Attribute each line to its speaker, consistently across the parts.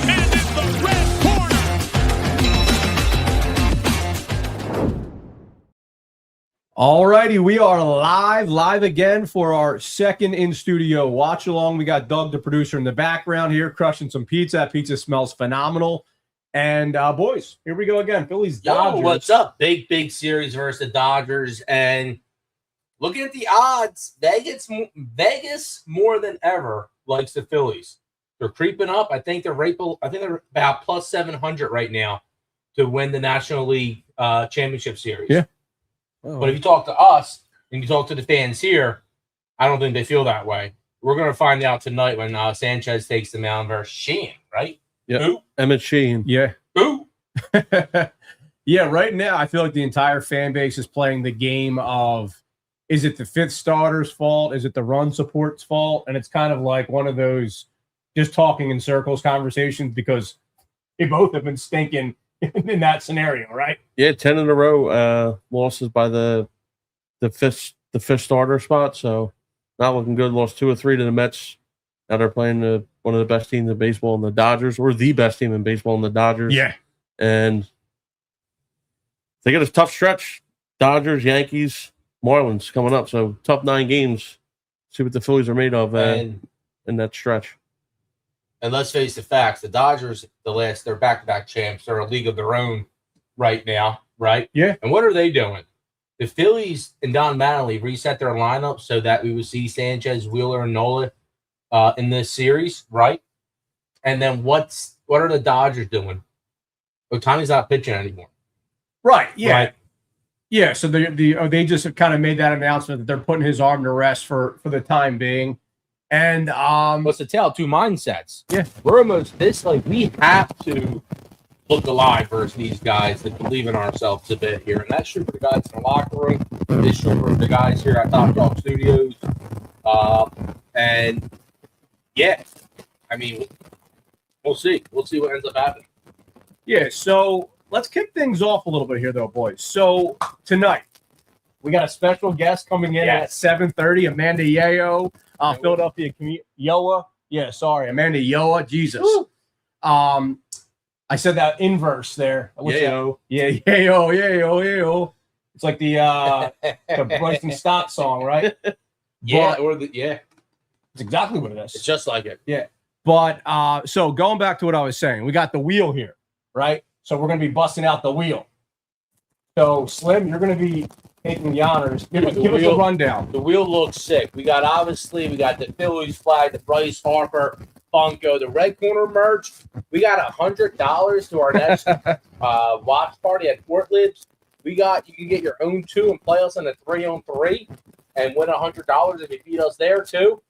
Speaker 1: And in the red corner.
Speaker 2: All righty, we are live again for our second in-studio watch-along. We got Doug, the producer, in the background here, crushing some pizza. That pizza smells phenomenal. And, boys, here we go again. Phillies, Dodgers.
Speaker 3: Yo, what's up? Big series versus the Dodgers. And looking at the odds, Vegas more than ever likes the Phillies. They're creeping up. I think they're about plus 700 right now to win the National League Championship Series.
Speaker 2: Yeah.
Speaker 3: But if you talk to us and you talk to the fans here, I don't think they feel that way. We're going to find out tonight when Sanchez takes the mound versus Sheehan, right?
Speaker 4: Yeah,
Speaker 3: Who?
Speaker 4: Emmett Sheehan.
Speaker 2: Yeah.
Speaker 3: Who?
Speaker 2: Yeah, right now I feel like the entire fan base is playing the game of, is it the fifth starter's fault? Is it the run support's fault? And it's kind of like one of those just talking in circles conversations because they both have been stinking in that scenario, right?
Speaker 4: Yeah, 10 in a row losses by the fifth starter spot. So not looking good. Lost 2 or 3 to the Mets. Now they're playing one of the best teams in baseball in the Dodgers, or the best team in baseball in the Dodgers.
Speaker 2: Yeah.
Speaker 4: And they get a tough stretch. Dodgers, Yankees, Marlins coming up. So tough 9 games. See what the Phillies are made of in that stretch.
Speaker 3: And let's face the facts, the Dodgers, they're back-to-back champs. They're a league of their own right now, right?
Speaker 2: Yeah.
Speaker 3: And what are they doing? The Phillies and Don Mattingly reset their lineup so that we would see Sanchez, Wheeler, and Nola in this series, right? And then what are the Dodgers doing? Ohtani's not pitching anymore.
Speaker 2: Right, yeah.
Speaker 3: Right?
Speaker 2: Yeah, so they just have kind of made that announcement that they're putting his arm to rest for the time being. And
Speaker 3: what's the tale? 2 mindsets.
Speaker 2: Yeah.
Speaker 3: We're almost this, like, we have to look alive versus these guys that believe in ourselves a bit here. And that's true for the guys in the locker room. It's true for the guys here at Top Dog Studios. And yeah, I mean, we'll see. We'll see what ends up happening.
Speaker 2: yeah, so let's kick things off a little bit here, though, boys. So tonight, we got a special guest coming in at 7:30, Amanda Yeo, Philadelphia Yoa. Yeah, sorry, Amanda Yoa. Jesus. I said that inverse there.
Speaker 4: Yayo.
Speaker 2: Yeah, Yeo. It's like the Bryson Stott song, right?
Speaker 3: Yeah,
Speaker 2: It's exactly what it is.
Speaker 3: it's just like it.
Speaker 2: Yeah. But so going back to what I was saying, we got the wheel here, right? So we're going to be busting out the wheel. So, Slim, you're going to be taking the honors. Give us a rundown.
Speaker 3: The wheel looks sick. We got the Phillies flag, the Bryce Harper Funko, the red corner merch. We got $100 to our next watch party at Fort Libs. You can get your own 2 and play us in a 3-on-3 and win $100 if you beat us there too.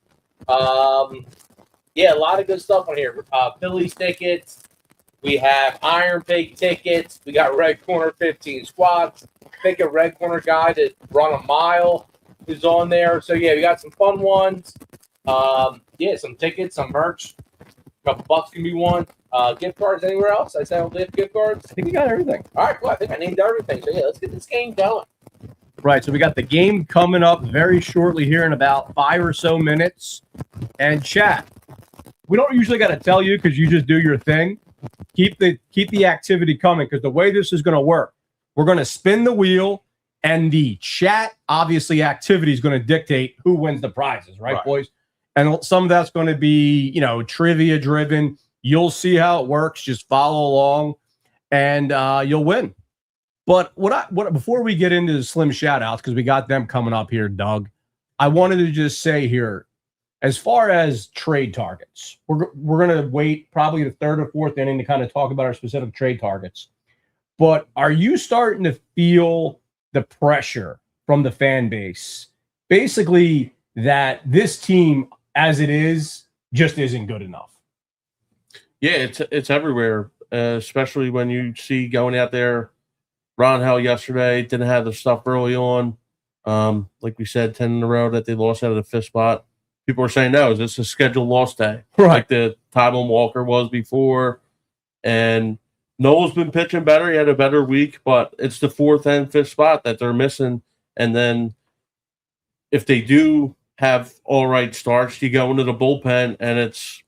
Speaker 3: Yeah, a lot of good stuff on here. Phillies tickets. We have Iron Pig tickets. We got Red Corner 15 squats. Pick a Red Corner guy to run a mile is on there. So, yeah, we got some fun ones. Yeah, some tickets, some merch. A couple bucks can be won. Gift cards anywhere else? I don't have gift cards.
Speaker 2: I think you got everything.
Speaker 3: All right, well, I think I named everything. So, yeah, let's get this game going.
Speaker 2: Right, so we got the game coming up very shortly here in about 5 or so minutes. And chat, we don't usually got to tell you because you just do your thing. Keep the activity coming because the way this is going to work, we're going to spin the wheel and the chat, obviously, activity is going to dictate who wins the prizes, right, boys? And some of that's going to be, trivia driven. You'll see how it works. Just follow along and you'll win. But what before we get into the Slim shout outs, because we got them coming up here, Doug, I wanted to just say here, as far as trade targets, we're going to wait probably the 3rd or 4th inning to kind of talk about our specific trade targets. But are you starting to feel the pressure from the fan base, basically that this team, as it is, just isn't good enough?
Speaker 4: Yeah, it's everywhere, especially when you see going out there. Ron Hell yesterday didn't have the stuff early on. Like we said, 10 in a row that they lost out of the 5th spot. People were saying, no, is this a scheduled loss day?
Speaker 2: Right.
Speaker 4: Like the Tybone Walker was before. And Noel's been pitching better. He had a better week, but it's the 4th and 5th spot that they're missing. And then if they do have all right starts, you go into the bullpen and it's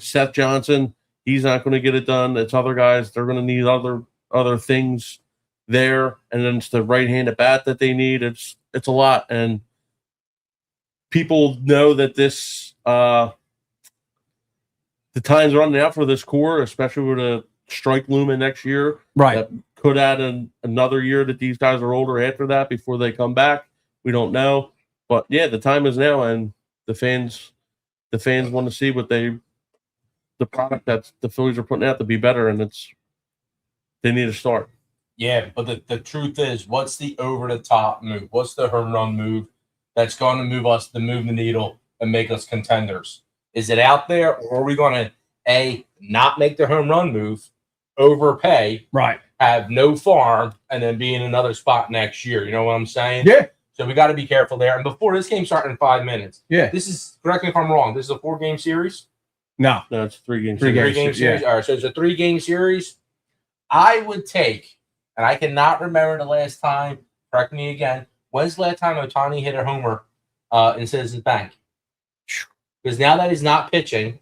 Speaker 4: Seth Johnson. He's not going to get it done. It's other guys. They're going to need other things there, and then it's the right-handed bat that they need. It's a lot, and people know that this the time's running out for this core, especially with a strike looming next year.
Speaker 2: Right.
Speaker 4: That could add another year that these guys are older after that before they come back. We don't know, but yeah, the time is now, and the fans want to see what the product that the Phillies are putting out to be better, and they need to start.
Speaker 3: Yeah, but the truth is, what's the over-the-top move? What's the home run move that's going to move the needle and make us contenders? Is it out there, or are we going to, not make the home run move, overpay,
Speaker 2: Right.
Speaker 3: have no farm, and then be in another spot next year? You know what I'm saying?
Speaker 2: Yeah.
Speaker 3: So we got to be careful there. And before this game starting in 5 minutes,
Speaker 2: Yeah.
Speaker 3: this is, correct me if I'm wrong, this is a 4-game series?
Speaker 2: No.
Speaker 4: No, it's a 3-game
Speaker 2: Three
Speaker 4: series.
Speaker 3: Three-game series?
Speaker 2: yeah.
Speaker 3: All right, so it's a 3-game series. I would take, and I cannot remember the last time, correct me again, when's the last time Ohtani hit a homer in Citizens Bank? Because now that he's not pitching,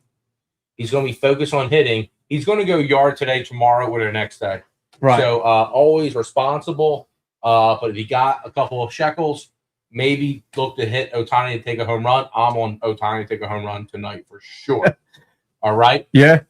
Speaker 3: he's going to be focused on hitting. He's going to go yard today, tomorrow, or the next day.
Speaker 2: Right.
Speaker 3: So always responsible. But if you got a couple of shekels, maybe look to hit Ohtani to take a home run. I'm on Ohtani to take a home run tonight for sure. All right.
Speaker 2: Yeah.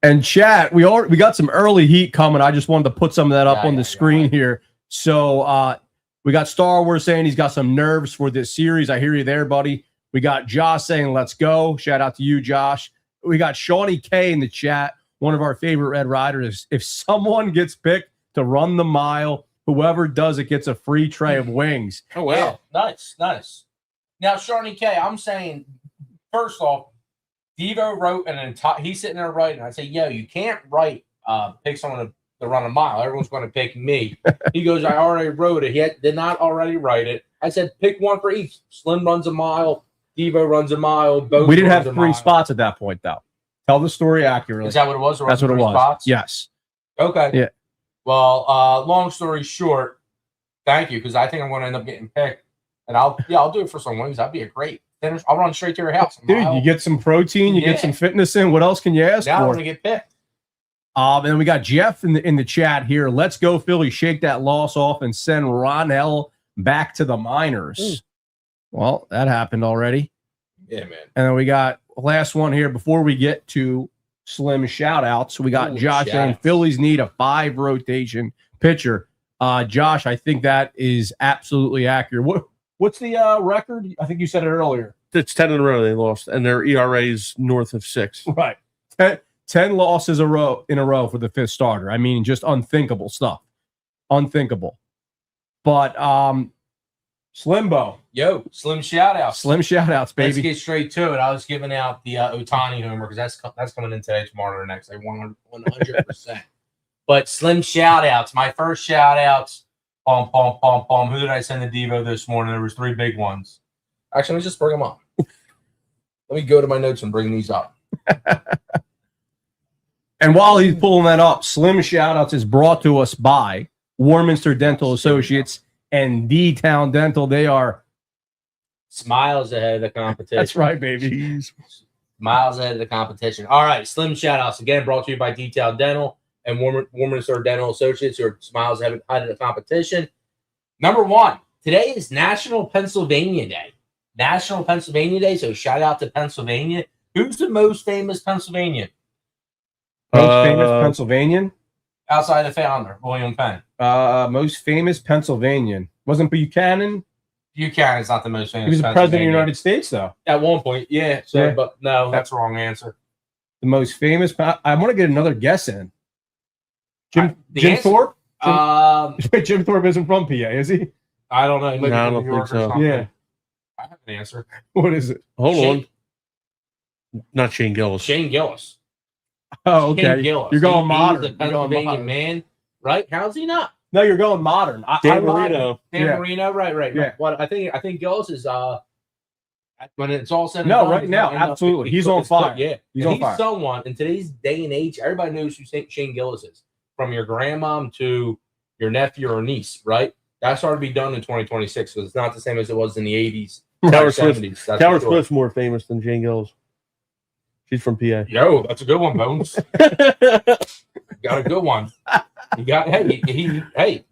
Speaker 2: And chat, we got some early heat coming. I just wanted to put some of that up on the screen here. So we got Star Wars saying he's got some nerves for this series. I hear you there, buddy. We got Josh saying, let's go. Shout out to you, Josh. We got Shawnee K in the chat, one of our favorite Red Riders. If someone gets picked to run the mile, whoever does it gets a free tray of wings.
Speaker 4: Oh, wow.
Speaker 3: Yeah, nice. Now, Shawnee K, I'm saying, first off, Devo wrote an entire. He's sitting there writing. I say, yo, you can't pick someone to run a mile. Everyone's going to pick me. He goes, I already wrote it. He did not already write it. I said, pick one for each. Slim runs a mile. Devo runs a mile. Both
Speaker 2: we didn't have
Speaker 3: runs a
Speaker 2: 3
Speaker 3: mile.
Speaker 2: spots at that point, though. Tell the story accurately.
Speaker 3: Is that what it was?
Speaker 2: That's what it was.
Speaker 3: Spots?
Speaker 2: Yes.
Speaker 3: Okay.
Speaker 2: Yeah.
Speaker 3: Well, long story short, thank you, because I think I'm going to end up getting picked, and I'll do it for some wings. That'd be a great finish. I'll run straight to your house.
Speaker 2: Dude, you get some protein, you get some fitness in. What else can you ask
Speaker 3: now
Speaker 2: for?
Speaker 3: I'm going to get picked.
Speaker 2: And then we got Jeff in the chat here. Let's go, Philly. Shake that loss off and send Ronell back to the minors. Well, that happened already.
Speaker 3: Yeah, man.
Speaker 2: And then we got last one here before we get to Slim shout-outs. We got Josh saying Phillies need a 5 rotation pitcher. Josh, I think that is absolutely accurate. What's the record? I think you said it earlier.
Speaker 4: It's 10 in a row they lost, and their ERA is north of 6.
Speaker 2: Right. 10 losses in a row for the 5th starter. I mean, just unthinkable stuff. Unthinkable. But Slimbo.
Speaker 3: Yo, Slim shout-outs.
Speaker 2: Slim shout-outs, baby.
Speaker 3: Let's get straight to it. I was giving out the Ohtani homer because that's coming in today, tomorrow, or next. 100%. But Slim shout-outs. My first shout-outs. Who did I send the Devo this morning? There was 3 big ones. Actually, let me just bring them up. Let me go to my notes and bring these up.
Speaker 2: And while he's pulling that up, Slim shout-outs is brought to us by Warminster Dental Associates and D-Town Dental. They are
Speaker 3: miles ahead of the competition.
Speaker 2: That's right, baby.
Speaker 4: Jeez.
Speaker 3: Miles ahead of the competition. All right, Slim shout-outs again brought to you by D-Town Dental and Warminster Dental Associates, who are miles ahead of the competition. Number 1, today is National Pennsylvania Day. National Pennsylvania Day, so shout out to Pennsylvania. Who's the most famous Pennsylvanian?
Speaker 2: Most famous Pennsylvanian?
Speaker 3: Outside the founder, William Penn.
Speaker 2: Most famous Pennsylvanian. Wasn't Buchanan?
Speaker 3: Buchanan's not the most famous.
Speaker 2: He was the president of the United States, though.
Speaker 3: At one point, yeah. So,
Speaker 2: Yeah.
Speaker 3: but no, that's the wrong answer.
Speaker 2: The most famous. I want to get another guess in. Jim
Speaker 3: The
Speaker 2: Jim
Speaker 3: answer-
Speaker 2: Thorpe?
Speaker 3: Jim,
Speaker 2: Jim Thorpe isn't from PA, is he?
Speaker 3: I don't know. He might
Speaker 4: No, I
Speaker 3: be
Speaker 4: don't
Speaker 3: from New York
Speaker 4: think
Speaker 3: or
Speaker 4: so.
Speaker 3: something.
Speaker 2: Yeah.
Speaker 3: I have an answer.
Speaker 2: What is it?
Speaker 4: Hold
Speaker 3: Shane-
Speaker 4: on. Not Shane Gillis.
Speaker 3: Shane Gillis.
Speaker 2: Oh, okay.
Speaker 3: Shane Gillis.
Speaker 2: You're going modern.
Speaker 3: He's a
Speaker 2: You're going
Speaker 3: Pennsylvania
Speaker 2: modern.
Speaker 3: man, right? How's he not?
Speaker 2: No, you're going modern.
Speaker 4: Dan
Speaker 2: lied.
Speaker 4: Marino.
Speaker 3: Dan
Speaker 2: Yeah.
Speaker 3: Marino, right.
Speaker 2: Yeah.
Speaker 3: What I think Gillis is when it's all said and
Speaker 2: No,
Speaker 3: done,
Speaker 2: right
Speaker 3: he's
Speaker 2: now,
Speaker 3: gonna end up-
Speaker 2: absolutely. He's on
Speaker 3: it's cooked,
Speaker 2: fire.
Speaker 3: Yeah,
Speaker 2: He's
Speaker 3: And
Speaker 2: on fire.
Speaker 3: someone in today's day and age. Everybody knows who Shane Gillis is, from your grandmom to your nephew or niece, right? That's hard to be done in 2026 because it's not the same as it was in the 80s,
Speaker 4: Tower
Speaker 3: 70s.
Speaker 4: Swift's more famous than Shane Gillis. She's from PA.
Speaker 3: Yo, that's a good one, Bones. Got a good one. You got hey.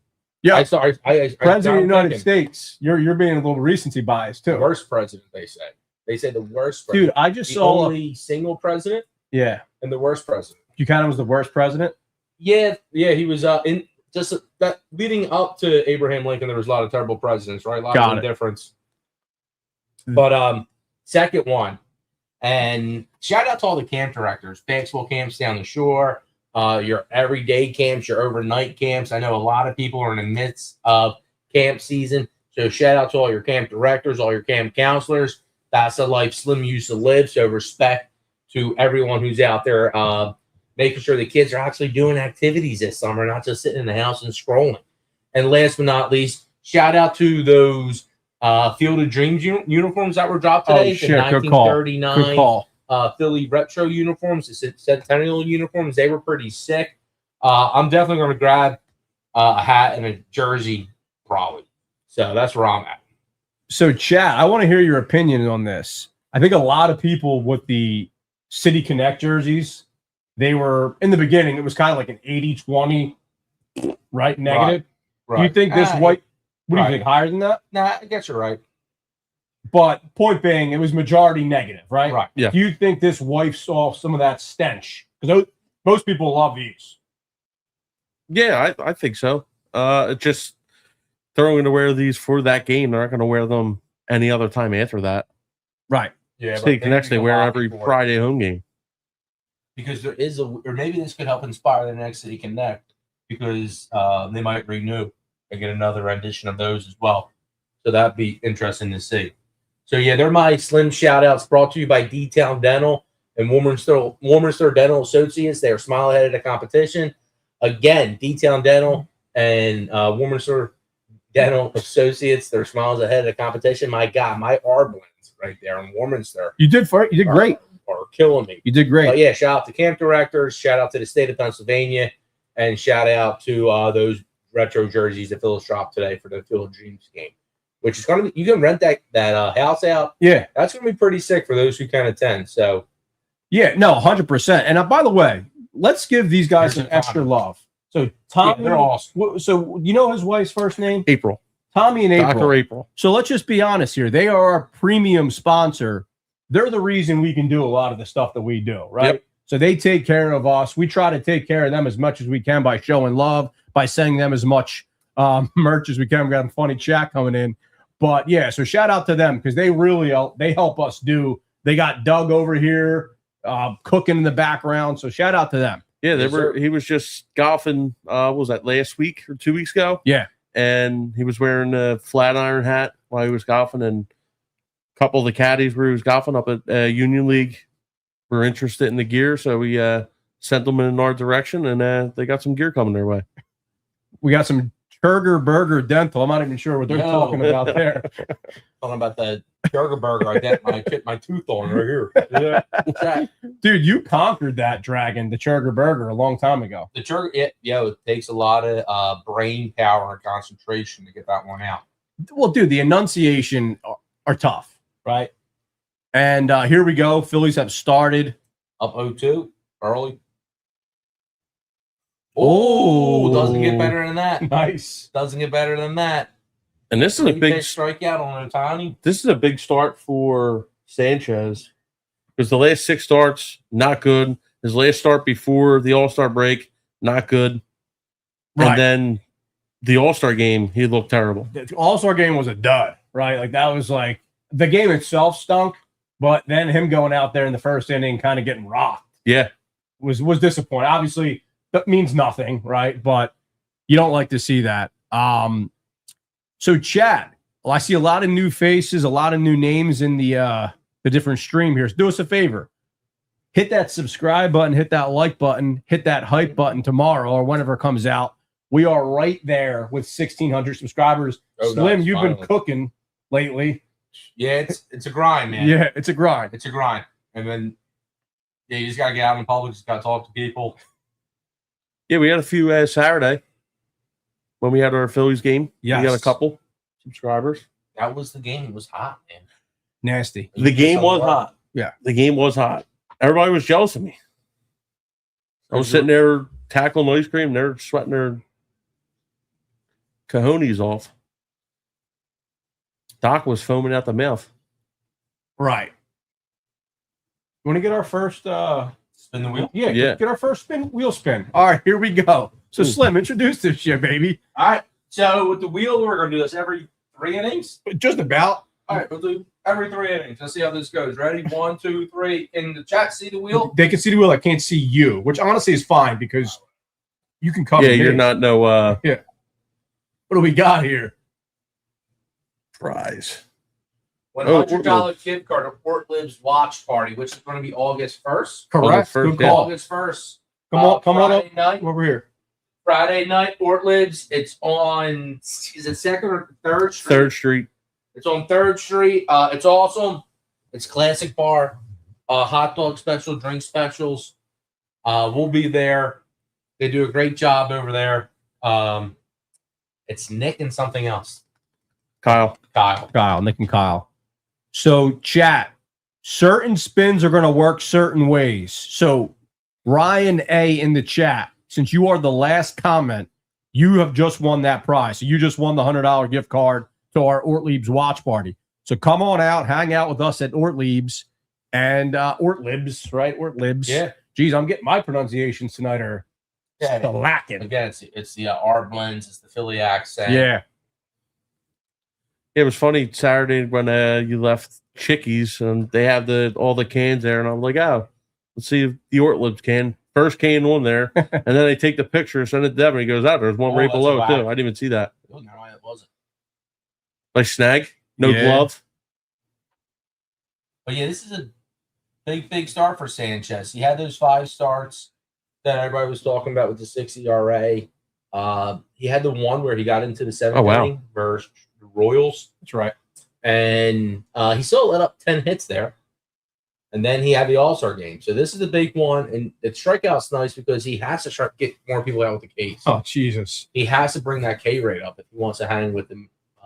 Speaker 2: Yeah.
Speaker 3: I
Speaker 2: President of the United States. You're being a little recency biased too.
Speaker 3: Worst president, they say. They say the worst
Speaker 2: Dude,
Speaker 3: president.
Speaker 2: I just
Speaker 3: the
Speaker 2: saw
Speaker 3: only single president.
Speaker 2: Yeah.
Speaker 3: And the worst president.
Speaker 2: Buchanan was the worst president?
Speaker 3: Yeah, he was in just that leading up to Abraham Lincoln, there was a lot of terrible presidents, right? A lot of indifference. But second one, and shout out to all the camp directors, basketball camps down the shore, your everyday camps, your overnight camps. I know a lot of people are in the midst of camp season. So shout out to all your camp directors, all your camp counselors. That's the life Slim used to live. So respect to everyone who's out there making sure the kids are actually doing activities this summer, not just sitting in the house and scrolling. And last but not least, shout out to those Field of Dreams uniforms that were dropped today. The 1939 Philly retro uniforms, the Centennial uniforms. They were pretty sick. I'm definitely going to grab a hat and a jersey probably. So that's where I'm at.
Speaker 2: So, Chad, I want to hear your opinion on this. I think a lot of people with the City Connect jerseys, they were, in the beginning, it was kind of like an 80-20, right? Negative.
Speaker 3: Right.
Speaker 2: Do you think this white, what do you think, higher than that?
Speaker 3: Nah, I guess you're right.
Speaker 2: But point being, it was majority negative, right?
Speaker 3: Right.
Speaker 2: Yeah. Do you think this wipes off some of that stench? Because most people love these.
Speaker 4: Yeah, I think so. Just they're going to wear these for that game. They're not going to wear them any other time after that.
Speaker 2: Right.
Speaker 3: Yeah.
Speaker 4: City Connect, they wear every Friday home game.
Speaker 3: Because there is or maybe this could help inspire the next City Connect because they might renew and get another rendition of those as well. So that'd be interesting to see. So yeah, they're my Slim shout outs brought to you by D-Town Dental and Warminster Dental Associates. They are smile ahead of the competition. Again, D-Town Dental and Warminster Dental Associates, they're smiles ahead of the competition. My God, my R-blends right there in Warminster.
Speaker 2: You did great.
Speaker 3: Are killing me.
Speaker 2: You did great.
Speaker 3: Yeah, shout out to camp directors, shout out to the state of Pennsylvania, and shout out to those retro jerseys that Phillies dropped today for the Field of Dreams game, which is going to be, you can rent that house out.
Speaker 2: Yeah.
Speaker 3: That's going to be pretty sick for those who can attend. So,
Speaker 2: yeah, no, 100%. And by the way, let's give these guys some extra love. So, Tommy,
Speaker 3: they're awesome.
Speaker 2: So, you know his wife's first name?
Speaker 4: April.
Speaker 2: Tommy and April.
Speaker 4: Dr. April.
Speaker 2: So, let's just be honest here. They are our premium sponsor. They're the reason we can do a lot of the stuff that we do, right? Yep. So they take care of us. We try to take care of them as much as we can by showing love, by sending them as much merch as we can. We got a funny chat coming in. But, yeah, so shout out to them because they really they help us do. They got Doug over here cooking in the background. So shout out to them.
Speaker 4: Yeah, he was just golfing, what was that, last week or 2 weeks ago?
Speaker 2: Yeah.
Speaker 4: And he was wearing a flat iron hat while he was golfing, and couple of the caddies where he was golfing up at Union League were interested in the gear, so we sent them in our direction, and they got some gear coming their way.
Speaker 2: We got some Burger Dental. I'm not even sure what they're talking about there.
Speaker 3: Talking about the Burger I get my tooth on right here. Yeah.
Speaker 2: Dude, you conquered that dragon, the Burger, a long time ago.
Speaker 3: The Churger, it takes a lot of brain power and concentration to get that one out.
Speaker 2: Well, dude, the enunciation are tough. Right. And here we go. Phillies have started.
Speaker 3: Up 0-2 early. Oh, doesn't get better than that.
Speaker 2: Nice.
Speaker 3: Doesn't get better than that.
Speaker 4: And this is a big
Speaker 3: strikeout on Ohtani.
Speaker 4: This is a big start for Sanchez because the last 6 starts, not good. His last start before the All-Star break, not good. Right. And then the All-Star game, he looked terrible.
Speaker 2: The All-Star game was a dud, right? Like that was like, the game itself stunk, but then him going out there in the first inning kind of getting rocked.
Speaker 4: Yeah.
Speaker 2: Was disappointing. Obviously, that means nothing, right? But you don't like to see that. So, Chad, I see a lot of new faces, a lot of new names in the different stream here. So do us a favor. Hit that subscribe button, hit that like button, hit that hype button tomorrow or whenever it comes out. We are right there with 1,600 subscribers. Slim, you've been cooking lately.
Speaker 3: Yeah, it's a grind, man.
Speaker 2: Yeah, it's a grind.
Speaker 3: It's a grind. And then, you just got to get out in public. Just got to talk to people.
Speaker 4: Yeah, we had a few Saturday when we had our Phillies game.
Speaker 2: Yes.
Speaker 4: We got a couple subscribers.
Speaker 3: That was the game. It was hot, man.
Speaker 2: Nasty.
Speaker 4: The game was hot.
Speaker 2: Yeah.
Speaker 4: The game was hot. Everybody was jealous of me. I was sitting there tackling ice cream. They're sweating their cojones off. Doc was foaming out the mouth.
Speaker 2: Right. Want to get our first
Speaker 3: spin the wheel?
Speaker 2: Yeah, get our first wheel spin. All right, here we go. So Slim, introduce this shit, baby.
Speaker 3: All right. So with the wheel, we're gonna do this every 3 innings.
Speaker 2: Just about.
Speaker 3: All right, we'll do every 3 innings. Let's see how this goes. Ready? 1, 2, 3. In the chat, see the wheel?
Speaker 2: They can see the wheel. I can't see you, which honestly is fine because you can cover.
Speaker 4: Yeah, you're not no.
Speaker 2: Yeah. What do we got here?
Speaker 4: Prize.
Speaker 3: $100 gift card to Port Lib's watch party, which is going to be August 1st.
Speaker 2: Correct.
Speaker 4: Good
Speaker 2: call.
Speaker 3: August 1st.
Speaker 2: Come on up.
Speaker 3: Night.
Speaker 2: Over here.
Speaker 3: Friday night, Port Lib's. It's on. Is it 2nd or 3rd Street?
Speaker 4: 3rd Street.
Speaker 3: It's on 3rd Street. It's awesome. It's classic bar. Hot dog special, drink specials. We'll be there. They do a great job over there. It's Nick and something else.
Speaker 4: Kyle,
Speaker 2: Nick and Kyle. So, chat, certain spins are going to work certain ways. So, Ryan A in the chat, since you are the last comment, you have just won that prize. So, you just won the $100 gift card to our Ortlieb's watch party. So, come on out, hang out with us at Ortlieb's and Ortlibs, right? Ortlibs.
Speaker 3: Yeah.
Speaker 2: Geez, I'm getting my pronunciations tonight are lacking.
Speaker 3: Again, it's the R blends, it's the Philly accent.
Speaker 2: Yeah.
Speaker 4: it was funny Saturday when you left Chickies and they have all the cans there, and I'm like, oh, let's see if the Ortlibs can. First can on there, and then they take the picture, send it to Devin. He goes out. There's one right below too. I didn't even see that.
Speaker 3: Oh, no, it wasn't.
Speaker 4: Like snag, no glove.
Speaker 3: But yeah, this is a big start for Sanchez. He had those 5 starts that everybody was talking about with the 6 ERA. He had the one where he got into the 7th inning versus the Royals.
Speaker 2: That's right.
Speaker 3: And he still let up 10 hits there. And then he had the All-Star game. So this is a big one. And the strikeout's nice because he has to try to get more people out with the Ks.
Speaker 2: Oh, Jesus.
Speaker 3: He has to bring that K rate up if he wants to hang with the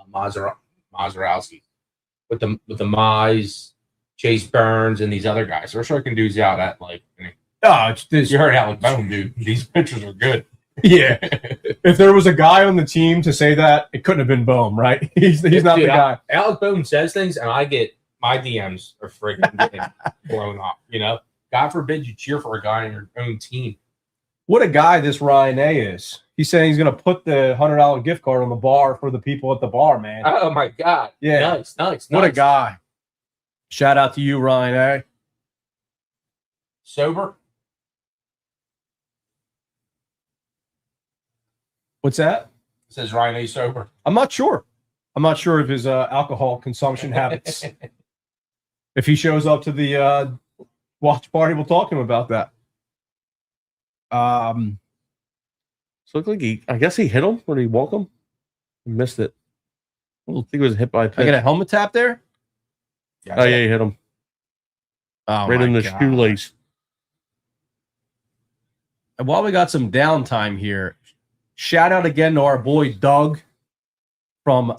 Speaker 3: Mazeroski. With the Mize, Chase Burns, and these other guys. They're striking dudes out at
Speaker 2: it's this.
Speaker 3: you heard Alec Boehm, dude. These pitchers are good.
Speaker 2: Yeah. If there was a guy on the team to say that, it couldn't have been Boehm, right? He's not the guy.
Speaker 3: Alec Boehm says things, and I get my DMs are freaking getting blown up. You know, God forbid you cheer for a guy on your own team.
Speaker 2: What a guy this Ryan A is. He's saying he's going to put the $100 gift card on the bar for the people at the bar, man.
Speaker 3: Oh my God!
Speaker 2: Yeah,
Speaker 3: nice.
Speaker 2: What a guy! Shout out to you, Ryan A.
Speaker 3: Sober.
Speaker 2: What's that?
Speaker 3: It says Ryan A. sober.
Speaker 2: I'm not sure. I'm not sure of his alcohol consumption habits. If he shows up to the watch party, we'll talk to him about that.
Speaker 4: So it looked like I guess he hit him when he walked him. He missed it. I think he was hit by a pitch.
Speaker 2: I got a helmet tap there?
Speaker 4: Yeah, he hit him.
Speaker 2: Oh,
Speaker 4: right in the shoelace.
Speaker 2: And while we got some downtime here, shout out again to our boy Doug from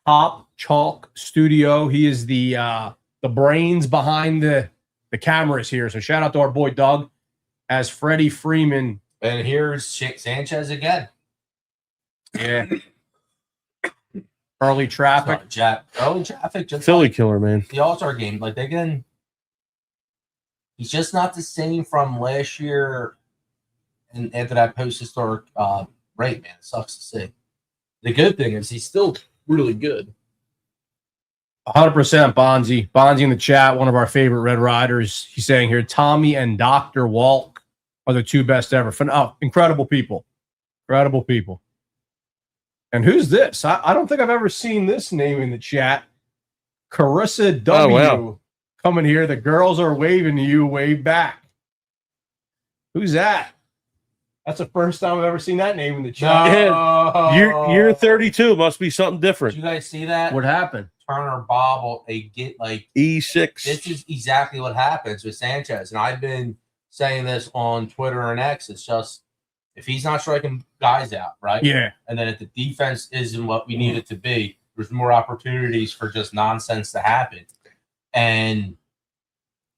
Speaker 2: Top Chalk Studio. He is the brains behind the cameras here. So shout out to our boy Doug as Freddie Freeman.
Speaker 3: And here's Sanchez again.
Speaker 2: Yeah. Early traffic.
Speaker 3: Early traffic. Just
Speaker 4: Philly killer, man.
Speaker 3: The All-Star game. Like, he's just not the same from last year and after that post-historic rate, man. It sucks to see. The good thing is he's still really good.
Speaker 2: 100% Bonzi. Bonzi in the chat, one of our favorite Red Riders. He's saying here, Tommy and Dr. Walk are the 2 best ever. Incredible people. Incredible people. And who's this? I don't think I've ever seen this name in the chat. Carissa W.
Speaker 4: Oh, wow.
Speaker 2: Coming here. The girls are waving to you. Wave back. Who's that? That's the first time I've ever seen that name in the chat.
Speaker 4: Yeah. Year 32 must be something different.
Speaker 3: Did you guys see that?
Speaker 2: What happened?
Speaker 3: Turner Bobble, they get like
Speaker 4: E6.
Speaker 3: This is exactly what happens with Sanchez. And I've been saying this on Twitter and X. It's just if he's not striking guys out, right?
Speaker 2: Yeah.
Speaker 3: And then if the defense isn't what we need it to be, there's more opportunities for just nonsense to happen. And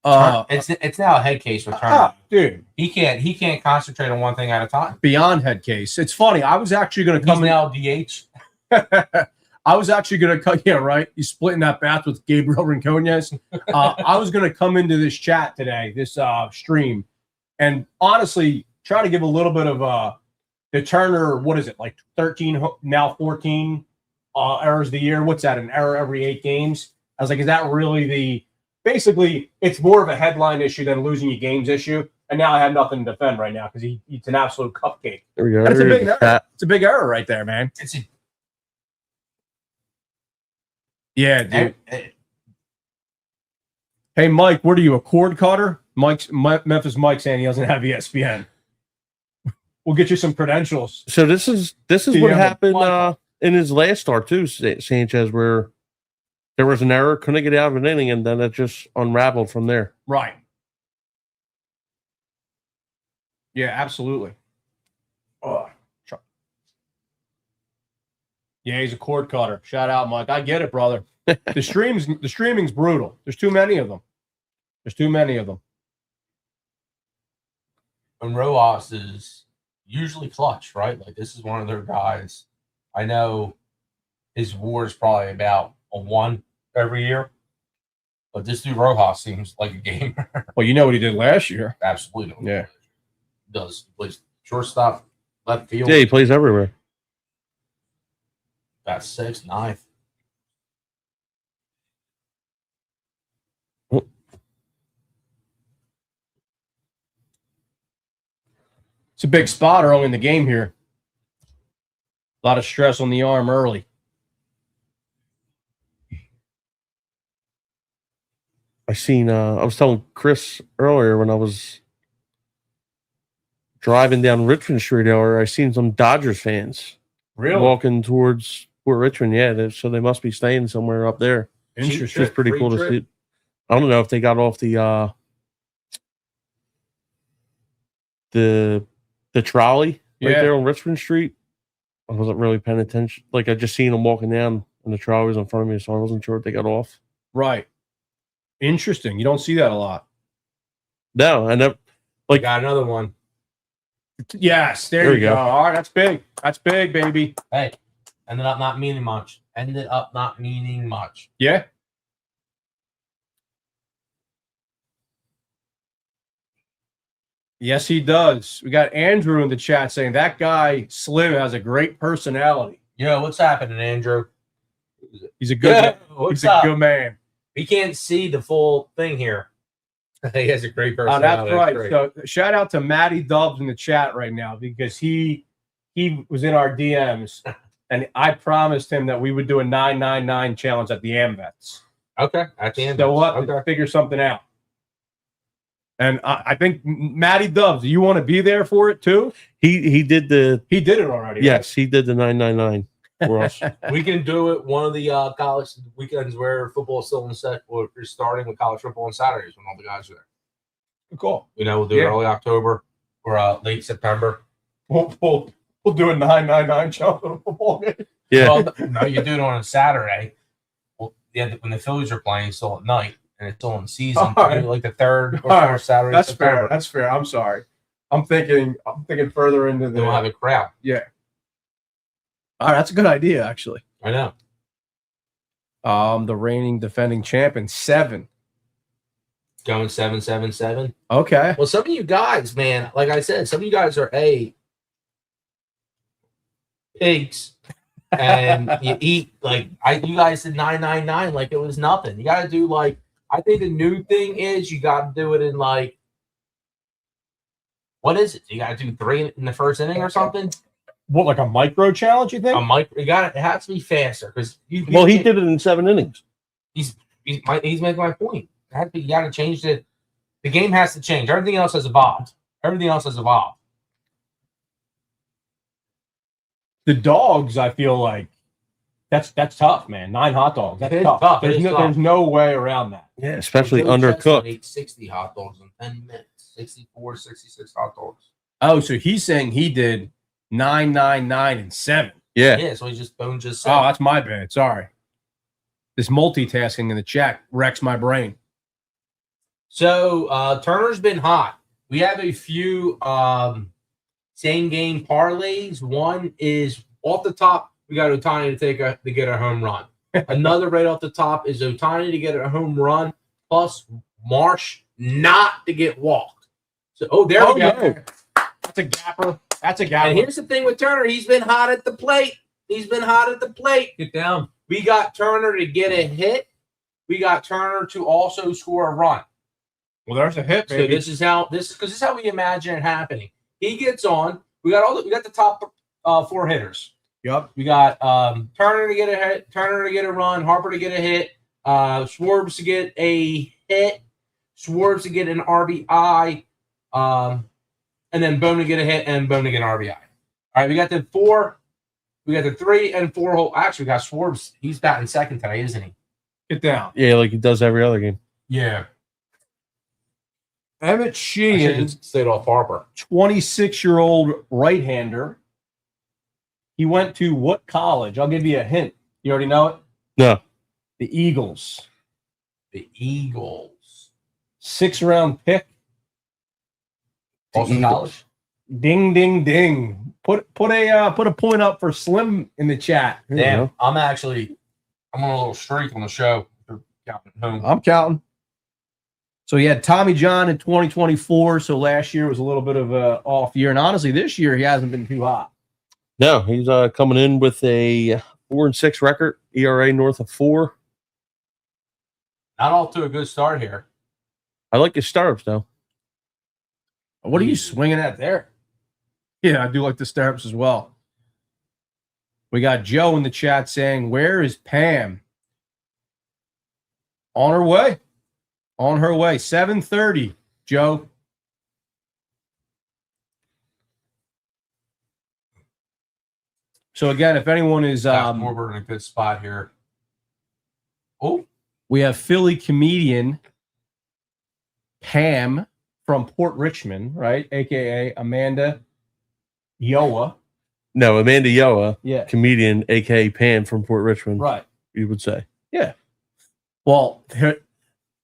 Speaker 3: It's now a head case return.
Speaker 2: Dude,
Speaker 3: He can't concentrate on one thing at a time.
Speaker 2: beyond head case. It's funny. I was actually going to come
Speaker 3: He's now DH.
Speaker 2: I was actually going to cut. Yeah, right. He's splitting that bath with Gabriel Rincones. I was going to come into this chat today, this stream, and honestly try to give a little bit of the Turner. What is it, like 13 now 14 errors of the year? What's that? An error every 8 games? I was like, is that really the? Basically, it's more of a headline issue than losing your games issue. And now I have nothing to defend right now because it's an absolute cupcake.
Speaker 4: There we go.
Speaker 2: It's a big error. It's a big error right there, man. Yeah, dude. Hey, Mike, what are you, a cord cutter? Memphis Mike saying he doesn't have ESPN. We'll get you some credentials.
Speaker 4: So this is what happened in his last start too, Sanchez, where there was an error, couldn't get out of an inning, and then it just unraveled from there.
Speaker 2: Right. Yeah, absolutely. Oh, yeah, he's a cord cutter. Shout out, Mike. I get it, brother. The streaming's brutal. There's too many of them.
Speaker 3: And Rojas is usually clutch, right? Like, this is one of their guys. I know his WAR is probably about a 1 every year, but this dude Rojas seems like a gamer.
Speaker 2: Well, you know what he did last year.
Speaker 3: Absolutely.
Speaker 2: Yeah.
Speaker 3: He does. He plays shortstop, left field.
Speaker 4: Yeah, he plays everywhere.
Speaker 3: Got 6th, 9th.
Speaker 2: It's a big spot early in the game here. A lot of stress on the arm early.
Speaker 4: I was telling Chris earlier when I was driving down Richmond Street earlier, I seen some Dodgers fans walking towards Port Richmond. Yeah, so they must be staying somewhere up there.
Speaker 2: Interesting.
Speaker 4: It's pretty cool to see. I don't know if they got off the trolley right there on Richmond Street. I wasn't really paying attention. Like, I just seen them walking down, and the trolley was in front of me, so I wasn't sure if they got off.
Speaker 2: Right. Interesting. You don't see that a lot.
Speaker 4: No, and
Speaker 3: Got another one.
Speaker 2: Yes, there you go. All right, that's big. That's big, baby.
Speaker 3: Hey, ended up not meaning much.
Speaker 2: Yeah. Yes, he does. We got Andrew in the chat saying that guy Slim has a great personality.
Speaker 3: Yo, what's happening, Andrew?
Speaker 2: He's a good. He's a good man.
Speaker 3: We can't see the full thing here. He has a great personality.
Speaker 2: That's right. So shout out to Matty Dubs in the chat right now because he was in our DMs and I promised him that we would do a 999 challenge at the AmVets.
Speaker 3: Okay, at the end.
Speaker 2: So we'll have to figure something out. And I think Matty Dubs, do you want to be there for it too?
Speaker 4: He did
Speaker 2: it already.
Speaker 4: Yes, right? He did the 999 for us.
Speaker 3: We can do it one of the college weekends where football is still in set. We're starting with college football on Saturdays when all the guys are there.
Speaker 2: Cool.
Speaker 3: We'll do it early October or late September.
Speaker 2: We'll do a 999 challenge on a football game.
Speaker 4: Yeah.
Speaker 3: Well, no, you do it on a Saturday. Well, yeah, when the Phillies are playing, it's still at night. And it's still in season,
Speaker 2: right.
Speaker 3: Like the 3rd or 4th Saturday.
Speaker 2: That's fair. That's fair. I'm sorry. I'm thinking further into the.
Speaker 3: We'll have a crowd.
Speaker 2: Yeah. All right, that's a good idea, actually.
Speaker 3: I know.
Speaker 2: The reigning defending champion, 7.
Speaker 3: Going 7-7-7.
Speaker 2: Okay.
Speaker 3: Well, some of you guys, man, like I said, some of you guys are pigs. And you eat you guys did 999 like it was nothing. You got to do I think the new thing is you got to do it in what is it? You got to do 3 in the first inning or something.
Speaker 2: What, like a micro challenge? You think?
Speaker 3: It has to be faster because
Speaker 4: he did it in 7 innings.
Speaker 3: He's making my point. You got to change the game has to change. Everything else has evolved.
Speaker 2: The dogs, I feel like that's tough, man. 9 hot dogs. That's tough. There's no way around that.
Speaker 4: Yeah, especially undercooked.
Speaker 3: Ate 60 hot dogs in 10 minutes. 64, 66 hot dogs.
Speaker 2: Oh, so he's saying he did 999 and 7.
Speaker 4: Yeah.
Speaker 3: Yeah, so he just boned just.
Speaker 2: Oh, that's my bad. Sorry. This multitasking in the chat wrecks my brain.
Speaker 3: So Turner's been hot. We have a few same game parlays. One is off the top. We got Ohtani to get a home run. Another right off the top is Ohtani to get a home run plus Marsh not to get walked. So there we go.
Speaker 2: No. That's a gapper. That's a gapper.
Speaker 3: And here's the thing with Turner. He's been hot at the plate.
Speaker 2: Get down.
Speaker 3: We got Turner to get a hit. We got Turner to also score a run.
Speaker 2: Well, there's a hit,
Speaker 3: So
Speaker 2: baby.
Speaker 3: this is how we imagine it happening. He gets on. We got the top 4 hitters.
Speaker 2: Yep.
Speaker 3: We got Turner to get a hit, Turner to get a run, Harper to get a hit, Schwartz to get a hit, Schwartz to get an RBI, and then Bone to get a hit and Bone to get an RBI. All right, we got the 4. We got the 3 and 4 hole. Actually, we got Schwartz. He's batting second today, isn't he?
Speaker 2: Get down.
Speaker 4: Yeah, like he does every other game.
Speaker 3: Yeah.
Speaker 2: Emmett Sheehan,
Speaker 3: Stayed off Harper.
Speaker 2: 26-year-old right-hander. He went to what college? I'll give you a hint. You already know it?
Speaker 4: No.
Speaker 2: The Eagles.
Speaker 3: The Eagles.
Speaker 2: 6th-round pick.
Speaker 3: Also college.
Speaker 2: Ding, ding, ding. Put a point up for Slim in the chat.
Speaker 3: Damn, I'm on a little streak on the show. Counting at home.
Speaker 2: I'm counting. So he had Tommy John in 2024. So last year was a little bit of a off year, and honestly, this year he hasn't been too hot.
Speaker 4: No, he's coming in with a 4-6 record, ERA north of 4.
Speaker 3: Not off to a good start here.
Speaker 4: I like his startups though.
Speaker 2: What are you swinging at there? Yeah, I do like the startups as well. We got Joe in the chat saying, "Where is Pam?" On her way. On her way. 7:30, Joe. So again, if anyone is
Speaker 3: We're in a good spot here. Oh,
Speaker 2: we have Philly comedian Pam from Port Richmond, right? AKA Amanda Yoa.
Speaker 4: No, Amanda Yoa,
Speaker 2: Yeah.
Speaker 4: comedian, aka Pam from Port Richmond.
Speaker 2: Right.
Speaker 4: You would say.
Speaker 2: Yeah. Well,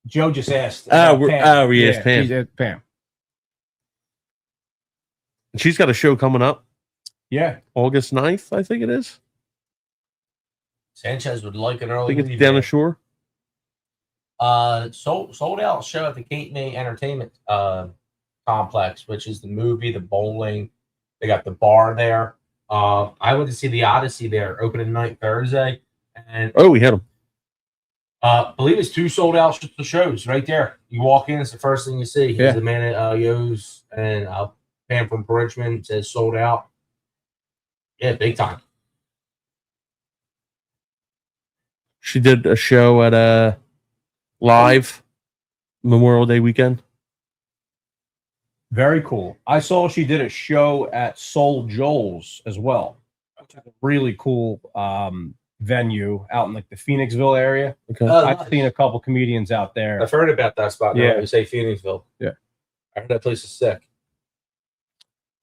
Speaker 2: Joe just asked.
Speaker 4: Oh,
Speaker 2: about Pam.
Speaker 4: we asked Pam.
Speaker 2: She's at Pam.
Speaker 4: She's got a show coming up
Speaker 2: Yeah.
Speaker 4: August 9th, I think it is.
Speaker 3: Sanchez would like an
Speaker 4: I
Speaker 3: early
Speaker 4: think it's
Speaker 3: lead
Speaker 4: down the
Speaker 3: in.
Speaker 4: shore.
Speaker 3: Sold out show at the Cape May Entertainment Complex, which is the movie, the bowling. They got the bar there. I went to see the Odyssey there, opening night Thursday, and
Speaker 4: Oh, we had him.
Speaker 3: I believe it's 2 sold out shows right there. You walk in, it's the first thing you see. He's
Speaker 2: Yeah.
Speaker 3: the man at Yo's, and Pam from Richmond says sold out. Yeah, big time.
Speaker 4: She did a show at live Memorial Day weekend.
Speaker 2: Very cool. I saw she did a show at Soul Joel's as well. Which is a really cool venue out in like the Phoenixville area.
Speaker 4: Okay.
Speaker 2: I've
Speaker 3: Nice.
Speaker 2: seen a couple comedians out there.
Speaker 3: I've heard about that spot. Now
Speaker 2: Yeah.
Speaker 3: that you say Phoenixville.
Speaker 2: Yeah.
Speaker 3: I heard that place is sick.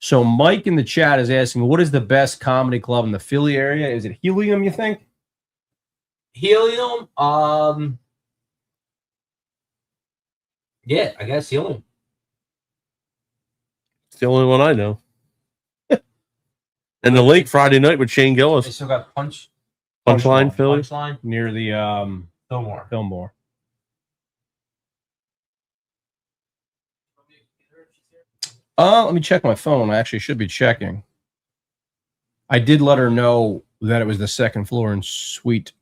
Speaker 2: So Mike in the chat is asking, what is the best comedy club in the Philly area? Is it Helium, you think?
Speaker 3: Helium. Yeah, I guess Helium.
Speaker 4: It's the only one I know. And the link Friday night with Shane
Speaker 3: They
Speaker 4: Gillis.
Speaker 3: still got
Speaker 4: Punchline Philly.
Speaker 3: Punchline.
Speaker 2: Near the
Speaker 3: Fillmore.
Speaker 2: Fillmore. Let me check my phone. I actually should be checking. I did let her know that it was the second floor in suite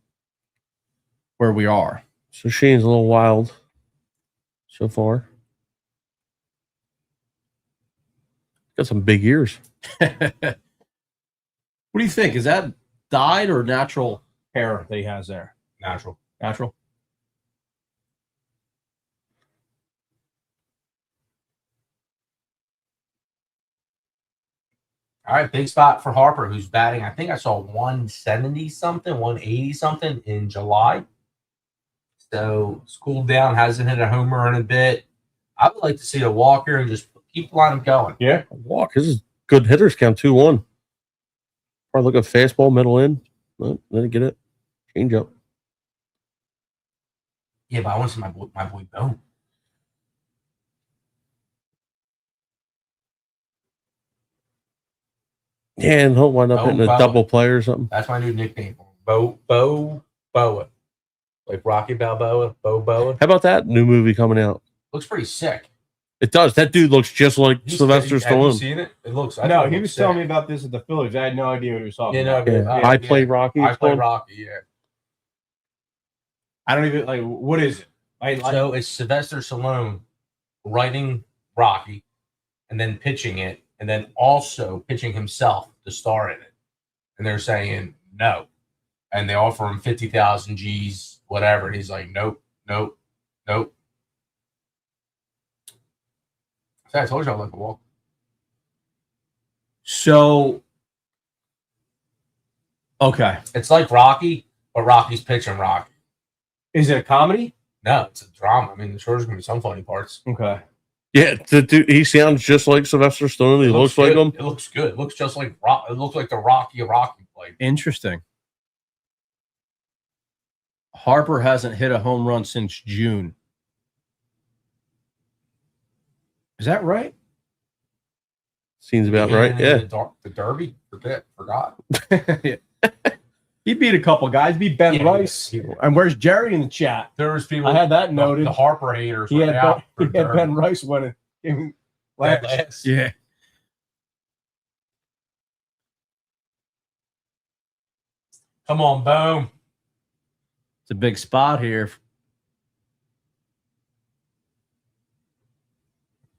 Speaker 2: where we are.
Speaker 4: So Shane's a little wild so far. Got some big ears.
Speaker 2: What do you think? Is that dyed or natural hair that he has there?
Speaker 3: Natural.
Speaker 2: Natural.
Speaker 3: All right, big spot for Harper, who's batting. I think I saw 170 something, 180 something in July. So it's cooled down, hasn't hit a homer in a bit. I would like to see a walker and just keep the line going.
Speaker 2: Yeah.
Speaker 4: Walk. This is good hitters count 2-1. Probably look at fastball, middle in. Let it get it. Change up.
Speaker 3: Yeah, but I want to see my boy Bone.
Speaker 4: Yeah, and he'll wind up hitting a
Speaker 3: Boa.
Speaker 4: double play or something.
Speaker 3: That's my new nickname for him. Boa. Like Rocky Balboa, Boa.
Speaker 4: How about that new movie coming out?
Speaker 3: Looks pretty sick.
Speaker 4: It does. That dude looks just like Sylvester
Speaker 3: Have you
Speaker 4: Stallone.
Speaker 3: seen it? It looks.
Speaker 2: No, he was telling me about this at the Phillies. I had no idea what he was talking about.
Speaker 4: I play Rocky.
Speaker 3: I play Rocky. Yeah.
Speaker 2: I don't even like. What is it?
Speaker 3: So it's Sylvester Stallone writing Rocky, and then pitching it, and then also pitching himself to star in it. And they're saying no, and they offer him 50,000 G's, whatever. And he's like, nope. I told you I like a walk.
Speaker 2: So, okay.
Speaker 3: It's like Rocky, but Rocky's pitching Rocky.
Speaker 2: Is it a comedy?
Speaker 3: No, it's a drama. I mean, sure, there's going to be some funny parts.
Speaker 2: Okay.
Speaker 4: Yeah, the dude, he sounds just like Sylvester Stallone. He looks like him.
Speaker 3: It looks good. It looks just like it looks like the Rocky played.
Speaker 2: Interesting. Harper hasn't hit a home run since June. Is that right?
Speaker 4: Seems about right. Yeah.
Speaker 3: The Derby. Forgot.
Speaker 2: Yeah. He beat a couple guys. Beat Ben Rice. And where's Jerry in the chat?
Speaker 3: There was people.
Speaker 2: I had that noted.
Speaker 3: The Harper haters.
Speaker 2: He had Ben Rice winning. Last. Yeah.
Speaker 3: Come on, boom.
Speaker 2: It's a big spot here.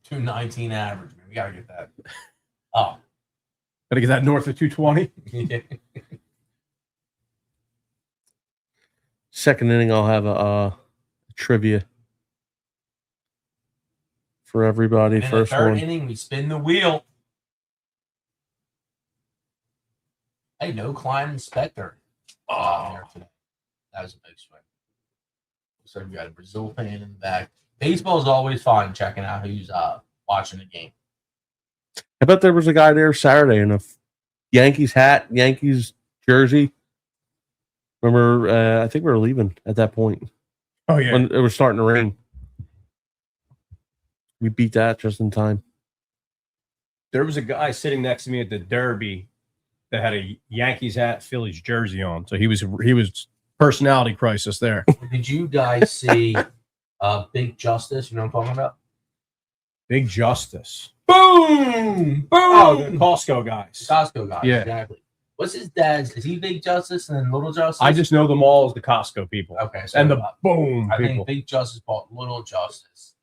Speaker 3: 219 average, man. We gotta get that. Oh.
Speaker 2: Gotta get that north of 220.
Speaker 3: Yeah.
Speaker 4: Second inning, I'll have a trivia for everybody.
Speaker 3: In
Speaker 4: First
Speaker 3: the third
Speaker 4: one.
Speaker 3: inning, we spin the wheel. Hey, no Klein Inspector. There today. That was a big swing. So we got a Brazil fan in the back. Baseball is always fun checking out who's watching the game.
Speaker 4: I bet there was a guy there Saturday in a Yankees hat, Yankees jersey. Remember, I think we were leaving at that point.
Speaker 2: Oh, yeah.
Speaker 4: When it was starting to rain. We beat that just in time.
Speaker 2: There was a guy sitting next to me at the Derby that had a Yankees hat, Phillies jersey on. So he was personality crisis there.
Speaker 3: Did you guys see Big Justice? You know what I'm talking about?
Speaker 2: Big Justice.
Speaker 3: Boom! Boom!
Speaker 2: Oh, the Costco guys.
Speaker 3: Costco guys,
Speaker 2: Yeah.
Speaker 3: exactly. What's his dad's? Is he Big Justice and then Little Justice?
Speaker 2: I just know them all as the Costco people.
Speaker 3: Okay. So
Speaker 2: And the boom
Speaker 3: I
Speaker 2: people.
Speaker 3: think Big Justice bought Little Justice.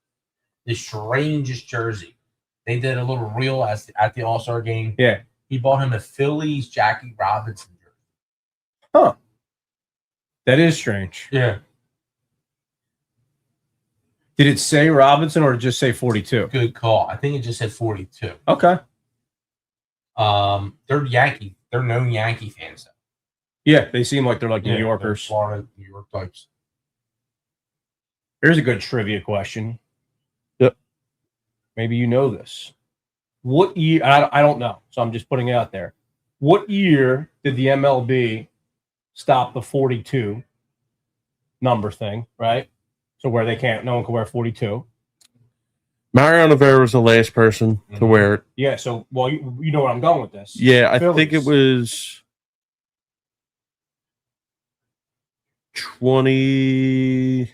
Speaker 3: The strangest jersey. They did a little reel at the All-Star game.
Speaker 2: Yeah.
Speaker 3: He bought him a Phillies Jackie Robinson jersey.
Speaker 2: Huh. That is strange.
Speaker 3: Yeah.
Speaker 2: Did it say Robinson or just say 42?
Speaker 3: Good call. I think it just said 42.
Speaker 2: Okay.
Speaker 3: They're Yankee. They're known Yankee fans though.
Speaker 2: Yeah, they seem like they're like New Yorkers.
Speaker 3: Florida, New York types.
Speaker 2: Here's a good trivia question.
Speaker 4: Yep.
Speaker 2: Maybe you know this. What year? I don't know, so I'm just putting it out there. What year did the MLB stop the 42 number thing, right? So where no one can wear 42.
Speaker 4: Mariano Rivera was the last person to wear it.
Speaker 2: Yeah, so, well, you know where I'm going with this.
Speaker 4: Yeah, I
Speaker 2: Phillies.
Speaker 4: think it was 20.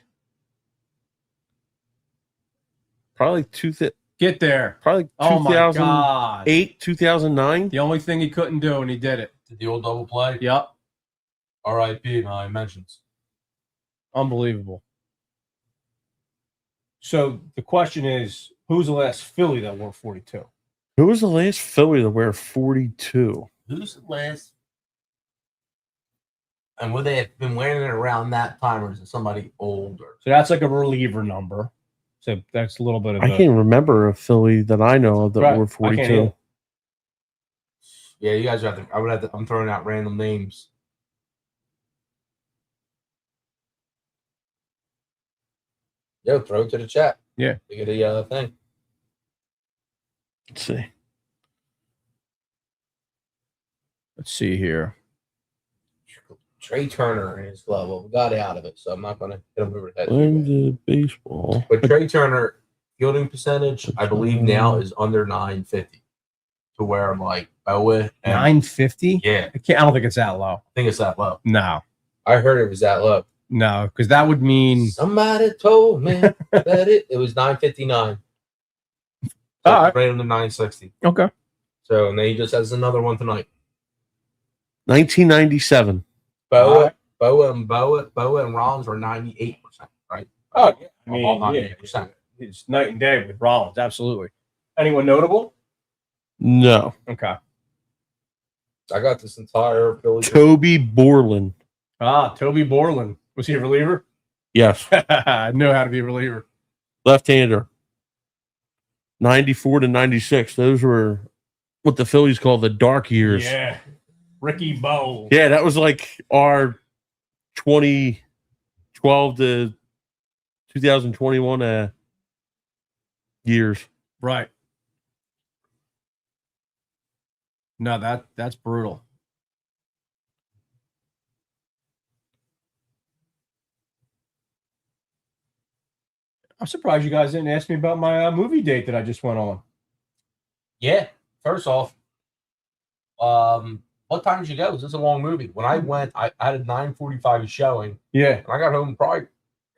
Speaker 4: Probably
Speaker 2: Get there.
Speaker 4: Probably
Speaker 2: Oh, my God.
Speaker 4: 2008, 2009.
Speaker 2: The only thing he couldn't do, and he did it.
Speaker 3: Did the old double play?
Speaker 2: Yep.
Speaker 3: R.I.P. My mentions.
Speaker 2: Unbelievable. So the question is, who's the last Philly that wore 42?
Speaker 4: Who was the last Philly to wear 42?
Speaker 3: Who's the last? And would they have been wearing it around that time, or is it somebody older?
Speaker 2: So that's like a reliever number. So that's a little bit of
Speaker 4: I can't remember a Philly that I know of that
Speaker 2: Right.
Speaker 4: wore
Speaker 2: I can't
Speaker 4: 42.
Speaker 2: either.
Speaker 3: Yeah, you guys have to. I would have to. I'm throwing out random names. Yo, throw it to the chat.
Speaker 2: Yeah.
Speaker 3: To get a thing.
Speaker 4: Let's see.
Speaker 2: Let's see here.
Speaker 3: Trey Turner in his glove. Well, we got out of it, so I'm not going to hit him over the head.
Speaker 4: When did baseball?
Speaker 3: But Trey Turner fielding percentage, I believe now is under 950. to where like Boa and
Speaker 2: 950?
Speaker 3: yeah,
Speaker 2: I don't think it's that low.
Speaker 3: I think it's that low.
Speaker 2: No,
Speaker 3: I heard it was that low.
Speaker 2: no, because that would mean
Speaker 3: Somebody told me that it was 959. So
Speaker 2: all right.
Speaker 3: right under 960.
Speaker 2: Okay.
Speaker 3: So and then he just has another one tonight.
Speaker 4: 1997.
Speaker 3: Boa and Rollins were 98%, right?
Speaker 2: Oh, yeah. I
Speaker 3: All
Speaker 2: mean,
Speaker 3: 98%.
Speaker 2: it's night and day with Rollins. Absolutely. Anyone notable?
Speaker 4: No.
Speaker 2: Okay.
Speaker 3: I got this entire Philly.
Speaker 4: Toby Borland.
Speaker 2: Toby Borland. Was he a reliever?
Speaker 4: Yes.
Speaker 2: I know how to be a reliever.
Speaker 4: Left-hander. 94 to 96. Those were what the Phillies call the dark years.
Speaker 2: Yeah. Ricky Bowe.
Speaker 4: Yeah, that was like our 2012 to 2021 years.
Speaker 2: Right. No, that's brutal. I'm surprised you guys didn't ask me about my movie date that I just went on.
Speaker 3: Yeah. First off, what time did you go? This is a long movie. When I went, I had a 9:45 showing.
Speaker 2: Yeah.
Speaker 3: And I got home probably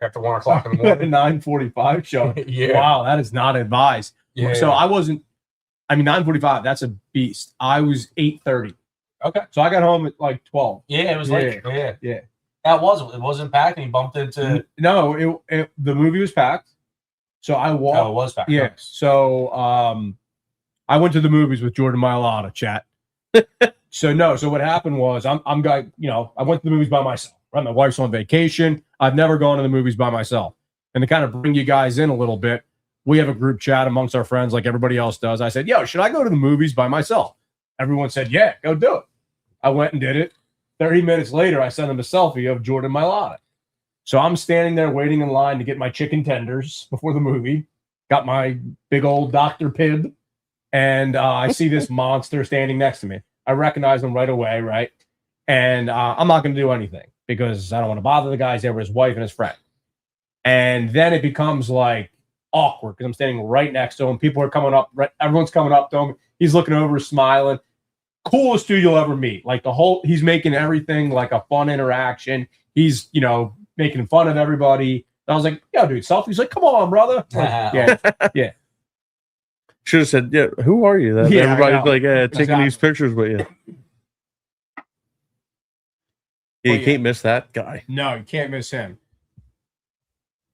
Speaker 3: after 1 o'clock in the morning.
Speaker 2: 9:45 show.
Speaker 3: Yeah.
Speaker 2: Wow, that is not advised.
Speaker 3: Yeah.
Speaker 2: So I wasn't. I mean, 9:45. That's a beast. I was 8:30.
Speaker 3: Okay.
Speaker 2: So I got home at like 12.
Speaker 3: Yeah, it was late. Yeah.
Speaker 2: Yeah.
Speaker 3: That wasn't. It wasn't packed. And he bumped into.
Speaker 2: No, the movie was packed. So I walked.
Speaker 3: Oh, it was packed.
Speaker 2: Yeah. So I went to the movies with Jordan Mailata, chat. So what happened was I'm going, I went to the movies by myself. Right? My wife's on vacation. I've never gone to the movies by myself. And to kind of bring you guys in a little bit, we have a group chat amongst our friends like everybody else does. I said, should I go to the movies by myself? Everyone said, yeah, go do it. I went and did it. 30 minutes later, I sent them a selfie of Jordan Mailata. So I'm standing there waiting in line to get my chicken tenders before the movie. Got my big old Dr. Pibb. And I see this monster standing next to me. I recognize him right away, right? And I'm not going to do anything because I don't want to bother the guys there with his wife and his friend. And then it becomes like awkward because I'm standing right next to him. People are coming up. Everyone's coming up to him. He's looking over, smiling. Coolest dude you'll ever meet. Like he's making everything like a fun interaction. He's, making fun of everybody. I was like, dude, selfie. He's like, come on, brother. Yeah.
Speaker 4: Should have said, who are you? Everybody's like taking these pictures with you. Yeah, you can't miss that guy.
Speaker 2: No, you can't miss him.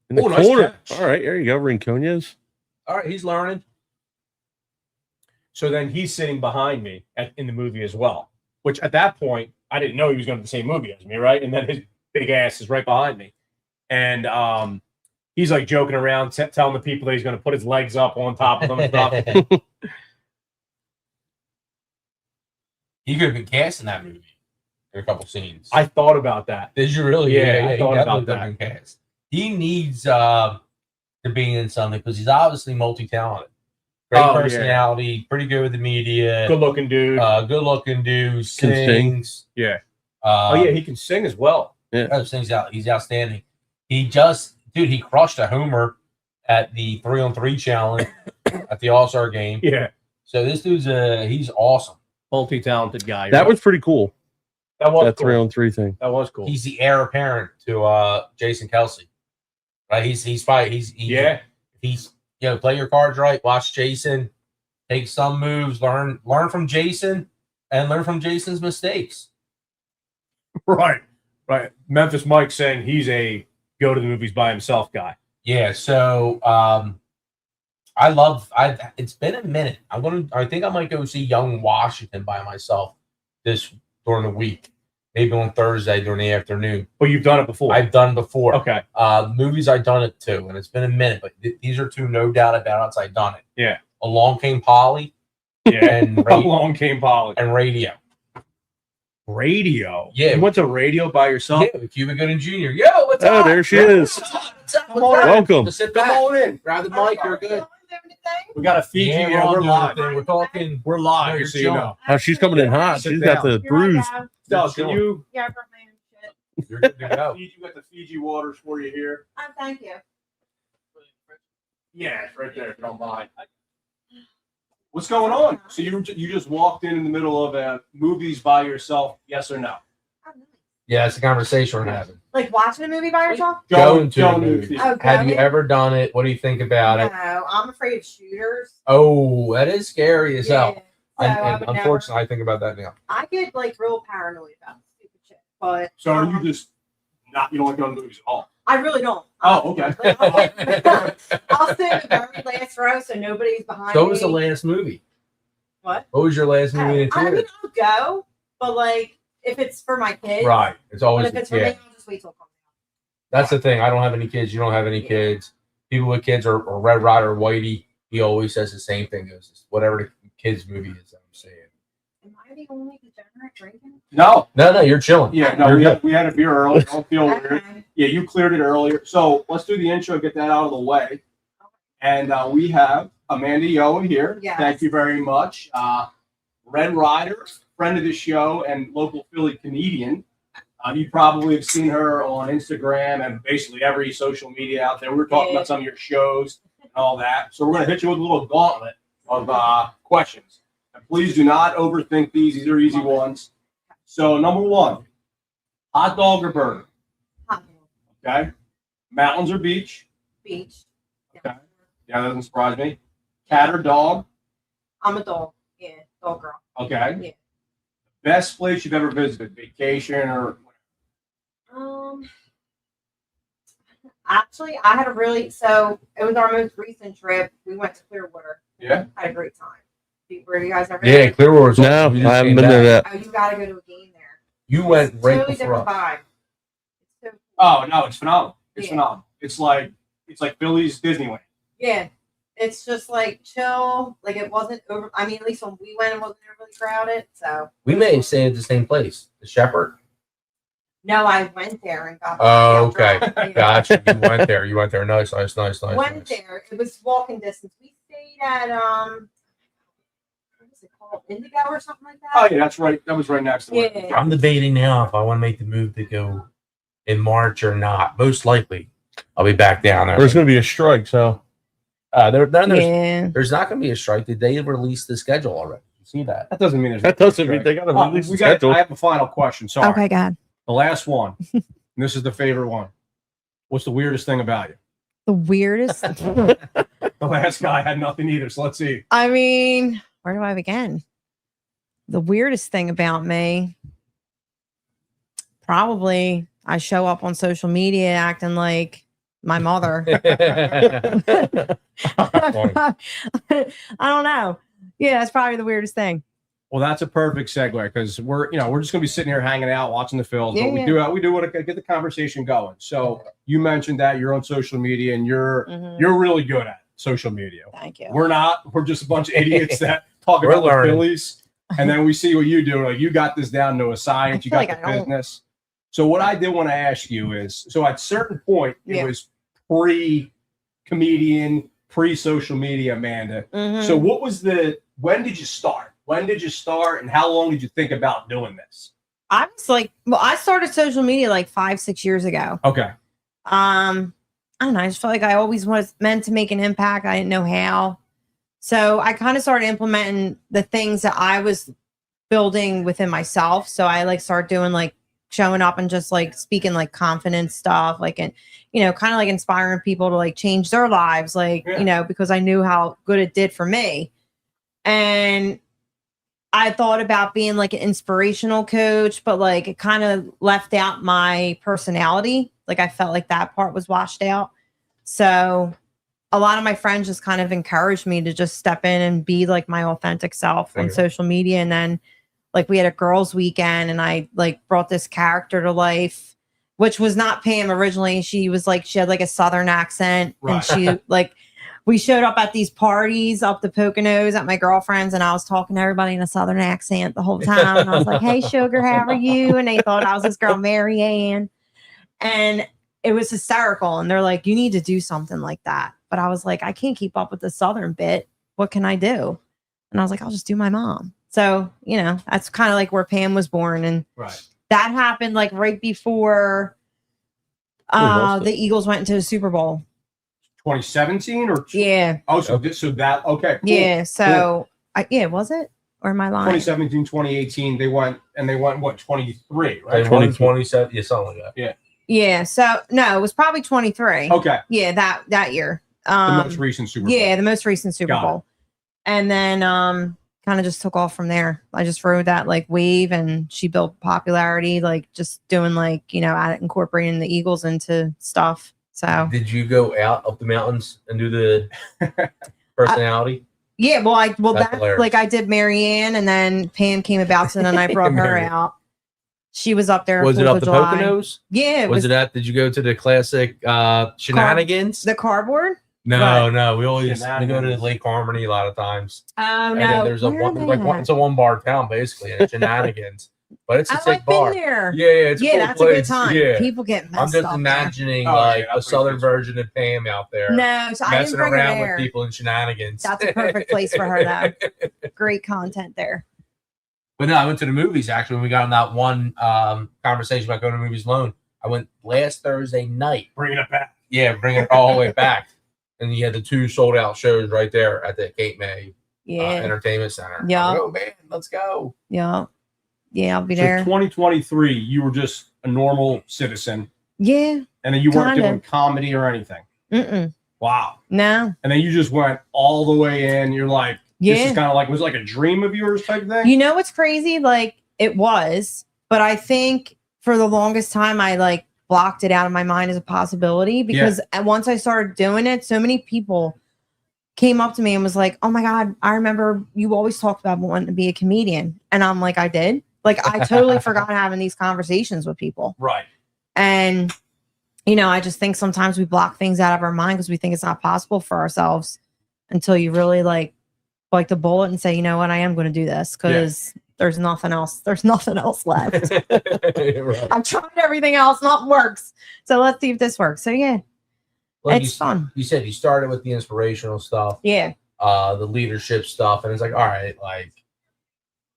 Speaker 4: In the corner. Nice. All right, there you go, Rinconez.
Speaker 3: All right, he's learning.
Speaker 2: So then he's sitting behind me in the movie as well, which at that point, I didn't know he was going to the same movie as me, right? And then his big ass is right behind me. And he's like joking around, telling the people that he's going to put his legs up on top of them and stuff.
Speaker 3: He could have been cast in that movie. In a couple scenes.
Speaker 2: I thought about that.
Speaker 3: Did you really?
Speaker 2: Yeah, I thought about that.
Speaker 3: Cast. He needs to be in something because he's obviously multi-talented. Great personality, pretty good with the media.
Speaker 2: Good-looking dude.
Speaker 3: Sings.
Speaker 2: Yeah. He can sing as well.
Speaker 3: Yeah. He's outstanding. He crushed a homer at the 3-on-3 challenge at the All-Star game.
Speaker 2: Yeah.
Speaker 3: So this dude's he's awesome.
Speaker 2: Multi-talented guy.
Speaker 4: That was pretty cool.
Speaker 2: That was
Speaker 4: cool. 3-on-3 thing.
Speaker 2: That was cool.
Speaker 3: He's the heir apparent to Jason Kelsey. Right? He's play your cards right, watch Jason, take some moves, learn from Jason, and learn from Jason's mistakes.
Speaker 2: Right. Memphis Mike saying he's a go to the movies by himself guy.
Speaker 3: Yeah, so it's been a minute. I think I might go see Young Washington by myself during the week. Maybe on Thursday during the afternoon.
Speaker 2: Well, you've done it before.
Speaker 3: I've done before.
Speaker 2: Okay.
Speaker 3: Movies I've done it too, and it's been a minute, but these are two no doubt about it. I've done it.
Speaker 2: Yeah.
Speaker 3: Along Came Polly.
Speaker 2: Yeah. And Along Came Polly.
Speaker 3: And Radio.
Speaker 2: Radio?
Speaker 3: Yeah.
Speaker 2: You went to Radio by yourself?
Speaker 3: Yeah, with Cuba Gooding Jr. Yo, what's up?
Speaker 4: Oh, there she is.
Speaker 2: Come on
Speaker 4: Welcome.
Speaker 3: Just sit back.
Speaker 2: Come on in.
Speaker 3: Grab the mic. You're good.
Speaker 2: We got a Fiji.
Speaker 3: Yeah,
Speaker 2: we're live.
Speaker 3: We're talking.
Speaker 2: We're live.
Speaker 3: No, you're
Speaker 2: so you know.
Speaker 4: Oh, she's coming in hot.
Speaker 2: Sit
Speaker 4: She's
Speaker 2: down.
Speaker 4: got the bruise.
Speaker 2: Del, can you?
Speaker 5: Yeah, I brought my own shit.
Speaker 3: You're good to go.
Speaker 2: You got the Fiji waters for you here.
Speaker 5: Thank you.
Speaker 2: Yeah, it's right there. If you don't mind. What's going on? So you just walked in the middle of movies by yourself? Yes or no?
Speaker 6: Yeah, it's a conversation we're having.
Speaker 5: Like watching a movie by yourself?
Speaker 6: Going to a
Speaker 2: the
Speaker 6: movie.
Speaker 2: theater.
Speaker 5: Oh,
Speaker 6: Have you
Speaker 5: going?
Speaker 6: ever done it? What do you think about it?
Speaker 5: No, I'm afraid of shooters.
Speaker 6: Oh, that is scary as hell.
Speaker 5: So I
Speaker 6: And
Speaker 5: would
Speaker 6: unfortunately, I think about that now.
Speaker 5: never, I get like real paranoid about stupid shit. But
Speaker 2: So are you just not? You don't like going to movies at all?
Speaker 5: I really don't.
Speaker 2: Oh, okay.
Speaker 5: Like, I'll sit in the very last row so nobody's behind
Speaker 6: So
Speaker 5: me.
Speaker 6: what was the last movie?
Speaker 5: What?
Speaker 6: What was your last movie in the
Speaker 5: I mean,
Speaker 6: theater?
Speaker 5: I'll go, but like if it's for my kids,
Speaker 6: Right. It's
Speaker 5: But
Speaker 6: always
Speaker 5: if
Speaker 6: the
Speaker 5: it's for me,
Speaker 6: kid.
Speaker 5: I'll just wait till it comes out.
Speaker 6: That's the thing. I don't have any kids. You don't have any kids. People with kids are Red Ryder Whitey. He always says the same thing. Goes whatever the kids movie is. I'm saying.
Speaker 5: Am I the only degenerate drinking?
Speaker 2: No.
Speaker 6: No, you're chilling.
Speaker 2: Yeah, no. We had a beer early. Don't feel weird.
Speaker 5: Okay.
Speaker 2: Yeah, you cleared it earlier. So let's do the intro. Get that out of the way. And we have Amanda Yoa here.
Speaker 5: Yes.
Speaker 2: Thank you very much. Red Ryder, friend of the show and local Philly comedian. You probably have seen her on Instagram and basically every social media out there. We were talking about some of your shows and all that. So we're going to hit you with a little gauntlet of questions. And please do not overthink these. These are easy ones. So number one, hot dog or burger?
Speaker 5: Hot dog.
Speaker 2: Okay. Mountains or beach?
Speaker 5: Beach.
Speaker 2: Okay. Yeah, that doesn't surprise me. Cat or dog?
Speaker 5: I'm a dog. Yeah, dog girl.
Speaker 2: Okay.
Speaker 5: Yeah.
Speaker 2: Best place you've ever visited? Vacation or
Speaker 5: Actually, I had a really it was our most recent trip. We went to Clearwater.
Speaker 2: Yeah.
Speaker 5: Had a great time. Were you guys ever?
Speaker 6: Yeah, Clearwater's.
Speaker 4: No,
Speaker 6: You
Speaker 4: I
Speaker 6: just
Speaker 4: haven't
Speaker 6: came
Speaker 4: been there
Speaker 6: back.
Speaker 4: yet.
Speaker 5: Oh, you got to go to a game there.
Speaker 6: You went
Speaker 5: It's
Speaker 6: right
Speaker 5: totally
Speaker 6: before
Speaker 5: different
Speaker 6: us.
Speaker 5: vibe. It's so cool.
Speaker 2: Oh no, it's phenomenal. It's
Speaker 5: Yeah.
Speaker 2: phenomenal. It's like Philly's Disneyland.
Speaker 5: Yeah, it's just like chill. Like it wasn't over. I mean, at least when we went, it wasn't overly crowded. So
Speaker 6: We may have stayed at the same place, the Shepherd.
Speaker 5: no, I went there and got.
Speaker 6: Oh, okay.
Speaker 5: Yeah.
Speaker 6: Gotcha. You went there. You went there. Nice.
Speaker 5: Went there. It was walking distance. We stayed at what is it called? Indigo or something like that.
Speaker 2: Oh yeah, that's right. That was right next to it.
Speaker 5: Yeah.
Speaker 6: I'm debating now if I want to make the move to go in March or not. Most likely, I'll be back down there.
Speaker 4: There's going to be a strike, so
Speaker 6: There's not going to be a strike. Did they release the schedule already? You see that?
Speaker 2: That doesn't mean there's
Speaker 4: that doesn't mean they got to release the schedule.
Speaker 2: I have a final question. Sorry.
Speaker 7: Okay, God.
Speaker 2: The last one. And this is the favorite one. What's the weirdest thing about you?
Speaker 7: The weirdest.
Speaker 2: The last guy had nothing either. So let's see.
Speaker 7: I mean, where do I begin? The weirdest thing about me, probably I show up on social media acting like my mother. I don't know. Yeah, that's probably the weirdest thing.
Speaker 2: Well, that's a perfect segue because we're just gonna be sitting here hanging out, watching the Phils,
Speaker 7: Yeah,
Speaker 2: but we do want to get the conversation going. So you mentioned that you're on social media and you're really good at social media.
Speaker 7: Thank you.
Speaker 2: We're not. We're just a bunch of idiots that talk
Speaker 6: We're
Speaker 2: about the
Speaker 6: learning.
Speaker 2: Phillies, and then we see what you do. Like you got this down to a science. You
Speaker 7: feel
Speaker 2: got
Speaker 7: like
Speaker 2: the
Speaker 7: I don't.
Speaker 2: business. So what I did want to ask you is, so at a certain point, it
Speaker 7: Yeah.
Speaker 2: was pre-comedian, pre-social media, Amanda.
Speaker 7: Mhm.
Speaker 2: So when did you start? When did you start and how long did you think about doing this?
Speaker 7: I was like, well, I started social media like 5-6 years ago.
Speaker 2: Okay.
Speaker 7: I don't know. I just felt like I always was meant to make an impact. I didn't know how. So I kind of started implementing the things that I was building within myself. So I like started doing like showing up and just like speaking like confidence stuff, like, and, kind of like inspiring people to like change their lives, like,
Speaker 2: Yeah.
Speaker 7: because I knew how good it did for me. And I thought about being like an inspirational coach, but like it kind of left out my personality. Like I felt like that part was washed out. So a lot of my friends just kind of encouraged me to just step in and be like my authentic self on
Speaker 6: Yeah.
Speaker 7: social media. And then like we had a girls' weekend and I like brought this character to life, which was not Pam originally. She had like a Southern accent
Speaker 2: Right.
Speaker 7: and she like, we showed up at these parties up the Poconos at my girlfriend's and I was talking to everybody in a Southern accent the whole time. And I was like, hey, sugar, how are you? And they thought I was this girl, Mary Ann. And it was hysterical. And they're like, you need to do something like that. But I was like, I can't keep up with the Southern bit. What can I do? And I was like, I'll just do my mom. So, that's kind of like where Pam was born. And
Speaker 2: Right.
Speaker 7: that happened like right before the Eagles went into the Super Bowl.
Speaker 2: 2017 or
Speaker 7: Yeah.
Speaker 2: oh, so that okay. Cool.
Speaker 7: Yeah. So Yeah, was it? Or am I lying?
Speaker 2: 2017, 2018, they went what 23, right?
Speaker 6: They won 27. Yeah, something like that.
Speaker 7: Yeah. So no, it was probably 23.
Speaker 2: Okay,
Speaker 7: Yeah, that year.
Speaker 2: the most recent Super Bowl.
Speaker 7: Yeah, the most recent Super
Speaker 2: Got it.
Speaker 7: Bowl. And then kind of just took off from there. I just rode that like wave, and she built popularity, like just doing like, incorporating the Eagles into stuff. So
Speaker 6: Did you go out up the mountains and do the personality?
Speaker 7: yeah,
Speaker 6: That's
Speaker 7: that's
Speaker 6: hilarious.
Speaker 7: like I did Marianne, and then Pam came about, and then I brought her
Speaker 6: Mary.
Speaker 7: out. She was up there.
Speaker 6: Was it
Speaker 7: 4th
Speaker 6: up
Speaker 7: of
Speaker 6: the
Speaker 7: July.
Speaker 6: Poconos?
Speaker 7: Yeah, it
Speaker 6: Was
Speaker 7: was
Speaker 6: it at? Did you go to the classic shenanigans?
Speaker 7: the cardboard.
Speaker 6: No. We always we go to
Speaker 2: Shenanigans.
Speaker 6: Lake Harmony a lot of times.
Speaker 7: Oh
Speaker 6: And
Speaker 7: no,
Speaker 6: then there's
Speaker 7: Where are they at?
Speaker 6: it's a one bar town basically, and it's shenanigans. But it's a
Speaker 7: I've
Speaker 6: sick bar.
Speaker 7: been there.
Speaker 6: Yeah, it's
Speaker 7: Yeah,
Speaker 6: cool
Speaker 7: that's
Speaker 6: place.
Speaker 7: a good time.
Speaker 6: Yeah.
Speaker 7: People get
Speaker 6: I'm
Speaker 7: messed
Speaker 6: just
Speaker 7: up
Speaker 6: imagining
Speaker 2: Oh,
Speaker 6: like
Speaker 2: yeah,
Speaker 6: a
Speaker 2: that
Speaker 6: southern
Speaker 2: place is-
Speaker 6: version of Pam out there.
Speaker 7: there. No, so I didn't
Speaker 6: Messing
Speaker 7: bring her
Speaker 6: around
Speaker 7: there.
Speaker 6: with people in shenanigans.
Speaker 7: That's a perfect place for her, though. Great content there.
Speaker 6: But no, I went to the movies actually when we got on that one conversation about going to movies alone. I went last Thursday night.
Speaker 2: Bringing it back.
Speaker 6: Yeah, bringing it all the way back. And you had the 2 sold out shows right there at the Cape May
Speaker 7: Yeah,
Speaker 6: Entertainment Center.
Speaker 7: Yeah.
Speaker 6: I'm like, oh man, let's go.
Speaker 7: yeah, I'll be
Speaker 2: So
Speaker 7: there.
Speaker 2: 2023, you were just a normal citizen,
Speaker 7: Yeah,
Speaker 2: and then you weren't
Speaker 7: Kinda.
Speaker 2: doing comedy or anything. Wow.
Speaker 7: no,
Speaker 2: And then you just went all the way in. You're like, this
Speaker 7: yeah.
Speaker 2: is kind of like, was it like a dream of yours type thing?
Speaker 7: You know what's crazy? Like it was, but I think for the longest time I like blocked it out of my mind as a possibility because once I started doing it, so many people came up to me and was like, "Oh my God, I remember you always talked about wanting to be a comedian," and I'm like, "I did." Like I totally forgot having these conversations with people,
Speaker 2: Right.
Speaker 7: and I just think sometimes we block things out of our mind because we think it's not possible for ourselves until you really like the bullet and say, you know what, I am going to do this because there's nothing else. There's nothing else left.
Speaker 6: Right.
Speaker 7: I've tried everything else, nothing works. So let's see if this works. So yeah,
Speaker 6: Like
Speaker 7: it's fun.
Speaker 6: You said you started with the inspirational stuff,
Speaker 7: Yeah,
Speaker 6: the leadership stuff, and it's like, all right, like,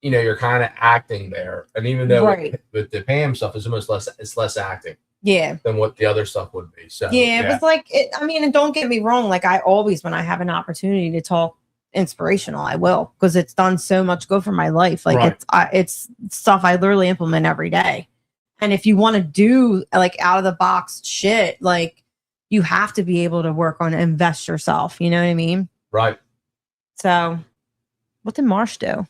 Speaker 6: you're kind of acting there. And even though
Speaker 7: Right.
Speaker 6: with the Pam stuff, it's less acting
Speaker 7: yeah,
Speaker 6: than what the other stuff would be. So
Speaker 7: yeah. It was like, and don't get me wrong. Like I always, when I have an opportunity to talk inspirational, I will, because it's done so much good for my life. Like
Speaker 2: Right.
Speaker 7: it's stuff I literally implement every day. And if you want to do like out of the box shit, like you have to be able to work on invest yourself. You know what I mean?
Speaker 6: right.
Speaker 7: So what did Marsh do?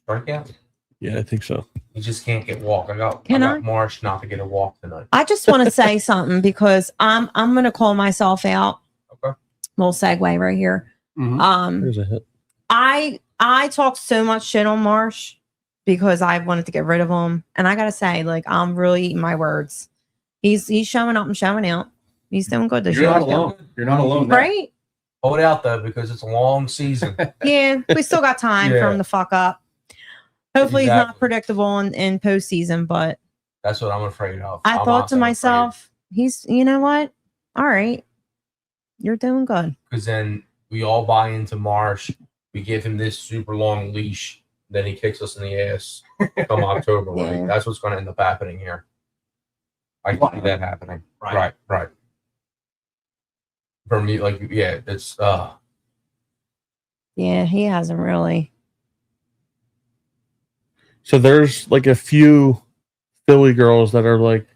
Speaker 6: Strikeout.
Speaker 4: Yeah, I think so.
Speaker 6: You just can't get walk. I got
Speaker 7: Can I?
Speaker 6: Marsh not to get a walk tonight.
Speaker 7: I just want to say something because I'm going to call myself out.
Speaker 6: Okay.
Speaker 7: Little segue right here.
Speaker 2: Mhm.
Speaker 4: There's a hit.
Speaker 7: I talk so much shit on Marsh because I wanted to get rid of him, and I gotta say, like, I'm really eating my words. He's showing up and showing out. He's doing good this
Speaker 2: You're
Speaker 7: year,
Speaker 2: not alone. You're not alone. there.
Speaker 7: right?
Speaker 6: Hold out though, because it's a long season.
Speaker 7: Yeah, we still got time for
Speaker 6: Yeah.
Speaker 7: him to fuck up. Hopefully, he's not
Speaker 6: Exactly.
Speaker 7: predictable in postseason, but
Speaker 6: That's what I'm afraid of.
Speaker 7: I
Speaker 6: I'm
Speaker 7: thought to
Speaker 6: also
Speaker 7: myself, he's, you know what? All right, you're doing good.
Speaker 6: because then we all buy into Marsh. We give him this super long leash. Then he kicks us in the ass come October. Right?
Speaker 7: Yeah.
Speaker 6: That's what's going to end up happening here. I can see that happening.
Speaker 2: Right.
Speaker 6: Right. For me, like, yeah, it's
Speaker 7: Yeah, he hasn't really.
Speaker 4: So there's like a few Philly girls that are like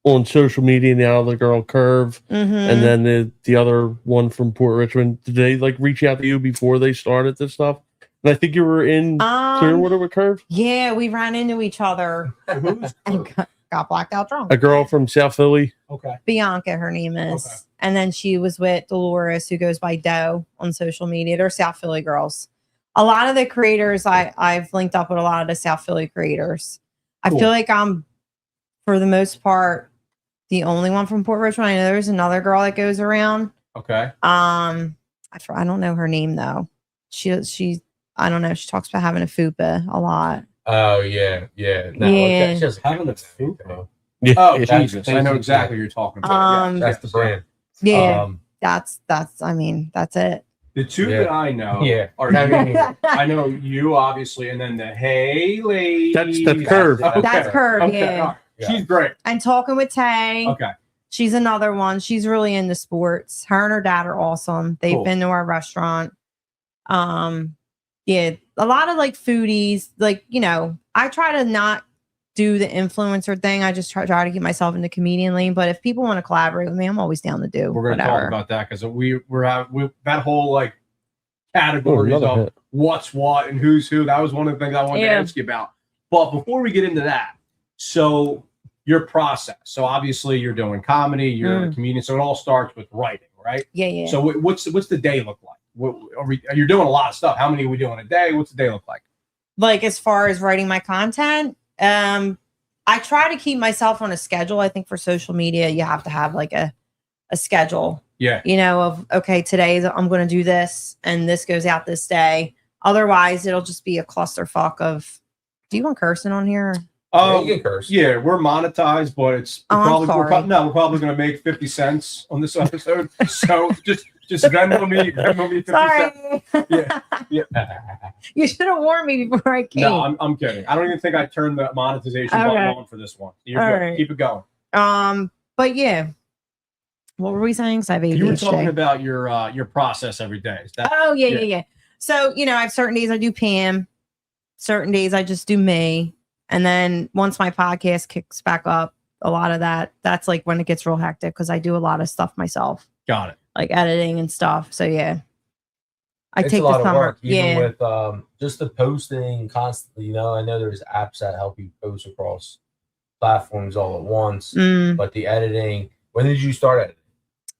Speaker 4: on social media now. The girl Curve,
Speaker 7: Mm-hmm.
Speaker 4: and then the other one from Port Richmond. Did they like reach out to you before they started this stuff? And I think you were in Clearwater with Curve.
Speaker 7: Yeah, we ran into each other
Speaker 2: Who's
Speaker 7: and got blacked out drunk.
Speaker 4: A girl from South Philly.
Speaker 2: okay?
Speaker 7: Bianca, her name is.
Speaker 2: Okay.
Speaker 7: And then she was with Dolores, who goes by Doe on social media. They're South Philly girls. A lot of the creators, I've linked up with a lot of the South Philly creators. I
Speaker 2: Cool.
Speaker 7: feel like I'm, for the most part, the only one from Port Richmond. I know there's another girl that goes around.
Speaker 2: Okay.
Speaker 7: I don't know her name though. She I don't know. She talks about having a fupa a lot.
Speaker 6: oh yeah. No,
Speaker 7: Yeah.
Speaker 6: she doesn't
Speaker 2: Having a
Speaker 6: care.
Speaker 2: fupa?
Speaker 4: Yeah.
Speaker 2: Oh,
Speaker 4: yeah.
Speaker 2: Jesus. I know exactly what you're talking about.
Speaker 6: That's the brand.
Speaker 7: Yeah,
Speaker 6: Um,
Speaker 7: that's I mean, that's it.
Speaker 2: The two
Speaker 6: Yeah.
Speaker 2: that I know
Speaker 6: Yeah.
Speaker 2: are I know you obviously, and then the Hey lady.
Speaker 4: That's Curve.
Speaker 7: That's Curve, yeah.
Speaker 2: all right.
Speaker 6: Yeah.
Speaker 2: She's great.
Speaker 7: And talking with Tay.
Speaker 2: Okay.
Speaker 7: She's another one. She's really into sports. Her and her dad are awesome. They've
Speaker 2: Cool.
Speaker 7: been to our restaurant. Yeah, a lot of like foodies, like, I try to not do the influencer thing. I just try to get myself into comedian lane. But if people want to collaborate with me, I'm always down to do
Speaker 2: We're going to talk
Speaker 7: whatever.
Speaker 2: about that because we're having that whole like categories
Speaker 4: another
Speaker 2: of
Speaker 4: hit.
Speaker 2: what's what and who's who. That was one of the things I wanted to ask you about. But before we get into that, so your process. So obviously you're doing comedy, you're a comedian. So it all starts with writing, right?
Speaker 7: Yeah.
Speaker 2: So what's the day look like? You're doing a lot of stuff. How many are we doing a day? What's the day look like?
Speaker 7: Like as far as writing my content, I try to keep myself on a schedule. I think for social media, you have to have like a schedule.
Speaker 2: Yeah.
Speaker 7: Of okay, today I'm going to do this and this goes out this day. Otherwise, it'll just be a clusterfuck of. Do you want cursing on here?
Speaker 6: You can curse.
Speaker 2: Yeah, we're monetized, but it's
Speaker 7: I'm sorry.
Speaker 2: we're probably going to make 50 cents on this episode. So just Venmo me 50
Speaker 7: Sorry.
Speaker 2: cents. Yeah.
Speaker 7: You should have warned me before I came.
Speaker 2: No, I'm kidding. I don't even think I turned the monetization button on for this one. You're good.
Speaker 7: Right.
Speaker 2: Keep it going.
Speaker 7: But yeah. What were we saying? 'Cause I have ADHD.
Speaker 2: You were talking about your process every day. Is that,
Speaker 7: Oh, yeah. So, I have certain days I do Pam, certain days I just do me. And then once my podcast kicks back up, a lot of that's like when it gets real hectic because I do a lot of stuff myself,
Speaker 2: Got it.
Speaker 7: like editing and stuff. So, yeah.
Speaker 6: It's
Speaker 7: take
Speaker 6: a lot
Speaker 7: the
Speaker 6: of
Speaker 7: summer.
Speaker 6: work, even with just the posting constantly. I know there's apps that help you post across platforms all at once, but the editing. When did you start editing?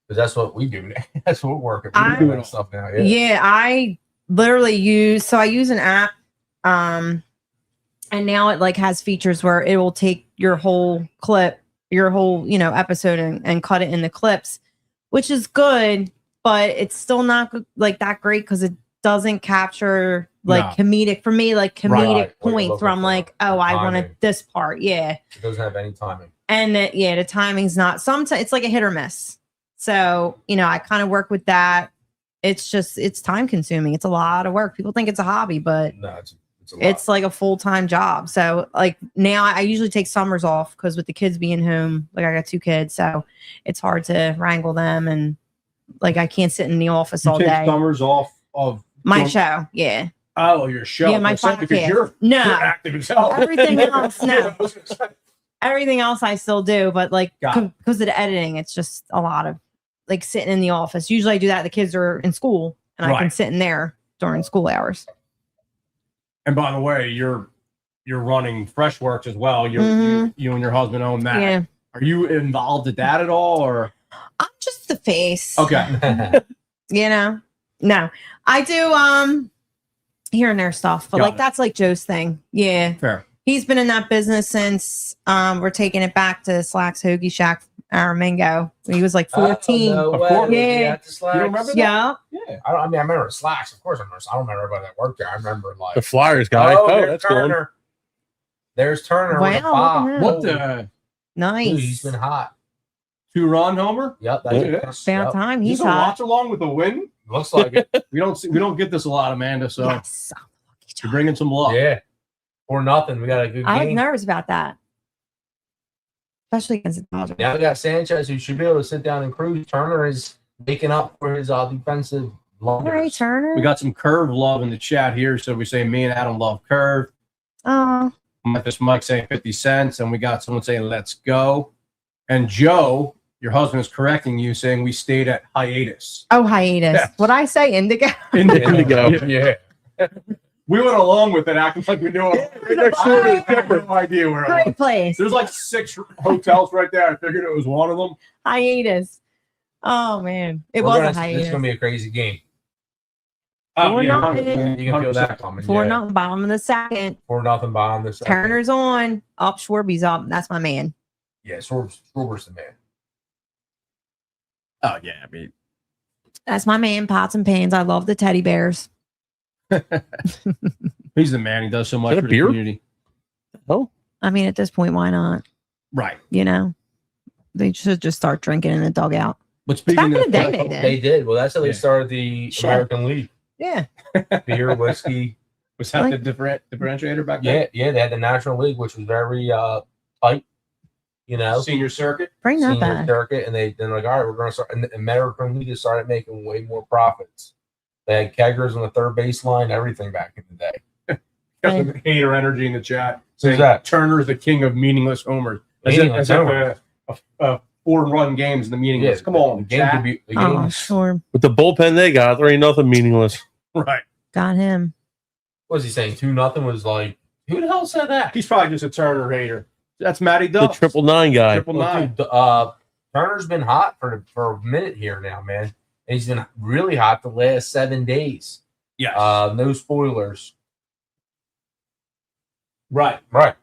Speaker 6: Because that's what we do. That's what we're working. We're doing stuff now.
Speaker 7: Yeah, I literally use an app, and now it like has features where it will take your whole clip, your whole episode, and cut it into clips, which is good. But it's still not like that great because it doesn't capture comedic for me, like comedic points where I'm like, oh, I wanted this part. Yeah.
Speaker 6: It doesn't have any timing.
Speaker 7: And the timing's not sometimes it's like a hit or miss. So, I kind of work with that. It's time consuming. It's a lot of work. People think it's a hobby, but
Speaker 6: no, it's a lot.
Speaker 7: It's like a full-time job. So like now I usually take summers off because with the kids being home, like I got 2 kids, so it's hard to wrangle them and like I can't sit in the office all
Speaker 2: take
Speaker 7: day.
Speaker 2: Summers off of
Speaker 7: My show, yeah.
Speaker 2: Oh, your show.
Speaker 7: Yeah, my
Speaker 2: podcast. Because
Speaker 7: podcast.
Speaker 2: you're active as hell.
Speaker 7: Everything else, no. Everything else I still do, but like because of the editing, it's just a lot of like sitting in the office. Usually I do that. The kids are in school and I can sit in there during school hours.
Speaker 2: And by the way, you're running Freshworks as well. You and your husband own that.
Speaker 7: Yeah.
Speaker 2: Are you involved with that at all, or?
Speaker 7: I'm just the face.
Speaker 2: Okay.
Speaker 7: No, I do here and there stuff, but like that's like Joe's thing. Yeah.
Speaker 2: Fair.
Speaker 7: He's been in that business since we're taking it back to Slack's Hoagie Shack, Aramingo. He was like 14.
Speaker 6: No
Speaker 2: Of
Speaker 6: way.
Speaker 2: course.
Speaker 7: Yeah.
Speaker 6: You don't remember that?
Speaker 7: Yeah.
Speaker 6: Yeah. I remember Slacks. Of course I remember. I don't remember everybody that worked there. I remember like
Speaker 4: The Flyers guy. Oh,
Speaker 6: there's
Speaker 4: that's
Speaker 6: Turner.
Speaker 4: cool.
Speaker 6: There's Turner.
Speaker 7: Wow,
Speaker 6: with a pop.
Speaker 7: look at
Speaker 2: What the?
Speaker 7: Nice.
Speaker 6: Dude, he's been hot.
Speaker 2: 2-run homer?
Speaker 6: Yep.
Speaker 7: About time. He's
Speaker 2: a
Speaker 7: hot.
Speaker 2: watch along with the win.
Speaker 6: Looks like it.
Speaker 2: We don't get this a lot, Amanda. So
Speaker 7: Yes.
Speaker 2: you're bringing some luck.
Speaker 6: Yeah. Or nothing. We got a good
Speaker 7: I was
Speaker 6: game.
Speaker 7: nervous about that. Especially against the Dodgers.
Speaker 6: Now we got Sanchez who should be able to sit down and cruise. Turner is making up for his defensive
Speaker 7: All right,
Speaker 6: blunders.
Speaker 7: Turner.
Speaker 2: We got some curve love in the chat here. So we say me and Adam love curve. This Mike saying 50 cents, and we got someone saying let's go. And Joe, your husband, is correcting you, saying we stayed at hiatus.
Speaker 7: Oh, hiatus.
Speaker 2: Yes.
Speaker 7: What I say, Indigo.
Speaker 4: Indigo.
Speaker 2: Yeah. We went along with it, acting like we knew it. I had no idea where it was.
Speaker 7: Great place.
Speaker 2: There's like 6 hotels right there. I figured it was one of them.
Speaker 7: Hiatus. Oh man, it was a
Speaker 6: This
Speaker 7: hiatus.
Speaker 6: is gonna be a crazy game.
Speaker 7: Four
Speaker 2: yeah,
Speaker 7: nothing.
Speaker 6: You can feel that coming.
Speaker 7: 4-0 bottom of the second.
Speaker 6: 4-0 bottom this.
Speaker 7: Turner's on. Up, Schwarby's up. That's my man.
Speaker 6: Yeah, Schwarber's the man.
Speaker 2: Oh yeah, I mean,
Speaker 7: That's my man. Pots and pans. I love the teddy bears.
Speaker 2: he's the man. He does so much
Speaker 4: Is that
Speaker 2: for
Speaker 4: a
Speaker 2: the
Speaker 4: beer?
Speaker 2: community.
Speaker 4: Oh,
Speaker 7: I mean, at this point, why not?
Speaker 2: Right.
Speaker 7: They should just start drinking in the dugout.
Speaker 2: But
Speaker 7: Back
Speaker 2: speaking
Speaker 7: in
Speaker 2: of
Speaker 7: the day, they did.
Speaker 6: They did. Well, that's how they
Speaker 2: Yeah.
Speaker 6: started the
Speaker 7: Shit.
Speaker 6: American League.
Speaker 7: Yeah.
Speaker 6: Beer, whiskey.
Speaker 2: was that the differentiator back then?
Speaker 6: Yeah. They had the National League, which was very tight.
Speaker 2: Senior circuit.
Speaker 7: Bring that
Speaker 6: senior
Speaker 7: back.
Speaker 6: circuit, and they're like, all right, we're going to start. And the American League has started making way more profits They had keggers on the third baseline, everything back in the day.
Speaker 2: Got some hater energy in the chat saying
Speaker 6: that?
Speaker 2: Turner's the king of meaningless homers. As
Speaker 6: Meaningless
Speaker 2: if
Speaker 6: homers.
Speaker 2: a 4-run games in the meaningless. Come on,
Speaker 6: the game
Speaker 2: chat.
Speaker 6: could be the
Speaker 7: Oh,
Speaker 6: game.
Speaker 7: sure.
Speaker 4: With the bullpen they got, there ain't nothing meaningless.
Speaker 2: Right.
Speaker 7: Got him.
Speaker 6: What was he saying? 2-0 was like, who the hell said that?
Speaker 2: He's probably just a Turner hater. That's Matty
Speaker 4: The
Speaker 2: Duff.
Speaker 4: 999 guy.
Speaker 2: Triple nine.
Speaker 6: Dude, Turner's been hot for a minute here now, man. And he's been really hot the last 7 days.
Speaker 2: Yes.
Speaker 6: No spoilers.
Speaker 2: Right.
Speaker 6: Right.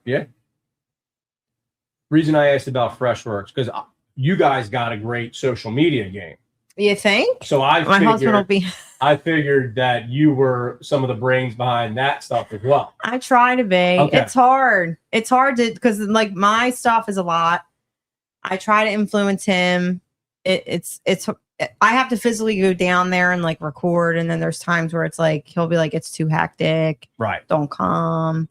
Speaker 2: Reason I asked about Freshworks because you guys got a great social media game.
Speaker 7: You think?
Speaker 2: So
Speaker 7: My husband will be.
Speaker 2: I figured that you were some of the brains behind that stuff as well.
Speaker 7: I try to be.
Speaker 2: Okay.
Speaker 7: It's hard. It's hard to because like my stuff is a lot. I try to influence him. It's. I have to physically go down there and like record, and then there's times where it's like he'll be like, "It's too hectic.
Speaker 2: Right.
Speaker 7: Don't come."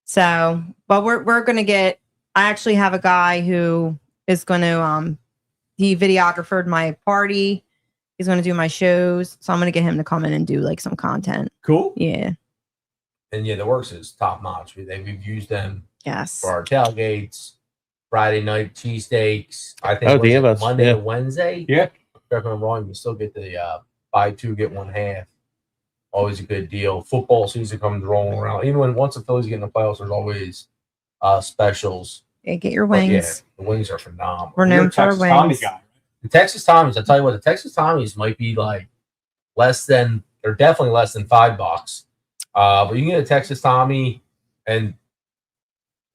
Speaker 7: So, but we're gonna get. I actually have a guy who is going to he videographed my party. He's going to do my shows, so I'm going to get him to come in and do like some content.
Speaker 2: Cool.
Speaker 7: Yeah.
Speaker 6: And yeah, the works is top notch. We've used them
Speaker 7: Yes.
Speaker 6: for our tailgates, Friday night cheesesteaks. I think
Speaker 4: Oh, damn,
Speaker 6: Monday
Speaker 4: yeah.
Speaker 6: to Wednesday.
Speaker 2: Yeah.
Speaker 6: Correct me if I'm wrong, you still get the buy 2 get 1 half. Always a good deal. Football season comes rolling around. Even when once the Phillies get in the playoffs, there's always specials.
Speaker 7: Yeah, get your
Speaker 6: But
Speaker 7: wings.
Speaker 6: yeah, the wings are phenomenal.
Speaker 7: We're
Speaker 2: You're
Speaker 7: known
Speaker 2: a
Speaker 7: for our
Speaker 2: Texas Tommy
Speaker 7: wings.
Speaker 2: guy.
Speaker 6: The Texas Tommies, I'll tell you what, the Texas Tommies might be like they're definitely less than $5. But you can get a Texas Tommy, and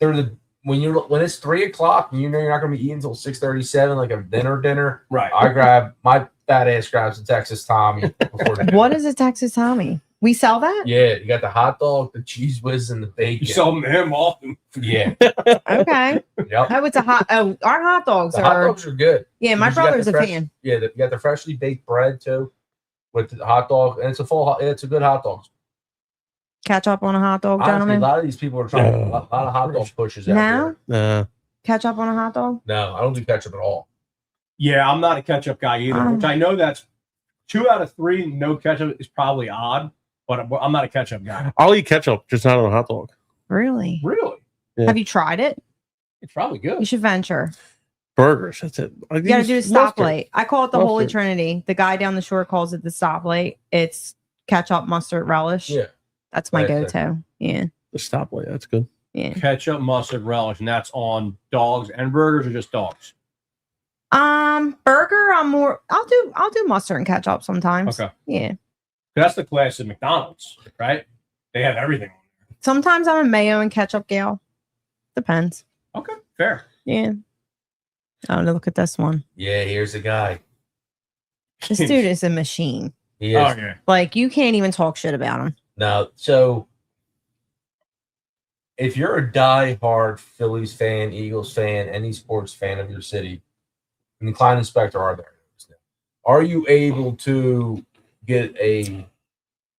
Speaker 6: when it's 3:00 and you know you're not going to be eating until 6:37, like a dinner.
Speaker 2: Right.
Speaker 6: I grab my fat ass grabs a Texas Tommy before dinner.
Speaker 7: What is a Texas Tommy? We sell that?
Speaker 6: Yeah, you got the hot dog, the cheese whiz, and the bacon.
Speaker 2: You sell them to him often.
Speaker 6: Yeah,
Speaker 7: Okay.
Speaker 6: yep.
Speaker 7: Oh, it's a hot. Oh, our hot dogs
Speaker 6: The hot
Speaker 7: are.
Speaker 6: dogs are good.
Speaker 7: Yeah, my
Speaker 6: Because you got
Speaker 7: brother's
Speaker 6: the
Speaker 7: a
Speaker 6: fresh-
Speaker 7: fan.
Speaker 6: Yeah, you got the freshly baked bread too, with the hot dog, and it's a good hot dog.
Speaker 7: Catch up on a hot dog,
Speaker 6: Honestly, a
Speaker 7: gentlemen.
Speaker 6: lot of these people are trying a lot of hot dog pushes out
Speaker 7: No?
Speaker 6: there.
Speaker 4: Nah.
Speaker 7: Catch up on a hot dog.
Speaker 6: No, I don't do ketchup at all.
Speaker 2: Yeah, I'm not a ketchup guy either,
Speaker 7: Oh.
Speaker 2: which I know that's 2 out of 3 no ketchup is probably odd, but I'm not a ketchup guy.
Speaker 4: I'll eat ketchup, just not on a hot dog.
Speaker 7: Really?
Speaker 2: Really?
Speaker 4: Yeah.
Speaker 7: Have you tried it?
Speaker 2: It's probably good.
Speaker 7: You should venture.
Speaker 4: Burgers, that's it.
Speaker 7: You got to do a stoplight. I call it the Holy
Speaker 4: Mustard.
Speaker 7: Trinity. The guy down the shore calls it the stoplight. It's ketchup, mustard, relish.
Speaker 6: Yeah,
Speaker 7: That's my
Speaker 6: Classic.
Speaker 7: go-to. Yeah.
Speaker 4: The stoplight, that's good.
Speaker 7: Yeah.
Speaker 2: Ketchup, mustard, relish, and that's on dogs and burgers or just dogs?
Speaker 7: Burger, I'll do mustard and ketchup sometimes.
Speaker 2: Okay.
Speaker 7: Yeah.
Speaker 2: That's the class of McDonald's, right? They have everything.
Speaker 7: Sometimes I'm a mayo and ketchup gal. Depends.
Speaker 2: Okay, fair.
Speaker 7: Yeah. Oh, look at this one.
Speaker 6: yeah. Here's the guy.
Speaker 7: This dude is a machine.
Speaker 6: He is
Speaker 2: Okay.
Speaker 7: Like you can't even talk shit about him.
Speaker 6: now. So, if you're a die-hard Phillies fan, Eagles fan, any sports fan of your city, and the Klein Inspector are there. Are you able to get a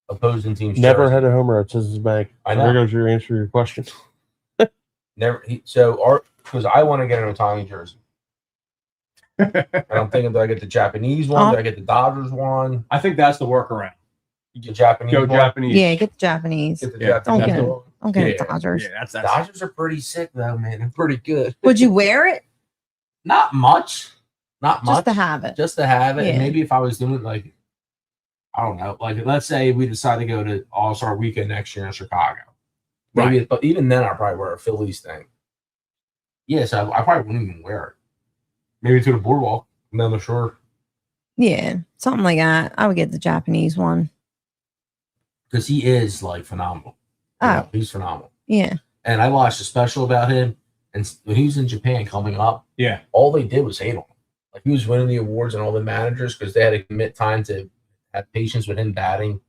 Speaker 6: opposing team's
Speaker 4: Never
Speaker 6: jersey?
Speaker 4: had a homer at Citizens Bank.
Speaker 6: I know.
Speaker 4: There goes your answer to your question.
Speaker 6: Never. Because I want to get an Otani jersey. And I'm thinking, do I get the Japanese one? Do I get the Dodgers one?
Speaker 2: I think that's the workaround.
Speaker 6: You get Japanese
Speaker 2: Go
Speaker 6: one?
Speaker 2: Japanese.
Speaker 7: Yeah, get the Japanese.
Speaker 6: Get the
Speaker 2: Yeah,
Speaker 6: Japanese
Speaker 7: don't get it.
Speaker 6: one.
Speaker 7: Don't get
Speaker 6: Yeah,
Speaker 7: it, Dodgers.
Speaker 2: Yeah, that's
Speaker 6: Dodgers are pretty sick though, man. They're pretty good.
Speaker 7: Would you wear it
Speaker 6: Not much. Not much.
Speaker 7: just to have it?
Speaker 6: Just to have it. And
Speaker 7: Yeah.
Speaker 6: maybe if I was doing it like, I don't know, like let's say we decide to go to All-Star Weekend next year in Chicago. Maybe, but even then I'll probably wear a Phillies thing. Yeah, so I probably wouldn't even wear it. Maybe to the boardwalk. I'm not sure.
Speaker 7: Yeah, something like that. I would get the Japanese one.
Speaker 6: Because he is like phenomenal. You
Speaker 7: Oh.
Speaker 6: know, he's phenomenal.
Speaker 7: Yeah.
Speaker 6: And I watched a special about him. And when he was in Japan coming up,
Speaker 2: Yeah.
Speaker 6: all they did was hate on him. Like he was winning the awards and all the managers because they had to commit time to have patience with him batting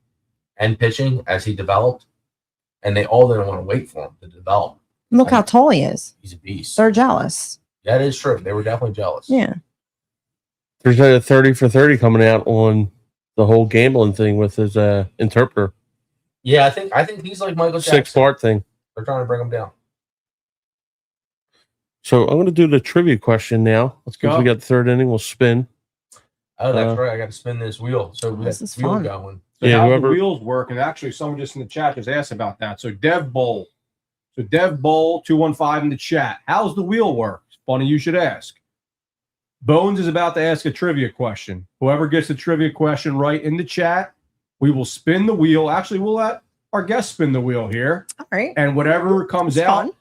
Speaker 6: and pitching as he developed. And they all didn't want to wait for him to develop.
Speaker 7: Look how tall he is.
Speaker 6: He's a beast.
Speaker 7: They're jealous.
Speaker 6: That is true. They were definitely jealous.
Speaker 7: Yeah.
Speaker 4: There's a 30 for 30 coming out on the whole gambling thing with his interpreter.
Speaker 6: Yeah, I think he's like Michael Jackson.
Speaker 4: 6-part thing.
Speaker 6: They're trying to bring him down.
Speaker 4: So I'm going to do the trivia question now.
Speaker 2: Let's
Speaker 4: Since
Speaker 2: go.
Speaker 4: we got the third inning, we'll spin.
Speaker 6: Oh, that's right. I got to spin this wheel. So we got
Speaker 7: This
Speaker 6: this
Speaker 7: is
Speaker 6: wheel
Speaker 7: fun.
Speaker 6: going.
Speaker 2: So
Speaker 4: Yeah,
Speaker 2: how the
Speaker 4: whoever-
Speaker 2: wheels work, and actually someone just in the chat just asked about that. So Dev Bowl. So Dev Bowl 215 in the chat. How's the wheel work? Funny you should ask. Bones is about to ask a trivia question. Whoever gets the trivia question right in the chat, we will spin the wheel. Actually, we'll let our guest spin the wheel here.
Speaker 7: All right.
Speaker 2: And whatever comes
Speaker 7: It's
Speaker 2: out,
Speaker 7: fun.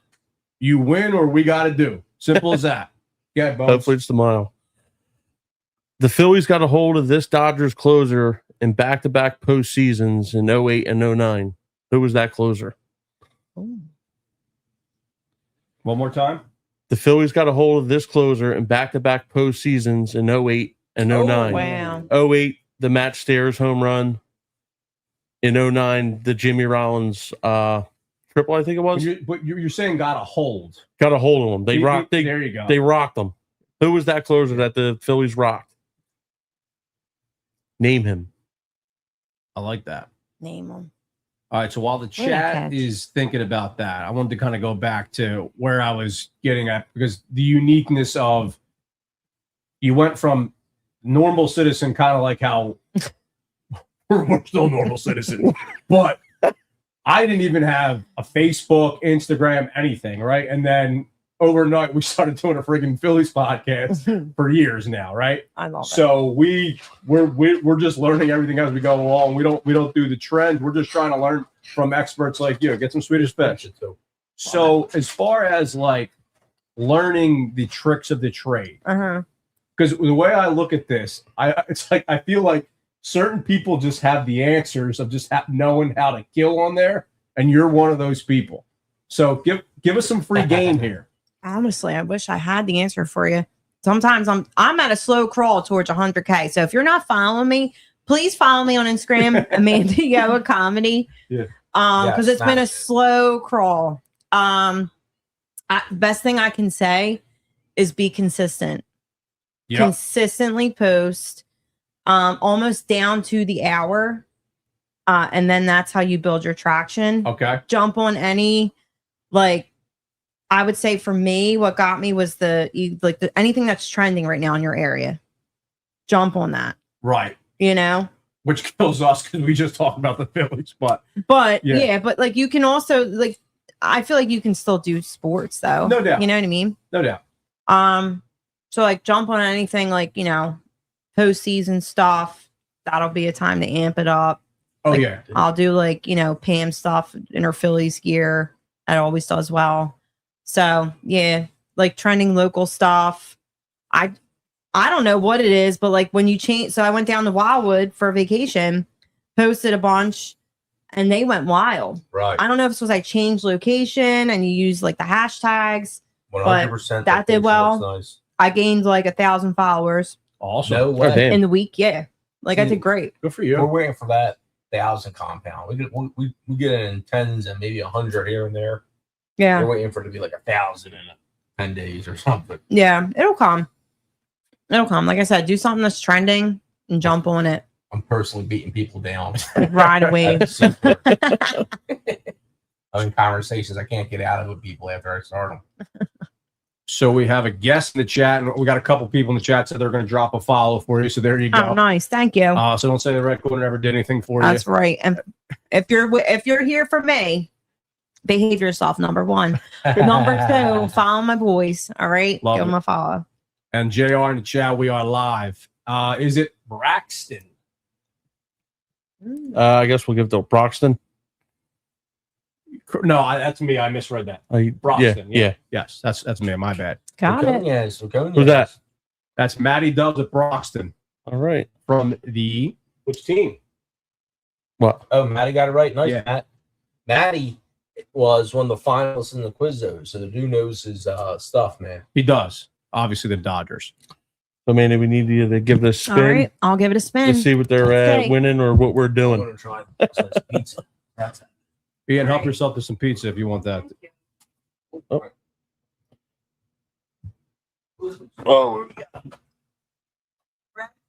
Speaker 2: you win or we got to do. Simple as that. Yeah, Bones.
Speaker 4: Hopefully it's tomorrow. The Phillies got a hold of this Dodgers closer in back-to-back postseasons in 08 and 09. Who was that closer?
Speaker 7: Ooh.
Speaker 2: One more time.
Speaker 4: The Phillies got a hold of this closer in back-to-back postseasons in 08 and 09.
Speaker 7: Wow.
Speaker 4: 08, the Matt Stairs home run. In 09, the Jimmy Rollins triple, I think it was.
Speaker 2: But you're saying got a hold.
Speaker 4: Got a hold of them. They rocked.
Speaker 2: There you go.
Speaker 4: They rocked them. Who was that closer that the Phillies rocked? Name him.
Speaker 2: I like that.
Speaker 7: Name them.
Speaker 2: All right. So while the
Speaker 7: a
Speaker 2: chat
Speaker 7: catch.
Speaker 2: is thinking about that, I wanted to kind of go back to where I was getting at, because the uniqueness of you went from normal citizen, kind of like how we're still normal citizens, but I didn't even have a Facebook, Instagram, anything, right? And then overnight we started doing a freaking Phillies podcast for years now, right?
Speaker 7: I love it.
Speaker 2: So we're just learning everything as we go along. We don't do the trend. We're just trying to learn from experts like you. Get some Swedish fish. So as far as like learning the tricks of the trade, because the way I look at this, it's like I feel like certain people just have the answers of just knowing how to kill on there, and you're one of those people. So give us some free game here.
Speaker 7: Honestly, I wish I had the answer for you. Sometimes I'm at a slow crawl towards 100K. So if you're not following me, please follow me on Instagram, Amanda Yoa Comedy.
Speaker 2: Yeah.
Speaker 7: Because it's been a slow crawl. Best thing I can say is be consistent.
Speaker 2: Yep.
Speaker 7: Consistently post, almost down to the hour, and then that's how you build your traction.
Speaker 2: Okay.
Speaker 7: Jump on any, like, I would say for me, what got me was anything that's trending right now in your area. Jump on that.
Speaker 2: Right.
Speaker 7: You know?
Speaker 2: Which kills us because we just talked about the Phillies, but
Speaker 7: yeah, but like you can also, like, I feel like you can still do sports though.
Speaker 2: No doubt.
Speaker 7: You know what I mean?
Speaker 2: No doubt.
Speaker 7: So like jump on anything like, you know, postseason stuff. That'll be a time to amp it up.
Speaker 2: Oh
Speaker 7: Like,
Speaker 2: yeah.
Speaker 7: I'll do like, you know, Pam stuff in her Phillies gear. That always does well. So yeah, like trending local stuff. I don't know what it is, but like when you change, so I went down to Wildwood for a vacation, posted a bunch, and they went wild.
Speaker 6: Right.
Speaker 7: I don't know if this was like change location and you use like the hashtags.
Speaker 6: 100%.
Speaker 7: that did
Speaker 6: picture
Speaker 7: well.
Speaker 6: looks Nice.
Speaker 7: I gained like 1,000 followers
Speaker 2: Awesome.
Speaker 6: No way.
Speaker 4: damn.
Speaker 7: in the week. Yeah. Like I
Speaker 6: See,
Speaker 7: did great.
Speaker 2: Good for
Speaker 6: We're
Speaker 2: you.
Speaker 6: waiting for that 1,000 compound. We get it in tens and maybe 100 here and there.
Speaker 7: Yeah.
Speaker 6: We're waiting for it to be like 1,000 in 10 days or something.
Speaker 7: Yeah. It'll come. It'll come. Like I said, do something that's trending and jump on it
Speaker 6: I'm personally beating people down.
Speaker 7: right away.
Speaker 6: Having conversations I can't get out of with people after I start them.
Speaker 2: So we have a guest in the chat, and we got a couple people in the chat said they're going to drop a follow for you. So there you go.
Speaker 7: Oh, nice. Thank you.
Speaker 2: So don't say the Red Corner never did anything for
Speaker 7: That's
Speaker 2: you.
Speaker 7: right. And if you're here for me, behave yourself. Number one. Number two, follow my boys. All right.
Speaker 2: Love
Speaker 7: Give
Speaker 2: it.
Speaker 7: them a follow.
Speaker 2: And JR in the chat, we are live. Is it Braxton?
Speaker 4: I guess we'll give it to Broxton.
Speaker 2: No, that's me. I misread that.
Speaker 4: Yeah,
Speaker 2: Broxton.
Speaker 4: yeah.
Speaker 2: Yes, that's me. My bad.
Speaker 7: Got it.
Speaker 6: Who's
Speaker 4: that?
Speaker 2: That's Matty Dubs at Broxton
Speaker 4: All right.
Speaker 2: from the which team?
Speaker 4: What?
Speaker 6: Oh, Maddie got it right. Nice,
Speaker 2: Yeah.
Speaker 6: Matt. Maddie was one of the finalists in the quiz, though, so the dude knows his stuff, man.
Speaker 2: He does. Obviously, the Dodgers.
Speaker 4: So, man, we need you to give this a
Speaker 7: All
Speaker 4: spin.
Speaker 7: right. I'll give it a spin.
Speaker 4: Let's see what they're
Speaker 7: Okay.
Speaker 4: winning or what we're
Speaker 6: I'm
Speaker 4: doing.
Speaker 6: going to try some pizza. That's it.
Speaker 2: Ian, help yourself to some pizza if you want that.
Speaker 4: Oh,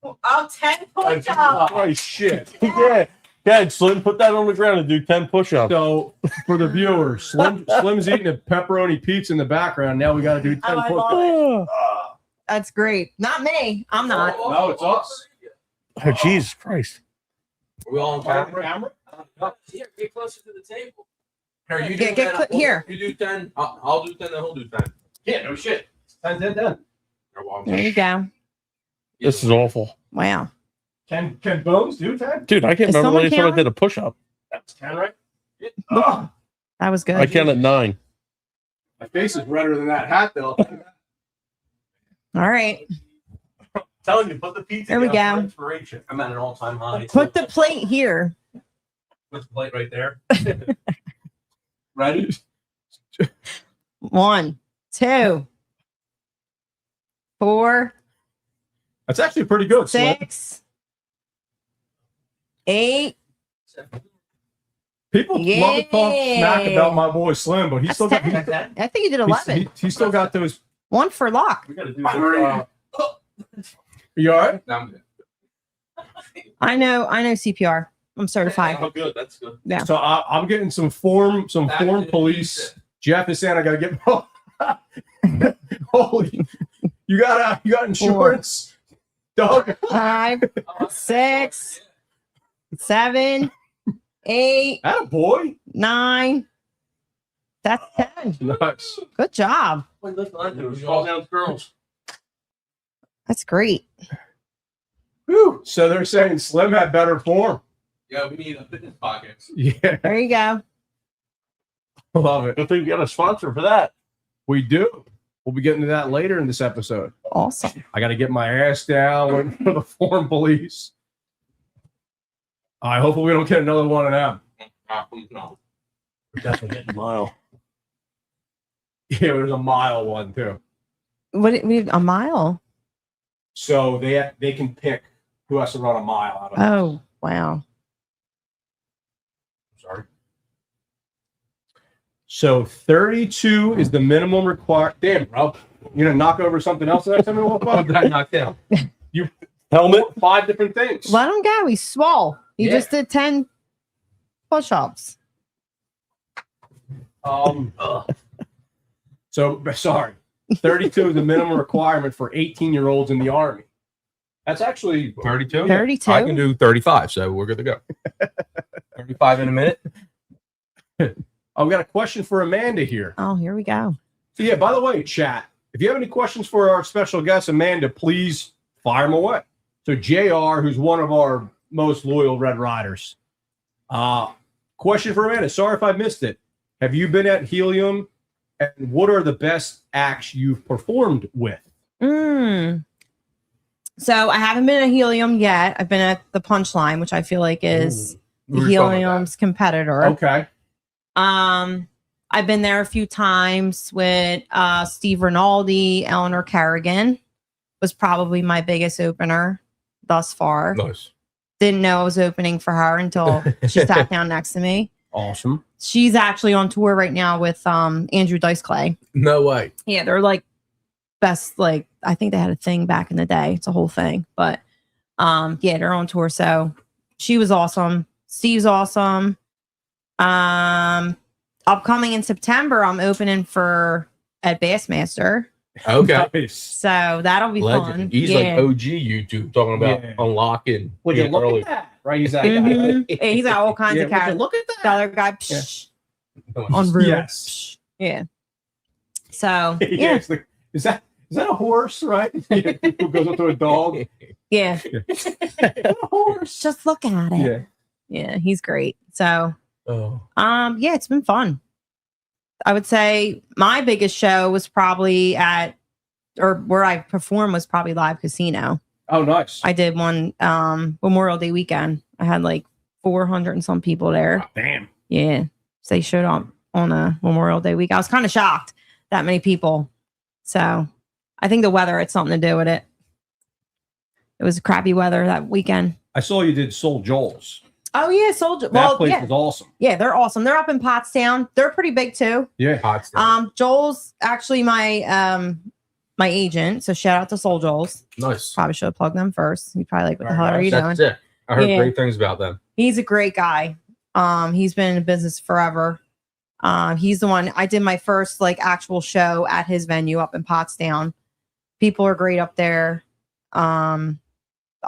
Speaker 7: Oh, 10 push-ups.
Speaker 2: Oh shit!
Speaker 4: yeah. Dad, Slim, put that on the ground and do 10 push-ups.
Speaker 2: So for the viewers, Slim's eating a pepperoni pizza in the background. Now we got to do 10
Speaker 7: Oh, I
Speaker 2: push-ups.
Speaker 7: love That's great. Not me. I'm not.
Speaker 2: No, it's us.
Speaker 4: Oh, Jesus Christ.
Speaker 6: Are we all on camera? Here, get closer to the table. Here, you
Speaker 7: Yeah,
Speaker 6: do
Speaker 7: get
Speaker 6: 10,
Speaker 7: here.
Speaker 6: You do 10. I'll do 10, then he'll do 10.
Speaker 2: Yeah, no shit. 10.
Speaker 7: There you go.
Speaker 4: This is awful.
Speaker 7: Wow.
Speaker 2: Can Bones do 10?
Speaker 4: Dude, I can't
Speaker 7: Is
Speaker 4: remember
Speaker 7: someone
Speaker 4: when someone
Speaker 7: counting?
Speaker 4: did a push up.
Speaker 2: That's 10, right? Yeah. Oh,
Speaker 7: That was good.
Speaker 4: I count at 9.
Speaker 2: my face is redder than that hat, though.
Speaker 7: All right.
Speaker 2: Telling you, put the pizza
Speaker 7: There we
Speaker 2: down
Speaker 7: go.
Speaker 2: for inspiration.
Speaker 6: I'm at an all-time high.
Speaker 7: Put the plate here.
Speaker 6: Put the plate right there.
Speaker 2: Ready?
Speaker 7: 1, 2, 4,
Speaker 2: That's actually pretty good. Slim.
Speaker 7: 6, 8.
Speaker 2: People love to talk smack about my boy Slim, but he's
Speaker 7: That's
Speaker 2: still got
Speaker 7: 10. I think you did 11.
Speaker 2: He's still got those.
Speaker 7: 1 for luck.
Speaker 2: We gotta do you all right?
Speaker 6: No, I'm good.
Speaker 7: I know CPR. I'm certified.
Speaker 6: Oh, good. That's good.
Speaker 7: Yeah.
Speaker 2: So I'm getting some form police. Jeff is saying I gotta get. Holy, you got insurance, Doug.
Speaker 7: 5, 6, 7, 8,
Speaker 2: Attaboy.
Speaker 7: 9. That's 10.
Speaker 2: Nice.
Speaker 7: Good job.
Speaker 6: Wait, listen,
Speaker 4: All down girls.
Speaker 7: That's great.
Speaker 2: Whew. So they're saying Slim had better form.
Speaker 6: Yeah, we need a fitness podcast.
Speaker 2: Yeah,
Speaker 7: There you go.
Speaker 2: love it.
Speaker 4: Good thing we got a sponsor for that.
Speaker 2: We do. We'll be getting to that later in this episode.
Speaker 7: Awesome.
Speaker 2: I got to get my ass down waiting for the form police. All right, hopefully we don't get another one of them.
Speaker 6: No.
Speaker 4: We're definitely getting a mile.
Speaker 2: Yeah, there's a mile one too.
Speaker 7: A mile?
Speaker 2: So they can pick who has to run a mile out of it.
Speaker 7: Oh, wow.
Speaker 2: Sorry. So 32 is the minimum required. Damn, bro. You gonna knock over something else the next time we walk by?
Speaker 6: Did I knock down?
Speaker 2: Helmet, 5 different things.
Speaker 7: Let him go. He's swole. He
Speaker 2: Yeah.
Speaker 7: just did 10 push-ups.
Speaker 2: So sorry. 32 is the minimum requirement for 18-year-olds in the Army. That's actually
Speaker 6: 32?
Speaker 7: 32?
Speaker 6: I can do 35, so we're good to go. 35 in a minute.
Speaker 2: I've got a question for Amanda here.
Speaker 7: Oh, here we go.
Speaker 2: So yeah, by the way, chat, if you have any questions for our special guest, Amanda, please fire them away. So JR, who's one of our most loyal Red Riders. Question for Amanda. Sorry if I missed it. Have you been at Helium? And what are the best acts you've performed with?
Speaker 7: So I haven't been at Helium yet. I've been at the Punchline, which I feel like is
Speaker 6: We were talking about
Speaker 7: Helium's competitor.
Speaker 2: Okay.
Speaker 7: I've been there a few times with Steve Rinaldi. Eleanor Kerrigan was probably my biggest opener thus far.
Speaker 6: Nice.
Speaker 7: Didn't know I was opening for her until she sat down next to me.
Speaker 2: Awesome.
Speaker 7: She's actually on tour right now with Andrew Dice Clay.
Speaker 6: No way.
Speaker 7: Yeah, they're like best, like I think they had a thing back in the day. It's a whole thing. But yeah, they're on tour. So she was awesome. Steve's awesome. Upcoming in September, I'm opening for Ed Bassmaster.
Speaker 6: Okay.
Speaker 2: Nice.
Speaker 7: So that'll be fun.
Speaker 6: Legend. He's
Speaker 7: yeah.
Speaker 6: like OG YouTube talking about
Speaker 2: Yeah.
Speaker 6: unlocking.
Speaker 2: Would you
Speaker 6: Yeah,
Speaker 2: look
Speaker 6: early.
Speaker 2: at that? Right? He's that guy.
Speaker 7: Mhm. Yeah, he's got all kinds
Speaker 2: Yeah,
Speaker 7: of
Speaker 2: would you
Speaker 7: characters.
Speaker 2: look at
Speaker 7: The
Speaker 2: that?
Speaker 7: other guy, psh, unreal.
Speaker 2: Yes.
Speaker 7: Yeah. So
Speaker 2: Yeah.
Speaker 7: yeah,
Speaker 2: It's like, is that a horse, right? Who goes up to a dog?
Speaker 7: yeah.
Speaker 2: A horse.
Speaker 7: Just look at it.
Speaker 2: Yeah.
Speaker 7: Yeah, he's great. So
Speaker 6: Oh.
Speaker 7: yeah, it's been fun. I would say my biggest show was probably or where I performed was probably Live Casino.
Speaker 2: Oh, nice.
Speaker 7: I did one Memorial Day weekend. I had like 400 and some people there.
Speaker 2: Damn.
Speaker 7: Yeah. So they showed up on a Memorial Day week. I was kind of shocked that many people. So I think the weather had something to do with it. It was crappy weather that weekend.
Speaker 2: I saw you did Soul Joel's.
Speaker 7: Oh yeah, Soldier.
Speaker 2: That
Speaker 7: Well,
Speaker 2: place
Speaker 7: yeah.
Speaker 2: was awesome.
Speaker 7: Yeah, they're awesome. They're up in Pottstown. They're pretty big too.
Speaker 2: Yeah.
Speaker 6: Hot stuff.
Speaker 7: Joel's actually my my agent. So shout out to Soul Joel's.
Speaker 6: Nice.
Speaker 7: Probably should have plugged them first. You probably like, what the
Speaker 2: Very
Speaker 7: hell are you doing?
Speaker 6: That's it. I heard
Speaker 7: Yeah.
Speaker 6: great things about them.
Speaker 7: He's a great guy. He's been in business forever. He's the one I did my first like actual show at his venue up in Pottstown. People are great up there. I'll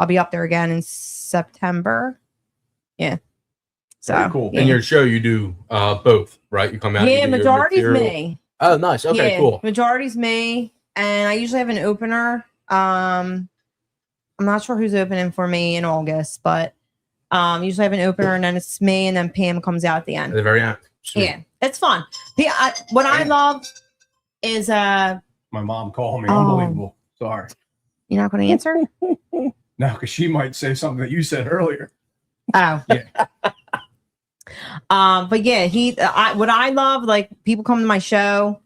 Speaker 7: be up there again in September. So
Speaker 2: Very cool.
Speaker 7: yeah.
Speaker 6: In your show, you do both, right? You come out.
Speaker 7: Yeah,
Speaker 6: you do your
Speaker 7: majority's
Speaker 6: material.
Speaker 7: me.
Speaker 6: Oh, nice. Okay,
Speaker 7: Yeah,
Speaker 6: cool.
Speaker 7: Majority's me, and I usually have an opener. I'm not sure who's opening for me in August, but usually have an opener, and then it's me, and then Pam comes out at the
Speaker 6: At
Speaker 7: end.
Speaker 6: the very end. Sweet.
Speaker 7: Yeah, it's fun. What I love is
Speaker 2: My mom called me.
Speaker 7: Oh.
Speaker 2: Unbelievable. Sorry.
Speaker 7: you're not going to answer.
Speaker 2: No, because she might say something that you said earlier.
Speaker 7: Oh,
Speaker 2: Yeah.
Speaker 7: But yeah, what I love, like people come to my show,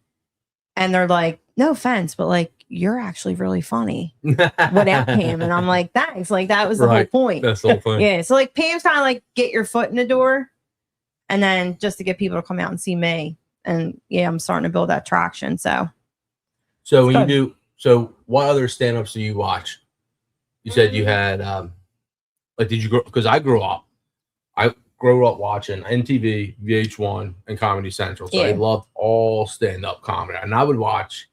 Speaker 7: and they're like, no offense, but like you're actually really funny without Pam, and I'm like, thanks. Like that was the whole
Speaker 6: Right.
Speaker 7: point.
Speaker 6: That's the whole thing.
Speaker 7: Yeah, so like Pam's kind of like get your foot in the door, and then just to get people to come out and see me. And yeah, I'm starting to build that traction. So
Speaker 6: So when
Speaker 7: Good.
Speaker 6: you do, so what other stand-ups do you watch? You said you had, like, did you grow? Because I grew up watching MTV, VH1, and Comedy Central. So I
Speaker 7: Yeah.
Speaker 6: loved all stand-up comedy, and I would watch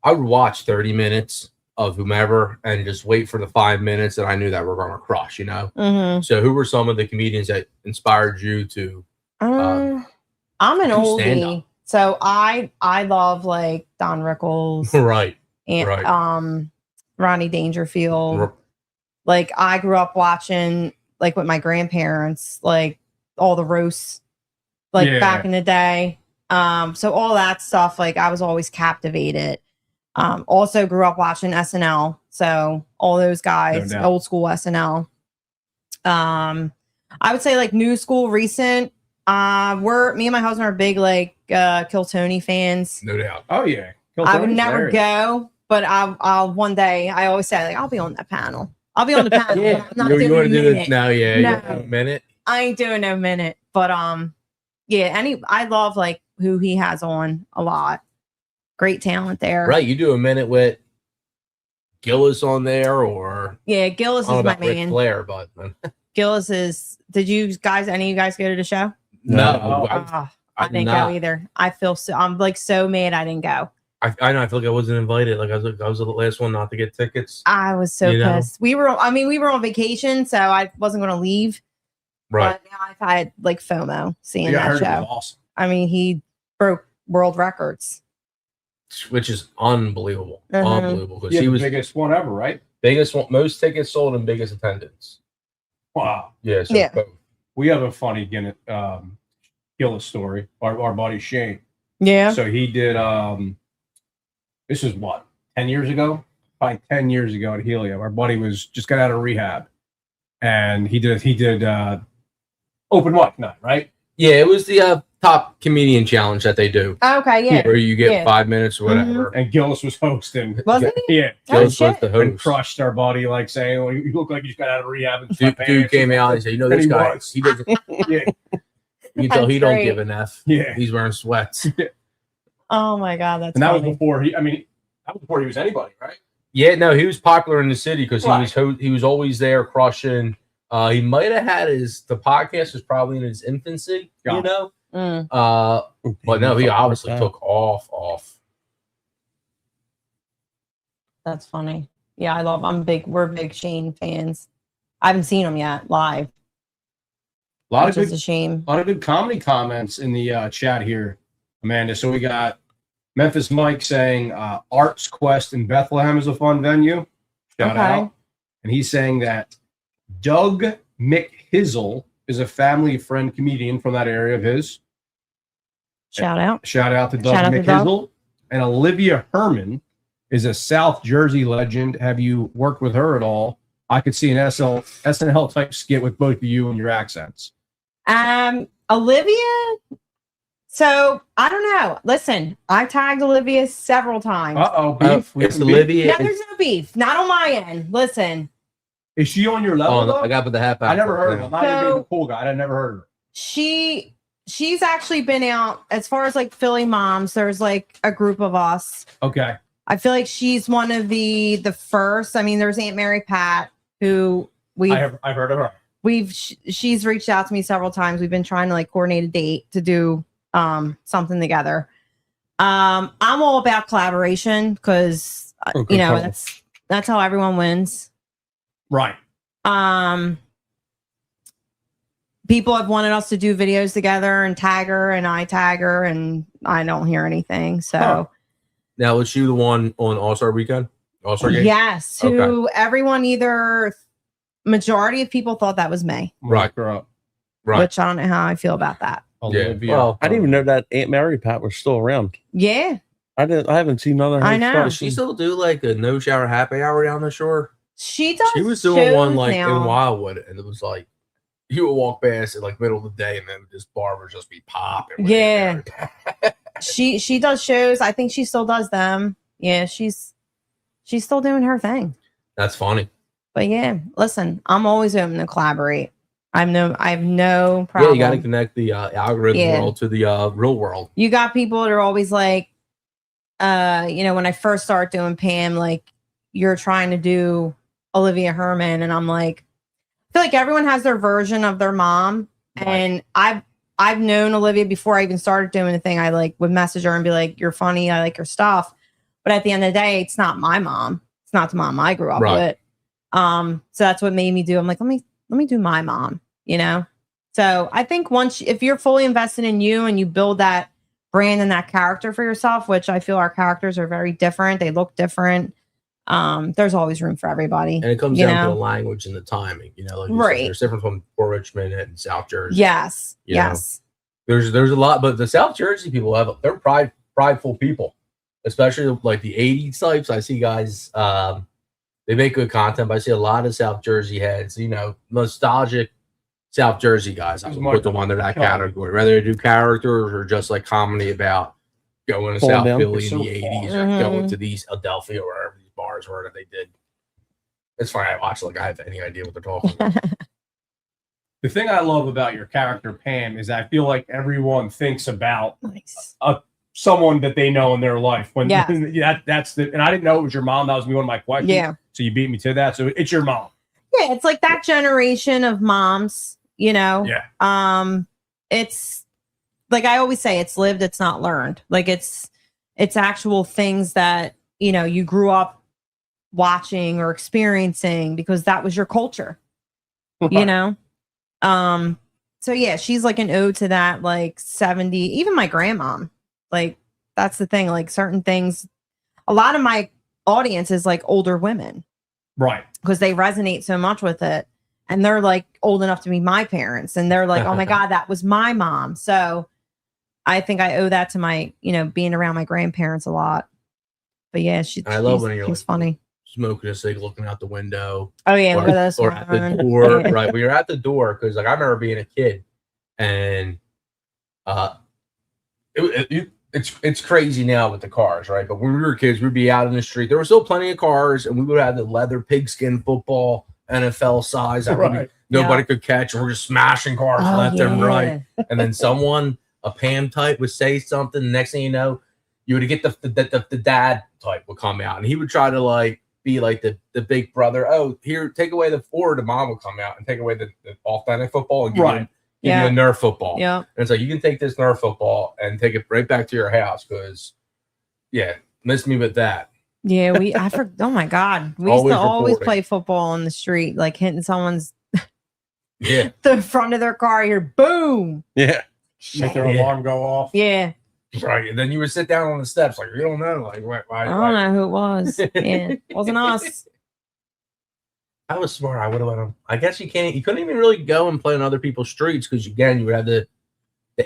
Speaker 6: 30 minutes of whomever and just wait for the 5 minutes that I knew that we're going to crush. You know.
Speaker 7: mhm.
Speaker 6: So who were some of the comedians that inspired you to?
Speaker 7: I'm an
Speaker 6: do stand-up?
Speaker 7: oldie, so I love like Don Rickles
Speaker 6: Right.
Speaker 7: and
Speaker 6: Right.
Speaker 7: Ronnie Dangerfield. Like I grew up watching like with my grandparents, like all the roasts, like
Speaker 2: Yeah.
Speaker 7: back in the day. So all that stuff, like I was always captivated. Also grew up watching SNL, so all those guys,
Speaker 2: No doubt.
Speaker 7: old school SNL. I would say like new school, recent. Me and my husband are big like Kill Tony fans.
Speaker 6: No doubt.
Speaker 2: Oh yeah. Kill
Speaker 7: I would
Speaker 2: Tony's
Speaker 7: never
Speaker 2: hilarious.
Speaker 7: go, but I'll one day. I always say like I'll be on that panel. I'll be on the panel.
Speaker 6: Yeah.
Speaker 7: But I'm not
Speaker 6: You
Speaker 7: doing
Speaker 6: want to
Speaker 7: a
Speaker 6: do
Speaker 7: minute.
Speaker 6: this now? Yeah.
Speaker 7: No.
Speaker 6: You want a minute.
Speaker 7: I ain't doing no minute. But yeah. I love like who he has on a lot. Great talent there.
Speaker 6: Right. You do a minute with Gillis on there, or
Speaker 7: Yeah, Gillis
Speaker 6: I don't
Speaker 7: is
Speaker 6: know
Speaker 7: my
Speaker 6: about Ric
Speaker 7: man.
Speaker 6: Flair, but
Speaker 7: Gillis is. Did you guys? Any of you guys go to the show?
Speaker 6: no.
Speaker 7: I didn't
Speaker 6: not.
Speaker 7: go either. I feel so. I'm like so mad I didn't go.
Speaker 6: I know. I feel like I wasn't invited. Like I was the last one not to get tickets.
Speaker 7: I was so
Speaker 6: You know?
Speaker 7: pissed. We were on vacation, so I wasn't going to leave.
Speaker 6: Right.
Speaker 7: But now I've had like FOMO seeing
Speaker 2: Yeah, I
Speaker 7: that
Speaker 2: heard it was
Speaker 7: show.
Speaker 2: awesome.
Speaker 7: I mean, he broke world records.
Speaker 6: Which is unbelievable.
Speaker 7: Mhm.
Speaker 6: Unbelievable. Because
Speaker 2: Yeah,
Speaker 6: he
Speaker 2: the
Speaker 6: was
Speaker 2: biggest one ever, right?
Speaker 6: biggest one, most tickets sold and biggest attendance.
Speaker 2: Wow.
Speaker 6: Yeah. So
Speaker 7: Yeah.
Speaker 6: both.
Speaker 2: We have a funny Gillis story. Our buddy Shane.
Speaker 7: Yeah.
Speaker 2: So he did this is what, 10 years ago? Probably 10 years ago at Helium. Our buddy was just got out of rehab. And he did open mic night, right?
Speaker 6: Yeah, it was the top comedian challenge that they do,
Speaker 7: Okay. Yeah.
Speaker 6: where you get
Speaker 7: Yeah.
Speaker 6: 5 minutes or whatever.
Speaker 2: And Gillis was hosting.
Speaker 7: Wasn't he?
Speaker 2: Yeah.
Speaker 7: Oh,
Speaker 6: Gillis was
Speaker 7: shit.
Speaker 6: the
Speaker 2: And
Speaker 6: host.
Speaker 2: crushed our buddy, like saying, "Oh, you look like you just got out of rehab." And
Speaker 6: Dude came out and said, "You know
Speaker 2: And
Speaker 6: this
Speaker 2: he
Speaker 6: guy?
Speaker 2: was.
Speaker 6: He doesn't.
Speaker 2: Yeah.
Speaker 6: You can tell he
Speaker 7: That's
Speaker 6: don't
Speaker 7: great.
Speaker 6: give an F.
Speaker 2: Yeah.
Speaker 6: He's wearing sweats."
Speaker 7: Oh my god, that's
Speaker 2: And that was
Speaker 7: funny.
Speaker 2: before that was before he was anybody, right?
Speaker 6: Yeah, no, he was popular in the city because
Speaker 2: Right.
Speaker 6: he was always there crushing. He might have had the podcast was probably in its infancy,
Speaker 2: Yeah.
Speaker 6: you know.
Speaker 7: Mm.
Speaker 6: But no, he obviously took off.
Speaker 7: That's funny. Yeah, we're big Shane fans. I haven't seen him yet live.
Speaker 2: A lot
Speaker 7: Which
Speaker 2: of
Speaker 7: is
Speaker 2: good
Speaker 7: a shame.
Speaker 2: A lot of good comedy comments in the chat here, Amanda. So we got Memphis Mike saying Arts Quest in Bethlehem is a fun venue. Shout
Speaker 7: Okay.
Speaker 2: out. And he's saying that Doug McHizzle is a family friend comedian from that area of his.
Speaker 7: Shout out.
Speaker 2: Shout out to Doug
Speaker 7: Shout out to Doug.
Speaker 2: McHizzle. And Olivia Herman is a South Jersey legend. Have you worked with her at all? I could see an SNL type skit with both of you and your accents.
Speaker 7: Olivia. So I don't know. Listen, I tagged Olivia several times.
Speaker 2: Beef.
Speaker 6: It's Olivia.
Speaker 7: No, there's no beef. Not on my end. Listen,
Speaker 2: Is she on your level?
Speaker 6: Oh, no,
Speaker 2: though?
Speaker 6: I got to put the hat back.
Speaker 2: I never heard of her. I'm not even
Speaker 7: So-
Speaker 2: a cool guy. I never heard of her.
Speaker 7: she's actually been out as far as like Philly moms. There's like a group of us.
Speaker 2: Okay.
Speaker 7: I feel like she's one of the first. I mean, there's Aunt Mary Pat who
Speaker 2: I've heard of her.
Speaker 7: she's reached out to me several times. We've been trying to like coordinate a date to do something together. I'm all about collaboration because
Speaker 2: Okay,
Speaker 7: you know
Speaker 2: cool.
Speaker 7: that's how everyone wins.
Speaker 2: Right.
Speaker 7: people have wanted us to do videos together and tag her, and I tag her, and I don't hear anything. So
Speaker 2: Huh.
Speaker 6: Now, was she the one on All-Star weekend? All-Star game?
Speaker 7: yes, who everyone majority of people thought that was me,
Speaker 6: Right.
Speaker 2: Look her up.
Speaker 6: Right.
Speaker 7: which I don't know how I feel about that.
Speaker 2: Olivia.
Speaker 6: Well,
Speaker 4: I didn't even know that Aunt Mary Pat was still around.
Speaker 7: Yeah,
Speaker 4: I haven't seen none of her
Speaker 7: I know.
Speaker 4: stuff.
Speaker 6: Does she still do like a no shower happy hour down the shore?
Speaker 7: she does.
Speaker 6: She was doing one
Speaker 7: shows
Speaker 6: like
Speaker 7: now.
Speaker 6: in Wildwood, and it was like you would walk past at like middle of the day, and then this bar would just be popping. with
Speaker 7: Yeah.
Speaker 6: it.
Speaker 7: She does shows. I think she still does them. Yeah, she's still doing her thing.
Speaker 6: That's funny.
Speaker 7: But yeah, listen, I'm always open to collaborate. I have no
Speaker 6: Yeah,
Speaker 7: problem.
Speaker 6: you got to connect the algorithm
Speaker 7: Yeah.
Speaker 6: world to the real world.
Speaker 7: You got people that are always like, when I first started doing Pam, like you're trying to do Olivia Herman, and I'm like, I feel like everyone has their version of their mom,
Speaker 2: Right.
Speaker 7: and I've known Olivia before I even started doing the thing. I like would message her and be like, "You're funny. I like your stuff," but at the end of the day, it's not my mom. It's not the mom I grew up
Speaker 6: Right.
Speaker 7: with. So that's what made me do. I'm like, let me do my mom. So I think if you're fully invested in you and you build that brand and that character for yourself, which I feel our characters are very different. They look different. There's always room for everybody.
Speaker 6: And it comes
Speaker 7: You
Speaker 6: down to
Speaker 7: know?
Speaker 6: the language and the timing. Like you
Speaker 7: Right.
Speaker 6: said, there's difference from Port Richmond and South Jersey.
Speaker 7: Yes.
Speaker 6: You know?
Speaker 7: Yes.
Speaker 6: There's a lot, but the South Jersey people they're prideful people, especially like the '80s types. I see guys, they make good content, but I see a lot of South Jersey heads, nostalgic South Jersey guys. I
Speaker 2: Who's
Speaker 6: would
Speaker 2: Mike
Speaker 6: put them under that
Speaker 2: Kelly?
Speaker 6: category, whether they do characters or just like comedy about going to
Speaker 4: Pulling
Speaker 6: South
Speaker 4: down.
Speaker 6: Philly
Speaker 2: It's
Speaker 6: in
Speaker 2: so
Speaker 6: the
Speaker 2: far.
Speaker 6: '80s or going to these Adelphia or wherever these bars were that they did. It's funny. I watch like I have any idea what they're talking about.
Speaker 2: The thing I love about your character, Pam, is I feel like everyone thinks about
Speaker 7: Nice.
Speaker 2: someone that they know in their life. When
Speaker 7: Yes.
Speaker 2: that's and I didn't know it was your mom. That was one of my questions.
Speaker 7: Yeah.
Speaker 2: So you beat me to that. So it's your mom.
Speaker 7: Yeah. It's like that generation of moms,
Speaker 2: Yeah.
Speaker 7: It's like I always say, it's lived, it's not learned. Like it's actual things that, you grew up watching or experiencing because that was your culture, So yeah, she's like an ode to that, like 70, even my grandmom. Like that's the thing, like certain things, a lot of my audience is like older women
Speaker 2: Right.
Speaker 7: because they resonate so much with it. And they're like old enough to be my parents. And they're like, oh my God, that was my mom. So I think I owe that to my, being around my grandparents a lot. But yeah,
Speaker 6: I love when you're
Speaker 7: she's
Speaker 6: like,
Speaker 7: funny.
Speaker 6: smoking a cig, looking out the window.
Speaker 7: Oh yeah, look at this
Speaker 6: or at the
Speaker 7: one.
Speaker 6: door,
Speaker 7: Yeah.
Speaker 6: right? When you're at the door, because like I remember being a kid, and it's crazy now with the cars, right? But when we were kids, we'd be out in the street. There were still plenty of cars, and we would have the leather pigskin football, NFL size.
Speaker 2: Right.
Speaker 6: Nobody could catch, and we're just smashing cars
Speaker 7: Oh,
Speaker 6: left and
Speaker 7: yeah.
Speaker 6: right. And then a Pam type would say something. The next thing you know, you would get the dad type would come out, and he would try to like be like the big brother. Oh, here, take away the Ford. The mom would come out and take away the authentic football and give
Speaker 2: Right.
Speaker 6: you a Nerf football.
Speaker 7: Yeah.
Speaker 6: And it's like, you can take this Nerf football and take it right back to your house because, miss me with that.
Speaker 7: Yeah, oh my God. We used to always play football on the street, like hitting someone's
Speaker 6: Yeah.
Speaker 7: the front of their car here. Boom.
Speaker 4: Yeah.
Speaker 2: Make their alarm go off.
Speaker 7: Yeah.
Speaker 6: Right. And then you would sit down on the steps like, you don't know. Like, why?
Speaker 7: I don't know who it was. Yeah. Wasn't us.
Speaker 6: I was smart. I would have let him. I guess you couldn't even really go and play on other people's streets because, again, you would have the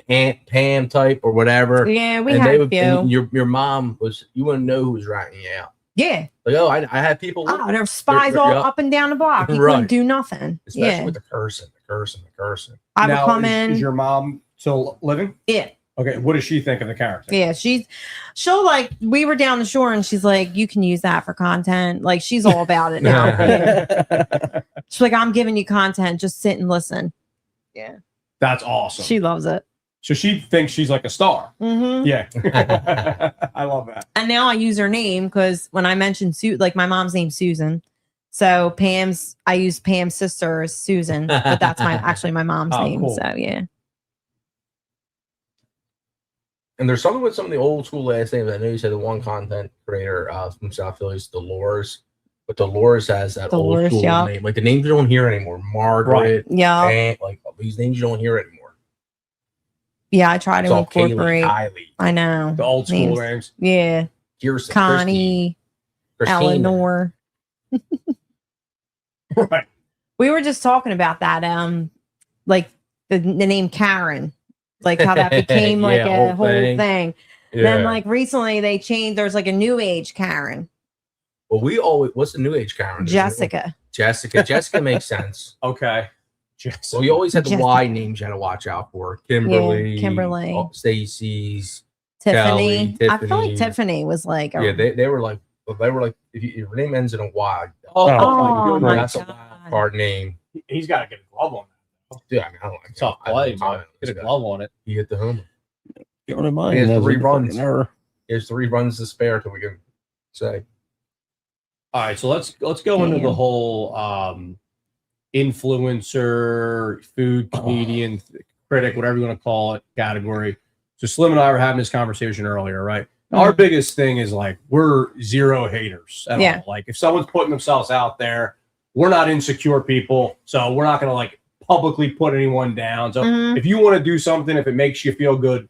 Speaker 6: Aunt Pam type or whatever.
Speaker 7: Yeah, we
Speaker 6: and
Speaker 7: had
Speaker 6: they
Speaker 7: a
Speaker 6: would,
Speaker 7: few.
Speaker 6: and your mom you wouldn't know who was writing you out.
Speaker 7: Yeah.
Speaker 6: Like, oh, I had people.
Speaker 7: Oh, there were spies all
Speaker 6: Yep.
Speaker 7: up and down the block. You
Speaker 6: Right.
Speaker 7: couldn't do nothing.
Speaker 6: Especially
Speaker 7: Yeah.
Speaker 6: with the cursing.
Speaker 7: I would
Speaker 2: Now,
Speaker 7: come
Speaker 2: is
Speaker 7: in.
Speaker 2: your mom still living?
Speaker 7: Yeah.
Speaker 2: Okay. What does she think of the character?
Speaker 7: Yeah, she'll like, we were down the shore and she's like, you can use that for content. Like she's all about it now. Yeah. She's like, I'm giving you content. Just sit and listen. Yeah.
Speaker 2: That's awesome.
Speaker 7: She loves it.
Speaker 2: So she thinks she's like a star.
Speaker 7: Mm-hmm.
Speaker 2: Yeah. I love that.
Speaker 7: And now I use her name because when I mentioned like my mom's name's Susan. So I use Pam's sister as Susan, but that's actually my mom's
Speaker 2: Oh,
Speaker 7: name.
Speaker 2: cool.
Speaker 7: So yeah.
Speaker 6: And there's something with some of the old school last names. I know you said the one content creator from South Philly is Dolores, but Dolores has that
Speaker 7: Dolores,
Speaker 6: old school
Speaker 7: yeah.
Speaker 6: name. Like the names you don't hear anymore. Margaret,
Speaker 7: Yeah.
Speaker 6: Aunt, like These names you don't hear anymore.
Speaker 7: Yeah, I try
Speaker 6: It's
Speaker 7: to
Speaker 6: all Kaylee,
Speaker 7: incorporate.
Speaker 6: Kylie,
Speaker 7: I know.
Speaker 2: The old school
Speaker 7: Names.
Speaker 2: names.
Speaker 7: Yeah.
Speaker 6: Kirsten,
Speaker 7: Connie,
Speaker 6: Christina.
Speaker 7: Eleanor.
Speaker 2: Right.
Speaker 7: We were just talking about that. Like the name Karen, like how that became like
Speaker 6: Yeah,
Speaker 7: a whole thing.
Speaker 6: Yeah.
Speaker 7: Then like recently they changed. There's like a new age Karen,
Speaker 6: Well, we always. What's the new age Karen?
Speaker 7: Jessica.
Speaker 6: Jessica makes sense.
Speaker 2: Okay.
Speaker 6: So you always had the
Speaker 7: Jessica.
Speaker 6: Y names you had to watch out for. Kimberly,
Speaker 7: Kimberly.
Speaker 6: Stacy's,
Speaker 7: Tiffany.
Speaker 6: Kelly,
Speaker 7: I feel like
Speaker 6: Tiffany.
Speaker 7: Tiffany was like,
Speaker 6: Yeah, they were like if your name ends in a Y,
Speaker 7: Oh, my
Speaker 6: that's a
Speaker 7: God.
Speaker 6: wild card name.
Speaker 2: He's got to get a glove on that.
Speaker 6: Yeah, I mean, I don't like
Speaker 2: Tough
Speaker 6: I
Speaker 2: play,
Speaker 6: don't
Speaker 2: but
Speaker 6: know.
Speaker 2: get a glove on it.
Speaker 6: He hit the home.
Speaker 4: You don't mind.
Speaker 6: He has
Speaker 4: That's
Speaker 6: 3
Speaker 4: a
Speaker 6: runs.
Speaker 4: fucking error.
Speaker 6: He has 3 runs to spare till we can say.
Speaker 2: All right, so let's go into the
Speaker 7: Damn.
Speaker 2: whole influencer, food comedian, critic, whatever you want to call it, category. So Slim and I were having this conversation earlier, right? Our biggest thing is like we're zero haters at all. Like if someone's putting themselves out there, we're not insecure people, so we're not going to like publicly put anyone down. So if you want to do something, if it makes you feel good,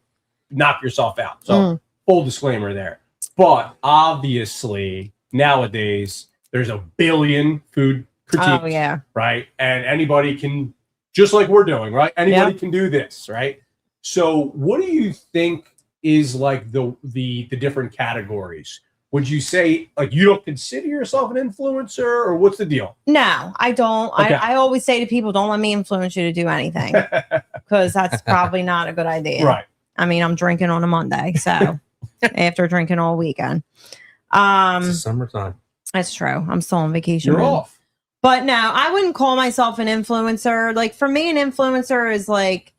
Speaker 2: knock yourself out. So full disclaimer there. But obviously nowadays there's a billion food critiques,
Speaker 7: Oh yeah.
Speaker 2: right? And anybody can, just like we're doing, right? Anybody can do this, right? So what do you think is like the different categories? Would you say like you don't consider yourself an influencer, or what's the deal?
Speaker 7: No, I don't.
Speaker 2: Okay.
Speaker 7: I always say to people, don't let me influence you to do anything, because that's probably not a good idea.
Speaker 2: Right.
Speaker 7: I mean, I'm drinking on a Monday, so after drinking all weekend.
Speaker 6: It's the summertime.
Speaker 7: That's true. I'm still on vacation.
Speaker 2: You're
Speaker 7: mode.
Speaker 2: off.
Speaker 7: But no, I wouldn't call myself an influencer. Like for me, an influencer is like,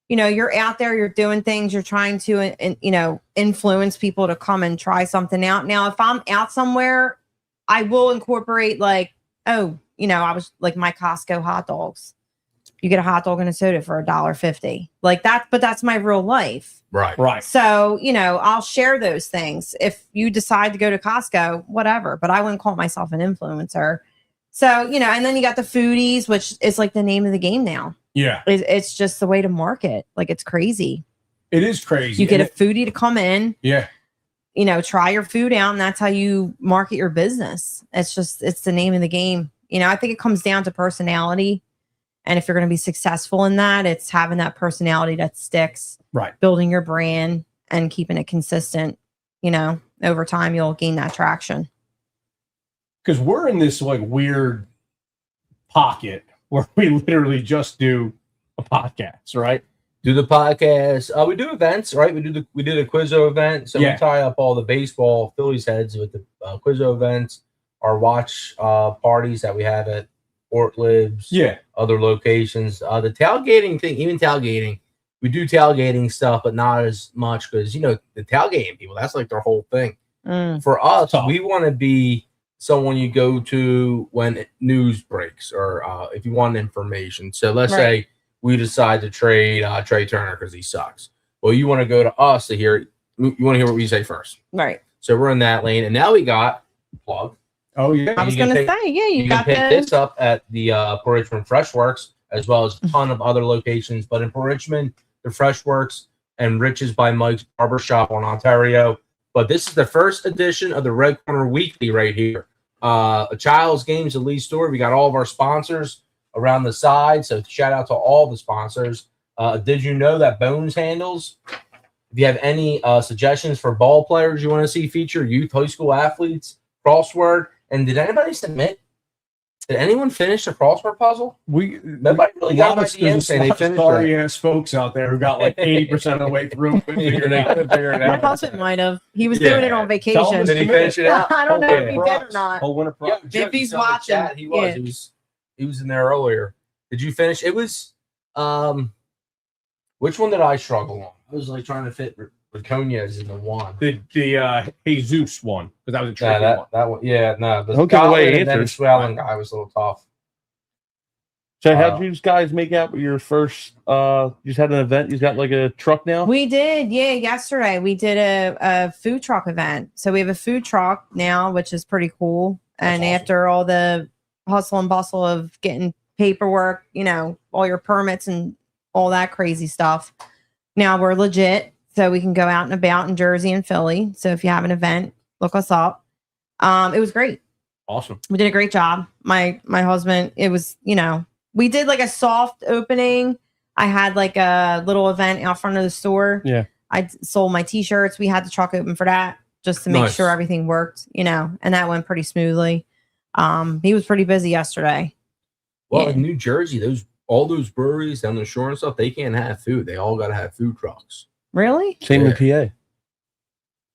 Speaker 7: you know, you're out there, you're doing things, you're trying to, you know, influence people to come and try something out. Now, if I'm out somewhere, I will incorporate like, oh, you know, I was like my Costco hot dogs. You get a hot dog and a soda for $1.50, like that. But that's my real life.
Speaker 6: Right.
Speaker 2: Right.
Speaker 7: So, you know, I'll share those things. If you decide to go to Costco, whatever, but I wouldn't call myself an influencer. So, you know, and then you got the foodies, which is like the name of the game now.
Speaker 2: Yeah.
Speaker 7: It's just the way to market. Like it's crazy.
Speaker 2: It is crazy.
Speaker 7: You get
Speaker 2: And
Speaker 7: a foodie to come in,
Speaker 2: yeah.
Speaker 7: you know, try your food out, and that's how you market your business. It's the name of the game. You know, I think it comes down to personality. And if you're going to be successful in that, it's having that personality that sticks,
Speaker 2: Right.
Speaker 7: building your brand and keeping it consistent. You know, over time, you'll gain that traction.
Speaker 2: Because we're in this like weird pocket where we literally just do a podcast, right?
Speaker 6: Do the podcast. We do events, right? We did a Quizzo event, so we tie up all the baseball Phillies heads with the Quizzo events, our watch parties that we have at Fort Libs, other locations. The tailgating thing, even tailgating, we do tailgating stuff, but not as much because you know the tailgating people, that's like their whole thing. For us, we want to be someone you go to when news breaks or if you want information. So let's say we decide to trade Trey Turner because he sucks. Well, you want to go to us to hear. You want to hear what we say first,
Speaker 7: right?
Speaker 6: So we're in that lane, and now we got plug.
Speaker 2: Oh yeah,
Speaker 7: I was going to say, yeah, you
Speaker 6: can
Speaker 7: got
Speaker 6: pick this up at the Port Richmond Fresh Works as well as a ton of other locations. But in Port Richmond, the Fresh Works and Rich's by Mike's Barbershop on Ontario. But this is the first edition of the Red Corner Weekly right here. A Child's Games, the lead store. We got all of our sponsors around the side. So shout out to all the sponsors. Did you know that Bones Handles? If you have any suggestions for ball players you want to see feature, youth, high school athletes, crossword. And did anybody submit? Did anyone finish the crossword puzzle? Nobody really got my DM saying they finished.
Speaker 2: Sorry ass folks out there who got like 80% of the way through. Figuring it
Speaker 7: My
Speaker 2: out.
Speaker 7: husband might have. He was doing it on vacation.
Speaker 6: Did he finish it out?
Speaker 7: I don't know if he did or not.
Speaker 2: Oh, winner prize.
Speaker 7: If he's watching,
Speaker 6: he was. He was in there earlier. Did you finish? It was. Which one did I struggle on? I was like trying to fit Riconia's in the one.
Speaker 2: The Jesus one, because that was a tricky one.
Speaker 6: That one. Yeah, no. The
Speaker 4: Don't give away
Speaker 6: and then
Speaker 4: answers.
Speaker 6: swelling guy was a little tough.
Speaker 4: So how'd you guys make out with your first you just had an event? You got like a truck now?
Speaker 7: We did, yeah. Yesterday we did a food truck event. So we have a food truck now, which is pretty cool. And
Speaker 6: awesome.
Speaker 7: after all the hustle and bustle of getting paperwork, all your permits and all that crazy stuff. Now we're legit, so we can go out and about in Jersey and Philly. So if you have an event, look us up. It was great.
Speaker 2: Awesome.
Speaker 7: We did a great job. My husband, it was, we did like a soft opening. I had like a little event out front of the store.
Speaker 2: Yeah.
Speaker 7: I sold my t-shirts. We had the truck open for that just to make sure everything worked, and that went pretty smoothly. He was pretty busy yesterday.
Speaker 6: Well, in New Jersey, all those breweries down the shore and stuff, they can't have food. They all got to have food trucks.
Speaker 7: Really?
Speaker 4: Same in PA.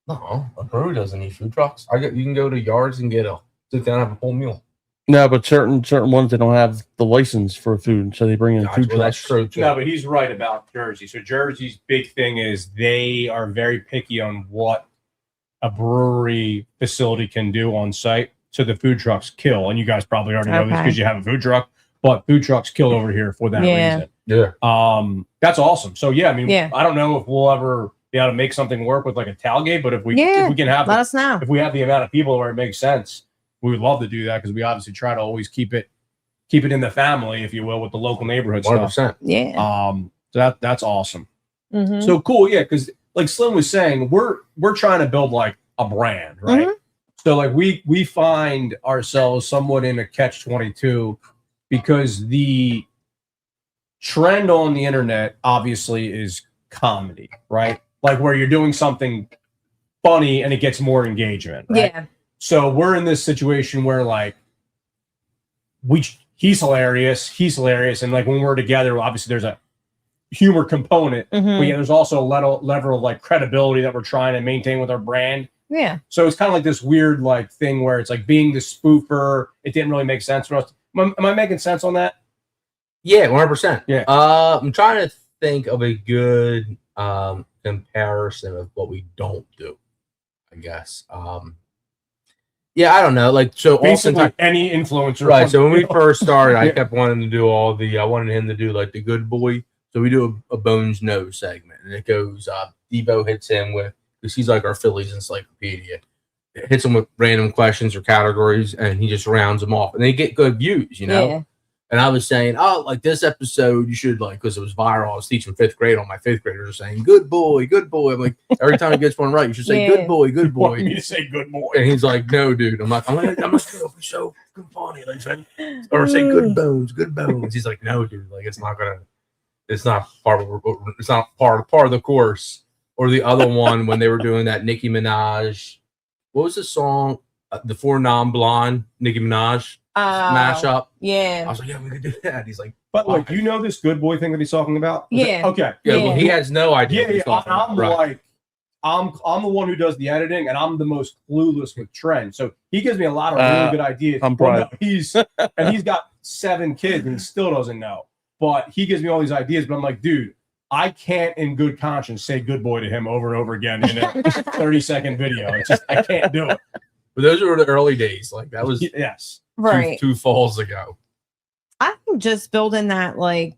Speaker 6: No, a brewery doesn't need food trucks. You can go to yards and sit down and have a full meal.
Speaker 4: No, but certain ones they don't have the license for food, so they bring in food trucks.
Speaker 6: That's true too.
Speaker 2: No, but he's right about Jersey. So Jersey's big thing is they are very picky on what a brewery facility can do on site. So the food trucks kill, and you guys probably already know this because you have a food truck. But food trucks kill over here for that reason.
Speaker 6: Yeah.
Speaker 2: That's awesome. So I mean, I don't know if we'll ever be able to make something work with like a tailgate, but if we can have,
Speaker 7: let us know.
Speaker 2: If we have the amount of people where it makes sense, we would love to do that because we obviously try to always keep it in the family, if you will, with the local neighborhood 100%. Stuff.
Speaker 7: Yeah.
Speaker 2: So that's awesome.
Speaker 7: Mm-hmm.
Speaker 2: So cool, yeah. Because like Slim was saying, we're trying to build like a brand, right? Mm-hmm. So like we find ourselves somewhat in a catch-22 because the trend on the internet obviously is comedy, right? Like where you're doing something funny and it gets more engagement, right?
Speaker 7: Yeah.
Speaker 2: So we're in this situation where like he's hilarious, and like when we're together, obviously there's a humor component, but there's also a level of like credibility that we're trying to maintain with our brand.
Speaker 7: Yeah.
Speaker 2: So it's kind of like this weird like thing where it's like being the spoofer. It didn't really make sense for us. Am I making sense on that?
Speaker 6: Yeah, 100%.
Speaker 2: Yeah.
Speaker 6: I'm trying to think of a good comparison of what we don't do, I guess. Yeah, I don't know. Like, so
Speaker 2: basically any influencer.
Speaker 6: Right. So when we first started, I kept wanting to do I wanted him to do like the good boy. So we do a Bones Nose segment, and it goes, Debo hits him with, because he's like our Phillies encyclopedia. It hits him with random questions or categories, and he just rounds them off. And they get good views, Yeah. And I was saying, like this episode, you should like, because it was viral. I was teaching 5th grade. All my 5th graders are saying, good boy, good boy. I'm like, every time he gets one right, you should say, good boy, good boy.
Speaker 2: You want me to say good boy.
Speaker 6: And he's like, no, dude. I'm not going to be so funny. Like, or say good bones, good bones. He's like, no, dude. Like, it's not part of the course. Or the other one when they were doing that Nicki Minaj. What was the song? The 4 Non-Blonde Nicki Minaj mashup.
Speaker 7: Yeah.
Speaker 6: I was like, yeah, we could do that. He's like,
Speaker 2: but like, you know this good boy thing that he's talking about?
Speaker 7: Yeah.
Speaker 2: Okay.
Speaker 6: Yeah. Well, he has no idea.
Speaker 2: Yeah. I'm the one who does the editing, and I'm the most clueless with trends. So he gives me a lot of really good ideas.
Speaker 4: I'm proud.
Speaker 2: He's got 7 kids and he still doesn't know. But he gives me all these ideas. But I'm like, dude, I can't in good conscience say good boy to him over and over again in a 30-second video. It's just, I can't do it.
Speaker 6: But those were the early days. Like that was
Speaker 7: right
Speaker 6: two falls ago.
Speaker 7: I think just building that like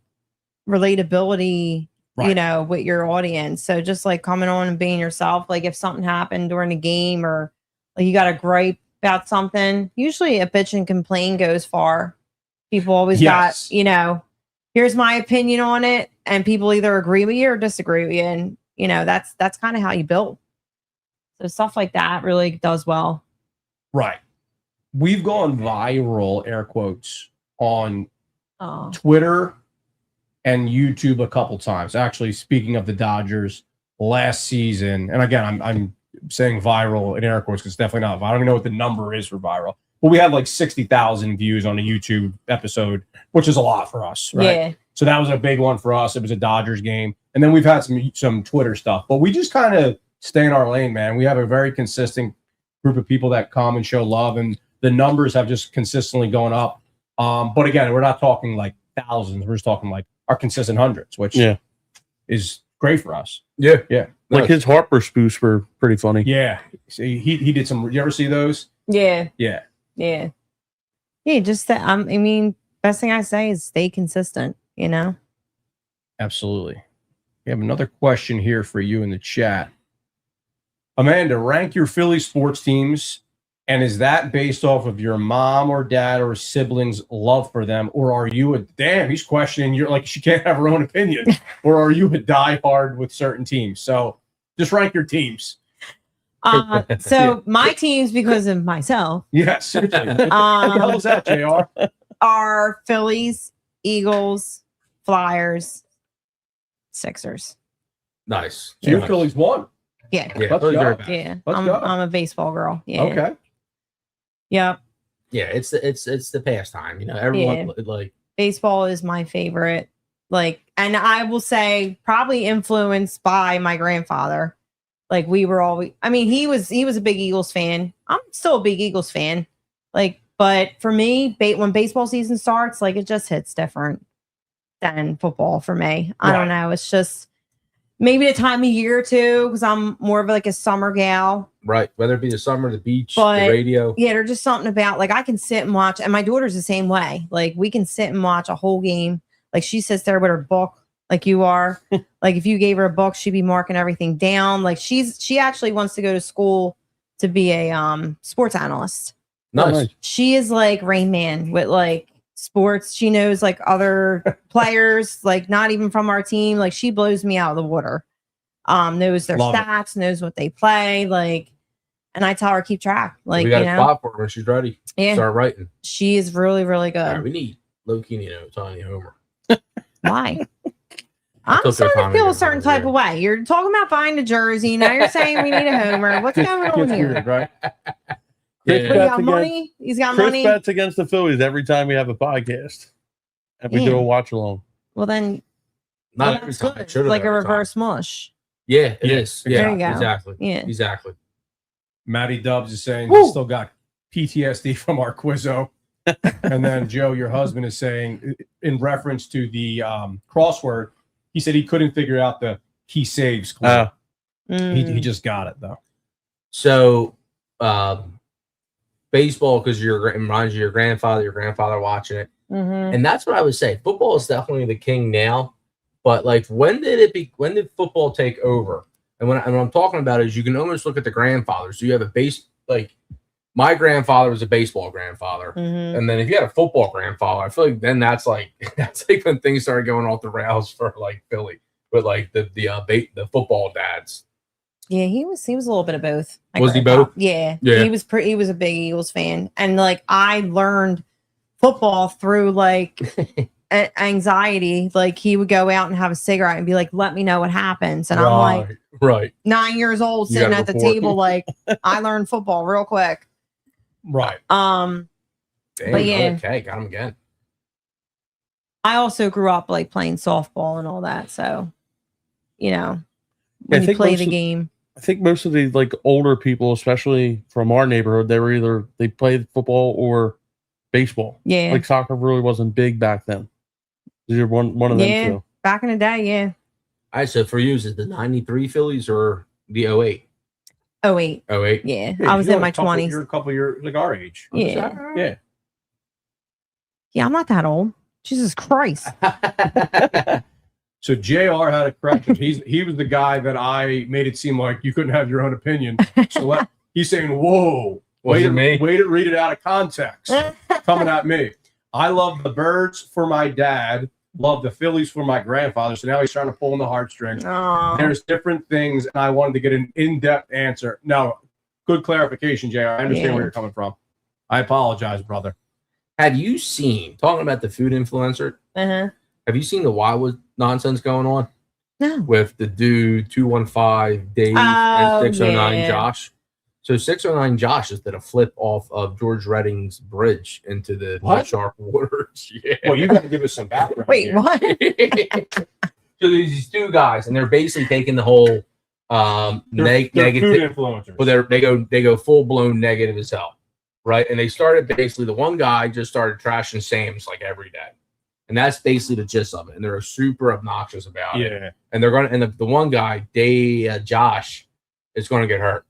Speaker 7: relatability, with your audience. So just like coming on and being yourself. Like if something happened during a game or like you got a gripe about something, usually a bitch and complain goes far. People always got, here's my opinion on it, and people either agree with you or disagree with you, and that's kind of how you build. So stuff like that really does well.
Speaker 2: Right. We've gone viral, air quotes, on Twitter and YouTube a couple times. Actually, speaking of the Dodgers last season, and again, I'm saying viral in air quotes because it's definitely not viral. I don't even know what the number is for viral. But we had like 60,000 views on a YouTube episode, which is a lot for us, right?
Speaker 7: Yeah.
Speaker 2: So that was a big one for us. It was a Dodgers game. And then we've had some Twitter stuff. But we just kind of stay in our lane, man. We have a very consistent group of people that come and show love, and the numbers have just consistently gone up. But again, we're not talking like thousands. We're just talking like our consistent hundreds, which is great for us.
Speaker 6: Yeah.
Speaker 2: Yeah.
Speaker 4: Like his Harper spoofs were pretty funny.
Speaker 2: Yeah. See, he did some. You ever see those?
Speaker 7: Yeah.
Speaker 2: Yeah.
Speaker 7: Yeah. Yeah. Just that. I mean, best thing I say is stay consistent,
Speaker 2: Absolutely. We have another question here for you in the chat. Amanda, rank your Philly sports teams And is that based off of your mom or dad or siblings' love for them, or are you a damn? He's questioning. You're like she can't have her own opinion, or are you a diehard with certain teams? So just rank your teams.
Speaker 7: So my teams, because of myself,
Speaker 2: Yes. What the hell is that, JR?
Speaker 7: are Phillies, Eagles, Flyers, Sixers.
Speaker 6: Nice.
Speaker 2: So your
Speaker 6: Nice.
Speaker 2: Phillies won.
Speaker 7: Yeah.
Speaker 6: Yeah,
Speaker 2: Let's
Speaker 6: Phillies
Speaker 2: go.
Speaker 6: are back.
Speaker 7: Yeah.
Speaker 2: Let's go.
Speaker 7: I'm a baseball girl. Yeah.
Speaker 2: Okay.
Speaker 7: Yep.
Speaker 6: Yeah, it's the pastime. You know, everyone like
Speaker 7: Baseball is my favorite. Like, and I will say probably influenced by my grandfather. Like we were always, I mean, he was a big Eagles fan. I'm still a big Eagles fan. Like, but for me, when baseball season starts, like it just hits different than football for me. I don't know. It's just maybe the time of year too, because I'm more of like a summer gal.
Speaker 6: right, whether it be the summer, the beach,
Speaker 7: But
Speaker 6: the radio.
Speaker 7: yeah, there's just something about like I can sit and watch, and my daughter's the same way. Like we can sit and watch a whole game. Like she sits there with her book, like you are. Like if you gave her a book, she'd be marking everything down. Like she actually wants to go to school to be a sports analyst.
Speaker 6: Nice.
Speaker 7: She is like Rain Man with like sports. She knows like other players, like not even from our team. Like she blows me out of the water. Knows their
Speaker 2: Love it.
Speaker 7: stats, knows what they play, like, and I tell her keep track. Like,
Speaker 6: we got
Speaker 7: you
Speaker 6: a
Speaker 7: know,
Speaker 6: spot for her when she's ready.
Speaker 7: yeah,
Speaker 6: Start writing.
Speaker 7: she is really, really
Speaker 6: All right,
Speaker 7: good.
Speaker 6: we need low key, Tiny Homer.
Speaker 7: Why? I'm
Speaker 6: took their
Speaker 7: starting to
Speaker 6: time
Speaker 7: feel
Speaker 6: to
Speaker 7: a
Speaker 6: get
Speaker 7: certain
Speaker 6: over
Speaker 7: type
Speaker 6: there.
Speaker 7: of way. You're talking about buying a jersey. Now you're saying we need a homer. What's going on
Speaker 2: Gets
Speaker 7: here?
Speaker 2: weird, right?
Speaker 4: Chris
Speaker 7: He
Speaker 4: bets
Speaker 7: got
Speaker 4: against-
Speaker 7: money. He's got
Speaker 4: Chris
Speaker 7: money.
Speaker 4: bets against the Phillies every time we have a podcast. And we do
Speaker 7: Yeah.
Speaker 4: a watch along.
Speaker 7: Well, then
Speaker 6: Not
Speaker 7: well,
Speaker 6: every
Speaker 7: that's
Speaker 6: time.
Speaker 7: good.
Speaker 6: It should've
Speaker 7: Like a
Speaker 6: every time.
Speaker 7: reverse mush.
Speaker 6: Yeah, it
Speaker 2: Yeah,
Speaker 6: is.
Speaker 2: there
Speaker 6: Yeah,
Speaker 7: you go.
Speaker 6: exactly.
Speaker 7: Yeah.
Speaker 6: Exactly.
Speaker 2: Matty Dubs is saying
Speaker 6: Woo!
Speaker 2: he still got PTSD from our quizzo. And then Joe, your husband, is saying in reference to the crossword, he said he couldn't figure out the he saves clue. He
Speaker 7: Mm.
Speaker 2: just got it though.
Speaker 6: So, baseball, because it reminds you of your grandfather watching it.
Speaker 7: Mhm.
Speaker 6: And that's what I would say. Football is definitely the king now. But like, when did football take over? And what I'm talking about is you can almost look at the grandfathers. So you have like my grandfather was a baseball grandfather.
Speaker 7: Mhm.
Speaker 6: And then if you had a football grandfather, I feel like then that's like when things started going off the rails for like Philly, with like the football dads.
Speaker 7: Yeah, he was a little bit of both. My
Speaker 6: Was he
Speaker 7: grandpa.
Speaker 6: both?
Speaker 7: Yeah.
Speaker 6: Yeah.
Speaker 7: He was a big Eagles fan. And like I learned football through like anxiety. Like he would go out and have a cigarette and be like, let me know what happens. And I'm like
Speaker 6: right.
Speaker 7: 9 years old
Speaker 6: You
Speaker 7: sitting
Speaker 6: gotta
Speaker 7: at the
Speaker 6: report.
Speaker 7: table, like I learned football real quick.
Speaker 2: Right.
Speaker 6: Damn,
Speaker 7: But yeah.
Speaker 6: okay, got him again.
Speaker 7: I also grew up like playing softball and all that. So, you know,
Speaker 4: Yeah, I
Speaker 7: when you
Speaker 4: think
Speaker 7: play
Speaker 4: most
Speaker 7: the
Speaker 4: of-
Speaker 7: game.
Speaker 4: I think most of the like older people, especially from our neighborhood, they played football or baseball.
Speaker 7: Yeah.
Speaker 4: Like soccer really wasn't big back then. You're one of them
Speaker 7: Yeah.
Speaker 4: two.
Speaker 7: Back in the day, yeah.
Speaker 6: All right, so for you, is it the 93 Phillies or the 08?
Speaker 7: Oh wait.
Speaker 6: 08?
Speaker 7: Yeah.
Speaker 2: Yeah,
Speaker 7: I was
Speaker 2: you're
Speaker 7: in my
Speaker 2: a couple-
Speaker 7: 20s.
Speaker 2: You're a couple years like our age.
Speaker 7: Yeah.
Speaker 2: Yeah.
Speaker 7: Yeah, I'm not that old. Jesus Christ.
Speaker 2: So JR had a correction. He was the guy that I made it seem like you couldn't have your own opinion. So he's saying, "Whoa,
Speaker 6: Was it me?
Speaker 2: Way to read it out of context." Coming at me. I love the Birds for my dad. Love the Phillies for my grandfather. So now he's trying to pull in the heartstrings.
Speaker 7: Aw.
Speaker 2: There's different things, and I wanted to get an in-depth answer. No, good clarification, JR. I understand
Speaker 7: Yeah.
Speaker 2: where you're coming from. I apologize, brother.
Speaker 6: Have you seen, talking about the food influencer,
Speaker 7: Uh-huh.
Speaker 6: have you seen the Wildwood nonsense going on
Speaker 7: No.
Speaker 6: with the dude 215 Dave
Speaker 7: Oh,
Speaker 6: and 609
Speaker 7: yeah.
Speaker 6: Josh? So 609 Josh just did a flip off of George Redding's bridge into the
Speaker 2: What?
Speaker 6: sharp waters. Yeah.
Speaker 2: Well, you got to give us some background.
Speaker 7: Wait,
Speaker 2: here.
Speaker 7: what?
Speaker 6: So there's these two guys, and they're basically taking the whole
Speaker 2: They're
Speaker 6: negative.
Speaker 2: food influencers.
Speaker 6: Well, they go full blown negative as hell, right? And they started basically, the one guy just started trashing Sam's like every day, and that's basically the gist of it. And they're super obnoxious about it.
Speaker 2: Yeah.
Speaker 6: And they're gonna, and the one guy, Josh, is gonna get hurt.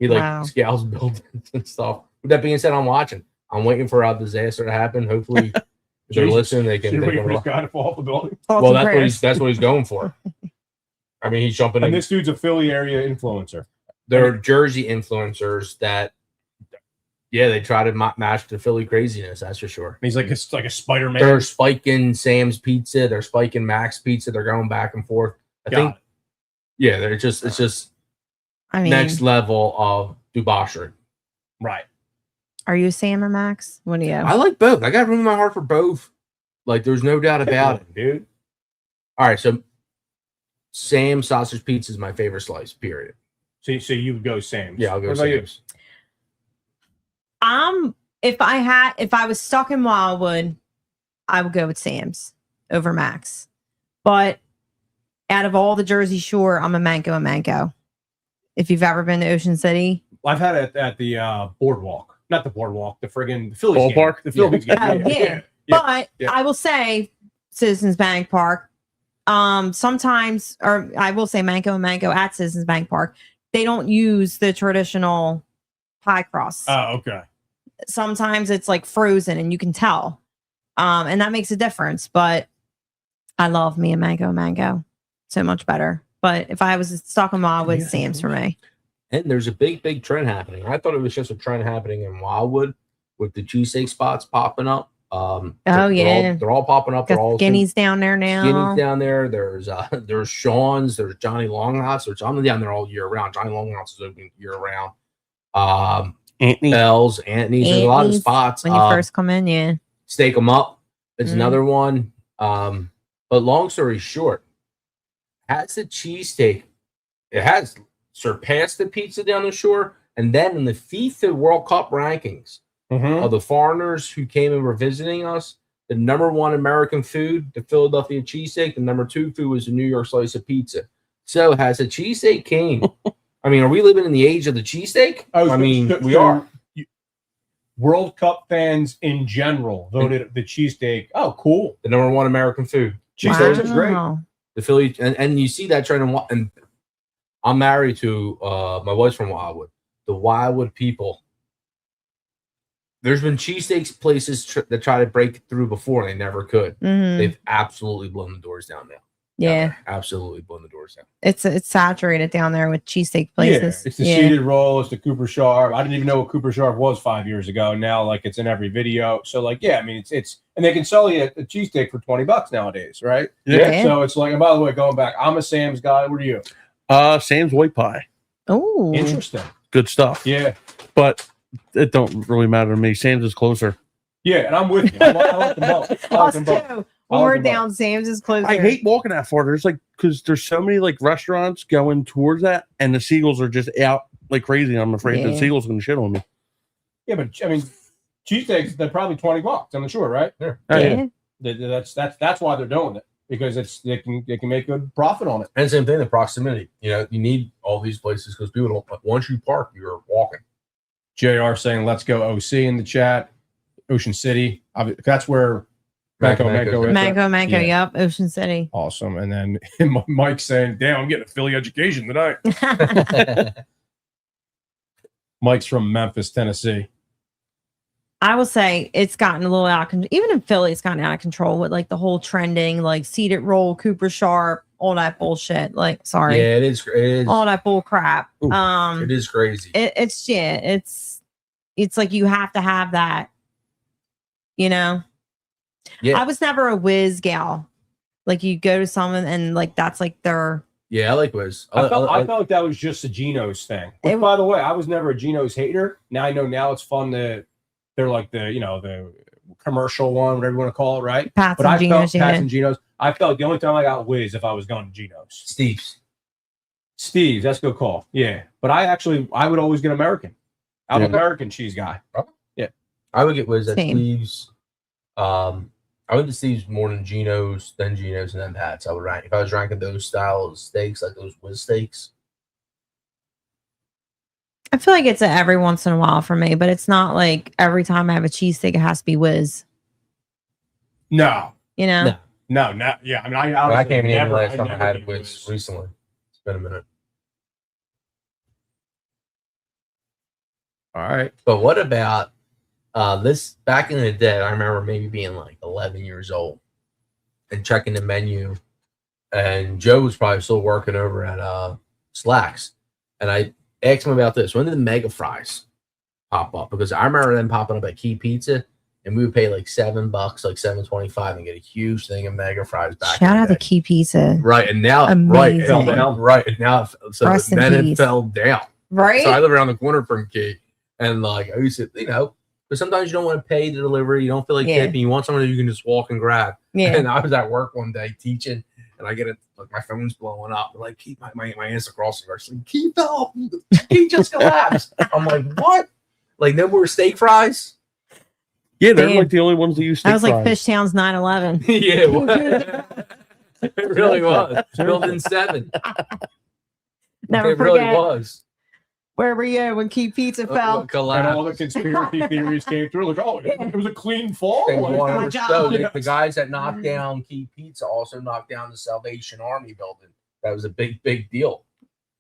Speaker 6: He like
Speaker 7: Wow.
Speaker 6: scales buildings and stuff. With that being said, I'm watching. I'm waiting for a disaster to happen. Hopefully, if they're
Speaker 2: Jesus.
Speaker 6: listening, they can.
Speaker 2: You're
Speaker 6: They
Speaker 2: waiting
Speaker 6: can
Speaker 2: for this guy to fall off the building.
Speaker 7: Thoughts
Speaker 6: well,
Speaker 7: and prayers.
Speaker 6: that's what he's going for. I mean, he's jumping in.
Speaker 2: And this dude's a Philly area influencer.
Speaker 6: There are Jersey influencers that Yeah, they try to match the Philly craziness. That's for sure.
Speaker 2: He's like a Spider-Man.
Speaker 6: They're spiking Sam's Pizza. They're spiking Mac's Pizza. They're going back and forth. I think. Yeah, they're just it's just next level of debauchery.
Speaker 2: Right.
Speaker 7: Are you a Sam or Max? What do you?
Speaker 6: I like both. I got room in my heart for both. Like, there's no doubt about it,
Speaker 2: dude.
Speaker 6: All right, so Sam's sausage pizza is my favorite slice. Period.
Speaker 2: So you would go Sam's.
Speaker 6: Yeah, I'll go
Speaker 2: What about you?
Speaker 6: Sam's.
Speaker 7: If I was stuck in Wildwood, I would go with Sam's over Max. But out of all the Jersey Shore, I'm a Manco. If you've ever been to Ocean City,
Speaker 2: I've had it at the boardwalk, not the boardwalk, the Phillies
Speaker 4: ballpark.
Speaker 2: The Phillies game.
Speaker 7: Yeah. But I will say Citizens Bank Park. Sometimes, or I will say Manco at Citizens Bank Park, they don't use the traditional pie crust.
Speaker 2: Oh, okay.
Speaker 7: Sometimes it's like frozen and you can tell. And that makes a difference. But I love me a mango so much better. But if I was stuck in Wildwood, Sam's for me.
Speaker 6: And there's a big trend happening. I thought it was just a trend happening in Wildwood with the cheesesteak spots popping up. They're all popping up. They're all
Speaker 7: Skinny's down there now.
Speaker 6: Skinny's down there. There's Sean's. There's Johnny Longhouse. I'm down there all year round. Johnny Longhouse is open year round. Bell's, Anthony's. There's a lot of spots
Speaker 7: when you first come in. Yeah,
Speaker 6: Steak 'em Up. It's another one. But long story short, has the cheesesteak. It has surpassed the pizza down the shore, and then in the FIFA World Cup rankings. Of the foreigners who came and were visiting us, the number one American food, the Philadelphia cheesesteak. The number two food was the New York slice of pizza. So has a cheesesteak king? I mean, are we living in the age of the cheesesteak? We are.
Speaker 2: World Cup fans in general voted the cheesesteak. Oh, cool.
Speaker 6: The number one American food.
Speaker 2: Cheesesteak is great.
Speaker 6: The Philly, and you see that trend. And I'm married to my wife's from Wildwood. The Wildwood people. There's been cheesesteaks places that try to break through before, and they never could. They've absolutely blown the doors down now.
Speaker 7: Yeah,
Speaker 6: absolutely blown the doors down.
Speaker 7: It's saturated down there with cheesesteak places.
Speaker 2: Yeah, it's the seeded roll. It's the Cooper Sharp. I didn't even know what Cooper Sharp was 5 years ago. Now, like, it's in every video. So, like, yeah, I mean, it's and they can sell you a cheesesteak for $20 nowadays, right?
Speaker 7: Yeah.
Speaker 2: So it's like, and by the way, going back, I'm a Sam's guy. What are you?
Speaker 4: Sam's white pie.
Speaker 7: Oh,
Speaker 2: Interesting.
Speaker 4: Good stuff.
Speaker 2: Yeah,
Speaker 4: but it don't really matter to me. Sam's is closer.
Speaker 2: Yeah, and I'm with you. I like them both. I like them both.
Speaker 7: Too. When we're down, Sam's is closer.
Speaker 4: I hate walking that far. There's because there's so many like restaurants going towards that, and the seagulls are just out like crazy. I'm afraid the seagulls are gonna shit on me.
Speaker 2: Yeah, but I mean, cheesesteaks, they're probably $20. I'm sure, right?
Speaker 6: Yeah.
Speaker 2: That's why they're doing it, because they can make good profit on it.
Speaker 6: And same thing, the proximity. You need all these places because people don't. Once you park, you're walking.
Speaker 2: JR saying, let's go OC in the chat. Ocean City. That's where Manco is.
Speaker 7: Manco, yep. Ocean City.
Speaker 2: Awesome. And then Mike saying, damn, I'm getting a Philly education tonight. Mike's from Memphis, Tennessee.
Speaker 7: I will say it's gotten a little out of control. Even in Philly, it's gotten out of control with like the whole trending, like seeded roll, Cooper Sharp, all that bullshit. Like, sorry.
Speaker 6: Yeah, it is.
Speaker 7: All that bull crap.
Speaker 6: Ooh, it is crazy.
Speaker 7: It's like you have to have that, Yeah. I was never a whiz gal. Like, you go to someone and like that's like their.
Speaker 6: Yeah, I like whiz.
Speaker 2: I felt like that was just a Geno's thing. Which, by the way, I was never a Geno's hater. Now I know it's fun to. They're like the commercial one, whatever you want to call it, right?
Speaker 7: Pats and
Speaker 2: Geno's. I felt the only time I got whiz if I was going to Geno's. Steve's, that's a good call. Yeah, but I would always get American. I'm an American cheese guy. Yeah,
Speaker 6: I would get whiz at Steve's. I went to Steve's more than Geno's, then Geno's, and then Pat's. I would rank if I was ranking those style of steaks, like those whiz steaks.
Speaker 7: I feel like it's every once in a while for me, but it's not like every time I have a cheesesteak, it has to be whiz.
Speaker 2: No.
Speaker 7: No.
Speaker 2: Yeah. I mean,
Speaker 6: I can't even name the last time I had whiz recently. It's been a minute.
Speaker 2: All right.
Speaker 6: But what about this? Back in the day, I remember maybe being like 11 years old and checking the menu, and Joe was probably still working over at Slacks, and I asked him about this. When did the mega fries pop up because I remember them popping up at Key Pizza, and we would pay like $7, like $7.25, and get a huge thing of mega fries back.
Speaker 7: Shout
Speaker 6: in
Speaker 7: out
Speaker 6: the
Speaker 7: to
Speaker 6: day.
Speaker 7: Key Pizza.
Speaker 6: Right, and now
Speaker 7: Amazing.
Speaker 6: right, and now so
Speaker 7: Rest in
Speaker 6: then it
Speaker 7: peace.
Speaker 6: fell down.
Speaker 7: Right?
Speaker 6: So I live around the corner from Key, and like I used to, but sometimes you don't want to pay the delivery, you don't feel like tipping, you want someone you can just walk and grab.
Speaker 7: Yeah.
Speaker 6: And I was at work one day teaching, and I get it like my phone's blowing up. Like, keep my hands across the guard. Like, keep up, he just collapsed. I'm like, what? Like, no more steak fries?
Speaker 4: Yeah, they're
Speaker 7: Damn.
Speaker 4: like the only ones that use steak
Speaker 7: That was like
Speaker 4: fries.
Speaker 7: Fishtown's 9/11.
Speaker 6: Yeah, it was. It really was. Building 7.
Speaker 7: Never
Speaker 6: It really
Speaker 7: forget.
Speaker 6: was.
Speaker 7: Where were you when Key Pizza fell?
Speaker 2: And all the conspiracy theories came through. Like, oh, it was a clean fall.
Speaker 6: And
Speaker 2: Like,
Speaker 6: one
Speaker 7: my
Speaker 6: of
Speaker 7: job.
Speaker 6: so the guys that knocked down Key Pizza also knocked down the Salvation Army building. That was a big deal.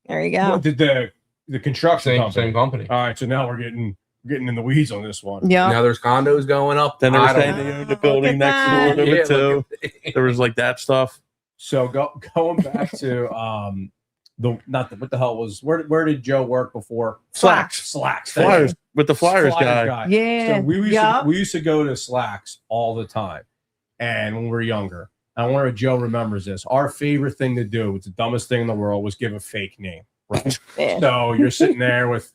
Speaker 7: There you go.
Speaker 2: what did the construction company?
Speaker 6: Same company.
Speaker 2: All right, so now we're getting in the weeds on this one.
Speaker 7: Yeah.
Speaker 6: Now there's condos going up.
Speaker 4: Then they were
Speaker 6: I don't
Speaker 4: saying
Speaker 6: know.
Speaker 4: they owned the building
Speaker 7: Look at
Speaker 4: next door
Speaker 7: that.
Speaker 4: to
Speaker 6: Yeah,
Speaker 4: it too.
Speaker 6: look at-
Speaker 4: There was like that stuff.
Speaker 2: So going back to what the hell was where did Joe work before?
Speaker 4: Slacks.
Speaker 2: Slacks.
Speaker 4: Flyers with the Flyers guy.
Speaker 7: Yeah.
Speaker 2: So we
Speaker 7: Yup.
Speaker 2: used to go to Slacks all the time, and when we were younger, I wonder if Joe remembers this. Our favorite thing to do, it's the dumbest thing in the world, was give a fake name. Right.
Speaker 7: Yeah.
Speaker 2: So you're sitting there with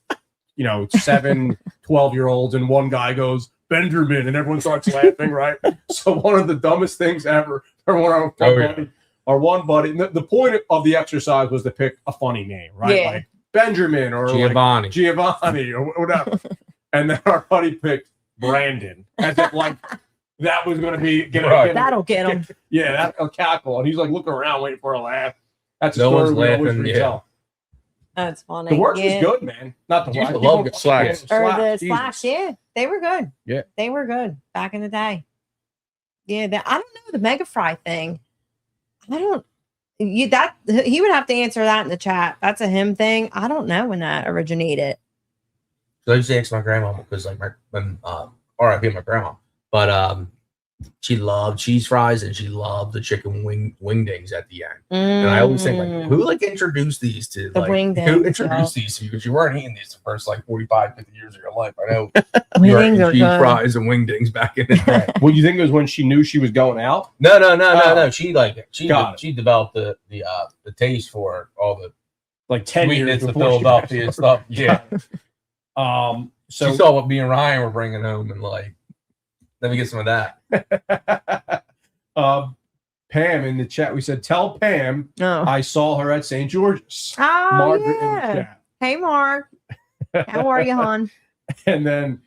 Speaker 2: 7 12-year-olds, and one guy goes Benjamin, and everyone starts laughing. Right. So one of the dumbest things ever. Our one buddy. The point of the exercise was to pick a funny name, right?
Speaker 7: Yeah.
Speaker 2: Like Benjamin or
Speaker 6: Giovanni.
Speaker 2: like Giovanni or whatever. And then our buddy picked Brandon, as if like that was going to be
Speaker 6: Right.
Speaker 7: That'll get him.
Speaker 2: Yeah, that's a cackle, and he's like looking around waiting for a laugh. That's a
Speaker 6: No
Speaker 2: story
Speaker 6: one's
Speaker 2: we always
Speaker 6: laughing,
Speaker 2: retell.
Speaker 7: That's funny.
Speaker 2: The work
Speaker 7: yeah.
Speaker 2: was good, man. Not the
Speaker 6: Used to
Speaker 2: work.
Speaker 6: love
Speaker 2: People-
Speaker 4: Slacks.
Speaker 7: Or the
Speaker 2: Jesus.
Speaker 7: Slacks, yeah. They were good.
Speaker 2: Yeah.
Speaker 7: They were good back in the day. Yeah, I don't know the Mega Fry thing. He would have to answer that in the chat. That's a him thing. I don't know when that originated.
Speaker 6: So I used to ask my grandma because like when RIP my grandma, but she loved cheese fries and she loved the chicken wingdings at the end. And I always think like, who like introduced these to
Speaker 7: The
Speaker 6: like
Speaker 7: wingdings,
Speaker 6: who introduced these to you? Because you weren't eating these the first like 45, 50 years of your life. I know you were
Speaker 7: Wingdings
Speaker 6: eating
Speaker 7: are
Speaker 6: cheese
Speaker 7: good.
Speaker 6: fries and wingdings back in the day.
Speaker 2: Well, you think it was when she knew she was going out?
Speaker 6: No. She
Speaker 2: Got it.
Speaker 6: she developed the taste for all the
Speaker 2: Like 10 years
Speaker 6: sweetness of
Speaker 2: before she
Speaker 6: Philadelphia
Speaker 2: passed.
Speaker 6: stuff. Yeah.
Speaker 2: So
Speaker 6: She saw what me and Ryan were bringing home and like, let me get some of that.
Speaker 2: Pam in the chat, we said, tell Pam
Speaker 7: Oh,
Speaker 2: I saw her at St. George's.
Speaker 7: oh
Speaker 2: Margaret in the
Speaker 7: yeah.
Speaker 2: chat.
Speaker 7: Hey, Mark. How are you, hon?
Speaker 2: And then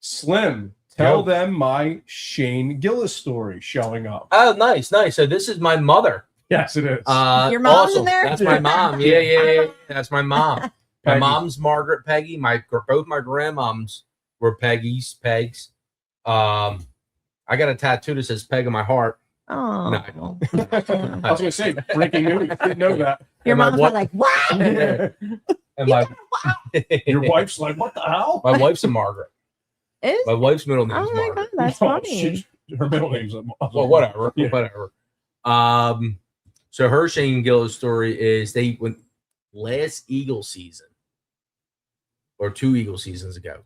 Speaker 2: Slim, tell
Speaker 6: Yo.
Speaker 2: them my Shane Gillis story showing up.
Speaker 6: Oh, nice. So this is my mother.
Speaker 2: Yes, it is.
Speaker 7: Your mom's in
Speaker 6: awesome.
Speaker 7: there?
Speaker 6: That's my mom. Yeah. That's my mom. My
Speaker 2: Peggy.
Speaker 6: mom's Margaret Peggy. Both my grandmoms were Pegs. I got a tattoo that says Peg in my heart.
Speaker 7: Oh.
Speaker 6: No.
Speaker 2: I was going to say, breaking news. Didn't know that.
Speaker 7: Your
Speaker 6: And my
Speaker 7: mom's
Speaker 6: what-
Speaker 7: like, what?
Speaker 6: And my
Speaker 2: Your wife's like, what the hell?
Speaker 6: my wife's a Margaret.
Speaker 7: Is?
Speaker 6: My wife's middle name is
Speaker 7: Oh my
Speaker 6: Margaret.
Speaker 7: god, that's
Speaker 2: Oh,
Speaker 7: funny.
Speaker 2: her middle name's
Speaker 6: Well, whatever.
Speaker 2: Yeah.
Speaker 6: Whatever. So her Shane Gillis story is they went last Eagle season or 2 Eagle seasons ago,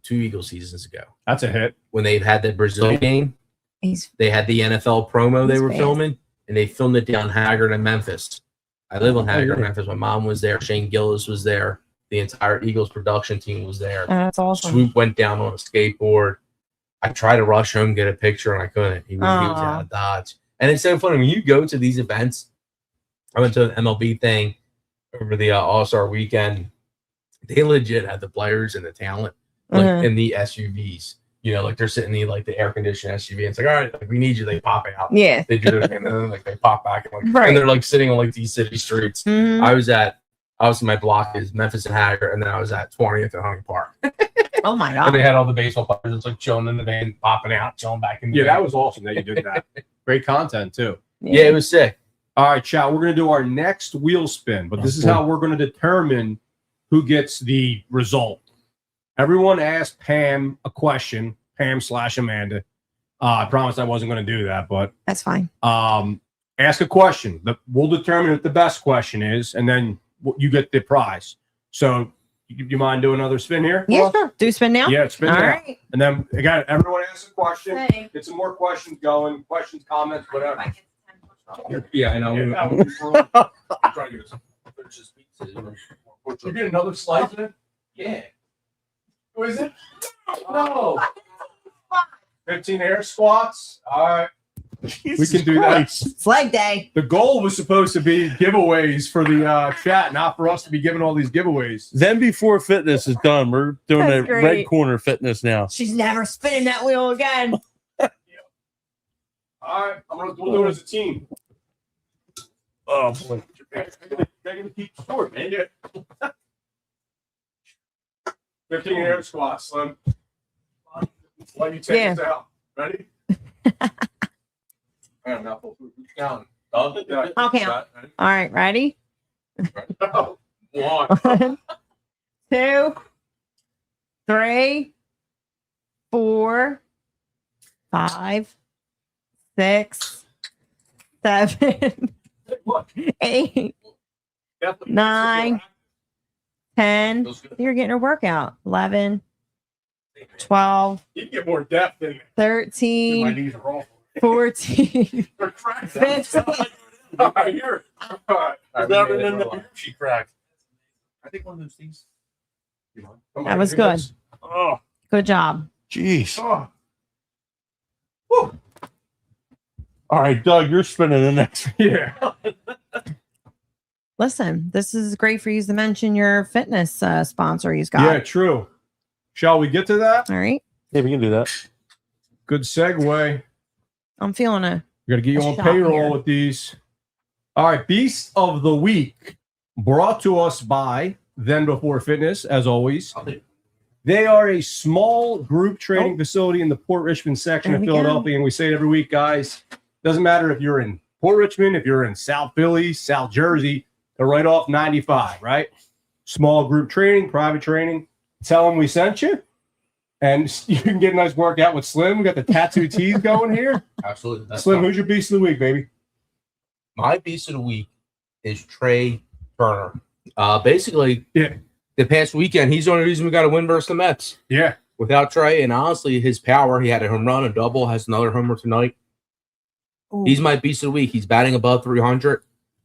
Speaker 2: That's a hit.
Speaker 6: when they've had the Brazil game.
Speaker 7: He's
Speaker 6: They had the NFL promo they
Speaker 7: He's
Speaker 6: were
Speaker 7: fast.
Speaker 6: filming, and they filmed it down Haggard in Memphis. I live on Haggard,
Speaker 2: yeah.
Speaker 6: Memphis. My mom was there. Shane Gillis was there. The entire Eagles production team was there.
Speaker 7: that's awesome.
Speaker 6: Swoop went down on a skateboard. I tried to rush home, get a picture, and I couldn't. He was
Speaker 7: Aw.
Speaker 6: out of Dodge. And it's so funny when you go to these events. I went to an MLB thing over the All-Star weekend. They legit had the players and the talent like
Speaker 7: Mhm.
Speaker 6: in the SUVs. You know, like they're sitting in like the air-conditioned SUV. And it's like, all right, like, we need you. They pop out.
Speaker 7: Yeah.
Speaker 6: They do their thing, and then like they pop back, and, like,
Speaker 7: Right.
Speaker 6: and they're like sitting on like these city streets.
Speaker 7: Mhm.
Speaker 6: I was in my block is Memphis and Haggard, and then I was at 20th and Hunting Park.
Speaker 7: Oh my
Speaker 6: And
Speaker 7: god.
Speaker 6: they had all the baseball players just like chilling in the van, popping out, chilling back in the
Speaker 2: Yeah,
Speaker 6: van.
Speaker 2: that was awesome that you did that. Great content, too.
Speaker 6: Yeah, it was sick.
Speaker 2: All right, chat. We're going to do our next wheel spin, but this is how we're going to determine who gets the result. Everyone asked Pam a question, Pam/Amanda. I promised I wasn't going to do that, but
Speaker 7: That's fine.
Speaker 2: ask a question. We'll determine what the best question is, and then you get the prize. So you mind doing another spin here?
Speaker 7: Yeah, sure. Do spin now?
Speaker 2: Yeah, spin
Speaker 7: All
Speaker 2: now.
Speaker 7: right.
Speaker 2: And then again, everyone asks a question.
Speaker 7: Hey.
Speaker 2: Get some more questions going. Questions, comments, whatever.
Speaker 6: Yeah, I know.
Speaker 2: Yeah,
Speaker 6: I'm trying to get
Speaker 2: You get another slice in?
Speaker 6: Yeah.
Speaker 2: Who is it? No. 15 air squats. All right. We can do that.
Speaker 7: It's leg day.
Speaker 2: The goal was supposed to be giveaways for the chat, not for us to be giving all these giveaways.
Speaker 4: Then before fitness is done, we're doing
Speaker 7: That's
Speaker 4: the red
Speaker 7: great.
Speaker 4: corner fitness now.
Speaker 7: She's never spinning that wheel again.
Speaker 2: All right, we'll do it as a team.
Speaker 4: Oh boy.
Speaker 2: They're gonna keep short, man. 15 air squats, Slim. Why you take this out? Ready? I don't know. Down.
Speaker 7: I'll count. All right, ready? 1, 2, 3, 4, 5, 6, 7, 8, 9, 10. You're getting a workout. 11, 12,
Speaker 2: You can get more depth in there.
Speaker 7: 13,
Speaker 2: My knees are awful.
Speaker 7: 14,
Speaker 2: They're cracked.
Speaker 7: 15.
Speaker 2: All right, here. All right.
Speaker 4: She cracked.
Speaker 6: I think one of those things.
Speaker 7: That was good.
Speaker 4: Oh,
Speaker 7: Good job.
Speaker 4: jeez.
Speaker 2: Oh,
Speaker 4: All right, Doug, you're spinning the next.
Speaker 2: yeah.
Speaker 7: Listen, this is great for you to mention your fitness sponsor you've got.
Speaker 2: Yeah, true. Shall we get to that?
Speaker 7: All right.
Speaker 4: Yeah, we can do that.
Speaker 2: Good segue.
Speaker 7: I'm feeling a
Speaker 2: We got to get you
Speaker 7: A
Speaker 2: on
Speaker 7: shot
Speaker 2: payroll
Speaker 7: here.
Speaker 2: with these. All right, Beast of the Week, brought to us by Then Before Fitness, as always. They are a small group training facility in the Port Richmond section
Speaker 7: There
Speaker 2: of
Speaker 7: we go.
Speaker 2: Philadelphia, and we say it every week, guys. Doesn't matter if you're in Port Richmond, if you're in South Philly, South Jersey, they're right off 95, right? Small group training, private training. Tell them we sent you, and you can get a nice workout with Slim. We got the tattoo tees going here.
Speaker 6: Absolutely. That's
Speaker 2: Slim,
Speaker 6: fine.
Speaker 2: who's your Beast of the Week, baby?
Speaker 6: My beast of the week is Trey Turner. Basically,
Speaker 2: Yeah.
Speaker 6: the past weekend, he's the only reason we got a win versus the Mets.
Speaker 2: Yeah.
Speaker 6: Without Trey, and honestly, his power, he had a home run, a double, has another homer tonight. He's my beast of the week. He's batting above 300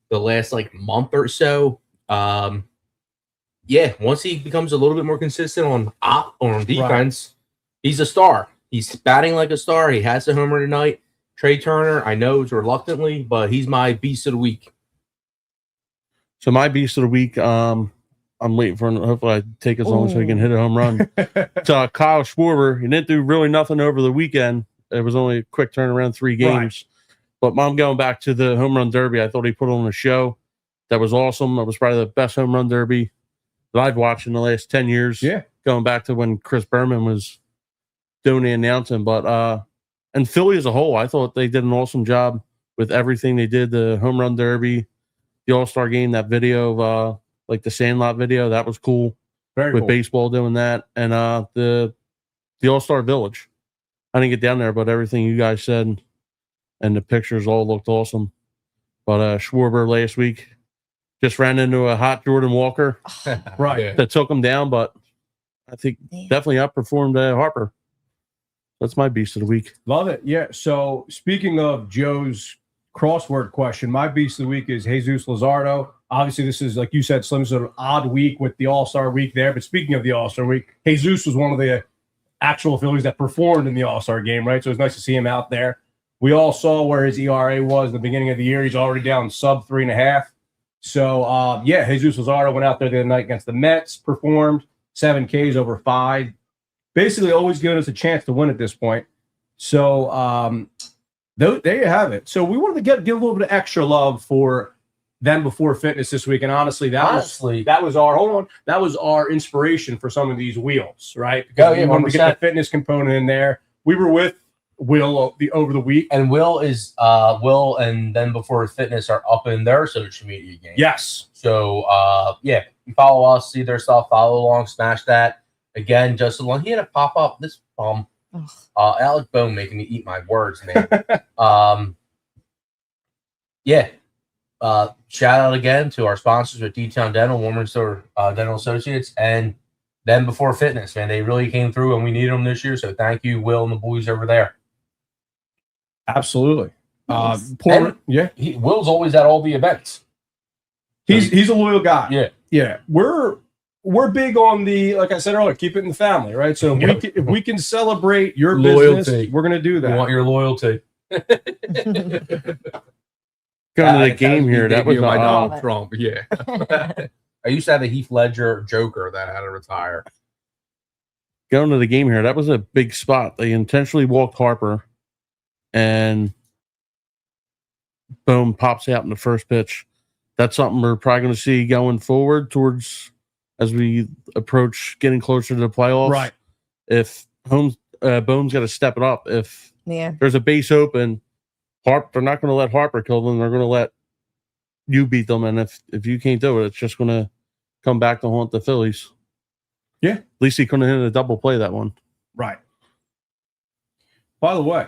Speaker 6: the last month or so. Yeah, once he becomes a little bit more consistent on defense, he's a star. He's batting like a star. He has a homer tonight. Trey Turner, I know it's reluctantly, but he's my beast of the week.
Speaker 4: So my beast of the week, I'm waiting for him. Hopefully I take as long so he can hit a home run. It's Kyle Schwarber. He didn't do really nothing over the weekend. It was only a quick turnaround, 3 games. But I'm going back to the home run derby. I thought he put on a show that was awesome. That was probably the best home run derby that I've watched in the last 10 years.
Speaker 2: Yeah.
Speaker 4: Going back to when Chris Berman was doing the announcing. But and Philly as a whole, I thought they did an awesome job with everything they did. The home run derby, the All-Star game, that video of the Sandlot video, that was cool.
Speaker 2: Very
Speaker 4: with
Speaker 2: cool.
Speaker 4: baseball doing that, and the All-Star Village. I didn't get down there, but everything you guys said and the pictures all looked awesome. But Schwarber last week just ran into a hot Jordan Walker
Speaker 2: Right.
Speaker 4: that took him down, but I think definitely outperformed Harper. That's my beast of the week.
Speaker 2: Love it. Yeah. So speaking of Joe's crossword question, my beast of the week is Jesus Luzardo. Obviously, this is, like you said, Slim's an odd week with the All-Star week there. But speaking of the All-Star week, Jesus was one of the actual Phillies that performed in the All-Star game, right? So it's nice to see him out there. We all saw where his ERA was in the beginning of the year. He's already down sub 3.5. So, Jesus Luzardo went out there the other night against the Mets, performed 7 Ks over 5. Basically, always giving us a chance to win at this point. So, there you have it. So we wanted to give a little bit of extra love for Them Before Fitness this week, and honestly, that was our inspiration for some of these wheels, right? Because we wanted to get the fitness component in there. We were with Will over the week,
Speaker 6: and Will and Then Before Fitness are up in their social media game.
Speaker 2: Yes.
Speaker 6: So you follow us, see their stuff, follow along, smash that. Again, just along. He had a pop up. This bum. Alec Bone making me eat my words, man. shout out again to our sponsors at D-Town Dental, Warmer Store Dental Associates, and Then Before Fitness, man. They really came through and we needed them this year. So thank you, Will and the boys over there.
Speaker 2: Absolutely.
Speaker 7: Nice.
Speaker 6: Will's always at all the events.
Speaker 2: He's a loyal guy.
Speaker 6: Yeah.
Speaker 2: Yeah. We're big on the, like I said earlier, keep it in the family, right? So if we can celebrate your business,
Speaker 6: Loyalty.
Speaker 2: we're gonna do that.
Speaker 6: We want your loyalty.
Speaker 4: Going to the game here. That was
Speaker 6: my
Speaker 7: Donald
Speaker 6: Donald Trump. Yeah. I used to have a Heath Ledger Joker that had to retire.
Speaker 4: going to the game here. That was a big spot. They intentionally walked Harper, and boom, pops out in the first pitch. That's something we're probably going to see going forward towards as we approach getting closer to the playoffs.
Speaker 2: Right.
Speaker 4: If Bone's got to step it up. If
Speaker 7: Yeah.
Speaker 4: there's a base open, they're not going to let Harper kill them. They're going to let you beat them. And if you can't do it, it's just going to come back to haunt the Phillies.
Speaker 2: Yeah.
Speaker 4: At least he couldn't hit a double play that one.
Speaker 2: Right. By the way,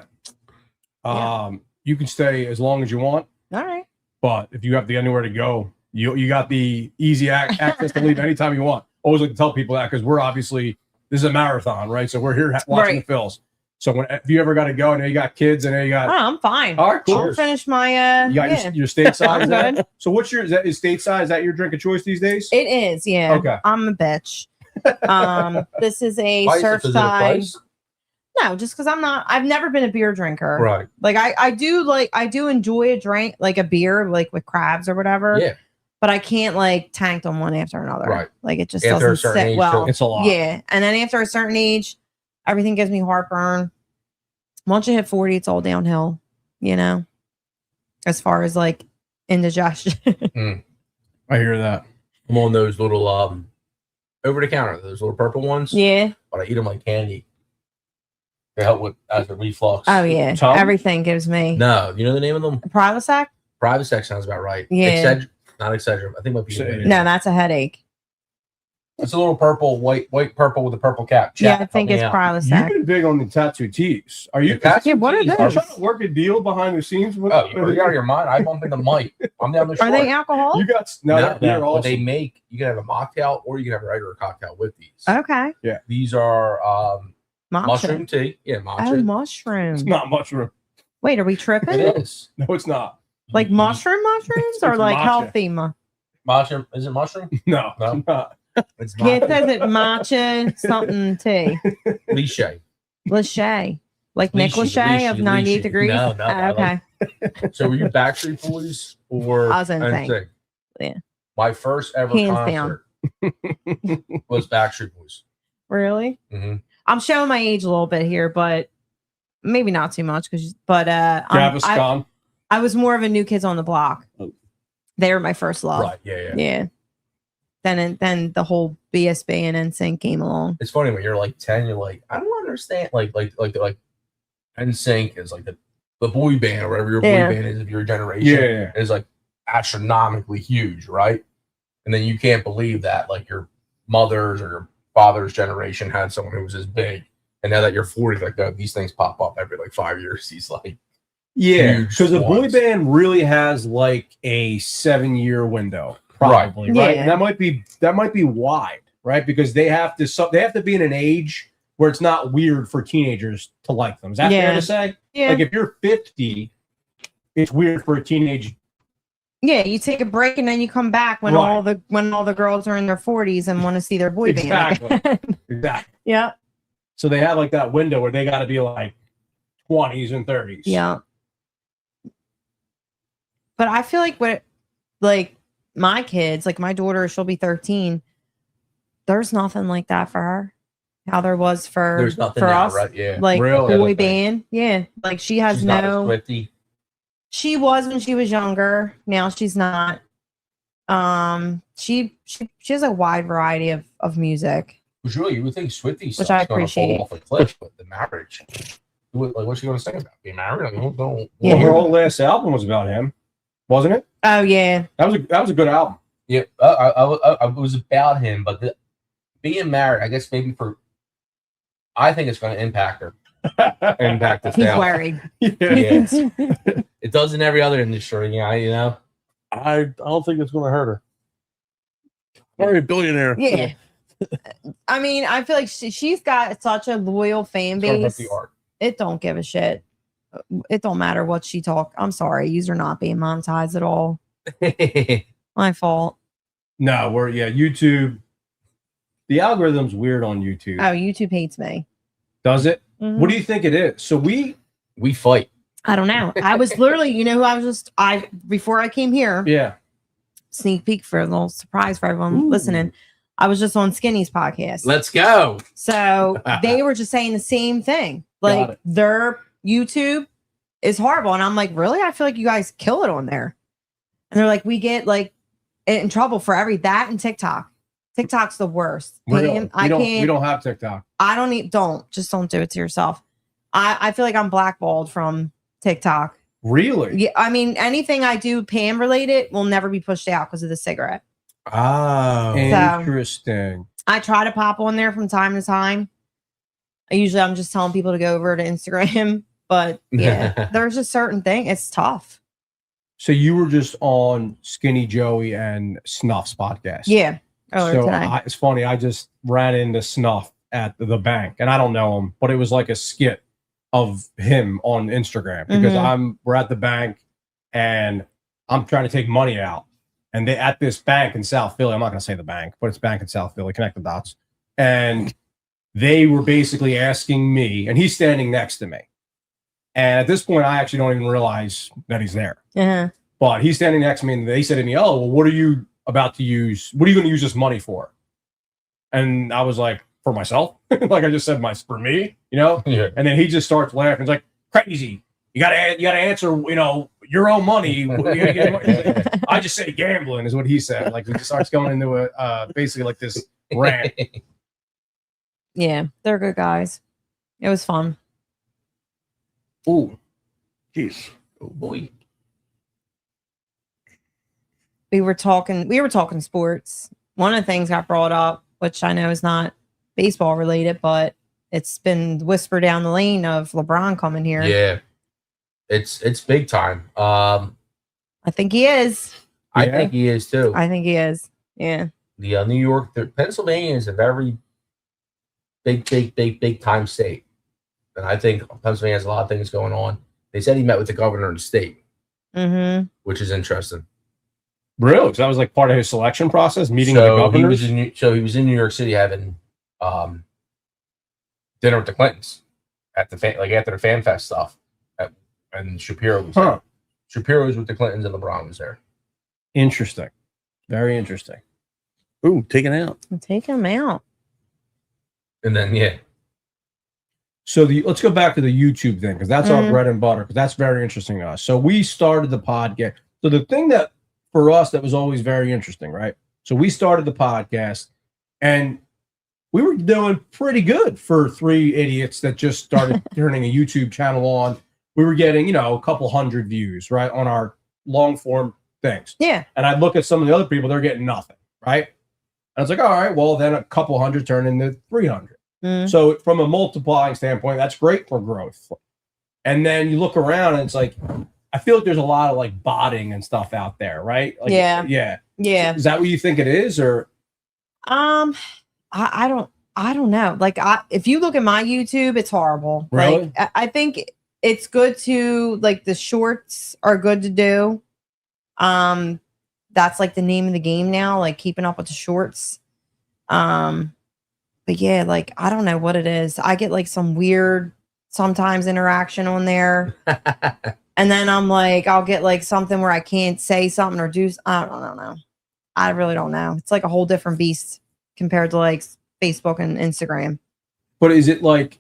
Speaker 2: you can stay as long as you want,
Speaker 7: All right.
Speaker 2: but if you have to get anywhere to go, you got the easy access to leave anytime you want. Always like to tell people that because we're obviously, this is a marathon, right? So we're here watching the Phils. So if you ever got to go, I know you got kids, I know you got.
Speaker 7: Oh, I'm fine.
Speaker 2: All right, cool.
Speaker 7: I'll finish my.
Speaker 2: You got your stateside.
Speaker 7: I'm good.
Speaker 2: So what's your is stateside? Is that your drink of choice these days?
Speaker 7: It is, yeah.
Speaker 2: Okay.
Speaker 7: I'm a bitch. This is a
Speaker 6: Price, is it a
Speaker 7: Surfside.
Speaker 6: price?
Speaker 7: No, just because I've never been a beer drinker.
Speaker 6: Right.
Speaker 7: Like I do enjoy a drink, like a beer, like with crabs or whatever.
Speaker 6: Yeah.
Speaker 7: But I can't like tank them one after another.
Speaker 6: Right.
Speaker 7: Like it just
Speaker 6: After a
Speaker 7: doesn't
Speaker 6: certain
Speaker 7: sit
Speaker 6: age,
Speaker 7: well.
Speaker 2: It's a lot.
Speaker 7: Yeah. And then after a certain age, everything gives me heartburn. Once you hit 40, it's all downhill, you know, as far as like indigestion.
Speaker 2: I hear that.
Speaker 6: I'm on those little over the counter, those little purple ones.
Speaker 7: Yeah.
Speaker 6: But I eat them like candy. They help with as a reflux.
Speaker 7: Oh yeah.
Speaker 2: Tom?
Speaker 7: Everything gives me
Speaker 6: No, you know the name of them?
Speaker 7: Prilosec?
Speaker 6: Prilosec sounds about right.
Speaker 7: Yeah.
Speaker 6: Not Excedrin. I think it might be.
Speaker 2: Say-
Speaker 7: No, that's a headache.
Speaker 6: It's a little purple, white purple with a purple cap.
Speaker 7: Yeah,
Speaker 6: Chat,
Speaker 7: I think
Speaker 6: help
Speaker 7: it's
Speaker 6: me out.
Speaker 7: Prilosec.
Speaker 2: You've been big on the tattoo tees. Are you?
Speaker 6: Tattoo
Speaker 7: Yeah, what are
Speaker 6: tees
Speaker 7: those?
Speaker 2: Are you trying to work a deal behind the scenes? With,
Speaker 6: Oh, you're out of your mind. I bump into Mike. I'm down the shore.
Speaker 7: Are they alcohol?
Speaker 2: You got
Speaker 6: No,
Speaker 2: they're
Speaker 6: but
Speaker 2: awesome.
Speaker 6: they make, you can have a mocktail or you can have a regular cocktail with these.
Speaker 7: Okay.
Speaker 6: These are
Speaker 7: Matcha.
Speaker 6: mushroom tea. Yeah,
Speaker 7: Oh,
Speaker 6: matcha.
Speaker 7: mushroom.
Speaker 2: It's not mushroom.
Speaker 7: Wait, are we tripping?
Speaker 6: It is.
Speaker 2: No, it's not.
Speaker 7: Like mushrooms
Speaker 2: It's
Speaker 7: or like
Speaker 2: matcha.
Speaker 7: healthy?
Speaker 6: Mushroom. Is it mushroom?
Speaker 2: No,
Speaker 6: No.
Speaker 2: it's not.
Speaker 6: It's
Speaker 7: Yeah, it
Speaker 6: not.
Speaker 7: says it matcha something tea.
Speaker 6: Cliche.
Speaker 7: Lachey. Like Nick
Speaker 6: Lychee,
Speaker 7: Lachey of
Speaker 6: lychee,
Speaker 7: 98
Speaker 6: lychee.
Speaker 7: degrees?
Speaker 6: No, no,
Speaker 7: Oh,
Speaker 6: I
Speaker 7: okay.
Speaker 6: So were you Backstreet Boys or
Speaker 7: I was NSYNC.
Speaker 6: NSYNC?
Speaker 7: Yeah.
Speaker 6: My first ever
Speaker 7: Hands
Speaker 6: concert was Backstreet Boys.
Speaker 7: Really?
Speaker 6: Mm-hmm.
Speaker 7: I'm showing my age a little bit here, but maybe not too much.
Speaker 2: Gaviscon.
Speaker 7: I was more of a New Kids on the Block.
Speaker 2: Oh.
Speaker 7: They were my first love.
Speaker 6: Right. Yeah.
Speaker 7: Yeah. Then the whole BSB and NSYNC came along.
Speaker 6: It's funny when you're like 10, you're like, I don't understand. Like NSYNC is like the boy band or whatever your boy band is of your generation.
Speaker 2: Yeah.
Speaker 6: Is like astronomically huge, right? And then you can't believe that like your mother's or your father's generation had someone who was as big. And now that you're 40, like these things pop up every like 5 years. He's like,
Speaker 2: Yeah,
Speaker 6: huge
Speaker 2: because the boy
Speaker 6: ones.
Speaker 2: band really has like a 7-year window, probably, right?
Speaker 7: Yeah.
Speaker 2: And that might be wide, right? Because they have to be in an age where it's not weird for teenagers to like them. Is that fair to say?
Speaker 7: Yeah.
Speaker 2: Like if you're 50, it's weird for a teenage.
Speaker 7: Yeah, you take a break and then you come back when
Speaker 2: Right.
Speaker 7: all the girls are in their 40s and want to see their boy band.
Speaker 2: Exactly. Exactly.
Speaker 7: Yeah.
Speaker 2: So they have like that window where they got to be like 20s and 30s.
Speaker 7: Yeah. But I feel like my kids, like my daughter, she'll be 13. There's nothing like that for her. How there was for
Speaker 6: there's nothing
Speaker 7: for
Speaker 6: now,
Speaker 7: us.
Speaker 6: right? Yeah.
Speaker 7: Like
Speaker 2: Really?
Speaker 7: boy band. Yeah. Like she has
Speaker 6: She's not as
Speaker 7: no
Speaker 6: Swifty.
Speaker 7: she was when she was younger. Now she's not. She has a wide variety of music.
Speaker 6: Which really, you would think Swifty
Speaker 7: I
Speaker 6: stuff's gonna
Speaker 7: appreciate.
Speaker 6: fall off a cliff, but the marriage. Like, what's she gonna say about being married? I mean, don't.
Speaker 7: Yeah.
Speaker 2: Well, her whole last album was about him, wasn't it?
Speaker 7: Oh yeah.
Speaker 2: That was a good album.
Speaker 6: Yeah, I was about him, but being married, I guess maybe I think it's going to impact her. Impact the
Speaker 7: He's
Speaker 6: sales.
Speaker 7: worried.
Speaker 2: Yeah.
Speaker 6: Yes. It does in every other industry, you know.
Speaker 4: I don't think it's going to hurt her. Already a billionaire.
Speaker 7: Yeah. I mean, I feel like she's got such a loyal fan
Speaker 6: It's all about
Speaker 7: base.
Speaker 6: the art.
Speaker 7: It don't give a shit. It don't matter what she talk. I'm sorry, you're not being monetized at all. My fault.
Speaker 2: No, YouTube. The algorithm's weird on YouTube.
Speaker 7: Oh, YouTube hates me.
Speaker 2: Does it?
Speaker 7: Mhm.
Speaker 2: What do you think it is? So we
Speaker 6: fight.
Speaker 7: I don't know. I was literally, who I before I came here.
Speaker 2: Yeah.
Speaker 7: Sneak peek for a little surprise for everyone listening. I was just on Skinny's podcast.
Speaker 6: Let's go.
Speaker 7: So they were just saying the same thing. Like their YouTube is horrible. And I'm like, really? I feel like you guys kill it on there. And they're like, we get like in trouble for that and TikTok. TikTok's the worst.
Speaker 2: We
Speaker 7: We
Speaker 2: don't have TikTok.
Speaker 7: I don't need, don't do it to yourself. I feel like I'm blackballed from TikTok.
Speaker 2: Really?
Speaker 7: Yeah. I mean, anything I do Pam related will never be pushed out because of the cigarette.
Speaker 6: Oh.
Speaker 2: Interesting.
Speaker 7: I try to pop on there from time to time. I'm just telling people to go over to Instagram, but yeah, there's a certain thing. It's tough.
Speaker 2: So you were just on Skinny Joey and Snuff's podcast.
Speaker 7: Yeah. Earlier today.
Speaker 2: It's funny. I just ran into Snuff at the bank, and I don't know him, but it was like a skit of him on Instagram because we're at the bank and I'm trying to take money out, and they at this bank in South Philly. I'm not going to say the bank, but it's bank in South Philly. Connect the dots. And they were basically asking me, and he's standing next to me. And at this point, I actually don't even realize that he's there.
Speaker 7: Uh-huh.
Speaker 2: But he's standing next to me, and they said to me, "Oh, well, what are you about to use? What are you going to use this money for?" And I was like, "For myself." Like I just said, for me, Yeah. And then he just starts laughing. He's like, "Crazy! You gotta answer, your own money." I just say gambling is what he said. Like he just starts going into basically like this rant.
Speaker 7: Yeah, they're good guys. It was fun.
Speaker 2: Ooh,
Speaker 4: jeez,
Speaker 6: oh boy.
Speaker 7: We were talking sports. One of the things got brought up, which I know is not baseball related, but it's been whispered down the lane of LeBron coming here.
Speaker 6: Yeah, it's big time.
Speaker 7: I think he is.
Speaker 6: I think he is too.
Speaker 7: I think he is. Yeah.
Speaker 6: The New York, Pennsylvania is a very big time state, and I think Pennsylvania has a lot of things going on. They said he met with the governor of the state, which is interesting.
Speaker 2: Really? So that was like part of his selection process, meeting with the governors?
Speaker 6: He was in New York City having dinner with the Clintons at after the Fan Fest stuff. And Shapiro was there. Shapiro was with the Clintons and LeBron was there.
Speaker 2: Interesting. Very interesting.
Speaker 4: Ooh, taken out.
Speaker 7: Take him out.
Speaker 6: And then, yeah.
Speaker 2: So let's go back to the YouTube thing, because that's our bread and butter, because that's very interesting to us. So we started the podcast. So the thing that for us that was always very interesting, right? So we started the podcast and we were doing pretty good for three idiots that just started turning a YouTube channel on. We were getting, a couple hundred views, right, on our long form things.
Speaker 7: Yeah.
Speaker 2: And I'd look at some of the other people, they're getting nothing, right? And I was like, all right, well, then a couple hundred turned into 300. So from a multiplying standpoint, that's great for growth. And then you look around and it's like, I feel like there's a lot of like botting and stuff out there, right? Like, yeah. Is that what you think it is, or?
Speaker 7: I don't know. Like, if you look at my YouTube, it's horrible.
Speaker 2: Really?
Speaker 7: Like, I think it's good to like the shorts are good to do. That's like the name of the game now, like keeping up with the shorts. But yeah, like I don't know what it is. I get like some weird sometimes interaction on there. And then I'm like, I'll get like something where I can't say something or do. I don't know. I really don't know. It's like a whole different beast compared to like Facebook and Instagram.
Speaker 2: But is it like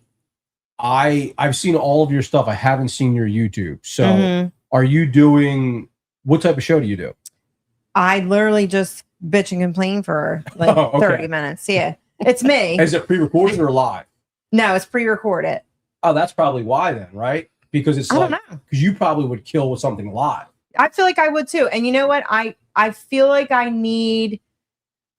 Speaker 2: I've seen all of your stuff. I haven't seen your YouTube. So are you doing, what type of show do you do?
Speaker 7: I literally just bitch and complain for like 30 minutes. Yeah. It's me.
Speaker 2: Is it pre-recorded or live?
Speaker 7: No, it's pre-recorded.
Speaker 2: Oh, that's probably why then, right? Because it's
Speaker 7: I don't know.
Speaker 2: Because you probably would kill with something live.
Speaker 7: I feel like I would too. And you know what? I feel like I need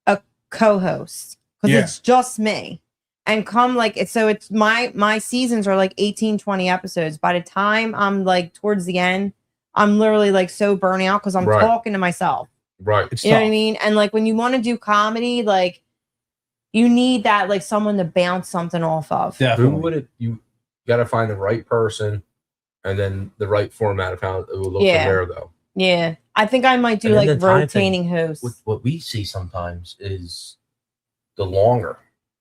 Speaker 7: a co-host because it's just me. And come like it's my seasons are like 18, 20 episodes. By the time I'm like towards the end, I'm literally like so burnt out because I'm
Speaker 6: Right.
Speaker 7: talking to myself.
Speaker 6: Right.
Speaker 2: It's
Speaker 7: You know what
Speaker 2: tough.
Speaker 7: I mean? And like when you want to do comedy, like you need that like someone to bounce something off of.
Speaker 2: Definitely.
Speaker 6: Who would it? You got to find the right person, and then the right format of how it will look
Speaker 7: Yeah.
Speaker 6: from there, though.
Speaker 7: Yeah. I think I might do
Speaker 6: And then
Speaker 7: like
Speaker 6: the time
Speaker 7: rotating hosts.
Speaker 6: What we see sometimes is the longer,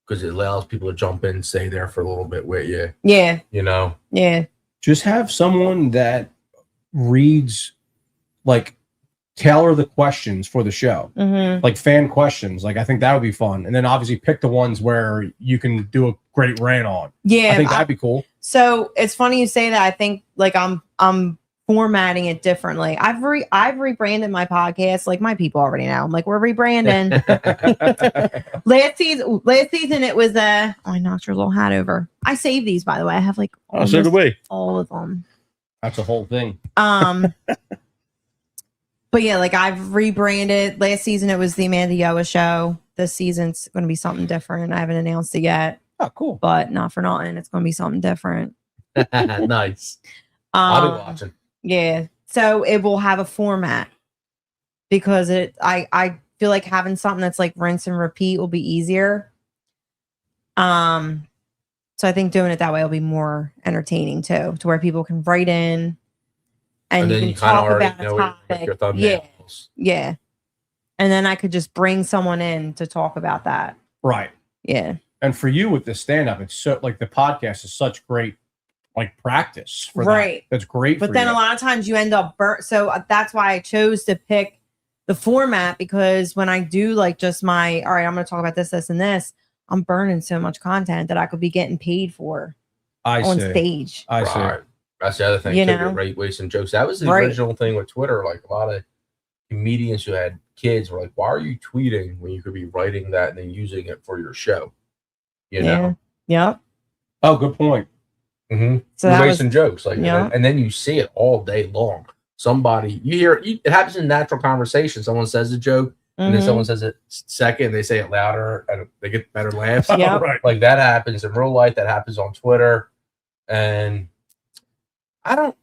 Speaker 6: because it allows people to jump in and stay there for a little bit with you.
Speaker 7: Yeah.
Speaker 6: You know.
Speaker 7: Yeah.
Speaker 2: Just have someone that reads, like, tailor the questions for the show,
Speaker 7: Mm-hmm.
Speaker 2: like fan questions. Like, I think that would be fun. And then obviously pick the ones where you can do a great rant on.
Speaker 7: Yeah.
Speaker 2: I think that'd be cool.
Speaker 7: So it's funny you say that. I think like I'm formatting it differently. I've rebranded my podcast. Like my people already know. I'm like, we're rebranding. last season it was oh, I knocked your little hat over. I saved these, by the way. I have like
Speaker 4: Oh, so do we.
Speaker 7: all of them.
Speaker 2: That's a whole thing.
Speaker 7: But yeah, like I've rebranded. Last season it was the Amanda Yoa show. This season's going to be something different. I haven't announced it yet,
Speaker 2: Oh, cool.
Speaker 7: but not for nothing. It's going to be something different.
Speaker 6: Nice. I'll be watching.
Speaker 7: Yeah. So it will have a format because I feel like having something that's like rinse and repeat will be easier. So I think doing it that way will be more entertaining too, to where people can write in and
Speaker 6: then
Speaker 7: you
Speaker 6: you
Speaker 7: can
Speaker 6: kind of
Speaker 7: talk
Speaker 6: already
Speaker 7: about a
Speaker 6: know where you make your
Speaker 7: topic. Yeah.
Speaker 6: thumbnails.
Speaker 7: Yeah. And then I could just bring someone in to talk about that.
Speaker 2: Right.
Speaker 7: Yeah.
Speaker 2: And for you with the stand-up, it's so like the podcast is such great like practice for
Speaker 7: Right.
Speaker 2: that. That's great.
Speaker 7: But
Speaker 2: for
Speaker 7: then
Speaker 2: you.
Speaker 7: a lot of times you end up burnt. So that's why I chose to pick the format, because when I do like just my, all right, I'm going to talk about this, this, and this, I'm burning so much content that I could be getting paid for
Speaker 2: I
Speaker 7: on
Speaker 2: see.
Speaker 7: stage.
Speaker 2: I see.
Speaker 6: Right. That's the other thing,
Speaker 7: You
Speaker 6: too.
Speaker 7: know?
Speaker 6: Right, wasting jokes. That was the
Speaker 7: Right.
Speaker 6: original thing with Twitter. Like a lot of comedians who had kids were like, "Why are you tweeting when you could be writing that and then using it for your show?" You know.
Speaker 7: Yep.
Speaker 2: Oh, good point.
Speaker 6: Mm-hmm.
Speaker 7: So
Speaker 6: You're
Speaker 7: that was,
Speaker 6: wasting jokes, like,
Speaker 7: yeah.
Speaker 6: and then you see it all day long. Somebody you hear it happens in natural conversation. Someone says a joke, and then
Speaker 7: Mhm.
Speaker 6: someone says it second, and they say it louder, and they get better laughs.
Speaker 7: Yep.
Speaker 2: Right.
Speaker 6: Like that happens in real life. That happens on Twitter, and I don't.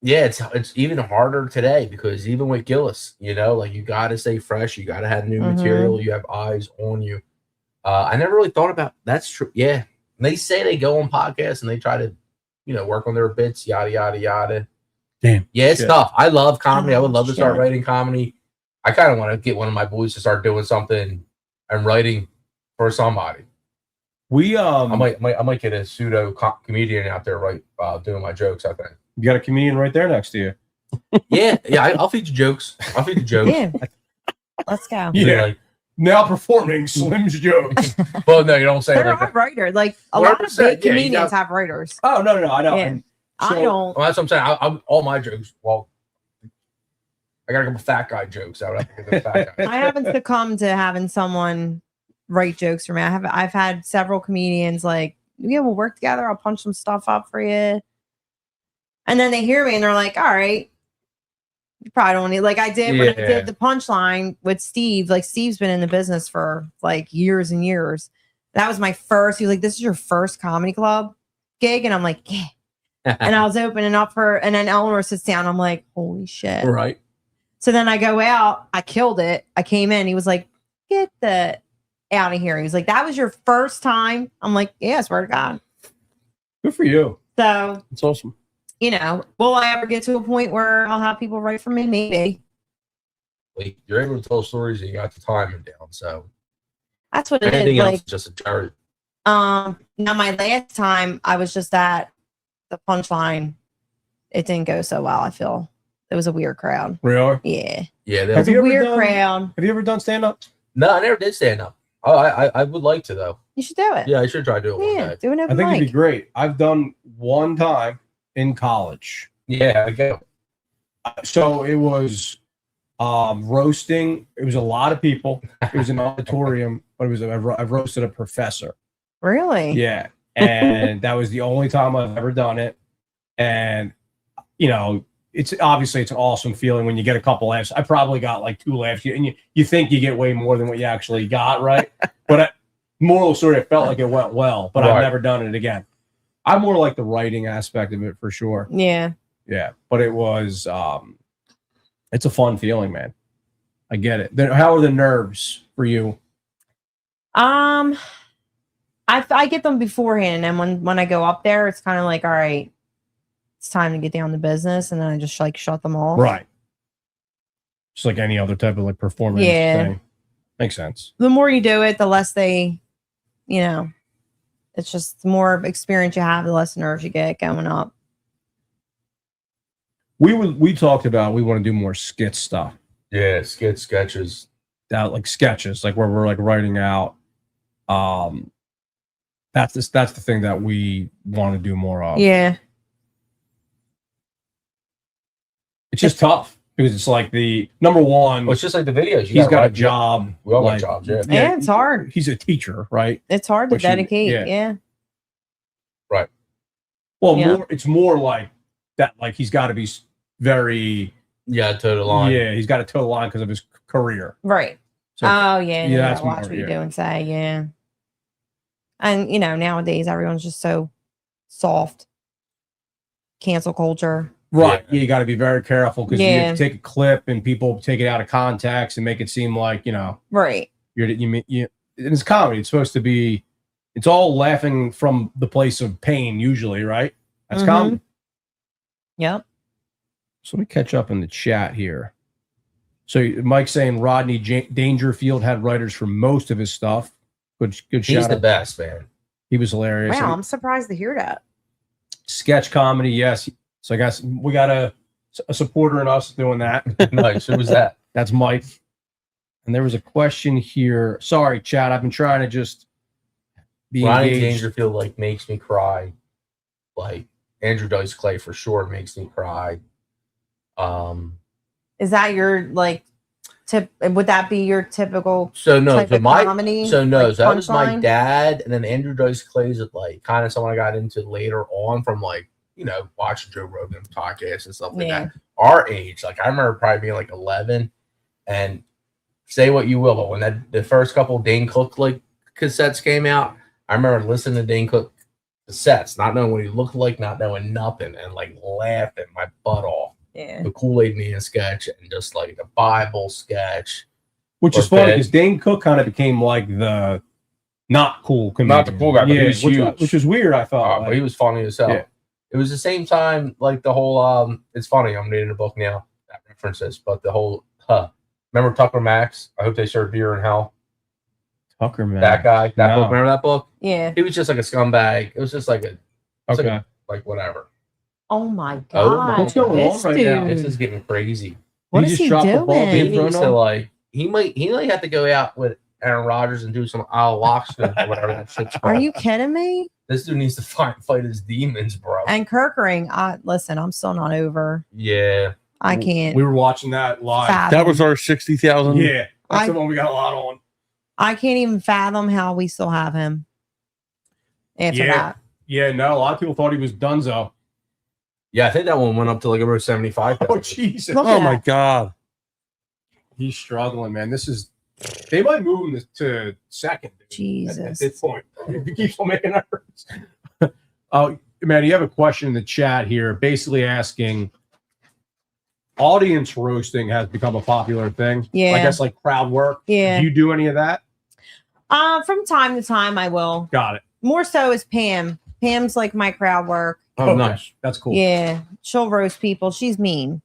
Speaker 6: Yeah, it's even harder today because even with Gillis, you know, like you got to stay fresh. You got to have new
Speaker 7: Mhm.
Speaker 6: material. You have eyes on you. I never really thought about that's true. Yeah, and they say they go on podcasts and they try to, you know, work on their bits, yada yada yada.
Speaker 2: Damn.
Speaker 6: Yeah, it's
Speaker 2: Shit.
Speaker 6: tough. I love comedy. I would
Speaker 7: Oh,
Speaker 6: love to start
Speaker 7: shit.
Speaker 6: writing comedy. I kind of want to get one of my boys to start doing something and writing for somebody.
Speaker 2: We
Speaker 6: I might get a pseudo comedian out there, right, doing my jokes. I think.
Speaker 2: you got a comedian right there next to you.
Speaker 6: Yeah, I'll feed you jokes. I'll feed you jokes.
Speaker 7: Yeah. Let's go.
Speaker 2: Yeah.
Speaker 6: Like,
Speaker 2: Now performing Slim's jokes.
Speaker 6: well, no, you don't say it
Speaker 7: There
Speaker 6: like
Speaker 7: are
Speaker 6: that.
Speaker 7: writers. Like a lot of
Speaker 6: 100%,
Speaker 7: big
Speaker 6: yeah, you
Speaker 7: comedians
Speaker 6: got-
Speaker 7: have writers.
Speaker 2: Oh no, I know.
Speaker 7: Yeah.
Speaker 2: And
Speaker 7: I
Speaker 2: so-
Speaker 7: don't.
Speaker 6: Well, that's what I'm saying. I'm all my jokes. Well, I got a couple fat guy jokes. I would have to get the fat guy.
Speaker 7: I haven't succumbed to having someone write jokes for me. I've had several comedians like, yeah, we'll work together. I'll punch some stuff up for you. And then they hear me and they're like, all right, you probably don't need, like I did when I
Speaker 6: Yeah.
Speaker 7: did the punchline with Steve. Like Steve's been in the business for like years and years. That was my first, he was like, this is your first comedy club gig? And I'm like, yeah. And I was opening up for, and then Eleanor sits down. I'm like, holy shit.
Speaker 6: Right.
Speaker 7: So then I go out, I killed it. I came in, he was like, get the out of here. He was like, that was your first time? I'm like, yeah, I swear to God.
Speaker 2: good for you.
Speaker 7: So,
Speaker 4: It's awesome.
Speaker 7: you know, will I ever get to a point where I'll have people write for me? Maybe.
Speaker 6: Like, you're able to tell stories and you got the timing down. So
Speaker 7: That's what it
Speaker 6: anything
Speaker 7: is.
Speaker 6: else
Speaker 7: Like,
Speaker 6: is just a charity.
Speaker 7: now my last time I was just at the punchline. It didn't go so well, I feel. It was a weird crowd.
Speaker 2: Really?
Speaker 7: Yeah.
Speaker 6: Yeah.
Speaker 7: It
Speaker 6: They,
Speaker 7: was
Speaker 2: you
Speaker 7: a
Speaker 2: ever
Speaker 7: weird
Speaker 2: done-
Speaker 7: crowd.
Speaker 2: Have you ever done stand up?
Speaker 6: no, I never did stand up. Oh, I would like to though.
Speaker 7: You should do it.
Speaker 6: Yeah, I should try to do it one
Speaker 7: Yeah,
Speaker 6: day.
Speaker 7: do an
Speaker 2: I
Speaker 7: open
Speaker 2: think it'd be
Speaker 7: mic.
Speaker 2: great. I've done one time in college.
Speaker 6: Yeah, I go.
Speaker 2: So it was roasting. It was a lot of people. It was an auditorium, but it was I roasted a professor.
Speaker 7: Really?
Speaker 2: Yeah, and that was the only time I've ever done it. And you know, it's obviously it's an awesome feeling when you get a couple laughs. I probably got like 2 laughs, and you think you get way more than what you actually got, right? But moral story, it felt like it went well, but I've
Speaker 6: Right.
Speaker 2: never done it again. I'm more like the writing aspect of it for sure.
Speaker 7: Yeah.
Speaker 2: Yeah, but it was it's a fun feeling, man. I get it. Then how are the nerves for you?
Speaker 7: I get them beforehand, and when I go up there, it's kind of like, all right, it's time to get down to business, and then I just like shut them off.
Speaker 2: Right. Just like any other type of like performance thing. Makes sense.
Speaker 7: The more you do it, the less they, it's just the more experience you have, the less nerves you get going up.
Speaker 2: We talked about we want to do more skit stuff.
Speaker 6: Yeah, sketches.
Speaker 2: That like sketches, like where we're like writing out. That's the thing that we want to do more of.
Speaker 7: Yeah.
Speaker 2: It's just tough because it's like the number one.
Speaker 6: Well, it's just like the videos.
Speaker 2: He's got a job.
Speaker 6: We all
Speaker 2: like,
Speaker 6: got jobs.
Speaker 7: Yeah, it's hard.
Speaker 2: He's a teacher, right?
Speaker 7: It's hard to dedicate. Yeah.
Speaker 6: Right.
Speaker 2: Well, it's more like that. Like he's got to be very.
Speaker 6: Yeah, total line.
Speaker 2: Yeah, he's got a total line because of his career.
Speaker 7: Right.
Speaker 2: So,
Speaker 7: That's watch what you do and say. Yeah. And nowadays everyone's just so soft. Cancel culture.
Speaker 2: Right. Yeah, you got to be very careful because
Speaker 7: Yeah.
Speaker 2: you take a clip and people take it out of context and make it seem like
Speaker 7: Right.
Speaker 2: you it's comedy. It's supposed to be. It's all laughing from the place of pain usually, right? That's comedy.
Speaker 7: Yep.
Speaker 2: So let me catch up in the chat here. So Mike's saying Rodney Dangerfield had writers for most of his stuff. Good
Speaker 6: He's
Speaker 2: shout
Speaker 6: the
Speaker 2: out.
Speaker 6: best, man.
Speaker 2: He was hilarious.
Speaker 7: Wow, I'm surprised to hear that.
Speaker 2: Sketch comedy, yes. So I guess we got a supporter in us doing that.
Speaker 6: Nice. Who was that?
Speaker 2: That's Mike. And there was a question here. Sorry, Chad. I've been trying to just be
Speaker 6: Ronnie
Speaker 2: engaged.
Speaker 6: Dangerfield makes me cry. Like Andrew Dice Clay for sure makes me cry.
Speaker 7: Is that your tip? Would that be your typical
Speaker 6: So no,
Speaker 7: type of comedy?
Speaker 6: So no,
Speaker 7: like
Speaker 6: so that was my
Speaker 7: punchline?
Speaker 6: dad, and then Andrew Dice Clay's kind of someone I got into later on from watching Joe Rogan podcasts and stuff like that. Our age, I remember probably being 11, and say what you will, but when the first couple Dane Cook cassettes came out, I remember listening to Dane Cook cassettes, not knowing what he looked like, not knowing nothing, and laughing my butt off.
Speaker 7: Yeah.
Speaker 6: The Kool-Aid Man sketch and just the Bible sketch.
Speaker 2: Which is funny because Dane Cook kind of became the not cool comedian.
Speaker 6: Not the cool guy, but he was huge.
Speaker 2: Which was weird, I thought.
Speaker 6: But he was funny as hell.
Speaker 2: Yeah.
Speaker 6: It was the same time, the whole, it's funny, I'm reading a book now that references, but the whole, remember Tucker Max? I hope they serve beer in hell.
Speaker 2: Tucker Max.
Speaker 6: That guy, book, remember that book?
Speaker 7: Yeah.
Speaker 6: He was just like a scumbag. It was just
Speaker 2: Okay.
Speaker 6: Whatever.
Speaker 7: Oh my God.
Speaker 6: Oh my
Speaker 2: What's going on
Speaker 7: This
Speaker 2: right now?
Speaker 7: dude.
Speaker 6: This is getting crazy.
Speaker 7: What
Speaker 2: He
Speaker 7: is
Speaker 2: just
Speaker 7: he
Speaker 2: dropped the ball,
Speaker 7: doing?
Speaker 6: He
Speaker 2: Being
Speaker 6: needs
Speaker 2: thrown
Speaker 6: to he might have to go out with Aaron Rodgers and do some ayahuasca or whatever that shit's called.
Speaker 7: Are you kidding me?
Speaker 6: This dude needs to fight his demons, bro.
Speaker 7: And Kirkering, listen, I'm still not over.
Speaker 6: Yeah.
Speaker 7: I can't.
Speaker 2: We were watching that live.
Speaker 7: fathom.
Speaker 4: That was our 60,000.
Speaker 2: Yeah. That's
Speaker 7: I-
Speaker 2: the one we got a lot on.
Speaker 7: I can't even fathom how we still have him after that.
Speaker 2: Yeah, no, a lot of people thought he was donezo.
Speaker 6: Yeah, I think that one went up to about 75.
Speaker 2: Oh, Jesus.
Speaker 7: Look
Speaker 4: Oh
Speaker 7: at
Speaker 4: my
Speaker 7: that.
Speaker 4: God.
Speaker 2: He's struggling, man. They might move him to second. At
Speaker 7: Jesus.
Speaker 2: this point. If he keeps on making efforts. Oh, man, you have a question in the chat here basically asking audience roasting has become a popular thing.
Speaker 7: Yeah.
Speaker 2: I guess crowd work.
Speaker 7: Yeah.
Speaker 2: Do you do any of that?
Speaker 7: From time to time, I will.
Speaker 2: Got it.
Speaker 7: More so is Pam. Pam's my crowd work.
Speaker 6: Oh,
Speaker 2: Okay.
Speaker 6: nice.
Speaker 2: That's cool.
Speaker 7: Yeah, she'll roast people. She's mean.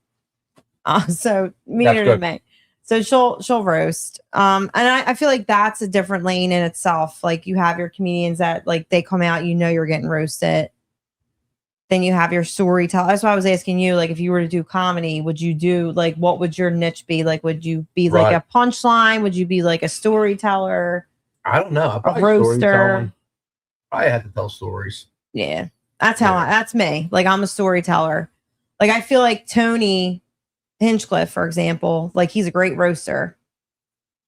Speaker 7: So meaner
Speaker 6: That's
Speaker 7: than
Speaker 6: good.
Speaker 7: me. So she'll roast. And I feel like that's a different lane in itself. You have your comedians that they come out, you're getting roasted. Then you have your storyteller. That's why I was asking you, if you were to do comedy, would you do what would your niche be? Would you be
Speaker 6: Right.
Speaker 7: a punchline? Would you be a storyteller?
Speaker 6: I don't know. I probably
Speaker 7: roaster.
Speaker 6: storytelling. I had to tell stories.
Speaker 7: Yeah. That's how that's me. I'm a storyteller. I feel like Tony Hinchcliffe, for example, he's a great roaster.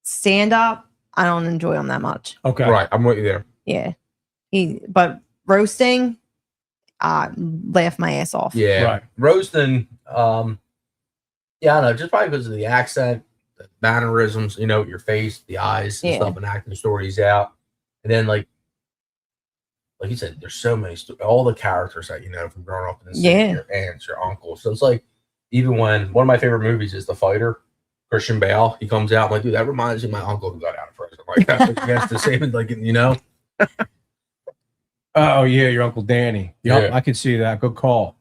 Speaker 7: Stand up, I don't enjoy him that much.
Speaker 2: Okay.
Speaker 6: Right. I'm with you there.
Speaker 7: Yeah. But roasting, laugh my ass off.
Speaker 6: Yeah.
Speaker 2: Right.
Speaker 6: Roasting. Yeah, I don't know. Just probably because of the accent, the mannerisms, your face, the eyes, and
Speaker 7: Yeah.
Speaker 6: stuff, and acting stories out. And then like you said, there's so many, all the characters that you know from growing up in the city,
Speaker 7: Yeah.
Speaker 6: your aunts, your uncles. So it's like, even when one of my favorite movies is The Fighter, Christian Bale, he comes out, I'm like, dude, that reminds me of my uncle who got out of prison. Like, that's the same, like, you know?
Speaker 2: Oh yeah, your Uncle Danny. Yep,
Speaker 6: Yeah.
Speaker 2: I can see that. Good call.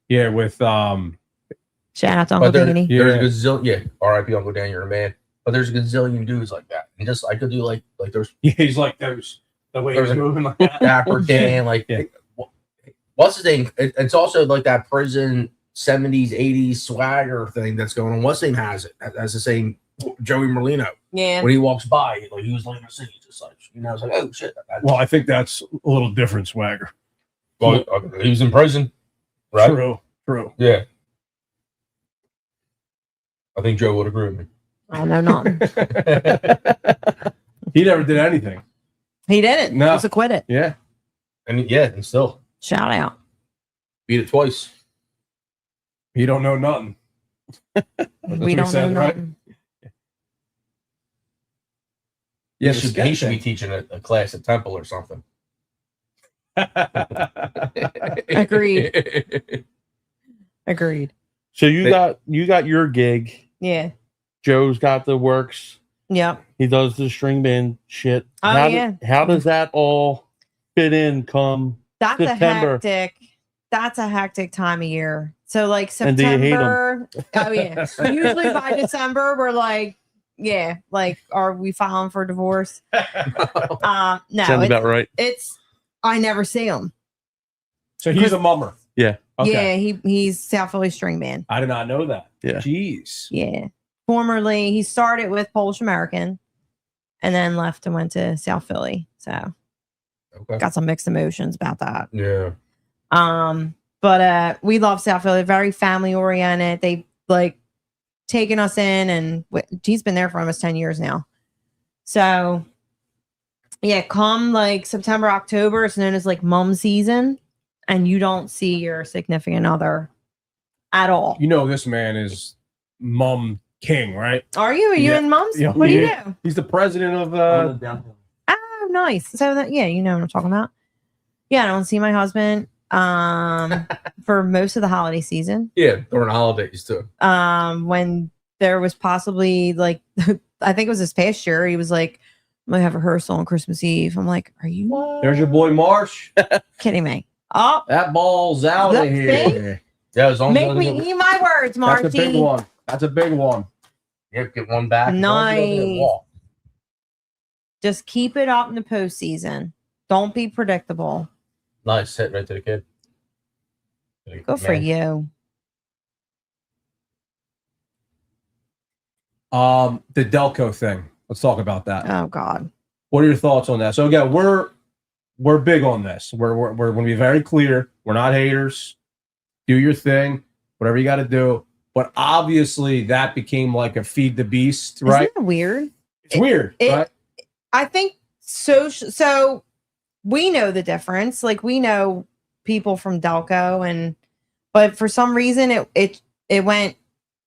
Speaker 2: Yeah, with
Speaker 7: Shout out to Uncle
Speaker 6: But
Speaker 7: Danny.
Speaker 6: there's a gazillion, yeah, R.I.P. Uncle Dan, you're a man. But there's a gazillion dudes like that. And just, I could do like there's
Speaker 2: yeah, he's like those. The way he's
Speaker 6: There's a-
Speaker 2: moving like that.
Speaker 6: Dapper Dan, like,
Speaker 2: Yeah.
Speaker 6: what's his name? It's also like that prison 70s, 80s swagger thing that's going on. What's his name has it? That's the same Joey Merlino.
Speaker 7: Yeah.
Speaker 6: When he walks by, like he was leaving the city, just like, you know, it's like, oh shit.
Speaker 2: Well, I think that's a little different swagger.
Speaker 6: Well, he was in prison, right?
Speaker 2: True.
Speaker 6: Yeah. I think Joe would agree with me.
Speaker 7: I know nothing.
Speaker 2: He never did anything.
Speaker 7: He didn't.
Speaker 2: No.
Speaker 7: Just acquitted.
Speaker 2: Yeah.
Speaker 6: And yeah, and still
Speaker 7: Shout out.
Speaker 6: beat it twice.
Speaker 2: He don't know nothing.
Speaker 7: We don't know
Speaker 2: right?
Speaker 7: nothing.
Speaker 2: Yeah,
Speaker 6: he should be teaching a class at Temple or something.
Speaker 7: Agreed. Agreed.
Speaker 4: So you got your gig.
Speaker 7: Yeah.
Speaker 4: Joe's got the works.
Speaker 7: Yep.
Speaker 4: He does the string band shit.
Speaker 7: Oh,
Speaker 4: How does that all fit in come
Speaker 7: That's
Speaker 4: September?
Speaker 7: That's a hectic time of year. So like
Speaker 4: And do you hate 'em?
Speaker 7: September. Oh yeah. Usually by December we're like, yeah, like are we filing for divorce? No,
Speaker 4: Sounds
Speaker 7: it's,
Speaker 4: about right.
Speaker 7: I never see him.
Speaker 2: So he's a mummer.
Speaker 4: Yeah.
Speaker 7: Yeah, he's South Philly string band.
Speaker 2: I did not know that.
Speaker 4: Yeah.
Speaker 2: Jeez.
Speaker 7: Yeah. Formerly, he started with Polish American and then left and went to South Philly. So
Speaker 6: Okay.
Speaker 7: got some mixed emotions about that.
Speaker 6: Yeah.
Speaker 7: But we love South Philly, very family oriented. They like taken us in, and he's been there for almost 10 years now. So yeah, come like September, October, it's known as like mom season, and you don't see your significant other at all.
Speaker 2: You know this man is mum king, right?
Speaker 7: Are you? Are you
Speaker 2: Yeah.
Speaker 7: in moms?
Speaker 2: Yeah.
Speaker 7: What do you
Speaker 2: Yeah.
Speaker 7: do?
Speaker 2: He's the president of
Speaker 7: Oh, nice. So that, yeah, you know what I'm talking about. Yeah, I don't see my husband for most of the holiday season.
Speaker 6: Yeah, during holidays too.
Speaker 7: When there was possibly like I think it was this past year, he was like, I'm gonna have rehearsal on Christmas Eve. I'm like, are you
Speaker 2: There's your boy Marsh.
Speaker 7: kidding me? Oh,
Speaker 2: That ball's out
Speaker 7: That
Speaker 2: of here.
Speaker 6: Yeah, as long
Speaker 7: make
Speaker 6: as
Speaker 7: me eat my words,
Speaker 2: That's a big
Speaker 7: Marty.
Speaker 2: one. That's a big one.
Speaker 6: yeah, get one back. As long as he doesn't
Speaker 7: Nice.
Speaker 6: walk.
Speaker 7: Just keep it up in the postseason. Don't be predictable.
Speaker 6: Nice hit right to the kid.
Speaker 7: Good for you.
Speaker 2: The Delco thing. Let's talk about that.
Speaker 7: Oh God.
Speaker 2: What are your thoughts on that? So again, we're big on this. We're going to be very clear. We're not haters. Do your thing, whatever you got to do. But obviously, that became like a feed the beast, right?
Speaker 7: Isn't that weird?
Speaker 2: It's weird, right?
Speaker 7: I think so we know the difference. Like we know people from Delco but for some reason it went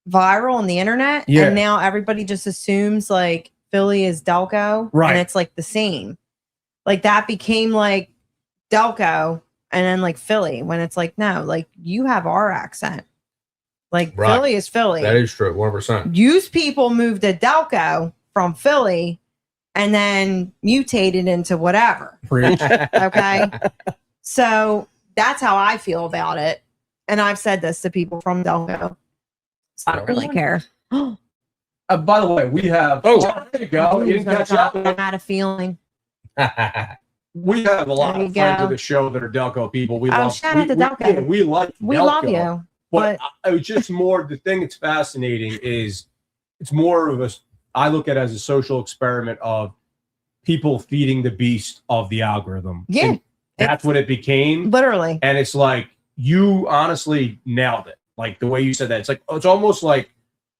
Speaker 7: viral on the internet.
Speaker 2: Yeah.
Speaker 7: And now everybody just assumes like Philly is Delco.
Speaker 2: Right.
Speaker 7: And it's like the same. Like that became like Delco and then like Philly when it's like, no, like you have our accent. Like
Speaker 6: Right.
Speaker 7: Philly is Philly.
Speaker 6: That is true, 100%.
Speaker 7: Used people moved to Delco from Philly and then mutated into whatever.
Speaker 2: Preach.
Speaker 7: Okay. So that's how I feel about it. And I've said this to people from Delco. So I don't really care.
Speaker 2: By the way, we have.
Speaker 6: Oh.
Speaker 2: There you go. You didn't catch up.
Speaker 7: I had a feeling.
Speaker 2: We have a lot
Speaker 7: There you
Speaker 2: of friends
Speaker 7: go.
Speaker 2: of the show that are Delco people. We
Speaker 7: Oh,
Speaker 2: love.
Speaker 7: shout out to
Speaker 2: we,
Speaker 7: Delco.
Speaker 2: yeah, we like.
Speaker 7: We
Speaker 2: Delco.
Speaker 7: love you.
Speaker 2: But it was just more. The thing that's fascinating is it's more of a. I look at it as a social experiment of people feeding the beast of the algorithm.
Speaker 7: Yeah.
Speaker 2: And that's what it became.
Speaker 7: Literally.
Speaker 2: And it's like you honestly nailed it. Like the way you said that. It's like it's almost like,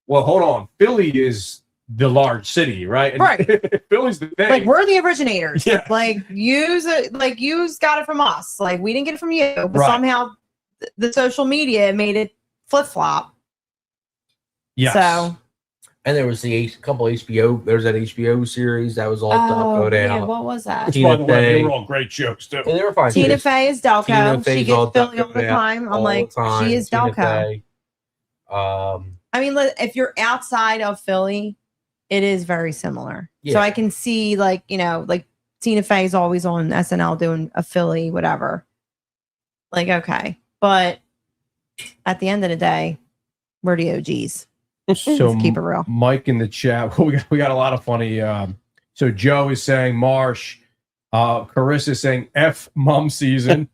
Speaker 2: well, hold on. Philly is the large city, right? And
Speaker 7: Right.
Speaker 2: Philly's the thing.
Speaker 7: Like we're the originators.
Speaker 2: Yeah.
Speaker 7: Like you got it from us. Like we didn't get it from you. But
Speaker 2: Right.
Speaker 7: somehow the social media made it flip flop.
Speaker 2: yes.
Speaker 7: So
Speaker 6: And there was couple HBO. There's that HBO series that was all Delco
Speaker 7: yeah,
Speaker 6: down.
Speaker 7: what was that?
Speaker 2: Which,
Speaker 6: Tina
Speaker 2: by the way, they
Speaker 6: Fey.
Speaker 2: were all great jokes too.
Speaker 6: And they were fine.
Speaker 7: Tina
Speaker 6: kids.
Speaker 7: Fey is
Speaker 6: Tina
Speaker 7: Delco.
Speaker 6: Fey's
Speaker 7: She gets
Speaker 6: all
Speaker 7: Philly all the
Speaker 6: Delco,
Speaker 7: time. I'm
Speaker 6: all
Speaker 7: like,
Speaker 6: the time.
Speaker 7: she is
Speaker 6: Tina
Speaker 7: Delco.
Speaker 6: Fey.
Speaker 7: I mean, if you're outside of Philly, it is very similar.
Speaker 6: Yeah.
Speaker 7: So I can see, like, you know, like Tina Fey's always on SNL doing a Philly, whatever. Like, okay. But at the end of the day, we're the OGs.
Speaker 2: So
Speaker 7: Let's keep it real.
Speaker 2: Mike in the chat, we got a lot of funny. So Joe is saying Marsh, Carissa is saying F mom season.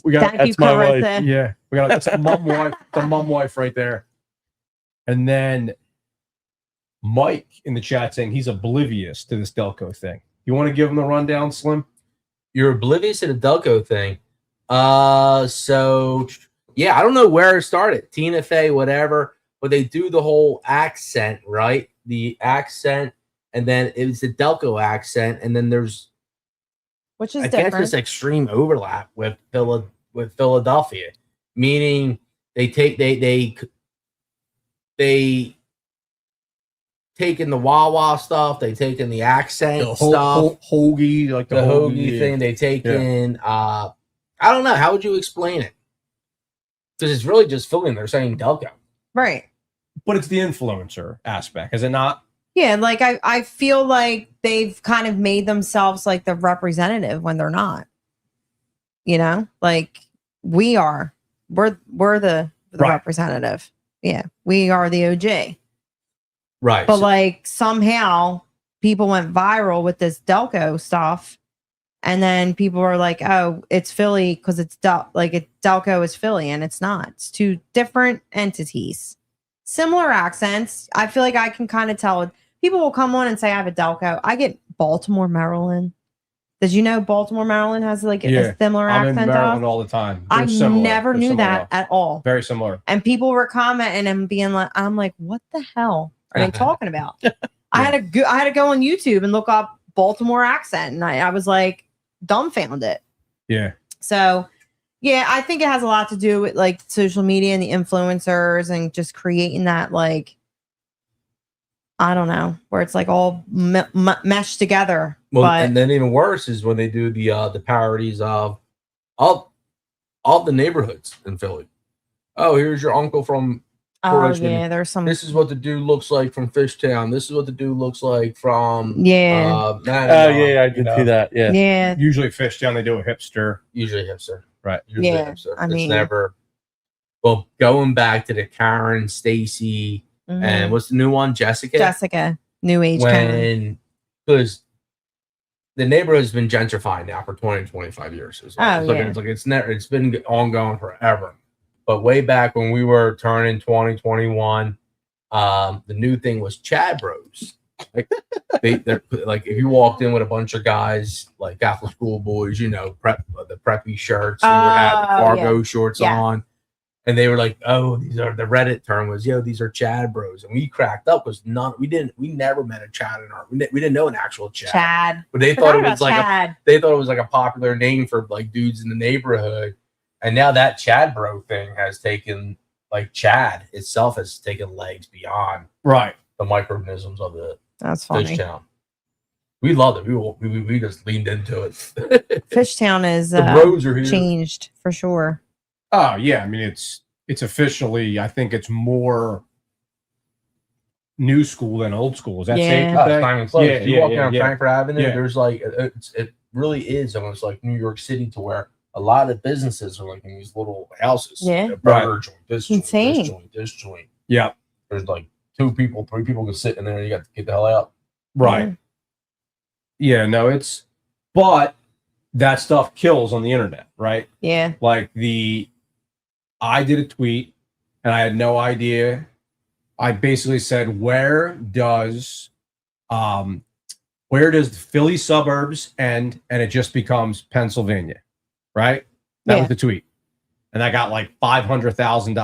Speaker 2: We got
Speaker 7: Thank you,
Speaker 2: that's my wife.
Speaker 7: Carissa.
Speaker 2: Yeah, we got that's a mom wife, the mom wife right there. And then Mike in the chat saying he's oblivious to this Delco thing. You want to give him the rundown, Slim?
Speaker 6: You're oblivious to the Delco thing. So yeah, I don't know where it started. Tina Fey, whatever. But they do the whole accent, right? The accent, and then it's the Delco accent, and then there's
Speaker 7: Which is
Speaker 6: I guess
Speaker 7: different.
Speaker 6: this extreme overlap with Philadelphia, meaning they take in the Wawa stuff, they take in the accent
Speaker 2: The
Speaker 6: stuff,
Speaker 2: hoagie, like
Speaker 6: the hoagie thing. They take in. I don't know. How would you explain it? Because it's really just Philly. And they're saying Delco.
Speaker 7: Right.
Speaker 2: But it's the influencer aspect, is it not?
Speaker 7: Yeah, like I feel like they've kind of made themselves like the representative when they're not. You know, like we're the
Speaker 2: Right.
Speaker 7: representative. Yeah, we are the OG.
Speaker 6: Right.
Speaker 7: But like somehow people went viral with this Delco stuff, and then people were like, "Oh, it's Philly because it's Delco is Philly," and it's not. It's two different entities, similar accents. I feel like I can kind of tell. People will come on and say, "I have a Delco." I get Baltimore, Maryland. Did you know Baltimore, Maryland has like a similar
Speaker 2: I'm in
Speaker 7: accent?
Speaker 2: Maryland all the time. They're
Speaker 7: I
Speaker 2: similar.
Speaker 7: never
Speaker 2: They're
Speaker 7: knew
Speaker 2: similar.
Speaker 7: that at all.
Speaker 2: Very similar.
Speaker 7: And people were commenting and being like, I'm like, what the hell are they talking about? I had to go on YouTube and look up Baltimore accent, and I was like dumbfounded.
Speaker 2: Yeah.
Speaker 7: So yeah, I think it has a lot to do with like social media and the influencers and just creating that, like, I don't know, where it's like all meshed together.
Speaker 6: Well,
Speaker 7: but
Speaker 6: and then even worse is when they do the parodies of all the neighborhoods in Philly. Oh, here's your uncle from Richmond.
Speaker 7: yeah, there's some.
Speaker 6: This is what the dude looks like from Fishtown. This is what the dude looks like from
Speaker 7: Yeah.
Speaker 4: I did see that. Yeah.
Speaker 7: Yeah.
Speaker 2: Usually Fishtown, they do a hipster.
Speaker 6: Usually hipster.
Speaker 2: Right.
Speaker 6: Usually
Speaker 7: Yeah,
Speaker 6: hipster.
Speaker 7: I
Speaker 6: It's
Speaker 7: mean-
Speaker 6: never. Well, going back to the Karen, Stacy,
Speaker 7: Mhm.
Speaker 6: and what's the new one?
Speaker 7: Jessica, new age Karen.
Speaker 6: Because the neighborhood has been gentrified now for 20, 25 years. It's
Speaker 7: Oh, yeah.
Speaker 6: it's been ongoing forever. But way back when we were turning 2021, the new thing was Chad Bros. Like they're like, if you walked in with a bunch of guys like Catholic school boys, you know, the preppy shirts, and would have the cargo shorts on, and they were like, "Oh, these are," the Reddit term was, "Yo, these are Chad Bros," and we cracked up because we never met a Chad in our, we didn't know an actual Chad, but they thought it was like a popular name for like dudes in the neighborhood, and now that Chad Bro thing has taken, like, Chad itself has taken legs beyond
Speaker 2: Right.
Speaker 6: the micronisms of the
Speaker 7: That's funny.
Speaker 6: Fishtown. We loved it. We just leaned into it.
Speaker 7: Fishtown is
Speaker 6: The bros are here.
Speaker 7: changed for sure.
Speaker 2: Oh yeah, I mean it's officially. I think it's more new school than old school. Is that safe to say?
Speaker 6: Simon Close.
Speaker 2: Yeah,
Speaker 6: You
Speaker 2: yeah,
Speaker 6: walk
Speaker 2: yeah,
Speaker 6: down
Speaker 2: yeah.
Speaker 6: Frankfurt Avenue.
Speaker 2: Yeah.
Speaker 6: There's like it really is almost like New York City, to where a lot of businesses are like in these little houses.
Speaker 7: Yeah.
Speaker 6: A burger joint, this joint,
Speaker 7: Insane.
Speaker 6: this joint, this joint.
Speaker 2: Yeah.
Speaker 6: There's like 2 people, 3 people can sit in there, and you got to get the hell out.
Speaker 2: Right. Yeah. No, it's. But that stuff kills on the internet, right?
Speaker 7: Yeah.
Speaker 2: Like I did a tweet and I had no idea. I basically said, where does the Philly suburbs end? And it just becomes Pennsylvania, right? That was the tweet. And I got like 500,000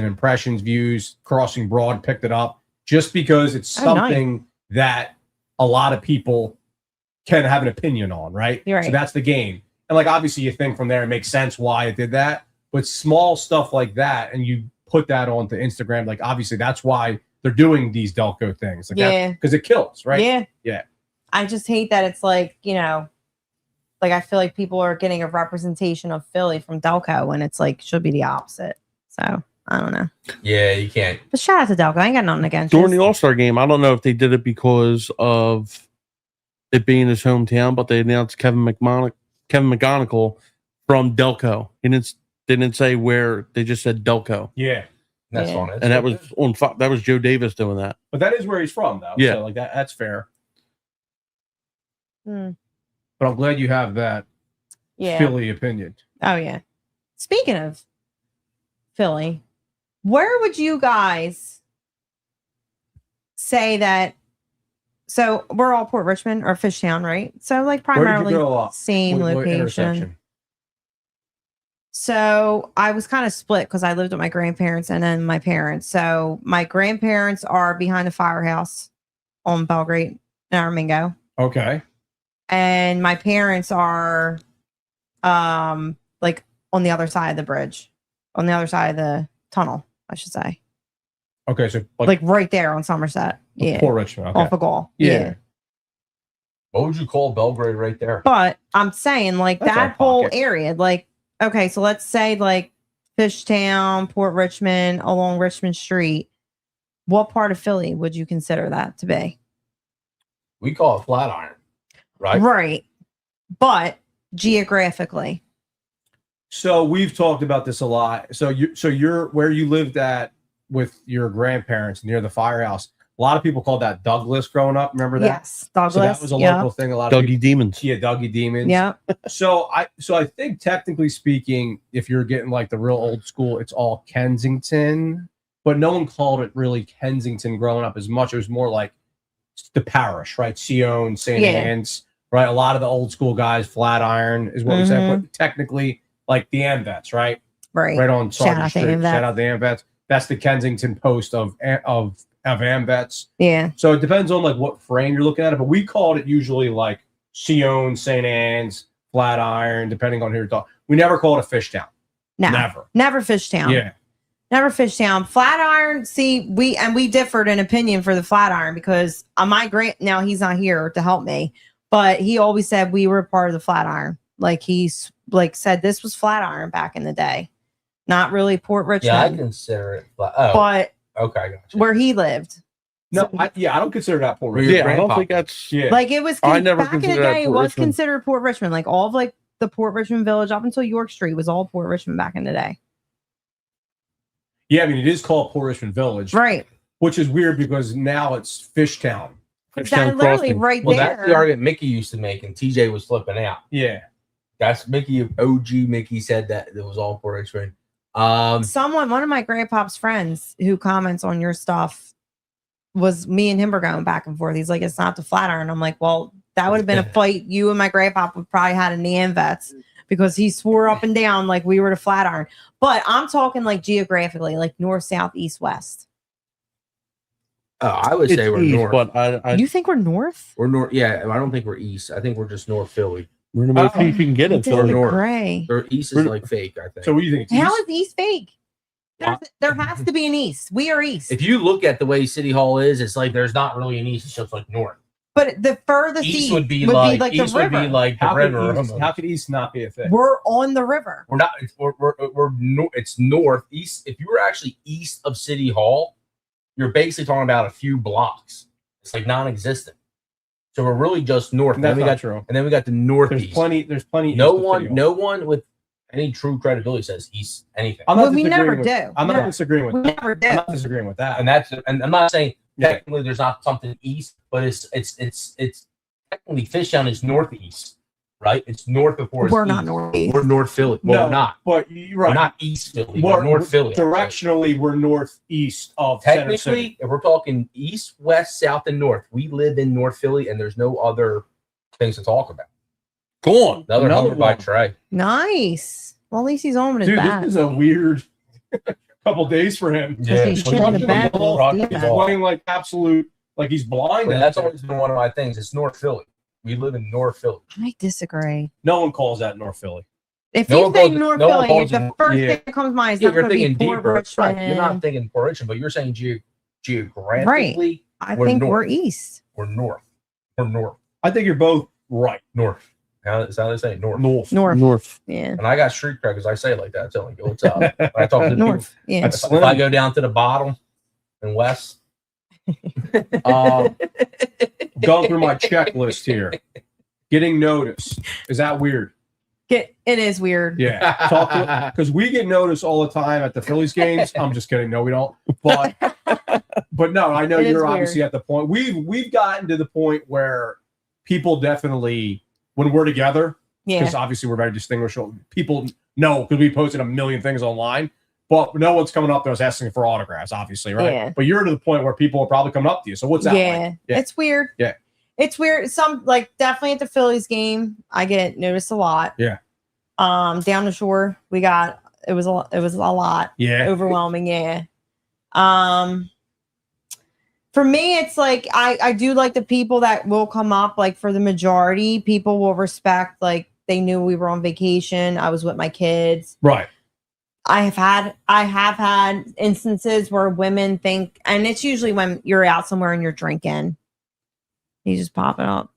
Speaker 2: impressions, views. Crossing Broad picked it up just because it's something that a lot of people can have an opinion on, right?
Speaker 7: You're right.
Speaker 2: So that's the game. And like, obviously you think from there, it makes sense why it did that. But small stuff like that, and you put that onto Instagram, like obviously that's why they're doing these Delco things. Like
Speaker 7: Yeah.
Speaker 2: because it kills, right?
Speaker 7: Yeah.
Speaker 2: Yeah.
Speaker 7: I just hate that it's like, like I feel like people are getting a representation of Philly from Delco when it's like should be the opposite. So I don't know.
Speaker 6: Yeah, you can't.
Speaker 7: But shout out to Delco. I ain't got nothing against
Speaker 4: During
Speaker 7: you.
Speaker 4: the All-Star game, I don't know if they did it because of it being his hometown, but they announced Kevin McGonigal from Delco. He didn't say where. They just said Delco,
Speaker 2: Yeah.
Speaker 6: That's
Speaker 7: Yeah.
Speaker 6: fine.
Speaker 4: and that was on. That was Joe Davis doing that.
Speaker 2: But that is where he's from, though.
Speaker 4: Yeah.
Speaker 2: So, like that's fair.
Speaker 7: Hmm.
Speaker 2: But I'm glad you have that
Speaker 7: Yeah.
Speaker 2: Philly opinion.
Speaker 7: Oh yeah. Speaking of Philly, where would you guys say that? So we're all Port Richmond or Fishtown, right? So like
Speaker 2: Where did you
Speaker 7: primarily
Speaker 2: grow up?
Speaker 7: same
Speaker 2: What
Speaker 7: location.
Speaker 2: intersection?
Speaker 7: So I was kind of split because I lived with my grandparents and then my parents. So my grandparents are behind the firehouse on Belgrade and Armingo.
Speaker 2: Okay.
Speaker 7: And my parents are like on the other side of the bridge, on the other side of the tunnel, I should say.
Speaker 2: Okay. So
Speaker 7: Like right there on Somerset. Yeah.
Speaker 2: Port Richmond. Okay.
Speaker 7: Off of Gall.
Speaker 2: Yeah.
Speaker 6: What would you call Belgrade right there?
Speaker 7: But I'm saying like
Speaker 2: That's
Speaker 7: that
Speaker 2: our
Speaker 7: whole
Speaker 2: pocket.
Speaker 7: area, like, okay, so let's say like Fishtown, Port Richmond, along Richmond Street. What part of Philly would you consider that to be?
Speaker 6: We call it Flatiron, right?
Speaker 7: Right. But geographically.
Speaker 2: So we've talked about this a lot. So you're where you lived at with your grandparents near the firehouse. A lot of people called that Douglas growing up. Remember that?
Speaker 7: Yes. Douglas.
Speaker 2: So that was a
Speaker 7: yep.
Speaker 2: local thing. A lot of
Speaker 4: Dougie Demons.
Speaker 2: people, yeah, Dougie Demons.
Speaker 7: Yep.
Speaker 2: So I think technically speaking, if you're getting like the real old school, it's all Kensington, but no one called it really Kensington growing up as much. It was more like the parish, right? Sion, St.
Speaker 7: Yeah.
Speaker 2: Anne's, right? A lot of the old school guys, Flatiron is what we said, but technically like the Amvets, right?
Speaker 7: Right.
Speaker 2: Right on
Speaker 7: Shout
Speaker 2: Sergeant
Speaker 7: out to
Speaker 2: Street.
Speaker 7: Amvets.
Speaker 2: Shout out the Amvets. That's the Kensington post of Amvets.
Speaker 7: Yeah.
Speaker 2: So it depends on like what frame you're looking at it, but we called it usually like Sion, St. Anne's, Flatiron, depending on who you're talking. We never called it Fishtown.
Speaker 7: No.
Speaker 2: Never.
Speaker 7: Fishtown.
Speaker 2: Yeah.
Speaker 7: Never Fishtown. Flatiron. See, we differed in opinion for the Flatiron because my now he's not here to help me, but he always said we were part of the Flatiron. Like he's like said this was Flatiron back in the day, not really Port Richmond.
Speaker 6: Yeah, I consider it. Oh,
Speaker 7: but
Speaker 6: okay, gotcha.
Speaker 7: where he lived.
Speaker 2: No, I don't consider that Port
Speaker 6: Your
Speaker 2: Richmond.
Speaker 4: Yeah, I don't
Speaker 6: grandpa.
Speaker 4: think that's.
Speaker 2: Yeah.
Speaker 7: Like it was
Speaker 4: I never
Speaker 7: back in the
Speaker 4: considered that
Speaker 7: day. It
Speaker 4: Port
Speaker 7: was
Speaker 4: Richmond.
Speaker 7: considered Port Richmond. Like all of like the Port Richmond Village up until York Street was all Port Richmond back in the day.
Speaker 2: Yeah, I mean it is called Port Richmond Village,
Speaker 7: Right.
Speaker 2: which is weird because now it's Fishtown.
Speaker 7: That
Speaker 4: Fishtown
Speaker 7: literally
Speaker 4: Crossing.
Speaker 7: right
Speaker 6: Well,
Speaker 7: there.
Speaker 6: that's the argument Mickey used to make, and TJ was flipping out.
Speaker 2: Yeah.
Speaker 6: That's Mickey, OG Mickey said that it was all Port Richmond.
Speaker 7: One of my grandpa's friends who comments on your stuff was me and him were going back and forth. He's like, it's not the Flatiron. I'm like, well, that would have been a fight you and my grandpa would probably had in the Amvets because he swore up and down like we were the Flatiron. But I'm talking like geographically, like north, south, east, west.
Speaker 6: I would
Speaker 4: It's
Speaker 6: say we're
Speaker 4: east,
Speaker 6: north.
Speaker 4: but I
Speaker 7: You think we're north?
Speaker 6: We're north. Yeah, I don't think we're east. I think we're just North Philly.
Speaker 4: we're gonna see if you can get
Speaker 7: I
Speaker 4: it.
Speaker 7: think
Speaker 6: Philly
Speaker 7: we're
Speaker 6: north.
Speaker 7: gray.
Speaker 6: Or east is like fake, I think.
Speaker 2: So what do you think?
Speaker 7: How
Speaker 2: East?
Speaker 7: is east fake? There has to be an east. We are east.
Speaker 6: If you look at the way City Hall is, it's like there's not really an east. It's just like north.
Speaker 7: But the furthest
Speaker 6: East would be like
Speaker 7: the
Speaker 6: east would
Speaker 7: river.
Speaker 6: be like the
Speaker 2: How
Speaker 6: river.
Speaker 2: could East not be a thing?
Speaker 7: We're on the river.
Speaker 6: We're not. It's north east. If you were actually east of City Hall, you're basically talking about a few blocks. It's like non-existent. So we're really just north.
Speaker 2: And that's
Speaker 6: then we
Speaker 2: not
Speaker 6: got
Speaker 2: true.
Speaker 6: And then we got the northeast.
Speaker 2: There's plenty.
Speaker 6: No
Speaker 2: east of City Hall.
Speaker 6: no one with any true credibility says east anything.
Speaker 2: I'm not
Speaker 7: Well, we never
Speaker 2: disagreeing with-
Speaker 7: do.
Speaker 2: I'm not
Speaker 7: No.
Speaker 2: disagreeing with
Speaker 7: We
Speaker 2: that.
Speaker 7: never
Speaker 2: I'm
Speaker 7: do.
Speaker 2: not disagreeing with that.
Speaker 6: And I'm not saying
Speaker 2: Yeah.
Speaker 6: technically there's not something east, but it's technically Fishtown is northeast, right? It's north before it's
Speaker 7: We're not
Speaker 6: east.
Speaker 7: northeast.
Speaker 6: We're North Philly. Well,
Speaker 2: No,
Speaker 6: we're not.
Speaker 2: But you're
Speaker 6: We're
Speaker 2: right.
Speaker 6: not East Philly. We're North Philly.
Speaker 2: Directionally, we're northeast of Center City.
Speaker 6: Technically, if we're talking east, west, south, and north, we live in North Philly, and there's no other things to talk about.
Speaker 4: Go on.
Speaker 6: Another
Speaker 2: Another
Speaker 6: homer by
Speaker 2: one.
Speaker 6: Trey.
Speaker 7: Nice. Well, at least he's on with his
Speaker 2: Dude,
Speaker 7: bat.
Speaker 2: this is a weird couple days for him.
Speaker 7: Yeah, he's shitting the bed.
Speaker 2: He's playing like absolute, like he's blind.
Speaker 6: But that's always been one of my things. It's North Philly. We live in North Philly.
Speaker 7: I disagree.
Speaker 2: No one calls that North Philly.
Speaker 7: If
Speaker 6: No
Speaker 7: you
Speaker 6: one
Speaker 7: think
Speaker 6: calls it-
Speaker 7: North
Speaker 6: no one
Speaker 7: Philly,
Speaker 6: calls
Speaker 7: the
Speaker 6: it-
Speaker 7: first
Speaker 2: yeah.
Speaker 7: thing that comes to mind is
Speaker 6: Yeah,
Speaker 7: not
Speaker 6: you're
Speaker 7: going to
Speaker 6: thinking
Speaker 7: be Port
Speaker 6: deeper.
Speaker 7: Richmond.
Speaker 6: Right. You're not thinking Port Richmond, but you're saying geographically,
Speaker 7: I
Speaker 6: we're
Speaker 7: think
Speaker 6: north.
Speaker 7: we're east.
Speaker 6: We're north. We're north.
Speaker 2: I think you're both right.
Speaker 6: North. That's how they say it, north.
Speaker 7: North. Yeah.
Speaker 6: And I got street cred because I say it like that. Tell me, what's up? When I talk to the people,
Speaker 7: North. Yeah.
Speaker 2: That's
Speaker 6: if I go down to the bottom and west,
Speaker 2: Going through my checklist here. Getting noticed. Is that weird?
Speaker 7: It is weird.
Speaker 2: Yeah. Because we get noticed all the time at the Phillies games. I'm just kidding. No, we don't. But no, I know
Speaker 7: It is
Speaker 2: you're
Speaker 7: weird.
Speaker 2: obviously at the point. We've gotten to the point where people definitely, when we're together,
Speaker 7: Yeah.
Speaker 2: because obviously we're very distinguishable. People know because we posted a million things online, but no one's coming up to us asking for autographs, obviously, right?
Speaker 7: Yeah.
Speaker 2: But you're to the point where people are probably coming up to you. So what's that
Speaker 7: Yeah.
Speaker 2: like? Yeah.
Speaker 7: It's weird.
Speaker 2: Yeah.
Speaker 7: It's weird. Some like definitely at the Phillies game, I get noticed a lot.
Speaker 2: Yeah.
Speaker 7: Down the shore, it was a lot.
Speaker 2: Yeah.
Speaker 7: Overwhelming. Yeah. For me, it's like I do like the people that will come up. Like for the majority, people will respect. Like they knew we were on vacation. I was with my kids.
Speaker 2: Right.
Speaker 7: I have had instances where women think, and it's usually when you're out somewhere and you're drinking, you just pop it up.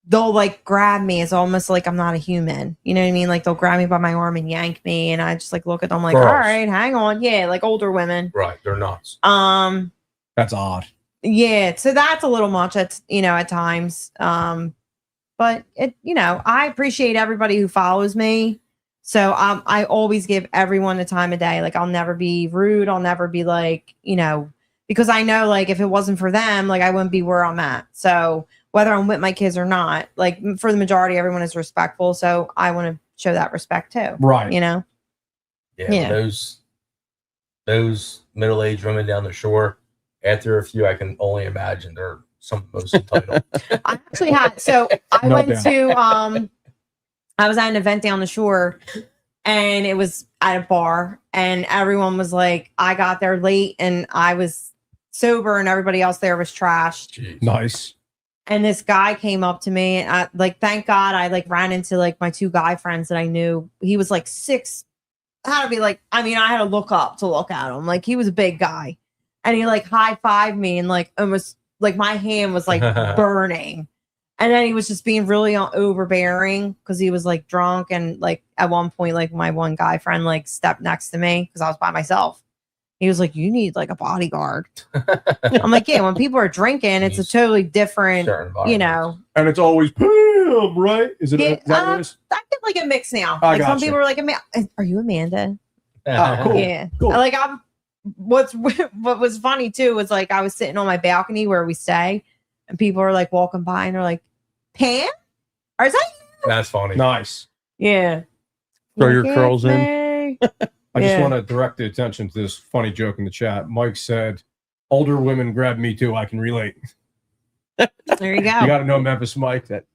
Speaker 7: They'll like grab me. It's almost like I'm not a human. You know what I mean? Like they'll grab me by my arm and yank me, and I just like look at them like,
Speaker 6: Girls.
Speaker 7: all right, hang on. Yeah, like older women.
Speaker 6: right? They're nuts.
Speaker 2: That's odd.
Speaker 7: Yeah, so that's a little much at at times. But it, I appreciate everybody who follows me. So I always give everyone the time of day. Like I'll never be rude. I'll never be like, because I know like if it wasn't for them, like I wouldn't be where I'm at. So whether I'm with my kids or not, like for the majority, everyone is respectful. So I want to show that respect too.
Speaker 2: Right.
Speaker 6: Yeah.
Speaker 7: Yeah.
Speaker 6: Those middle-aged women down the shore. After a few, I can only imagine they're some of the most entitled.
Speaker 7: I actually had, so I
Speaker 2: No
Speaker 7: went
Speaker 2: doubt.
Speaker 7: to, I was at an event down the shore and it was at a bar and everyone was like, I got there late and I was sober and everybody else there was trashed.
Speaker 6: Jeez.
Speaker 2: Nice.
Speaker 7: And this guy came up to me and I like, thank God I like ran into like my two guy friends that I knew. He was like I had to look up to look at him. Like he was a big guy and he like high-fived me and like almost like my hand was like burning. And then he was just being really overbearing because he was like drunk. And like at one point, like my one guy friend like stepped next to me because I was by myself. He was like, you need like a bodyguard. I'm like, yeah, when people are drinking, it's a totally different,
Speaker 6: Certain environments.
Speaker 2: And it's always Pam, right? Is it?
Speaker 7: Yeah,
Speaker 2: Is that what it is?
Speaker 7: I get like a mix now.
Speaker 2: I
Speaker 7: Like some
Speaker 2: gotcha.
Speaker 7: people are like, are you Amanda?
Speaker 2: Cool.
Speaker 7: Yeah.
Speaker 2: Cool.
Speaker 7: Like what was funny too was like I was sitting on my balcony where we stay and people are like walking by and they're like, Pam? Or is that you?
Speaker 6: That's funny.
Speaker 2: Nice.
Speaker 7: Yeah.
Speaker 4: Throw your
Speaker 7: Like,
Speaker 4: curls in.
Speaker 7: in.
Speaker 2: I just
Speaker 7: Yeah.
Speaker 2: want to direct the attention to this funny joke in the chat. Mike said, older women grab me too. I can relate.
Speaker 7: There you go.
Speaker 2: You got to know Memphis Mike. That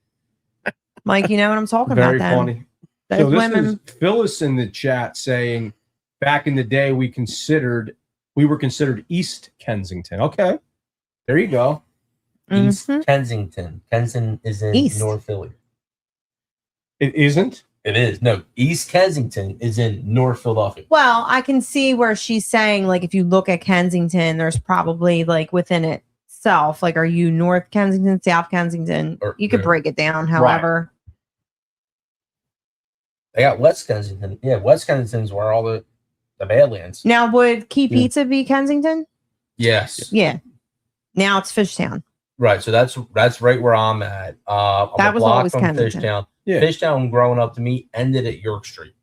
Speaker 7: Mike, you know what I'm talking
Speaker 2: very
Speaker 7: about then.
Speaker 2: funny.
Speaker 7: Those
Speaker 2: So this
Speaker 7: women.
Speaker 2: is Phyllis in the chat saying, back in the day, we were considered East Kensington. Okay. There you go.
Speaker 6: East
Speaker 7: Mhm.
Speaker 6: Kensington. Kensington is in
Speaker 7: East.
Speaker 6: North Philly.
Speaker 2: It isn't?
Speaker 6: It is. No, East Kensington is in North Philadelphia.
Speaker 7: Well, I can see where she's saying, like, if you look at Kensington, there's probably like within itself, like, are you North Kensington, South Kensington?
Speaker 6: Or-
Speaker 7: You could
Speaker 6: yeah.
Speaker 7: break it down, however.
Speaker 6: They got West Kensington. Yeah, West Kensington's where all the Badlands.
Speaker 7: Now, would Key
Speaker 2: Yeah.
Speaker 7: Pizza be Kensington?
Speaker 6: Yes.
Speaker 7: Yeah. Now it's Fishtown.
Speaker 6: Right. So that's right where I'm at. I'm
Speaker 7: That
Speaker 6: a
Speaker 7: was
Speaker 6: block
Speaker 7: always
Speaker 6: from
Speaker 7: Kensington.
Speaker 6: Fishtown.
Speaker 2: Yeah.
Speaker 6: Fishtown growing up to me ended at York Street.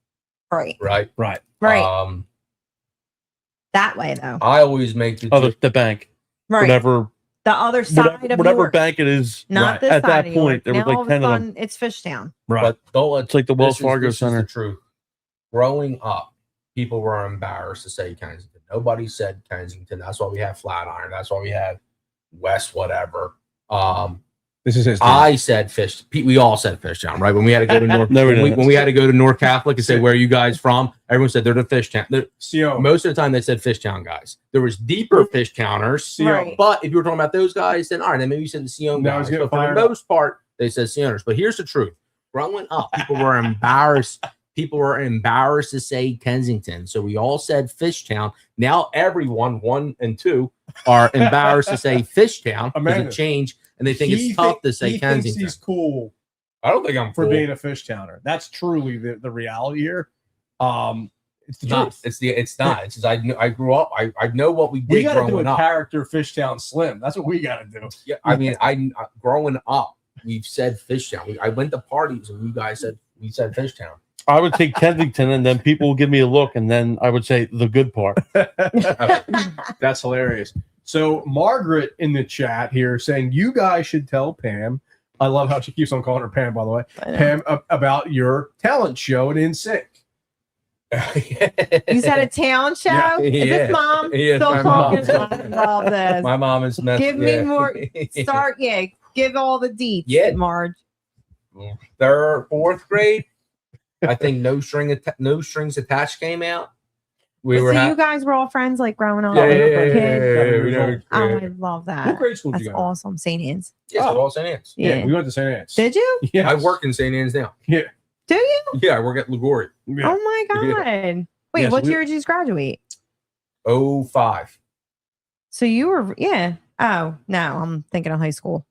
Speaker 7: Right.
Speaker 6: Right.
Speaker 2: Right.
Speaker 7: Right. that way, though.
Speaker 6: I always make the
Speaker 4: Oh, the bank.
Speaker 7: Right.
Speaker 4: Whatever
Speaker 7: The other side of
Speaker 4: whatever
Speaker 7: York.
Speaker 4: bank it is.
Speaker 7: Not
Speaker 2: Right.
Speaker 7: this
Speaker 4: At
Speaker 7: side
Speaker 4: that
Speaker 7: of
Speaker 4: point,
Speaker 7: York.
Speaker 4: there was
Speaker 7: Now
Speaker 4: like
Speaker 7: all of a
Speaker 4: 10 of them.
Speaker 7: sudden, it's Fishtown.
Speaker 2: Right.
Speaker 6: but don't let
Speaker 4: It's like the Wells
Speaker 6: this is-
Speaker 4: Fargo
Speaker 6: this is
Speaker 4: Center.
Speaker 6: the truth. Growing up, people were embarrassed to say Kensington. Nobody said Kensington. That's why we have Flatiron. That's why we have West whatever.
Speaker 2: This is his.
Speaker 6: I said Fish. We all said Fishtown, right? When we had to go to North,
Speaker 4: No, we
Speaker 6: when, we,
Speaker 4: didn't.
Speaker 6: when we had to go to North Catholic and say where are you guys from, everyone said they're the Fishtown.
Speaker 2: CO.
Speaker 6: Most of the time, they said Fishtown guys. There was deeper Fishtowners,
Speaker 2: CO.
Speaker 7: Right.
Speaker 6: but if you were talking about those guys, then all right, then maybe you said the Sion
Speaker 2: Now
Speaker 6: guys.
Speaker 2: he's getting
Speaker 6: But for
Speaker 2: fired
Speaker 6: the
Speaker 2: up.
Speaker 6: most part, they said Sioners. But here's the truth: growing up, people were embarrassed people were embarrassed to say Kensington, so we all said Fishtown. Now everyone, 1 and 2, are embarrassed to say Fishtown because
Speaker 2: Amanda,
Speaker 6: it changed, and they think it's tough to say
Speaker 2: he thinks
Speaker 6: Kensington.
Speaker 2: he's cool
Speaker 6: I don't think I'm
Speaker 2: for
Speaker 6: cool.
Speaker 2: being a fish towner. That's truly the reality here. It's the
Speaker 6: Not.
Speaker 2: truth.
Speaker 6: It's not. It's just I grew up. I know what we
Speaker 2: We
Speaker 6: did
Speaker 2: got to do
Speaker 6: growing
Speaker 2: a
Speaker 6: up.
Speaker 2: character Fishtown Slim. That's what we got to do.
Speaker 6: Yeah, I mean, I growing up, we've said Fishtown. I went to parties and you guys said we said Fishtown.
Speaker 4: I would say Kensington, and then people would give me a look, and then I would say the good part.
Speaker 2: That's hilarious. So Margaret in the chat here saying you guys should tell Pam. I love how she keeps on calling her Pam, by the way. Pam, about your talent show at NSYNC.
Speaker 7: You said a talent show?
Speaker 2: Yeah.
Speaker 7: Is this mom
Speaker 6: Yeah,
Speaker 7: still
Speaker 6: my
Speaker 7: talking?
Speaker 6: mom.
Speaker 7: I love this.
Speaker 6: My mom is messed.
Speaker 7: Give me more. Start, yeah. Give all the deets,
Speaker 6: Yeah.
Speaker 7: Marge.
Speaker 6: Third, 4th grade. I think no strings attached came out. We were.
Speaker 7: So you guys were all friends, like growing up.
Speaker 6: Yeah,
Speaker 7: like,
Speaker 6: yeah, yeah,
Speaker 7: kids?
Speaker 6: we never-
Speaker 7: Oh, I love that.
Speaker 2: What grade school did
Speaker 7: That's
Speaker 2: you go?
Speaker 7: awesome, St. Anne's.
Speaker 6: Yes, we're all St. Anne's.
Speaker 7: Yeah.
Speaker 2: We went to St. Anne's.
Speaker 7: Did you?
Speaker 2: Yeah,
Speaker 6: I work in St. Anne's now.
Speaker 2: Yeah.
Speaker 7: Do you?
Speaker 6: Yeah, I work at Liguori.
Speaker 2: Yeah.
Speaker 7: Oh my god! Wait,
Speaker 2: Yes,
Speaker 7: what
Speaker 2: we-
Speaker 7: year did you graduate?
Speaker 6: 05.
Speaker 7: So you were, yeah. Oh no, I'm thinking of high school.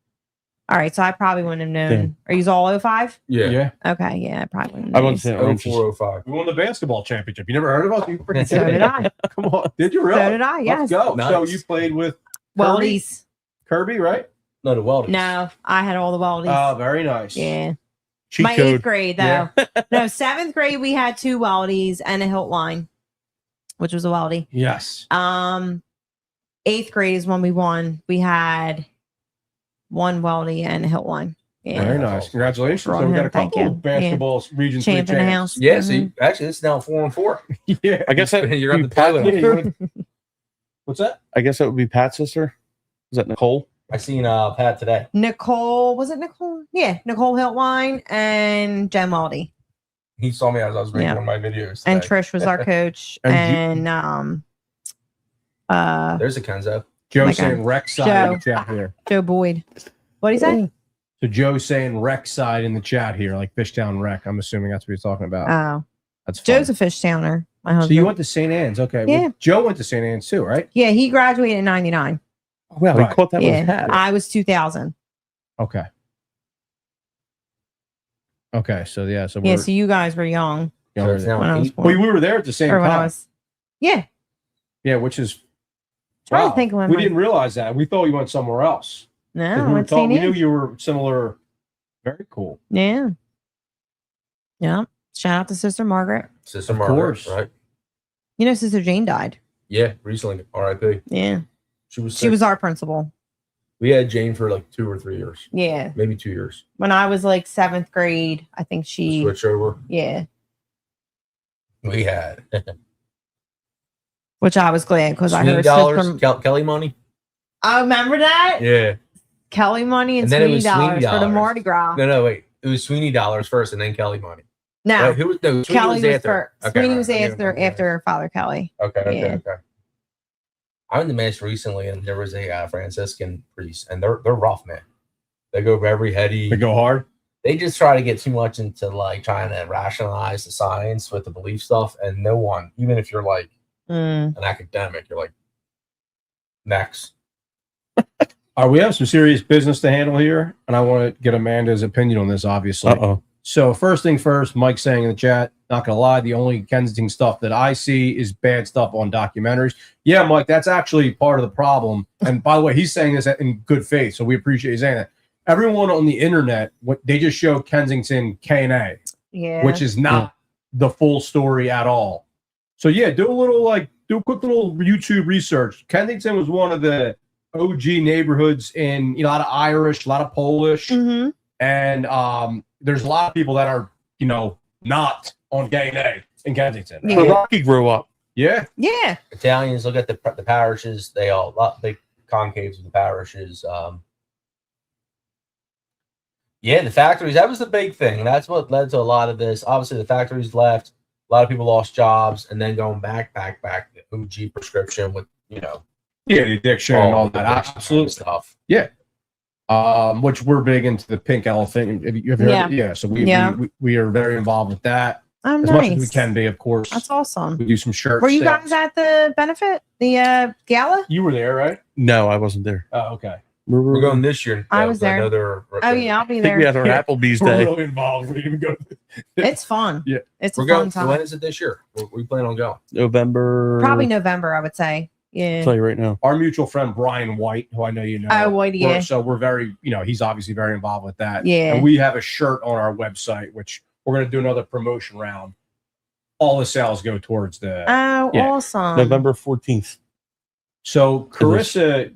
Speaker 7: All right, so I probably wouldn't have known.
Speaker 4: Yeah.
Speaker 7: Are you all 05?
Speaker 6: Yeah.
Speaker 2: Yeah.
Speaker 7: Okay, yeah, I probably wouldn't.
Speaker 4: I
Speaker 7: have
Speaker 4: went
Speaker 7: known.
Speaker 4: to St. Orange's.
Speaker 6: 04, 05.
Speaker 2: We won the basketball championship. You never heard of us? You freaking
Speaker 7: So did I.
Speaker 2: Come on. Did you really?
Speaker 7: So did I. Yes.
Speaker 2: Let's go.
Speaker 6: Nice.
Speaker 2: So you played with
Speaker 7: Weldies.
Speaker 2: Kirby, right?
Speaker 6: No, the welders.
Speaker 7: No, I had all the Weldies.
Speaker 2: Oh, very nice.
Speaker 7: Yeah.
Speaker 4: Cheat
Speaker 7: My
Speaker 4: code.
Speaker 7: 8th grade though. No, 7th grade we had 2 Weldies and a hilt line, which was a Weldie.
Speaker 2: Yes.
Speaker 7: 8th grade is when we won. We had 1 Weldie and a hilt line. Yeah.
Speaker 2: Very nice. Congratulations.
Speaker 7: We're
Speaker 2: So
Speaker 7: on
Speaker 2: we got
Speaker 7: him.
Speaker 2: a
Speaker 7: Thank
Speaker 2: couple
Speaker 7: you.
Speaker 2: of basketball Region 3
Speaker 7: Champ in the
Speaker 2: champs.
Speaker 7: house.
Speaker 6: Yeah,
Speaker 7: Mhm.
Speaker 6: see, actually, it's now 4 and 4.
Speaker 2: Yeah.
Speaker 4: I guess that
Speaker 6: You're on the
Speaker 4: would be Pat-
Speaker 6: pilot.
Speaker 2: Yeah, you wanna- What's that?
Speaker 4: I guess that would be Pat's sister. Is that Nicole?
Speaker 6: I seen Pat today.
Speaker 7: Nicole, was it Nicole? Yeah, Nicole Hiltwine and Jen Weldy.
Speaker 6: He saw me as I was making
Speaker 7: Yeah.
Speaker 6: one of my videos.
Speaker 7: And
Speaker 6: today.
Speaker 7: Trish was our coach.
Speaker 2: And
Speaker 7: and
Speaker 6: There's a Kenzo.
Speaker 2: Joe
Speaker 7: my
Speaker 2: saying
Speaker 7: God.
Speaker 2: rec side in the chat here.
Speaker 7: Joe Boyd. What did he say?
Speaker 2: So Joe saying rec side in the chat here, like Fishtown rec. I'm assuming that's what he's talking about.
Speaker 7: Oh,
Speaker 2: That's fun.
Speaker 7: Joe's a fish towner. My husband.
Speaker 2: So you went to St. Anne's. Okay.
Speaker 7: Yeah.
Speaker 2: Well, Joe went to St. Anne's too, right?
Speaker 7: Yeah, he graduated in '99.
Speaker 4: Oh, wow,
Speaker 2: Right.
Speaker 4: he caught that with his
Speaker 7: Yeah,
Speaker 4: hat.
Speaker 7: I was 2000.
Speaker 2: Okay. Okay. So yeah. So
Speaker 7: Yeah,
Speaker 2: we're
Speaker 7: so you guys were young
Speaker 6: So
Speaker 2: younger
Speaker 6: it's
Speaker 2: than-
Speaker 6: now
Speaker 7: when I was
Speaker 6: 8.
Speaker 7: born.
Speaker 2: we were there at the same
Speaker 7: or when I
Speaker 2: time.
Speaker 7: was. Yeah,
Speaker 2: Yeah, which is
Speaker 7: trying
Speaker 2: wow.
Speaker 7: to think when
Speaker 2: We
Speaker 7: my-
Speaker 2: didn't realize that. We thought you went somewhere else. 'Cause
Speaker 7: No,
Speaker 2: we,
Speaker 7: I
Speaker 2: were
Speaker 7: went to
Speaker 2: told,
Speaker 7: St.
Speaker 2: we knew
Speaker 7: Anne's.
Speaker 2: you were similar. Very cool.
Speaker 7: Yeah. Yeah. Shout out to Sister Margaret.
Speaker 6: Sister
Speaker 2: Of
Speaker 6: Margaret,
Speaker 2: course.
Speaker 6: right?
Speaker 7: You know, Sister Jane died.
Speaker 6: Yeah, recently. R.I.P.
Speaker 7: Yeah.
Speaker 6: She was.
Speaker 7: She
Speaker 6: sick.
Speaker 7: was our principal.
Speaker 6: We had Jane for like 2 or 3 years,
Speaker 7: Yeah.
Speaker 6: maybe 2 years.
Speaker 7: When I was like 7th grade, I think she,
Speaker 6: Switch over.
Speaker 7: yeah.
Speaker 6: We had
Speaker 7: Which I was glad because I heard
Speaker 6: $20
Speaker 7: Sister.
Speaker 6: Kelly money.
Speaker 7: I remember that.
Speaker 6: Yeah.
Speaker 7: Kelly money and
Speaker 6: And then it
Speaker 7: Sweeney
Speaker 6: was
Speaker 7: dollars
Speaker 6: Sweeney
Speaker 7: for the
Speaker 6: dollars.
Speaker 7: Mardi Gras.
Speaker 6: No, wait. It was Sweeney dollars first, and then Kelly money.
Speaker 7: No,
Speaker 6: Right, who was no? Sweeney
Speaker 7: Kelly was
Speaker 6: after.
Speaker 7: first.
Speaker 6: Okay,
Speaker 7: Sweeney was
Speaker 6: right,
Speaker 7: after Father Kelly.
Speaker 6: Okay.
Speaker 7: Yeah.
Speaker 6: I went to mass recently, and there was a Franciscan priest, and they're rough, man. They go very heady.
Speaker 2: They go hard.
Speaker 6: They just try to get too much into like trying to rationalize the science with the belief stuff, and no one, even if you're like
Speaker 7: Mm.
Speaker 6: an academic, you're like next.
Speaker 2: We have some serious business to handle here, and I want to get Amanda's opinion on this, obviously.
Speaker 4: Uh-oh.
Speaker 2: So first thing first, Mike saying in the chat, not gonna lie, the only Kensington stuff that I see is bad stuff on documentaries. Yeah, Mike, that's actually part of the problem. And by the way, he's saying this in good faith, so we appreciate you saying that. Everyone on the internet, they just show Kensington K&A,
Speaker 7: Yeah.
Speaker 2: which is not the full story at all. So yeah, do a quick little YouTube research. Kensington was one of the OG neighborhoods in a lot of Irish, a lot of Polish.
Speaker 7: Mm-hmm.
Speaker 2: And there's a lot of people that are, not on K&A in Kensington.
Speaker 7: Yeah.
Speaker 4: Where Rocky grew up.
Speaker 2: Yeah.
Speaker 7: Yeah.
Speaker 6: Italians look at the parishes. They all big concaves of the parishes. Yeah, the factories. That was the big thing. That's what led to a lot of this. Obviously, the factories left. A lot of people lost jobs, and then going back, the OG prescription with
Speaker 2: Yeah, the addiction and all that. Absolutely.
Speaker 6: stuff.
Speaker 2: Which we're big into the pink elephant. Have you heard
Speaker 7: Yeah.
Speaker 2: it? Yeah. So
Speaker 7: Yeah.
Speaker 2: we are very involved with that.
Speaker 7: Oh,
Speaker 2: as
Speaker 7: nice.
Speaker 2: much as we can be, of course.
Speaker 7: That's awesome.
Speaker 2: We do some shirts.
Speaker 7: Were you
Speaker 2: sales.
Speaker 7: guys at the benefit, the gala?
Speaker 2: You were there, right?
Speaker 4: No, I wasn't there.
Speaker 2: Oh, okay.
Speaker 6: We're going this year.
Speaker 7: I was there.
Speaker 6: I know they're.
Speaker 7: Oh yeah, I'll be
Speaker 4: I think we
Speaker 7: there.
Speaker 4: had our
Speaker 2: Yeah.
Speaker 4: Applebee's
Speaker 2: We're
Speaker 4: day.
Speaker 2: really involved. We didn't even go.
Speaker 7: It's fun.
Speaker 2: Yeah.
Speaker 7: It's
Speaker 6: We're
Speaker 7: a fun
Speaker 6: going.
Speaker 7: time.
Speaker 6: When is it this year? We plan on going.
Speaker 4: November.
Speaker 7: Probably November, I would say.
Speaker 4: I'll
Speaker 7: Yeah.
Speaker 4: tell you right now.
Speaker 2: Our mutual friend Brian White, who I know you know.
Speaker 7: Oh, what? Yeah.
Speaker 2: So we're very, he's obviously very involved with that.
Speaker 7: Yeah.
Speaker 2: And we have a shirt on our website, which we're going to do another promotion round. All the sales go towards the.
Speaker 7: Oh,
Speaker 2: Yeah.
Speaker 7: awesome.
Speaker 4: November 14th.
Speaker 2: So Carissa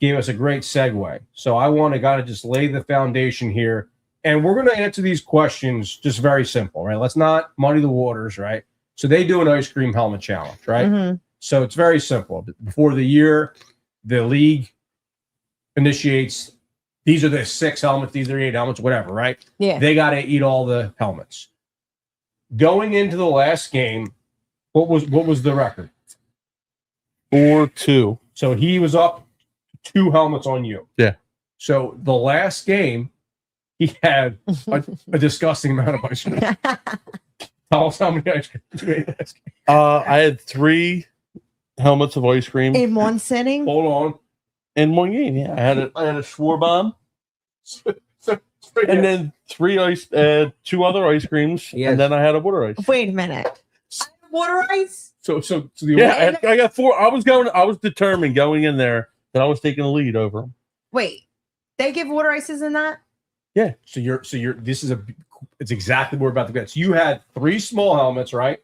Speaker 2: gave us a great segue. So I want to kind of just lay the foundation here. And we're going to answer these questions just very simple, right? Let's not muddy the waters, right? So they do an ice cream helmet challenge, right?
Speaker 7: Mhm.
Speaker 2: So it's very simple. Before the year, the league initiates, these are the 6 helmets, these are 8 helmets, whatever, right?
Speaker 7: Yeah.
Speaker 2: They got to eat all the helmets. Going into the last game, what was the record?
Speaker 4: 4-2.
Speaker 2: So he was up 2 helmets on you.
Speaker 4: Yeah.
Speaker 2: So the last game, he had a disgusting amount of ice cream. Tell us how many ice cream you ate last game.
Speaker 4: I had 3 helmets of ice cream
Speaker 7: In one sitting.
Speaker 2: Hold on.
Speaker 4: in one game. Yeah, I had a Schwarbomb, and then 2 other ice creams,
Speaker 6: Yes.
Speaker 4: and then I had a water ice.
Speaker 7: Wait a minute.
Speaker 5: Water ice?
Speaker 2: So the
Speaker 4: Yeah, I got 4. I was determined going in there that I was taking the lead over them.
Speaker 7: Wait. They give water ices in that?
Speaker 2: So you're it's exactly what we're about to get. So you had 3 small helmets, right?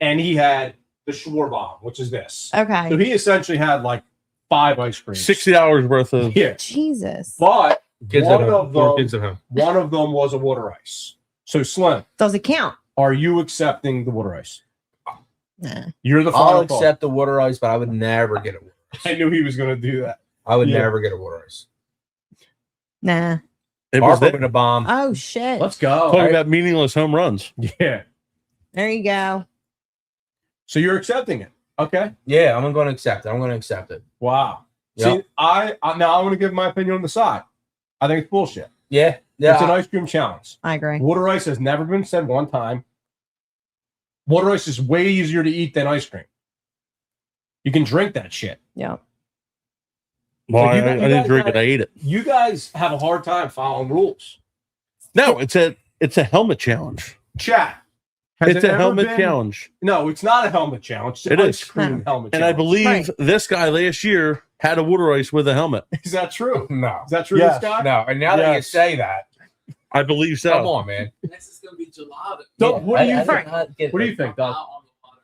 Speaker 2: And he had the Schwarbomb, which is this.
Speaker 7: Okay.
Speaker 2: So he essentially had like 5 ice creams.
Speaker 4: $60 worth of.
Speaker 2: Yeah.
Speaker 7: Jesus.
Speaker 2: But
Speaker 6: Kids
Speaker 2: one
Speaker 6: at home.
Speaker 2: of
Speaker 6: 4
Speaker 2: them
Speaker 6: kids at home.
Speaker 2: one of them was a water ice. So Slim,
Speaker 7: Does it count?
Speaker 2: are you accepting the water ice?
Speaker 7: Nah.
Speaker 2: You're the
Speaker 6: I'll
Speaker 2: final call.
Speaker 6: accept the water ice, but I would never get a water ice.
Speaker 2: I knew he was going to do that.
Speaker 6: I would
Speaker 2: Yeah.
Speaker 6: never get a water ice.
Speaker 7: Nah.
Speaker 4: It was
Speaker 6: Harper with a bomb.
Speaker 7: Oh shit.
Speaker 2: Let's go.
Speaker 4: talking about meaningless home runs.
Speaker 2: Yeah.
Speaker 7: There you go.
Speaker 2: So you're accepting it. Okay.
Speaker 6: Yeah, I'm going to accept it. I'm going to accept it.
Speaker 2: Wow.
Speaker 6: Yep.
Speaker 2: See, I now I'm going to give my opinion on the side. I think it's bullshit.
Speaker 6: Yeah.
Speaker 2: It's an
Speaker 6: Yeah.
Speaker 2: ice cream challenge.
Speaker 7: I agree.
Speaker 2: Water ice has never been said one time. Water ice is way easier to eat than ice cream. You can drink that shit.
Speaker 7: Yeah.
Speaker 4: Well,
Speaker 2: So
Speaker 4: I
Speaker 2: you
Speaker 4: didn't
Speaker 2: guys
Speaker 4: drink
Speaker 2: got-
Speaker 4: it. I ate it.
Speaker 2: You guys have a hard time following rules.
Speaker 4: No, it's a helmet challenge.
Speaker 2: Chat. Has
Speaker 4: It's
Speaker 2: it
Speaker 4: a
Speaker 2: ever
Speaker 4: helmet
Speaker 2: been-
Speaker 4: challenge,
Speaker 2: No, it's not a helmet challenge. It's an
Speaker 4: It
Speaker 2: ice
Speaker 4: is.
Speaker 2: cream helmet
Speaker 4: and I
Speaker 2: challenge.
Speaker 4: believe
Speaker 7: Right.
Speaker 4: this guy last year had a water ice with a helmet.
Speaker 2: Is that true?
Speaker 6: No.
Speaker 2: Is that true,
Speaker 4: Yes.
Speaker 2: this guy?
Speaker 6: No. And now that you
Speaker 4: Yes.
Speaker 6: say that,
Speaker 4: I believe so.
Speaker 6: come on, man.
Speaker 8: Next is going to be gelato.
Speaker 2: Doug, what do you
Speaker 6: I
Speaker 2: think?
Speaker 6: did not get
Speaker 2: What do you think, Doug?
Speaker 8: Out on the water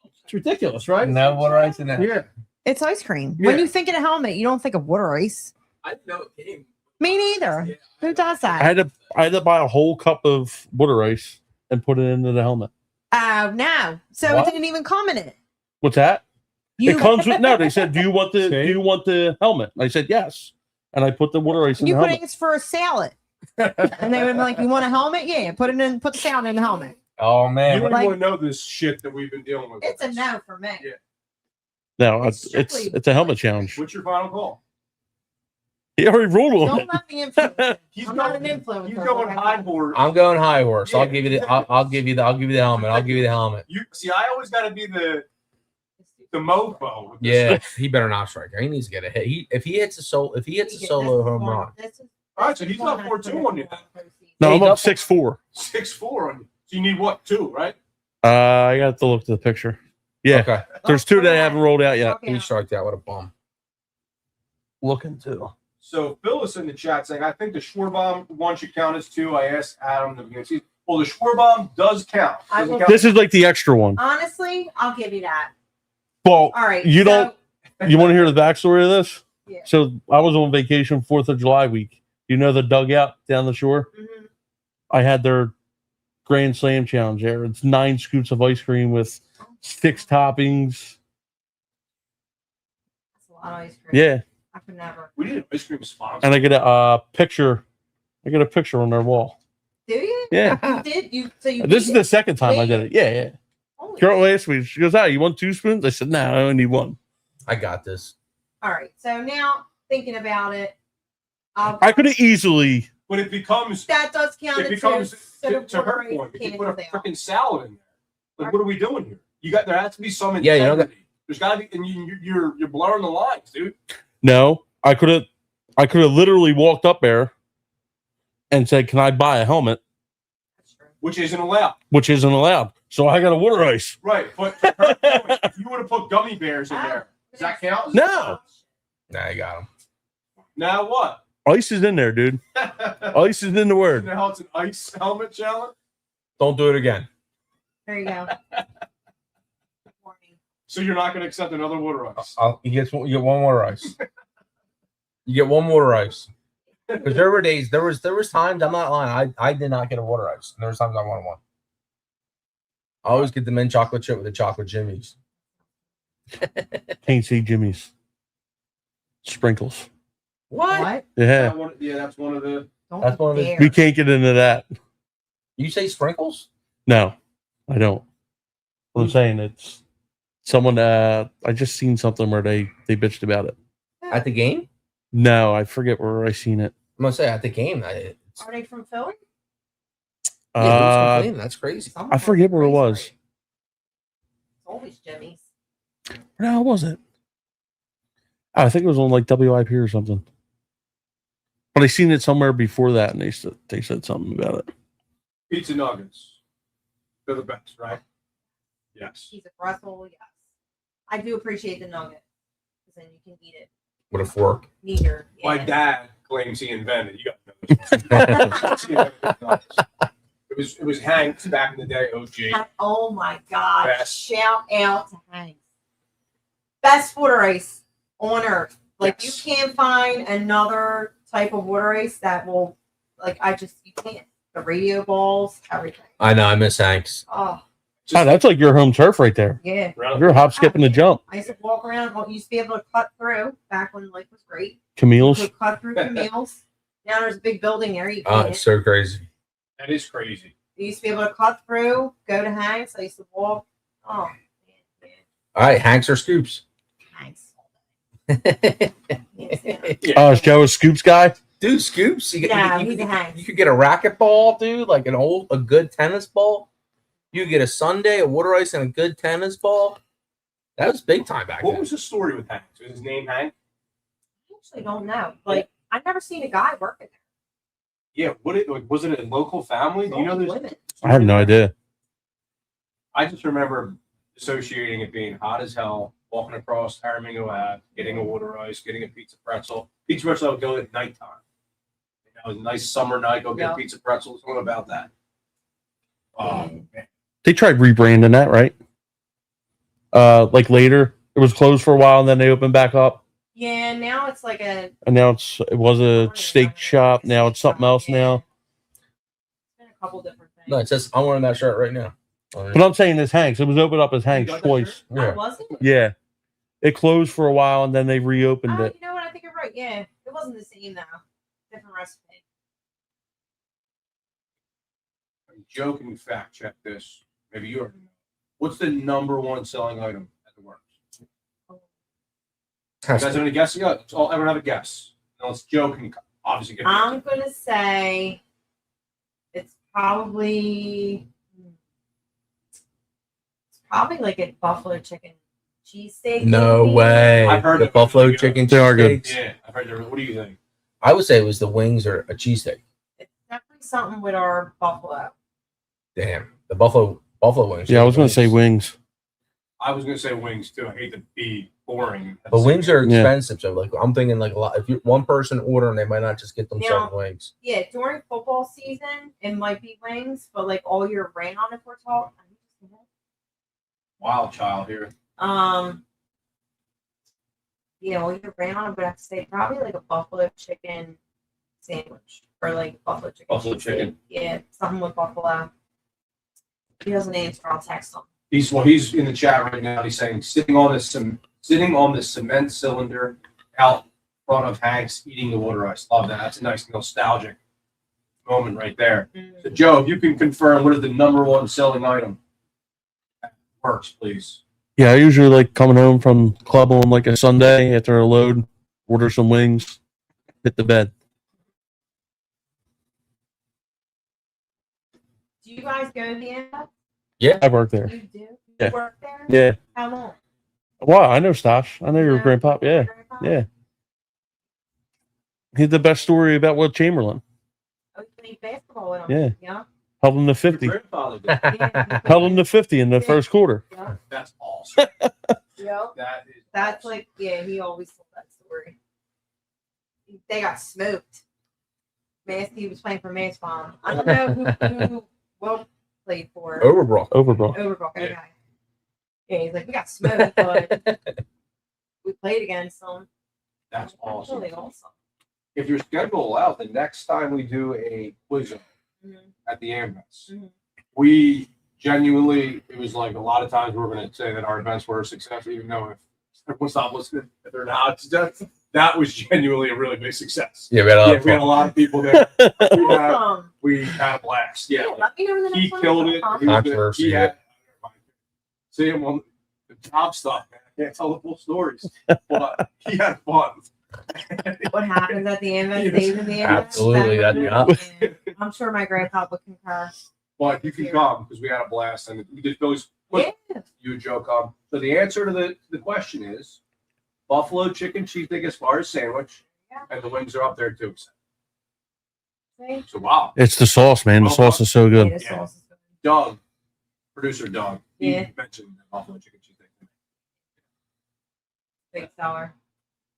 Speaker 8: ice.
Speaker 2: It's ridiculous, right?
Speaker 6: No water ice in that.
Speaker 2: Yeah.
Speaker 7: It's ice cream.
Speaker 2: Yeah.
Speaker 7: When you think of a helmet, you don't think of water ice.
Speaker 8: I didn't know it came.
Speaker 7: Me neither.
Speaker 8: Yeah.
Speaker 7: Who does
Speaker 4: I
Speaker 7: that?
Speaker 4: had to buy a whole cup of water ice and put it into the helmet.
Speaker 7: Oh no. So
Speaker 6: What?
Speaker 7: it didn't even come in it.
Speaker 4: What's that?
Speaker 7: You
Speaker 4: It comes with no. They said, "Do you want the
Speaker 2: See?
Speaker 4: Do you want the helmet?" I said, "Yes," and I put the water ice in
Speaker 7: you
Speaker 4: the
Speaker 7: could
Speaker 4: helmet.
Speaker 7: ask for a salad. And they would be like, you want a helmet? Yeah, put the salad in the helmet.
Speaker 6: Oh
Speaker 2: You
Speaker 6: man.
Speaker 2: don't
Speaker 7: Like-
Speaker 2: even know this shit that we've been dealing with.
Speaker 7: It's a no for me.
Speaker 2: Yeah.
Speaker 4: No, it's
Speaker 7: Strictly-
Speaker 4: it's a helmet challenge.
Speaker 2: What's your final call?
Speaker 4: He already ruled on
Speaker 7: Don't
Speaker 4: it.
Speaker 7: let me influence.
Speaker 2: He's
Speaker 7: I'm not
Speaker 2: going,
Speaker 7: an influencer.
Speaker 2: he's going high horse.
Speaker 6: I'm going high horse.
Speaker 2: Yeah.
Speaker 6: I'll give you the. I'll give you the. I'll give you the helmet. I'll give you the helmet.
Speaker 2: You see, I always got to be the mofo. with this
Speaker 6: Yeah,
Speaker 2: stuff.
Speaker 6: he better not strike. He needs to get a hit. If he hits a solo home run.
Speaker 2: All right, so he's up 4-2 on you.
Speaker 4: No,
Speaker 6: Hey,
Speaker 4: I'm up
Speaker 6: double-
Speaker 4: 6-4.
Speaker 2: 6-4 on you. So you need what, 2, right?
Speaker 4: I got to look at the picture. Yeah,
Speaker 6: Okay.
Speaker 4: there's 2 that haven't rolled out yet.
Speaker 6: He striked out. What a bum.
Speaker 4: Looking too.
Speaker 2: So Phyllis in the chat saying, I think the Schwarbomb one should count as 2. I asked Adam the beginning. Well, the Schwarbomb does count.
Speaker 5: I
Speaker 2: Doesn't
Speaker 5: will-
Speaker 2: count-
Speaker 4: This is like the extra one.
Speaker 5: Honestly, I'll give you that.
Speaker 4: Well,
Speaker 5: All right.
Speaker 4: You don't- you want to hear the backstory of this?
Speaker 5: Yeah.
Speaker 4: So I was on vacation 4th of July week. You know the dugout down the shore?
Speaker 5: Mhm.
Speaker 4: I had their Grand Slam challenge there. It's 9 scoops of ice cream with 6 toppings.
Speaker 5: That's a lot of ice cream.
Speaker 4: Yeah,
Speaker 5: I could never.
Speaker 2: We need an ice cream sponsor.
Speaker 4: and I get a picture. I get a picture on their wall.
Speaker 5: Do you?
Speaker 4: Yeah.
Speaker 5: You did? So you
Speaker 4: This is
Speaker 5: did
Speaker 4: the second time I did it. Yeah, yeah.
Speaker 5: Holy
Speaker 4: Girl last week, she goes, "Oh, you want 2 spoons?" I said, "No, I only need 1."
Speaker 6: I got this.
Speaker 5: All right. So now thinking about it,
Speaker 4: I could have easily
Speaker 2: But it becomes
Speaker 5: That does count.
Speaker 2: it becomes to her
Speaker 5: water
Speaker 2: point.
Speaker 5: ice
Speaker 2: If you put a
Speaker 5: can't go.
Speaker 2: freaking salad in there, like what are we doing here? There has to be some
Speaker 6: Yeah,
Speaker 2: integrity.
Speaker 6: you know
Speaker 2: There's got to be, and you're blurring the lines, dude.
Speaker 4: No, I could have literally walked up there and said, "Can I buy a helmet?"
Speaker 2: Which isn't allowed.
Speaker 4: Which isn't allowed. So I got a water ice.
Speaker 2: Right, but to her point, if you would have put gummy bears in there, does that count?
Speaker 4: No.
Speaker 6: Nah, you got him.
Speaker 2: Now what?
Speaker 4: Ice is in there, dude. Ice is in the word.
Speaker 2: Now it's an ice helmet challenge.
Speaker 6: Don't do it again.
Speaker 5: There you go.
Speaker 2: So you're not going to accept another water ice?
Speaker 6: You get one water ice. You get one water ice. Because there were days, there was times, I'm not lying, I did not get a water ice. And there was times I wanted one. I always get the mint chocolate chip with the chocolate jimmies.
Speaker 4: Can't see Jimmy's. Sprinkles.
Speaker 5: What?
Speaker 4: Yeah.
Speaker 2: That's one of the.
Speaker 5: Don't
Speaker 6: That's one of the-
Speaker 5: dare.
Speaker 4: We can't get into that.
Speaker 6: You say sprinkles?
Speaker 4: No, I don't. What I'm saying, it's someone, I just seen something where they bitched about it.
Speaker 6: At the game?
Speaker 4: No, I forget where I seen it.
Speaker 6: I'm going to say at the game.
Speaker 5: Are they from Philly?
Speaker 6: Yeah, who's
Speaker 4: Uh,
Speaker 6: complaining? That's crazy.
Speaker 4: I forget where it was.
Speaker 5: It's always Jimmy's.
Speaker 4: No, was it? I think it was on like WIP or something. But I seen it somewhere before that, and they said something about it.
Speaker 2: Pizza nuggets. They're the best, right? Yes.
Speaker 5: Cheese of Brussels, yes. I do appreciate the nugget. Because then you can eat it
Speaker 6: With a fork.
Speaker 5: neater.
Speaker 2: My
Speaker 5: Yeah.
Speaker 2: dad claims he invented. You got to know. It was Hank's back in the day. OG.
Speaker 5: Oh my God.
Speaker 2: Best.
Speaker 5: Shout out to Hank. Best water ice on earth. Like
Speaker 2: Yes.
Speaker 5: you can't find another type of water ice that will, like, you can't. The radio balls, everything.
Speaker 6: I know. I miss Hanks.
Speaker 5: Oh,
Speaker 4: Oh, that's like your home turf right there.
Speaker 5: yeah.
Speaker 4: You're hop, skipping the jump.
Speaker 5: I used to walk around. Well, you used to be able to cut through back when life was great. You
Speaker 4: Camille's.
Speaker 5: could cut through Camille's. Now there's a big building there. You
Speaker 6: Oh,
Speaker 5: can't.
Speaker 6: it's so crazy.
Speaker 2: That is crazy.
Speaker 5: You used to be able to cut through, go to Hanks. I used to walk. Oh, man.
Speaker 6: All right, Hanks or Scoops?
Speaker 5: Hanks.
Speaker 4: Oh, is Joe a scoops guy?
Speaker 6: Dude, Scoops. You
Speaker 5: He's a Hanks.
Speaker 6: you could get a racquetball, dude, like a good tennis ball. You could get a sundae, a water ice, and a good tennis ball. That was big time back
Speaker 2: What
Speaker 6: then.
Speaker 2: was the story with Hank? Was his name Hank?
Speaker 5: I actually don't know. Like, I've never seen a guy working
Speaker 2: Yeah. Was it a local family?
Speaker 5: there.
Speaker 2: Do you know this?
Speaker 5: Women.
Speaker 4: I have no idea.
Speaker 2: I just remember associating it being hot as hell, walking across Aramingo Ave, getting a water ice, getting a pizza pretzel. Pizza pretzel I would go at nighttime. It was a nice summer night, go get
Speaker 5: Yeah.
Speaker 2: a pizza pretzel. Something about that. Oh, man.
Speaker 4: They tried rebranding that, right? Like later, it was closed for a while, and then they opened back up.
Speaker 5: Yeah, now it's like a.
Speaker 4: And now it was a steak shop. Now it's something else now.
Speaker 5: It's been a couple different things.
Speaker 6: No, it says I'm wearing that shirt right now.
Speaker 4: But I'm saying this Hanks. It was opened up as Hanks
Speaker 2: got that
Speaker 4: twice.
Speaker 5: Oh,
Speaker 6: Yeah.
Speaker 5: wasn't it?
Speaker 4: Yeah. It closed for a while, and then they reopened it.
Speaker 5: You know what? I think you're right. Yeah, it wasn't the same though. Different recipe.
Speaker 2: Joe, can you fact check this? Maybe you already know. What's the number one selling item at the Works? You guys have any guesses? Yeah, let's all everyone have a guess. Now let's Joe can obviously get.
Speaker 5: I'm gonna say it's probably like a buffalo chicken cheesesteak.
Speaker 6: No
Speaker 5: maybe.
Speaker 6: way.
Speaker 2: I've heard
Speaker 6: the
Speaker 2: of it.
Speaker 6: buffalo chicken
Speaker 4: They are good.
Speaker 6: cheesesteaks.
Speaker 2: Yeah, I've heard that. What do you think?
Speaker 6: I would say it was the wings or a cheesesteak.
Speaker 5: It's definitely something with our buffalo.
Speaker 6: Damn, the buffalo wings.
Speaker 4: Yeah, I was going to say wings.
Speaker 2: I was gonna say wings too. I hate to be boring.
Speaker 6: But wings are
Speaker 4: Yeah.
Speaker 6: expensive, so like I'm thinking like a lot. If you one person ordering, they might not just get themselves wings.
Speaker 5: Yeah, during football season, it might be wings, but like all year round, if we're talking,
Speaker 2: Wild child here.
Speaker 5: yeah, all year round, I would have to say probably like a buffalo chicken sandwich or like buffalo chicken.
Speaker 2: Buffalo
Speaker 5: cheesesteak.
Speaker 2: chicken.
Speaker 5: Yeah, something with buffalo. If he doesn't answer, I'll text him.
Speaker 2: He's in the chat right now. He's saying sitting on the cement cylinder out front of Hank's eating the water ice. Love that. That's a nice nostalgic moment right there. So Joe, if you can confirm what is the number one selling item at Works, please.
Speaker 4: Yeah, I usually like coming home from club on like a Sunday after a load, order some wings, hit the bed.
Speaker 5: you guys go to the end?
Speaker 6: Yeah.
Speaker 4: I worked there.
Speaker 5: You do? You
Speaker 4: Yeah.
Speaker 5: work there?
Speaker 4: Yeah.
Speaker 5: How long?
Speaker 4: Wow, I know Stosh. I know your
Speaker 5: Yeah.
Speaker 4: grandpa. Yeah.
Speaker 5: Grandpa?
Speaker 4: Yeah. He's the best story about Will Chamberlain.
Speaker 5: Oh, you played basketball with him?
Speaker 4: Yeah.
Speaker 5: Yeah.
Speaker 4: Held him to 50.
Speaker 2: Your grandfather did.
Speaker 5: Yeah.
Speaker 4: Held him to 50 in the first quarter.
Speaker 5: Yeah.
Speaker 2: That's awesome.
Speaker 5: Yeah.
Speaker 2: That's
Speaker 5: That's like, yeah, he always told that story. They got smoked. He was playing for Mass Bomb. I don't know who Will played for.
Speaker 6: Overbrook.
Speaker 4: Overbrook.
Speaker 5: Overbrook, okay.
Speaker 2: Yeah.
Speaker 5: Yeah, he's like, we got smoked, but we played against them.
Speaker 2: That's awesome.
Speaker 5: Really awesome.
Speaker 2: If your schedule allows, the next time we do a quiz
Speaker 5: Mhm.
Speaker 2: at the Ambulance,
Speaker 5: Mhm.
Speaker 2: we genuinely, it was like a lot of times we're going to say that our events were a success, even though if everyone's not listening, if they're not, that was genuinely a really big success.
Speaker 6: Yeah, we had a lot
Speaker 2: Yeah,
Speaker 6: of
Speaker 2: we had a
Speaker 6: fun.
Speaker 2: lot of people there.
Speaker 5: Awesome.
Speaker 2: We had a blast.
Speaker 5: Yeah,
Speaker 2: Yeah,
Speaker 5: let me know when the
Speaker 2: he
Speaker 5: next one
Speaker 2: killed
Speaker 5: is.
Speaker 2: it.
Speaker 5: Huh?
Speaker 2: He was good.
Speaker 6: Controversy,
Speaker 2: He had, see him on the top stuff, man. I can't tell the full stories, but he had fun.
Speaker 5: What happens at the end
Speaker 2: Yes.
Speaker 5: stays in the end.
Speaker 6: Absolutely,
Speaker 5: Yeah. I'm sure my grandpa would concur.
Speaker 2: But you can come because we had a blast and we did those.
Speaker 5: Yeah.
Speaker 2: You and Joe come. So the answer to the question is buffalo chicken cheesesteak as far as sandwich,
Speaker 5: Yeah.
Speaker 2: and the wings are up there too.
Speaker 5: See?
Speaker 2: So wow,
Speaker 4: It's the sauce, man. The sauce is so
Speaker 5: Yeah,
Speaker 4: good.
Speaker 5: the sauce is good.
Speaker 2: Doug, producer Doug, he
Speaker 5: Yeah.
Speaker 2: mentioned the buffalo chicken cheesesteak.
Speaker 5: Big seller.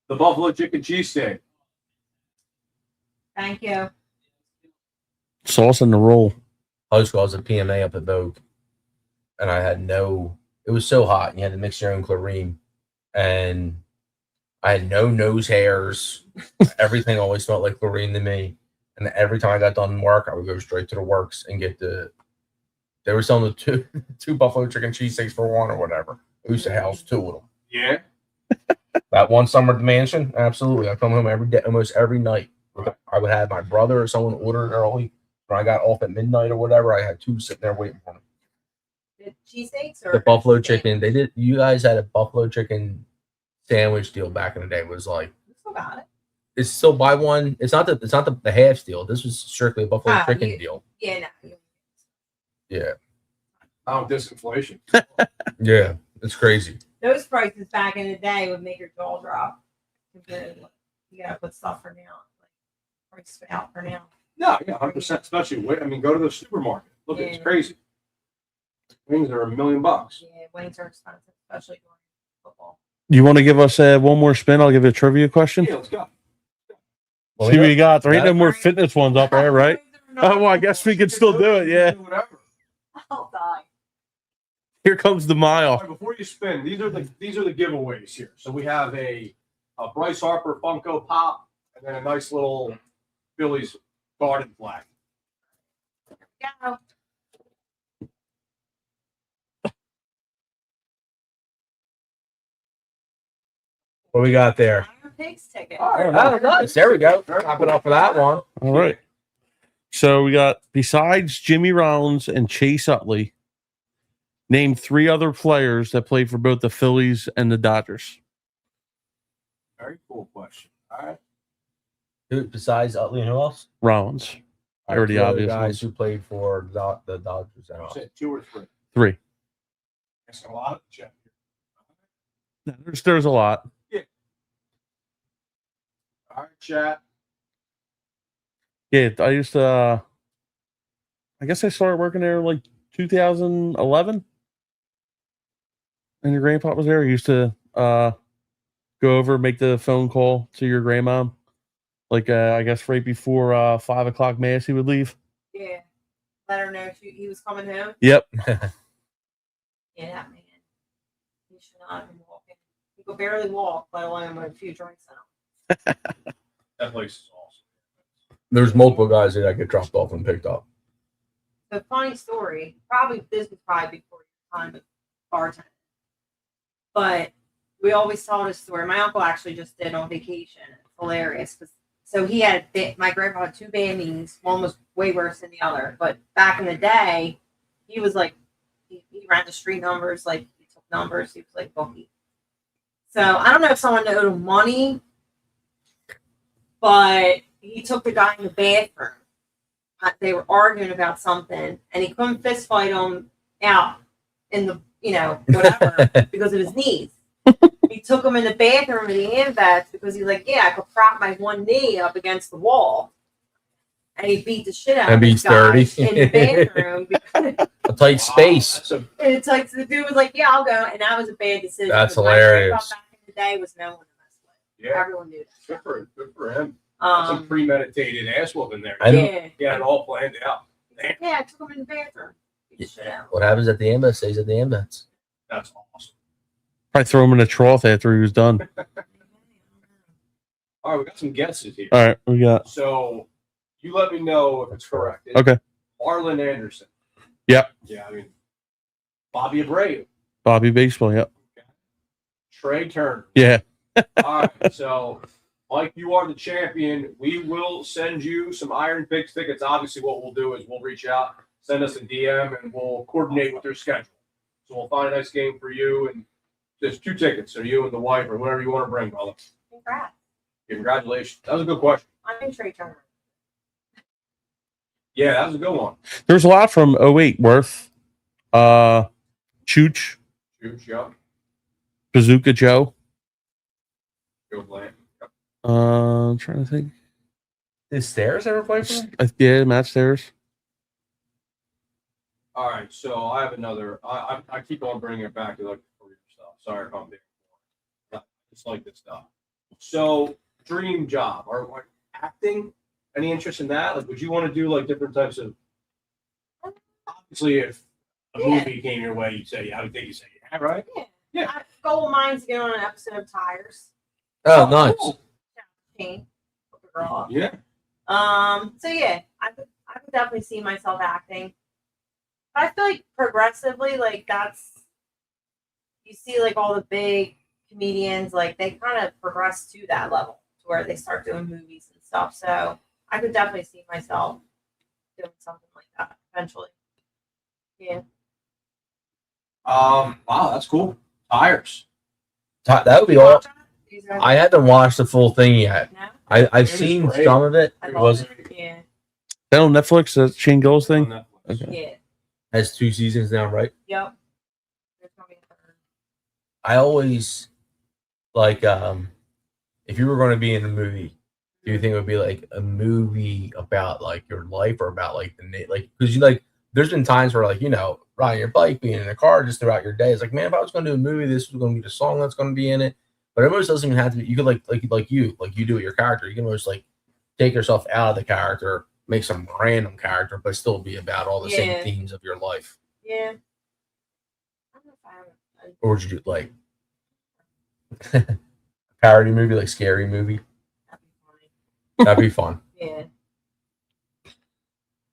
Speaker 2: The buffalo chicken cheesesteak.
Speaker 5: Thank you.
Speaker 4: Sauce in the roll.
Speaker 6: High school, I was a PMA up at Vogue, and I had it was so hot, and you had to mix your own chlorine, and I had no nose hairs. Everything always smelled like chlorine to me. And every time I got done work, I would go straight to the works and get they were selling the two buffalo chicken cheesesteaks for one or whatever. I used to house two of them.
Speaker 2: Yeah.
Speaker 6: That one summer at the mansion, absolutely. I come home every day, almost every night. I would have my brother or someone order it early. When I got off at midnight or whatever, I had two sitting there waiting for me.
Speaker 5: The cheesesteaks or
Speaker 6: The buffalo
Speaker 5: cheesesteak?
Speaker 6: chicken, you guys had a buffalo chicken sandwich deal back in the day. It was like,
Speaker 5: We still got it.
Speaker 6: it's still buy one. It's not the half deal. This was strictly a buffalo chicken
Speaker 5: you-
Speaker 6: deal.
Speaker 5: Yeah, no.
Speaker 6: Yeah.
Speaker 2: Oh, disinflation.
Speaker 6: Yeah. It's crazy.
Speaker 5: Those prices back in the day would make your jaw drop. Compared to what you gotta put stuff for now. Like price out for now.
Speaker 2: No, yeah, 100%. Especially, I mean, go to the supermarket. Look, it's
Speaker 5: Yeah.
Speaker 2: crazy. Wings are $1 million.
Speaker 5: Yeah, wings are expensive, especially during football.
Speaker 4: You want to give us one more spin? I'll give you a trivia question.
Speaker 2: Yeah, let's go.
Speaker 6: Well,
Speaker 4: See what you got. There ain't no
Speaker 6: Yeah.
Speaker 4: more fitness ones up there, right? Oh, well, I guess we could still do it. Yeah.
Speaker 2: Whatever.
Speaker 5: I'll die.
Speaker 4: Here comes the
Speaker 2: All
Speaker 4: mile.
Speaker 2: right, before you spin, these are the giveaways here. So we have a Bryce Harper Funko Pop, and then a nice little Phillies garden flag.
Speaker 5: Yeah.
Speaker 6: What we got there?
Speaker 5: Iron Pigs ticket.
Speaker 2: All right,
Speaker 6: Oh, nice. There we go. Popping up for that one.
Speaker 4: All right. So we got, besides Jimmy Rollins and Chase Utley, name 3 other players that played for both the Phillies and the Dodgers.
Speaker 2: very cool question. All right.
Speaker 6: Who besides Utley and who else?
Speaker 4: Rollins. Already
Speaker 6: Two other
Speaker 4: obvious
Speaker 6: guys
Speaker 4: ones.
Speaker 6: who played for the Dodgers.
Speaker 2: You said 2 or 3.
Speaker 4: 3.
Speaker 2: That's a lot. Check.
Speaker 4: There's a lot.
Speaker 2: All right, chat.
Speaker 4: Yeah, I used to. I guess I started working there like 2011, and your grandpa was there. I used to go over, make the phone call to your grandma. Like I guess right before 5:00 mass, he would leave.
Speaker 5: Yeah. Let her know he was coming home.
Speaker 4: Yep.
Speaker 5: Yeah, that man. He should not have been walking. He could barely walk, let alone with a few drinks in him.
Speaker 2: That place is awesome.
Speaker 6: There's multiple guys that get dropped off and picked up.
Speaker 5: So funny story. This was probably before your time of bartending. But we always tell this story. My uncle actually just did on vacation. It's hilarious. So he had my grandpa had 2 bad knees. One was way worse than the other. But back in the day, he was like he ran the street numbers, like he took numbers. He was like bookie. So I don't know if someone owed him money, but he took the guy in the bathroom they were arguing about something, and he couldn't fist fight him out in the whatever because of his knees. He took him in the bathroom of the AMVETS because he's like, yeah, I could prop my one knee up against the wall. And he beat the shit out
Speaker 6: And
Speaker 5: of
Speaker 6: be
Speaker 5: this guy
Speaker 6: sturdy.
Speaker 5: in the bathroom.
Speaker 6: A tight space.
Speaker 2: That's a-
Speaker 5: And it's like the dude was like, yeah, I'll go. And that was a bad decision.
Speaker 6: That's
Speaker 5: because my
Speaker 6: hilarious.
Speaker 5: grandpa back in the day was no one to mess with.
Speaker 2: Yeah,
Speaker 5: Everyone knew that.
Speaker 2: good for him. Some
Speaker 5: Um,
Speaker 2: premeditated ass whooping there.
Speaker 6: I-
Speaker 5: yeah.
Speaker 2: Yeah, it all planned out. Damn,
Speaker 5: Yeah, I took him in the bathroom. Beat the shit out.
Speaker 6: What happens at the AMVETS stays at the AMVETS.
Speaker 2: that's awesome.
Speaker 4: Probably throw him in a trough after he was done.
Speaker 2: All right, we got some guesses here.
Speaker 4: All right, we got.
Speaker 2: So you let me know if it's correct.
Speaker 4: Okay.
Speaker 2: Marlon Anderson.
Speaker 4: Yep.
Speaker 2: Yeah, I mean, Bobby Abreu.
Speaker 4: Bobby Baseball. Yep.
Speaker 2: Trey Turner.
Speaker 4: Yeah.
Speaker 2: All right, so Mike, you are the champion. We will send you some Iron Pigs tickets. Obviously, what we'll do is we'll reach out, send us a DM, and we'll coordinate with your schedule. So we'll find a nice game for you, and just 2 tickets, or you and the wife, or whoever you want to bring, brother.
Speaker 5: Congrats.
Speaker 2: Congratulations. That was a good question.
Speaker 5: I'm in Trey Turner.
Speaker 2: Yeah, that was a good one.
Speaker 4: There's a lot from 08 Worth, Chooch,
Speaker 2: Huge, yeah.
Speaker 4: Bazooka Joe.
Speaker 2: Good plan.
Speaker 4: I'm trying to think.
Speaker 6: Did Stairs ever play for him?
Speaker 4: Yeah, Matt Stairs.
Speaker 2: All right, so I have another. I keep on bringing it back to like career stuff. Sorry if I'm being more. I just like this stuff. So, dream job or like acting? Any interest in that? Like, would you want to do like different types of? Obviously, if a
Speaker 5: Yeah.
Speaker 2: movie came your way, you'd say, I would think you say, yeah, right? Yeah.
Speaker 5: Goal of mine's to get on an episode of Tires.
Speaker 6: Oh, nice.
Speaker 2: cool.
Speaker 5: Shane, hook the girl up.
Speaker 2: Yeah.
Speaker 5: So yeah, I could definitely see myself acting. But I feel like progressively, like that's you see like all the big comedians, like they kind of progress to that level to where they start doing movies and stuff. So I could definitely see myself doing something like that eventually. Yeah.
Speaker 2: Wow, that's cool. Tires.
Speaker 6: That would be
Speaker 5: You
Speaker 6: all.
Speaker 5: watch that? These guys-
Speaker 6: I haven't watched the full thing yet.
Speaker 5: No?
Speaker 6: I've
Speaker 2: was
Speaker 6: seen
Speaker 2: great.
Speaker 6: some of it.
Speaker 5: I
Speaker 6: It
Speaker 5: love
Speaker 6: was
Speaker 5: it. Yeah.
Speaker 4: That on Netflix, that Shane Gillis
Speaker 2: On
Speaker 4: thing.
Speaker 2: Netflix.
Speaker 4: Okay.
Speaker 5: Yeah.
Speaker 6: has 2 seasons now, right?
Speaker 5: Yep. There's gonna be a third.
Speaker 6: I always like if you were going to be in a movie, do you think it would be like a movie about like your life or about like like because you like there's been times where like riding your bike, being in a car just throughout your day. It's like, man, if I was going to do a movie, this was going to be the song that's going to be in it. But it almost doesn't even have to be. You could like you do with your character. You can almost like take yourself out of the character, make some random character, but still be about all the
Speaker 5: Yeah.
Speaker 6: same themes of your life.
Speaker 5: Yeah. I don't know if I have
Speaker 6: Or would you do like a parody movie, like scary movie?
Speaker 5: that'd be funny.
Speaker 6: That'd be fun.
Speaker 5: Yeah.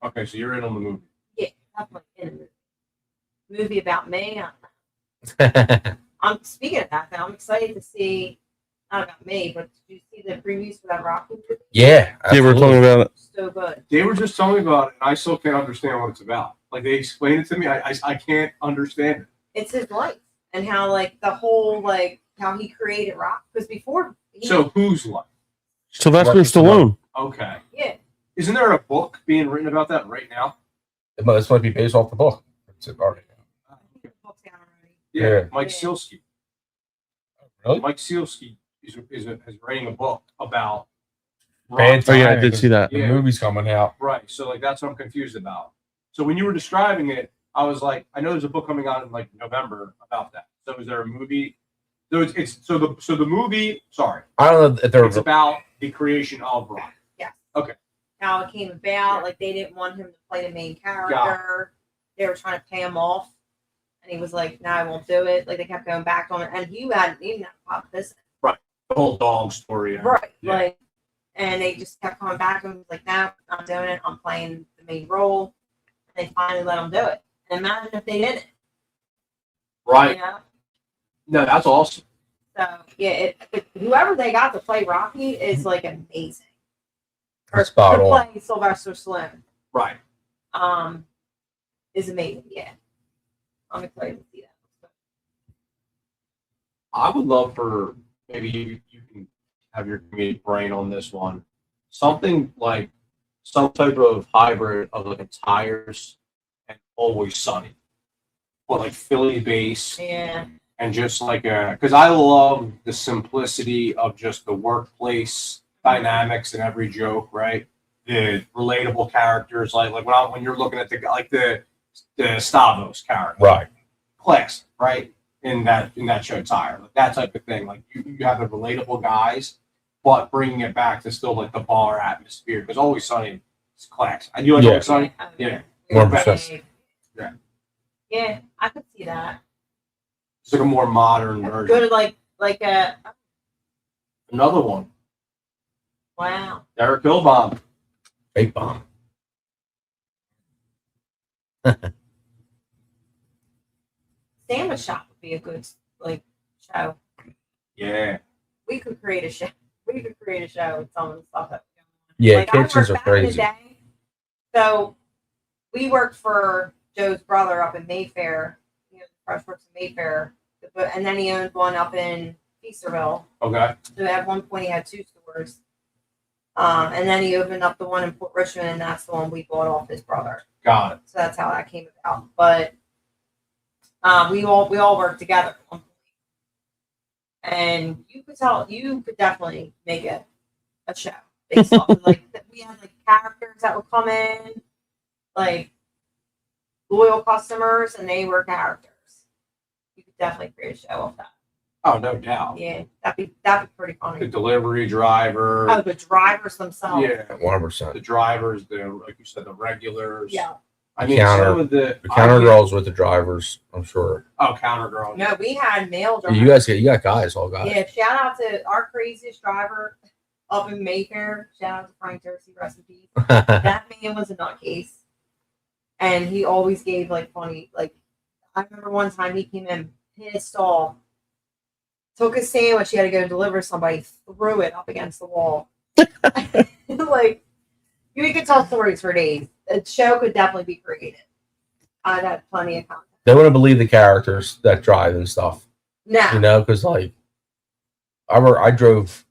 Speaker 2: Okay, so you're in on the movie.
Speaker 5: Yeah. Definitely in a movie. Movie about me. I'm speaking of that. Though, I'm excited to see. Not about me, but did you see the previews for that Rocky movie?
Speaker 6: Yeah,
Speaker 4: Yeah, we're talking about it.
Speaker 5: So good.
Speaker 2: They were just telling me about it, and I still can't understand what it's about. Like, they explained it to me. I can't understand it.
Speaker 5: It's his life and how like the whole like how he created rock because before.
Speaker 2: So, who's life?
Speaker 4: Sylvester
Speaker 6: Sylvester
Speaker 4: Stallone.
Speaker 2: Okay.
Speaker 5: Yeah.
Speaker 2: Isn't there a book being written about that right now?
Speaker 6: It might be based off the book. It's already
Speaker 5: I think the book's out already.
Speaker 2: Yeah.
Speaker 6: Yeah.
Speaker 2: Mike
Speaker 5: Yeah.
Speaker 2: Sielski.
Speaker 6: Really?
Speaker 2: Mike Sielski is writing a book about
Speaker 6: Bad
Speaker 4: Oh yeah, I
Speaker 6: timing,
Speaker 4: did see that.
Speaker 6: The
Speaker 2: Yeah.
Speaker 6: movie's coming out.
Speaker 2: Right. So like that's what I'm confused about. So when you were describing it, I was like, I know there's a book coming out in like November about that. So is there a movie? So the movie. Sorry,
Speaker 6: I don't know if they're
Speaker 2: it's about the creation of rock.
Speaker 5: How it came about, like they didn't want him to play the main character. They were trying to pay him off, and he was like, "No, I won't do it." Like they kept going back on it, and he hadn't even had pop this
Speaker 2: The whole dog story.
Speaker 5: right,
Speaker 2: Yeah.
Speaker 5: like, and they just kept coming back and was like, "No, I'm doing it. I'm playing the main role." And they finally let him do it. And imagine if they didn't,
Speaker 2: Right.
Speaker 5: you know?
Speaker 2: No, that's awesome.
Speaker 5: So yeah, whoever they got to play Rocky is like amazing. Or
Speaker 6: Spot
Speaker 5: to
Speaker 6: on.
Speaker 5: play Sylvester Stallone.
Speaker 2: Right.
Speaker 5: Is amazing. Yeah, I'm excited to see that.
Speaker 2: I would love for maybe you can have your comedic brain on this one. Something like some type of hybrid of like a tires and Always Sunny, or like Philly base,
Speaker 5: Yeah.
Speaker 2: and just like because I love the simplicity of just the workplace dynamics and every joke, right? The relatable characters, like when you're looking at the Stavros character,
Speaker 6: Right.
Speaker 2: classic, right? In that show Tire, like that type of thing. Like you have the relatable guys, but bringing it back to still like the bar atmosphere, because Always Sunny is classic. I do like
Speaker 6: Yeah.
Speaker 2: Always Sunny. Yeah.
Speaker 6: 100%.
Speaker 2: Yeah.
Speaker 5: Yeah, I could see that.
Speaker 2: It's like a more modern version.
Speaker 5: Good, like a
Speaker 2: Another one,
Speaker 5: wow.
Speaker 2: Derek Billbaum.
Speaker 6: Fake bomb.
Speaker 5: Sandwich shop would be a good show.
Speaker 2: Yeah.
Speaker 5: We could create a show. We could create a show with some of the stuff that we do.
Speaker 6: Yeah,
Speaker 5: Like, I
Speaker 6: kitchens
Speaker 5: worked
Speaker 6: are
Speaker 5: back in the
Speaker 6: crazy.
Speaker 5: day, so we worked for Joe's brother up in Mayfair. Fresh works in Mayfair, and then he owned one up in Feasterville.
Speaker 2: Okay.
Speaker 5: So at one point he had 2 stores. And then he opened up the one in Port Richmond, and that's the one we bought off his brother.
Speaker 2: Got it.
Speaker 5: So that's how that came about. But we all worked together at one point. And you could definitely make a show based off of, like, we had like characters that would come in, like loyal customers, and they were characters. You could definitely create a show off that.
Speaker 2: Oh, no doubt.
Speaker 5: Yeah, that'd be pretty
Speaker 2: The
Speaker 5: funny.
Speaker 2: delivery driver.
Speaker 5: Oh, the drivers themselves.
Speaker 2: Yeah.
Speaker 6: 100%.
Speaker 2: The drivers, like you said, the regulars.
Speaker 5: Yeah.
Speaker 2: I mean,
Speaker 6: Counter-
Speaker 2: some of the
Speaker 6: The counter girls with the drivers, I'm sure.
Speaker 2: Oh, counter girls.
Speaker 5: No, we had male drivers.
Speaker 6: You got guys, all guys.
Speaker 5: Yeah, shout out to our craziest driver up in Mayfair. Shout out to Frank Jersey, rest in peace. That man was a nutcase. And he always gave like funny, like, I remember one time he came in pissed off, took a sandwich he had to go deliver to somebody, threw it up against the wall. Like, you could tell stories for days. A show could definitely be created. I've had plenty of content.
Speaker 6: They wouldn't believe the characters that drive and stuff,
Speaker 5: Now,
Speaker 6: you know, because like I drove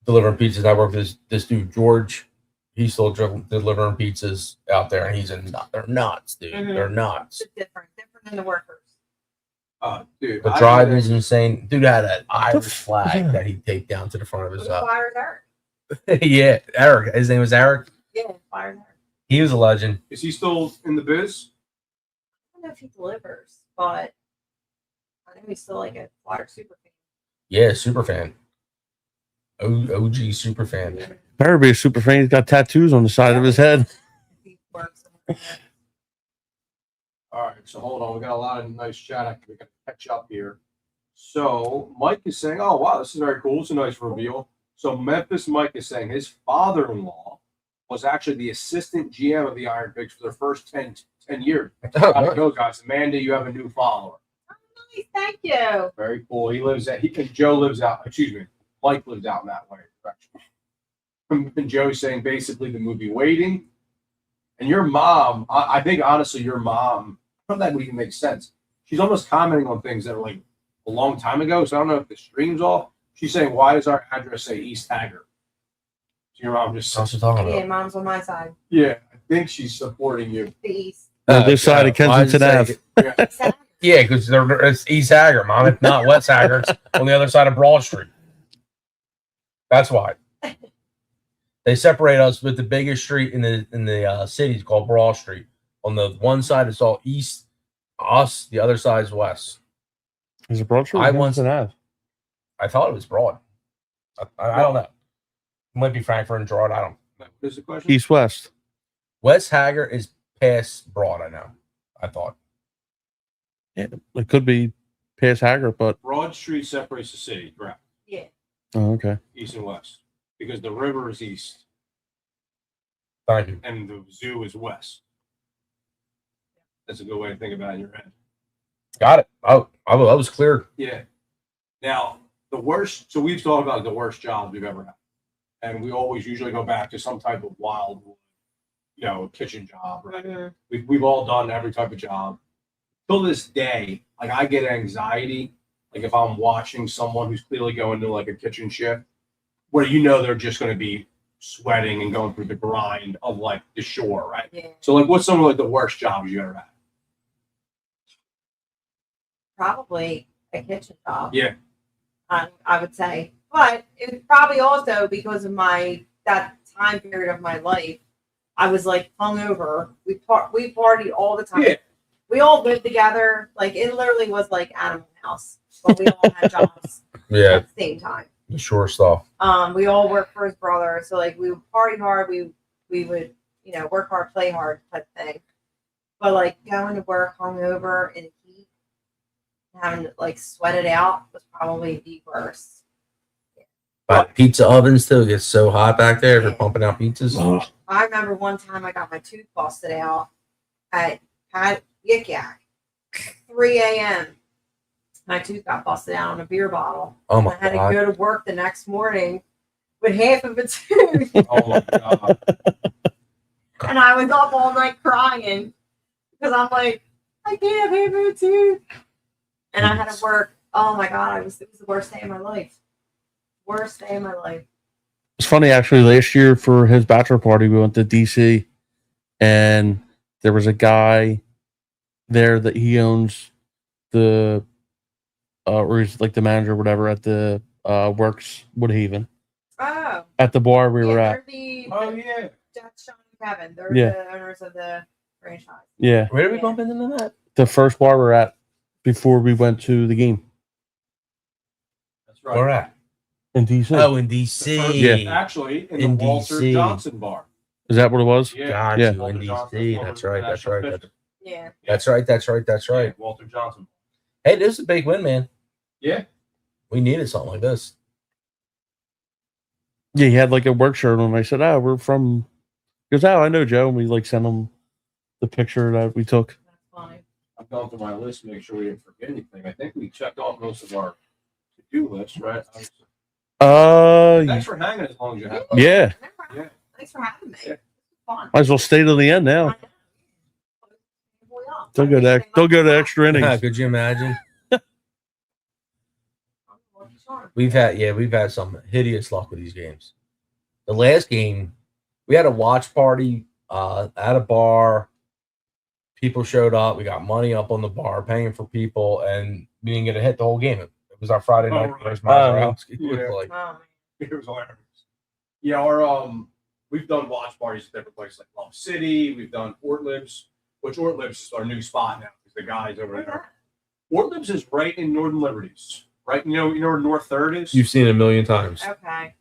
Speaker 6: delivering pizzas. I worked with this dude George. He's still delivering pizzas out there, and they're nuts, dude.
Speaker 5: Mhm.
Speaker 6: They're nuts.
Speaker 5: it's different than the workers.
Speaker 2: Dude.
Speaker 6: The
Speaker 2: I
Speaker 6: driving's
Speaker 2: had a-
Speaker 6: insane. Dude had an Irish flag that he'd take down to the front of his
Speaker 5: Who fires Eric?
Speaker 6: yeah, Eric. His name was Eric.
Speaker 5: Yeah, fires Eric.
Speaker 6: He was a legend.
Speaker 2: Is he still in the biz?
Speaker 5: I don't know if he delivers, but I know he's still like a flyer super fan.
Speaker 6: Yeah, super fan. OG super fan.
Speaker 4: Better be a super fan. He's got tattoos on the side of his head.
Speaker 5: He works somewhere.
Speaker 2: All right, so hold on. We got a lot of nice chat. We got to catch up here. So Mike is saying, "Oh wow, this is very cool. It's a nice reveal." So Memphis Mike is saying his father-in-law was actually the assistant GM of the Iron Pigs for their first 10 years.
Speaker 6: Oh,
Speaker 2: Gotta
Speaker 6: nice.
Speaker 2: go, guys. Amanda, you have a new follower.
Speaker 5: Oh, nice, thank you.
Speaker 2: Very cool. And Joe lives out. Excuse me, Mike lives out in that way. And Joe's saying basically the movie Waiting. And your mom, I think honestly, your mom, I don't know if that even makes sense. She's almost commenting on things that are like a long time ago. So I don't know if the stream's off. She's saying, why does our address say East Haggard? So your mom just
Speaker 6: What's she talking
Speaker 5: Yeah,
Speaker 6: about?
Speaker 5: mom's on my side.
Speaker 2: yeah, I think she's supporting you.
Speaker 5: The East.
Speaker 4: This side of Kensington Ave.
Speaker 6: Yeah, because it's East Haggard, Mom. If not West Haggard, it's on the other side of Broad Street. That's why. They separate us with the biggest street in the city called Broad Street. On the one side, it's all east, us. The other side is west.
Speaker 4: Is it Broad Street?
Speaker 6: I once-
Speaker 4: Kensington Ave.
Speaker 6: I thought it was Broad. I don't know. It might be Frankfurt and Gerard. I don't.
Speaker 2: What is the question?
Speaker 4: East West.
Speaker 6: West Haggard is past Broad. I know. I thought.
Speaker 4: Yeah, it could be past Haggard, but
Speaker 2: Broad Street separates the city, correct?
Speaker 5: Yeah.
Speaker 4: oh, okay.
Speaker 2: East and west. Because the river is east
Speaker 6: Thank you.
Speaker 2: and the zoo is west. That's a good way to think about it in your head.
Speaker 6: Got it. Oh, I was clear.
Speaker 2: Yeah. Now, the worst, so we've talked about the worst jobs we've ever had. And we always usually go back to some type of wild, kitchen job, right?
Speaker 5: Mhm.
Speaker 2: We've all done every type of job. Till this day, like I get anxiety, like if I'm watching someone who's clearly going to like a kitchen shift, where they're just going to be sweating and going through the grind of like the shore, right?
Speaker 5: Yeah.
Speaker 2: So like, what's some of like the worst jobs you ever had?
Speaker 5: Probably a kitchen job.
Speaker 2: Yeah.
Speaker 5: I would say, but it was probably also because of that time period of my life. I was like hungover. We partied all the time.
Speaker 2: Yeah.
Speaker 5: We all lived together. Like it literally was like Animal House, but we all had jobs
Speaker 6: Yeah,
Speaker 5: at the same time.
Speaker 6: the short stuff.
Speaker 5: We all worked for his brother, so like we would party hard. We would work hard, play hard type thing. But like going to work hungover in the heat, having to like sweat it out was probably the worst.
Speaker 6: But pizza ovens too, it gets so hot back there for pumping out pizzas.
Speaker 5: I remember one time I got my tooth busted out at Yik Yak, 3 a.m. My tooth got busted out on a beer bottle.
Speaker 6: Oh my
Speaker 5: I had
Speaker 6: god!
Speaker 5: to go to work the next morning with half of a tooth,
Speaker 2: Oh my god.
Speaker 5: and I was up all night crying because I'm like, I can't have half of a tooth, and I had to work. Oh my god, it was the worst day of my life. Worst day of my life.
Speaker 4: It's funny, actually. Last year for his bachelor party, we went to DC, and there was a guy there that he owns the, or he's like the manager, or whatever, at the Works Woodhaven.
Speaker 5: Oh,
Speaker 4: At the bar we were at.
Speaker 2: Oh yeah.
Speaker 5: That's Sean and Kevin. They're
Speaker 4: Yeah.
Speaker 5: the owners of the franchise.
Speaker 4: Yeah,
Speaker 6: Where did we bump into that?
Speaker 4: the first bar we're at before we went to the game
Speaker 2: That's right.
Speaker 6: Where at?
Speaker 4: in DC.
Speaker 6: Oh, in DC.
Speaker 4: Yeah.
Speaker 2: Actually, in
Speaker 6: In
Speaker 2: the Walter
Speaker 6: DC.
Speaker 2: Johnson bar.
Speaker 4: Is that what it was?
Speaker 6: Got
Speaker 4: Yeah.
Speaker 6: you in DC. That's right. That's right.
Speaker 5: Yeah.
Speaker 6: That's right. That's right. That's right.
Speaker 2: Walter Johnson.
Speaker 6: Hey, this is a big win, man.
Speaker 2: Yeah.
Speaker 6: We needed something like this.
Speaker 4: Yeah, he had like a work shirt on. I said, "Oh, we're from." He goes, "Oh, I know Joe." And we like sent him the picture that we took.
Speaker 5: That's funny.
Speaker 2: I'm going through my list to make sure we didn't forget anything. I think we checked off most of our to-do list, right? Thanks for hanging as long as you have.
Speaker 4: Yeah.
Speaker 2: Yeah.
Speaker 5: Thanks for having me.
Speaker 2: Yeah.
Speaker 5: It's fun.
Speaker 4: Might as well stay to the end now. Don't go to extra innings.
Speaker 6: Could you imagine? We've had some hideous luck with these games. The last game, we had a watch party at a bar. People showed up. We got money up on the bar, paying for people, and we didn't get a hit the whole game. It was our Friday night.
Speaker 2: right.
Speaker 6: Where's Mazeroski?
Speaker 2: Yeah.
Speaker 6: It was like,
Speaker 5: Oh,
Speaker 2: It was hilarious. Yeah, our we've done watch parties at different places like Love City. We've done Ortlibs, which Ortlibs is our new spot now because the guys over
Speaker 5: where's
Speaker 2: there.
Speaker 5: that?
Speaker 2: Ortlibs is right in Northern Liberties, right? You know where North Third is.
Speaker 6: you've seen it a million times.
Speaker 5: Okay.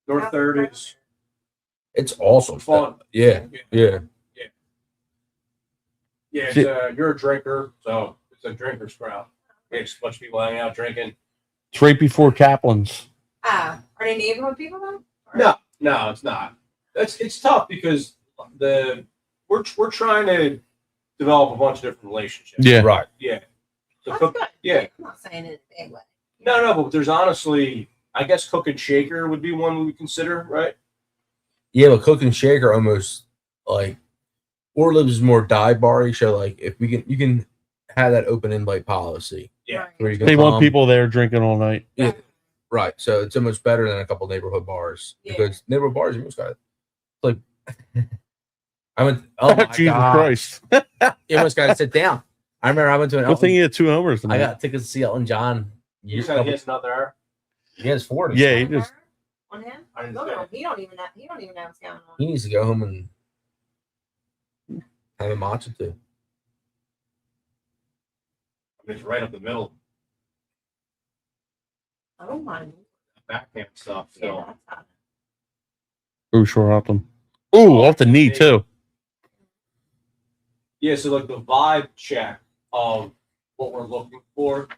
Speaker 2: North Third is
Speaker 6: It's awesome.
Speaker 2: fun.
Speaker 6: Yeah, yeah.
Speaker 2: Yeah, it's, you're a drinker, so it's a drinker's crowd. It's a bunch of people hanging out drinking.
Speaker 4: It's right before Kaplan's.
Speaker 5: Are they neighborhood people then? Or-
Speaker 2: No, it's not. It's tough because we're trying to develop a bunch of different relationships.
Speaker 4: Yeah.
Speaker 6: Right.
Speaker 2: Yeah. So
Speaker 5: That's
Speaker 2: cook,
Speaker 5: good.
Speaker 2: yeah.
Speaker 5: I'm not saying it in a bad way.
Speaker 2: No, but there's honestly, I guess Cook and Shaker would be one we would consider, right?
Speaker 6: Yeah, but Cook and Shaker almost like Orlibs is more dive bar. So like if you can have that open invite policy.
Speaker 2: Yeah.
Speaker 5: Right.
Speaker 6: Where you can
Speaker 4: They want
Speaker 6: come.
Speaker 4: people there drinking all night.
Speaker 6: Yeah. Right. So it's almost better than a couple neighborhood bars
Speaker 5: Yeah.
Speaker 6: because neighborhood bars you almost got like I went. Oh my
Speaker 4: Jesus
Speaker 6: God.
Speaker 4: Christ!
Speaker 6: You almost got to sit down. I remember I went to an
Speaker 4: Good thing
Speaker 6: Elton.
Speaker 4: he had 2 homers tonight.
Speaker 6: I got tickets to see Elton John.
Speaker 2: You said he has another.
Speaker 6: He has 4.
Speaker 4: Yeah, he
Speaker 5: On
Speaker 4: just
Speaker 5: her? On him?
Speaker 2: I didn't
Speaker 5: No,
Speaker 2: say
Speaker 5: no,
Speaker 2: it.
Speaker 5: he don't even know what's going on.
Speaker 6: He needs to go home and have a matcha too.
Speaker 2: I mean, it's right up the middle,
Speaker 5: I don't mind.
Speaker 2: backhand stuff.
Speaker 5: Yeah,
Speaker 2: So
Speaker 5: that's hot.
Speaker 4: ooh, short off them. Ooh, off the knee too.
Speaker 2: yeah, so like the vibe check of what we're looking for,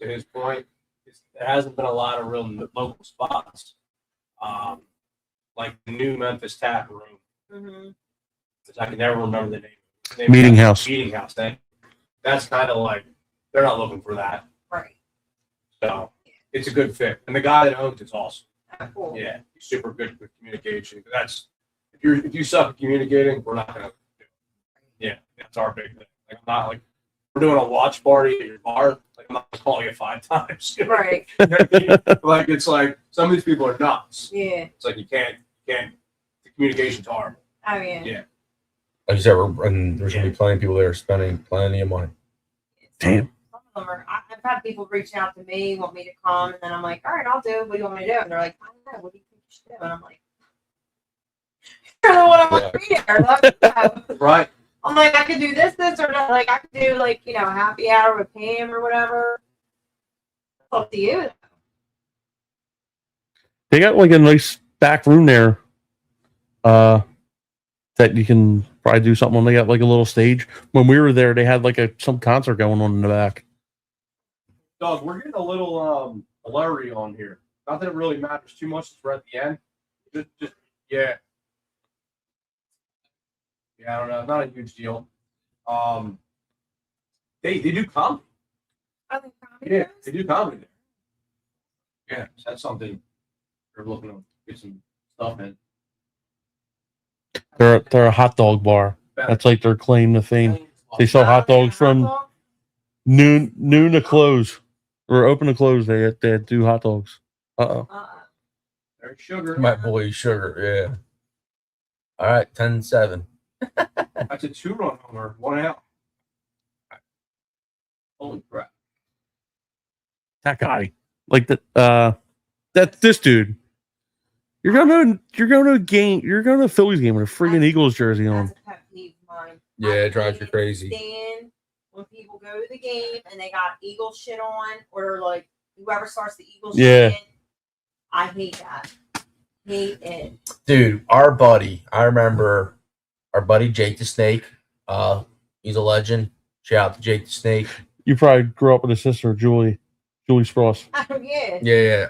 Speaker 2: to his point, is there hasn't been a lot of real local spots. Like the new Memphis Tap Room,
Speaker 5: Mm-hmm.
Speaker 2: which I can never remember the name.
Speaker 4: Meeting House.
Speaker 2: Meeting House. That's kind of like they're not looking for that.
Speaker 5: Right.
Speaker 2: So it's a good fit, and the guy that owns it's awesome.
Speaker 5: Cool.
Speaker 2: Yeah, he's super good with communication. That's if you suck at communicating, we're not gonna. Yeah, that's our big thing. Like I'm not like we're doing a watch party at your bar. Like I'm not gonna call you 5 times.
Speaker 5: Right.
Speaker 2: You know what I mean? Like it's like some of these people are nuts.
Speaker 5: Yeah.
Speaker 2: It's like you can't communication's horrible.
Speaker 5: Oh yeah.
Speaker 2: Yeah.
Speaker 6: Like you said, and there's gonna be plenty of people there spending plenty of money.
Speaker 4: Damn.
Speaker 5: Some of them are. I've had people reach out to me, want me to come, and then I'm like, all right, I'll do it. What do you want me to do? And they're like, I don't know. What do you think you should do? And I'm like, I don't know what I want to be there. Let me know.
Speaker 2: Right.
Speaker 5: I'm like, I could do this, or that. Like, I could do like happy hour with Pam or whatever. It's up to you.
Speaker 4: They got like a nice back room there. That you can probably do something on. They got like a little stage. When we were there, they had like some concert going on in the back.
Speaker 2: Doug, we're getting a little blurry on here. Not that it really matters too much since we're at the end. Just yeah. Yeah, I don't know. Not a huge deal. They do comedy.
Speaker 5: Are they comedy
Speaker 2: Yeah,
Speaker 5: shows?
Speaker 2: they do comedy there. Yeah, so that's something they're looking to get some stuff in.
Speaker 4: They're a hot dog bar. That's like their claim to fame. They sell hot dogs from noon to close, or open to close. They do hot dogs.
Speaker 2: There's sugar.
Speaker 6: My boy Sugar, yeah. All right, 10-7.
Speaker 2: That's a 2-run homer, 1 out. Holy crap!
Speaker 4: That guy, like that this dude. You're going to a game. You're going to a Phillies game with a freaking Eagles jersey on.
Speaker 5: That's a pet peeve of mine.
Speaker 6: Yeah, it drives you crazy.
Speaker 5: Stand when people go to the game and they got Eagles shit on, or like whoever starts the Eagles
Speaker 4: Yeah.
Speaker 5: shit. I hate that. Hate it.
Speaker 6: Dude, I remember our buddy Jake the Snake. He's a legend. Shout out to Jake the Snake.
Speaker 4: You probably grew up with his sister, Julie Spross.
Speaker 5: Oh yeah.
Speaker 6: Yeah.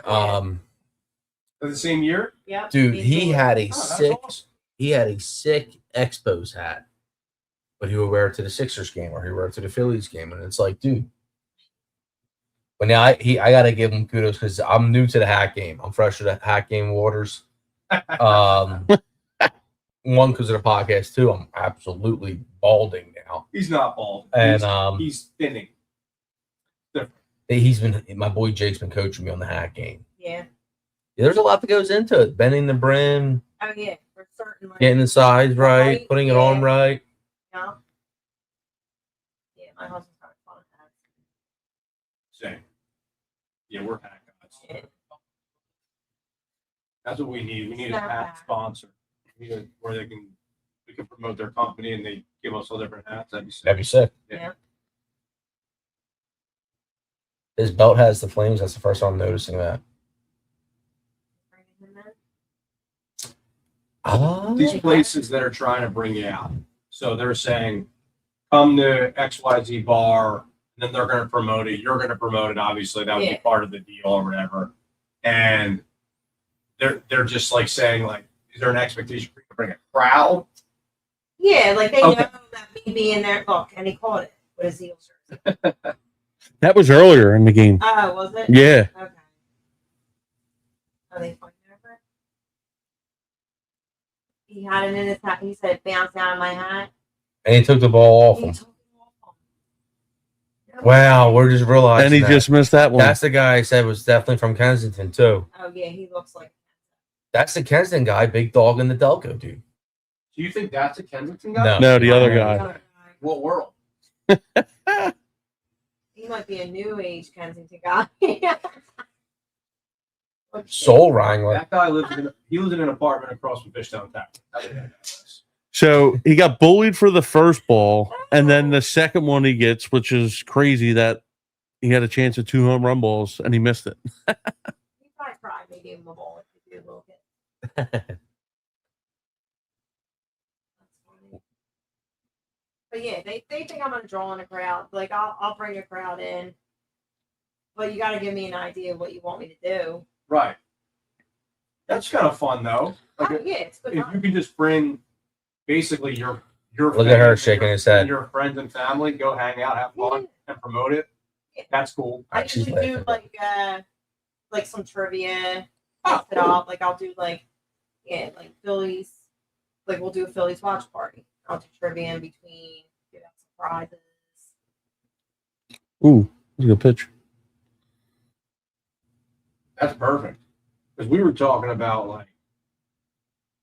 Speaker 2: For the same year?
Speaker 5: Yep.
Speaker 6: Dude, he had a
Speaker 2: that's
Speaker 6: sick
Speaker 2: awesome.
Speaker 6: Expos hat, but he would wear it to the Sixers game or he would wear it to the Phillies game, and it's like, dude. But now I gotta give him kudos because I'm new to the hat game. I'm fresh to the hat game waters. One because of the podcast, two. I'm absolutely balding now,
Speaker 2: He's not bald.
Speaker 6: and
Speaker 2: He's thinning.
Speaker 6: my boy Jake's been coaching me on the hat game.
Speaker 5: Yeah.
Speaker 6: Yeah, there's a lot that goes into it. Bending the brim,
Speaker 5: Oh yeah. For certain. Like,
Speaker 6: getting the size right,
Speaker 5: Right,
Speaker 6: putting it
Speaker 5: yeah.
Speaker 6: on right.
Speaker 5: Yeah. Yeah. My husband's got a fun hat.
Speaker 2: Same. Yeah, we're hat guys.
Speaker 5: Yeah.
Speaker 2: That's what we need. We need a
Speaker 5: Snap
Speaker 2: hat
Speaker 5: hat.
Speaker 2: sponsor. We need where we can promote their company and they give us all different hats. That'd be sick.
Speaker 6: That'd be sick.
Speaker 2: Yeah.
Speaker 6: His belt has the flames. That's the first time I'm noticing that.
Speaker 5: Bringing him in.
Speaker 6: Oh,
Speaker 2: These places that are trying to bring you out. So they're saying, come to XYZ bar, and then they're going to promote it. You're going to promote it. Obviously, that would be
Speaker 5: Yeah.
Speaker 2: part of the deal or whatever. And they're just like saying, like, is there an expectation for you to bring a crowd?
Speaker 5: Yeah, like they
Speaker 2: Okay.
Speaker 5: know that me being there. Look, and he caught it with his Eagles jersey.
Speaker 4: That was earlier in the game.
Speaker 5: Oh, was it?
Speaker 4: Yeah.
Speaker 5: Okay. Are they fighting over it? He had it in his hat. He said, "Bounce out of my hat."
Speaker 6: and he took the ball off
Speaker 5: He
Speaker 6: him.
Speaker 5: took it off him.
Speaker 6: Wow, we're just realizing
Speaker 4: And he
Speaker 6: that.
Speaker 4: just missed that one.
Speaker 6: That's the guy I said was definitely from Kensington too.
Speaker 5: Oh yeah, he looks like.
Speaker 6: That's the Kensington guy, big dog in the Delco, dude.
Speaker 2: Do you think that's a Kensington guy?
Speaker 4: No, the other
Speaker 5: The
Speaker 4: guy.
Speaker 5: other guy.
Speaker 2: What world?
Speaker 5: He might be a new age Kensington guy.
Speaker 6: Soul Wrangler.
Speaker 2: That guy lives in an apartment across from Fishtown Tavern. That's what that guy is.
Speaker 4: So he got bullied for the first ball, and then the second one he gets, which is crazy that he had a chance at 2 home run balls and he missed it.
Speaker 5: He probably cried. They gave him a ball if he did a little bit. That's funny. But yeah, they think I'm gonna draw in a crowd. Like I'll bring a crowd in, but you got to give me an idea of what you want me to do.
Speaker 2: Right. That's kind of fun though. Like,
Speaker 5: Oh, yeah, it's good.
Speaker 2: if you
Speaker 5: time.
Speaker 2: can just bring basically your
Speaker 6: Look at her
Speaker 2: fans
Speaker 6: shaking
Speaker 2: and
Speaker 6: his head.
Speaker 2: your friends and family, go hang out, have fun, and promote it.
Speaker 5: Yeah.
Speaker 2: That's cool.
Speaker 5: I
Speaker 6: She's
Speaker 5: usually do
Speaker 6: laughing.
Speaker 5: like some trivia,
Speaker 2: Oh,
Speaker 5: mix it
Speaker 2: cool.
Speaker 5: up. Like I'll do like Phillies. Like we'll do a Phillies watch party. I'll do trivia in between, give out surprises.
Speaker 4: Ooh, that's a good pitch.
Speaker 2: That's perfect. Because we were talking about like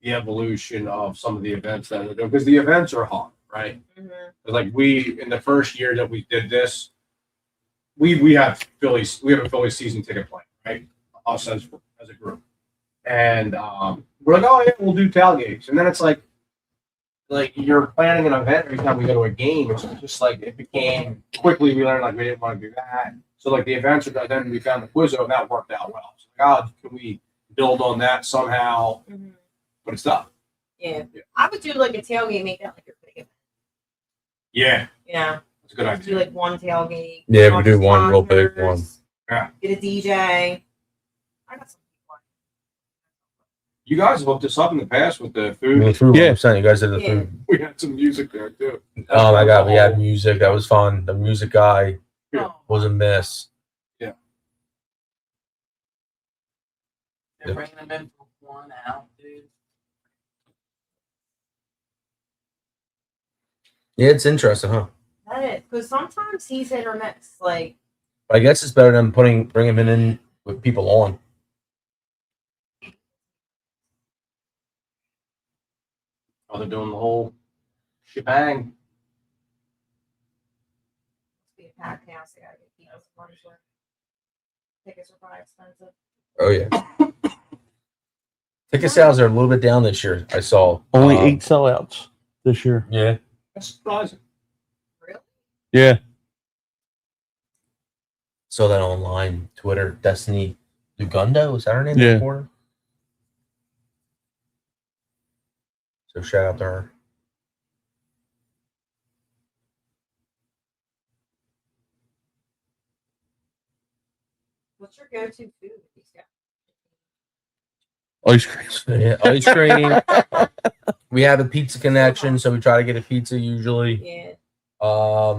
Speaker 2: the evolution of some of the events that we're doing, because the events are hard, right?
Speaker 5: Mhm.
Speaker 2: Like we, in the first year that we did this, we have Phillies, we have a Phillies season ticket plan, right? Us as a group, and we're like, oh yeah, we'll do tailgates, and then it's like you're planning an event every time we go to a game. It's just like it became quickly. We learned like we didn't want to do that. So like the events are then we found the Quizzo and that worked out well. So like, oh, can we build on that somehow?
Speaker 5: Mhm.
Speaker 2: But it's tough.
Speaker 5: Yeah. I would do like a tailgate, make that like a big event.
Speaker 2: Yeah,
Speaker 5: You know,
Speaker 2: it's a good
Speaker 5: do
Speaker 2: idea.
Speaker 5: like one tailgate.
Speaker 6: Yeah, we
Speaker 5: bunch
Speaker 6: do
Speaker 5: of
Speaker 6: one real big
Speaker 5: sponsors,
Speaker 2: Yeah.
Speaker 5: Get a DJ. I got some people.
Speaker 2: You guys have hooked us up in the past with the food.
Speaker 6: The food,
Speaker 4: Yeah.
Speaker 6: 100%. You guys did the
Speaker 5: Yeah.
Speaker 6: food.
Speaker 2: We had some music there too.
Speaker 6: Oh my god, we had music. That was fun. The music guy
Speaker 2: Yeah.
Speaker 5: Oh,
Speaker 6: was a miss.
Speaker 8: They're bringing them in for one out, dude.
Speaker 6: Yeah, it's interesting, huh?
Speaker 5: that is because sometimes he's hit or miss. Like,
Speaker 6: But I guess it's better than bringing him in with people on.
Speaker 2: Oh, they're doing the whole shebang.
Speaker 5: be a packed house. They gotta get people's money's worth. Tickets are probably expensive.
Speaker 6: Oh yeah. Ticket sales are a little bit down this year. I saw
Speaker 4: Only 8 sellouts this year.
Speaker 6: Yeah.
Speaker 2: That's surprising.
Speaker 5: Really?
Speaker 4: Yeah.
Speaker 6: Saw that online, Twitter. Destiny Lugundo, is that her name?
Speaker 4: Yeah.
Speaker 6: Before? So shout out to her.
Speaker 5: What's your go-to food with these guys?
Speaker 4: Ice cream.
Speaker 6: Yeah, ice cream. We have a pizza connection, so we try to get a pizza usually.
Speaker 5: Yeah.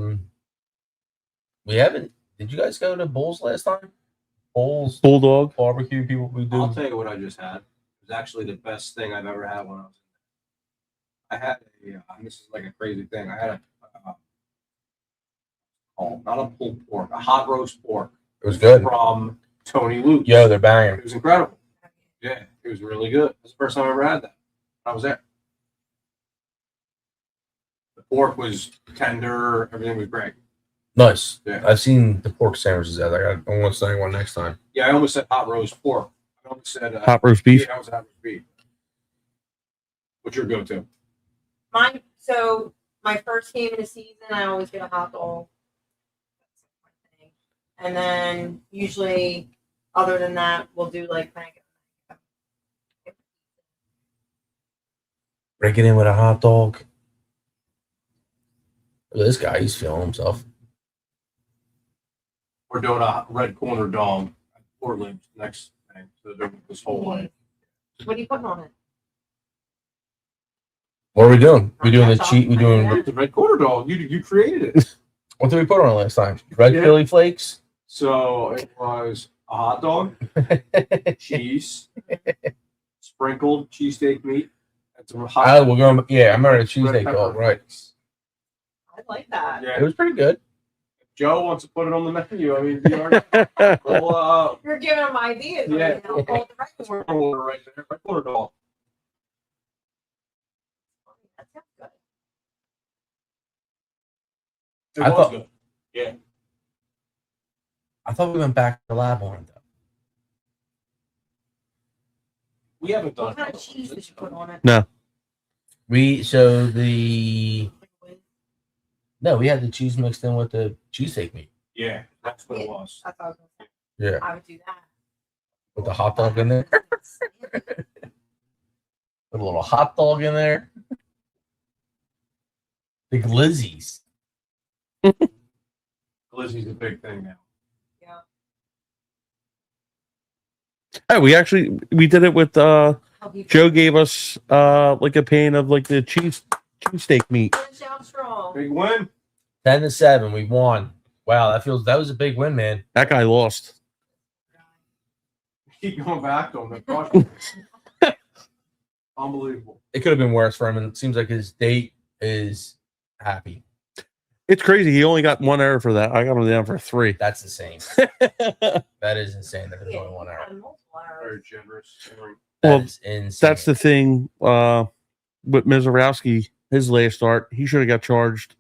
Speaker 6: We haven't. Did you guys go to Bulls last time? Bulls
Speaker 4: Bulldog.
Speaker 6: barbecue people we do.
Speaker 2: I'll tell you what I just had. It was actually the best thing I've ever had when I was in there. I had and this is like a crazy thing. I had not a pulled pork, a hot roast pork
Speaker 6: It was good.
Speaker 2: from Tony Luke.
Speaker 6: Yo, they're banging.
Speaker 2: It was incredible. Yeah, it was really good. It was the first time I ever had that. I was there. The pork was tender. Everything was great.
Speaker 6: Nice.
Speaker 2: Yeah.
Speaker 6: I've seen the pork sandwiches out there. I want to study one next time.
Speaker 2: Yeah, I almost said hot roast pork. I almost said
Speaker 4: Hot roast beef.
Speaker 2: Yeah, I was hot roast beef. What's your go-to?
Speaker 5: Mine. So my first game of the season, I always get a hot dog. That's my thing. And then usually, other than that, we'll do like mango.
Speaker 6: Break it in with a hot dog. Look at this guy. He's feeling himself.
Speaker 2: We're doing a red corner dog at Portland next thing. So they're doing this whole way.
Speaker 5: What are you putting on it?
Speaker 6: What are we doing? We doing the cheat. We doing.
Speaker 2: It's a red corner dog. You created it.
Speaker 6: What did we put on it last time? Red
Speaker 2: Yeah.
Speaker 6: Philly flakes.
Speaker 2: So it was a hot dog, cheese, sprinkled cheesesteak meat. It's a hot.
Speaker 6: We're going. Yeah, I remember the
Speaker 2: red
Speaker 6: cheesesteak
Speaker 2: pepper
Speaker 6: dog. Right.
Speaker 2: flakes.
Speaker 5: I like that.
Speaker 2: Yeah.
Speaker 6: It was pretty good.
Speaker 2: Joe wants to put it on the menu. I mean, you already, well,
Speaker 5: You're giving them ideas.
Speaker 2: Yeah.
Speaker 5: Right now. Call the right one.
Speaker 2: corner right there, red corner dog.
Speaker 5: That sounds good.
Speaker 2: It
Speaker 6: I
Speaker 2: was
Speaker 6: thought-
Speaker 2: good. Yeah.
Speaker 6: I thought we went back to the lab on it though.
Speaker 2: We haven't done
Speaker 5: What kind of cheese did you put on it?
Speaker 4: No.
Speaker 6: We had the cheese mixed in with the cheesesteak meat.
Speaker 2: Yeah, that's what it was.
Speaker 5: I thought
Speaker 6: Yeah,
Speaker 5: I would do that.
Speaker 6: with the hot dog in there. Put a little hot dog in there. The glizzies.
Speaker 2: Glizzy's a big thing now.
Speaker 5: Yeah.
Speaker 4: Hey, we did it with
Speaker 5: How people
Speaker 4: Joe gave us like a pan of like the cheesesteak meat.
Speaker 5: finish out strong.
Speaker 2: Big win.
Speaker 6: 10-7. We won. Wow, that was a big win, man.
Speaker 4: That guy lost.
Speaker 2: Keep going back on the Unbelievable.
Speaker 6: It could have been worse for him, and it seems like his date is happy.
Speaker 4: It's crazy. He only got 1 error for that. I got him down for 3.
Speaker 6: That's the same. That is insane. That there's
Speaker 5: Yeah,
Speaker 6: only 1
Speaker 5: he
Speaker 6: hour.
Speaker 5: had multiple errors.
Speaker 2: Very generous.
Speaker 6: That
Speaker 4: Well,
Speaker 6: is insane.
Speaker 4: That's the thing with Mizorowski, his last start, he should have got charged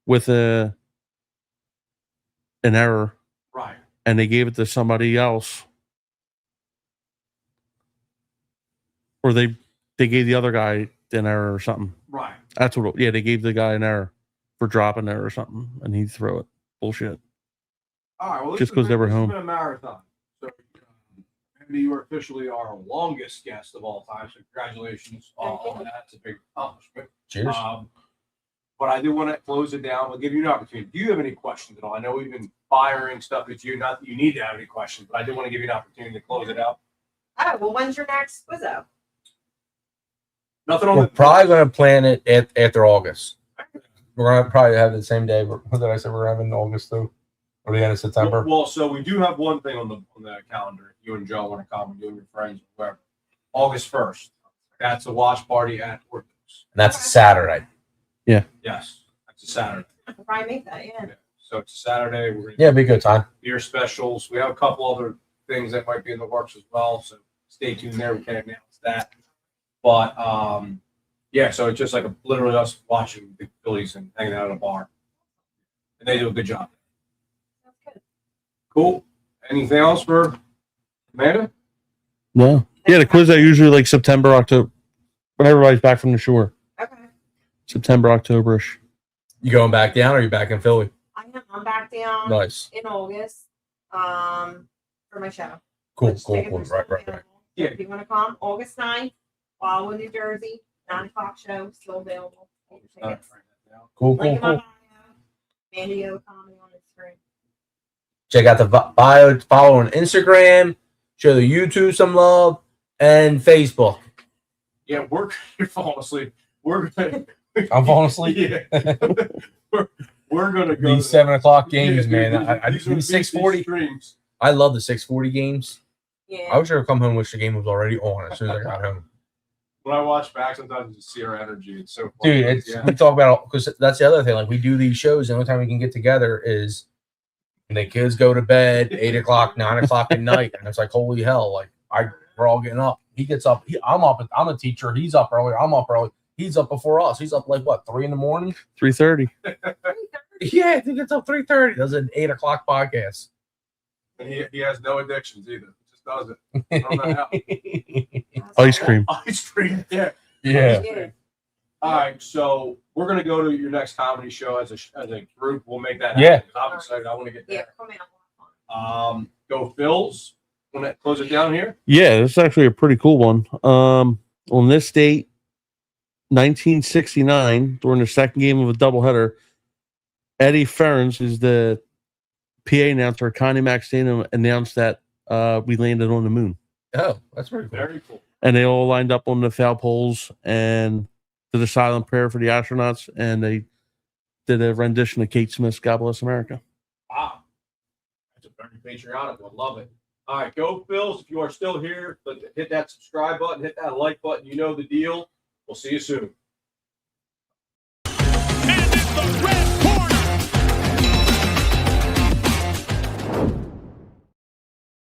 Speaker 4: with an error,
Speaker 2: Right.
Speaker 4: and they gave it to somebody else, or they gave the other guy an error or something.
Speaker 2: Right.
Speaker 4: That's what. Yeah, they gave the guy an error for dropping there or something, and he threw it. Bullshit.
Speaker 2: All right. Well,
Speaker 4: Just 'cause they were home.
Speaker 2: This has been a marathon. So maybe you are officially our longest guest of all time. So congratulations on that. It's a big accomplishment.
Speaker 6: Cheers.
Speaker 2: But I do want to close it down. We'll give you an opportunity. Do you have any questions at all? I know we've been firing stuff at you. Not that you need to have any questions, but I do want to give you an opportunity to close it out.
Speaker 5: Oh, well, when's your next Quizzo?
Speaker 2: Nothing on
Speaker 6: We're
Speaker 2: the
Speaker 6: probably going to plan it after August. We're going to probably have it the same day. What did I say we're having in August too? Or the end of September?
Speaker 2: Well, so we do have one thing on the calendar. If you and Joe want to come, you and your friends, whoever. August 1st. That's a watch party at Ortho's.
Speaker 6: And that's a Saturday.
Speaker 2: Yes, that's a Saturday.
Speaker 5: I can probably make that, yeah.
Speaker 2: So it's a Saturday. We're gonna
Speaker 6: Yeah, it'd be a good time.
Speaker 2: beer specials. We have a couple other things that might be in the works as well. So stay tuned there. We can't announce that. But yeah, so it's just like literally us watching the Phillies and hanging out at a bar. And they do a good job.
Speaker 5: That's good.
Speaker 2: Cool. Anything else for Amanda?
Speaker 4: No. Yeah, the quiz that usually like September, October, when everybody's back from the shore.
Speaker 5: Okay.
Speaker 4: September, Octoberish.
Speaker 6: You going back down or are you back in Philly?
Speaker 5: I'm back down
Speaker 6: Nice.
Speaker 5: in August for my show.
Speaker 6: Cool.
Speaker 5: Which tickets are still
Speaker 6: Right.
Speaker 5: available. So
Speaker 2: Yeah.
Speaker 5: if you want to come, August 9th, Wildwood, New Jersey, 9 o'clock show, still available. Get your tickets.
Speaker 6: Cool.
Speaker 5: Link in my bio. Mandy O Comedy on Instagram.
Speaker 6: Check out the bio, follow on Instagram, show the YouTube some love, and Facebook.
Speaker 2: Yeah, you're falling asleep. We're gonna
Speaker 6: I'm falling asleep.
Speaker 2: Yeah. we're gonna go
Speaker 6: These 7 o'clock games,
Speaker 2: Yeah,
Speaker 6: man. I
Speaker 2: these are
Speaker 6: these 6:40.
Speaker 2: streams.
Speaker 6: I love the 6:40 games.
Speaker 5: Yeah.
Speaker 6: I wish I would come home wish the game was already on as soon as I got home.
Speaker 2: When I watch back, sometimes I just see our energy. It's so funny.
Speaker 6: Dude, it's
Speaker 2: yeah.
Speaker 6: we talk about because that's the other thing. Like we do these shows, the only time we can get together is when the kids go to bed, 8 o'clock, 9 o'clock at night, and it's like holy hell! Like we're all getting up. He gets up. I'm up. I'm a teacher. He's up early. I'm up early. He's up before us. He's up like what 3 in the morning?
Speaker 4: 3:30.
Speaker 6: Yeah, he gets up 3:30. Does an 8 o'clock podcast.
Speaker 2: And he has no addictions either. He just does it. I don't know how.
Speaker 4: Ice cream.
Speaker 2: Ice cream. Yeah.
Speaker 6: Yeah.
Speaker 5: Yeah.
Speaker 2: All right, so we're gonna go to your next comedy show as a group. We'll make that happen.
Speaker 6: Yeah.
Speaker 2: 'Cause I'm excited. I want to get
Speaker 5: Yeah,
Speaker 2: there.
Speaker 5: come in.
Speaker 2: Go Phils. Want to close it down here?
Speaker 4: Yeah, this is actually a pretty cool one. On this date, 1969, during the second game of a doubleheader, Eddie Ferns is the PA announcer at Connie Mack Stadium, announced that we landed on the moon.
Speaker 6: Oh, that's pretty cool.
Speaker 2: Very cool.
Speaker 4: And they all lined up on the foul poles and did a silent prayer for the astronauts, and they did a rendition of Kate Smith's God Bless America.
Speaker 2: Wow. That's a very patriotic one. Love it. All right, go Phils. If you are still here, hit that subscribe button, hit that like button. You know the deal. We'll see you soon.
Speaker 1: And it's the red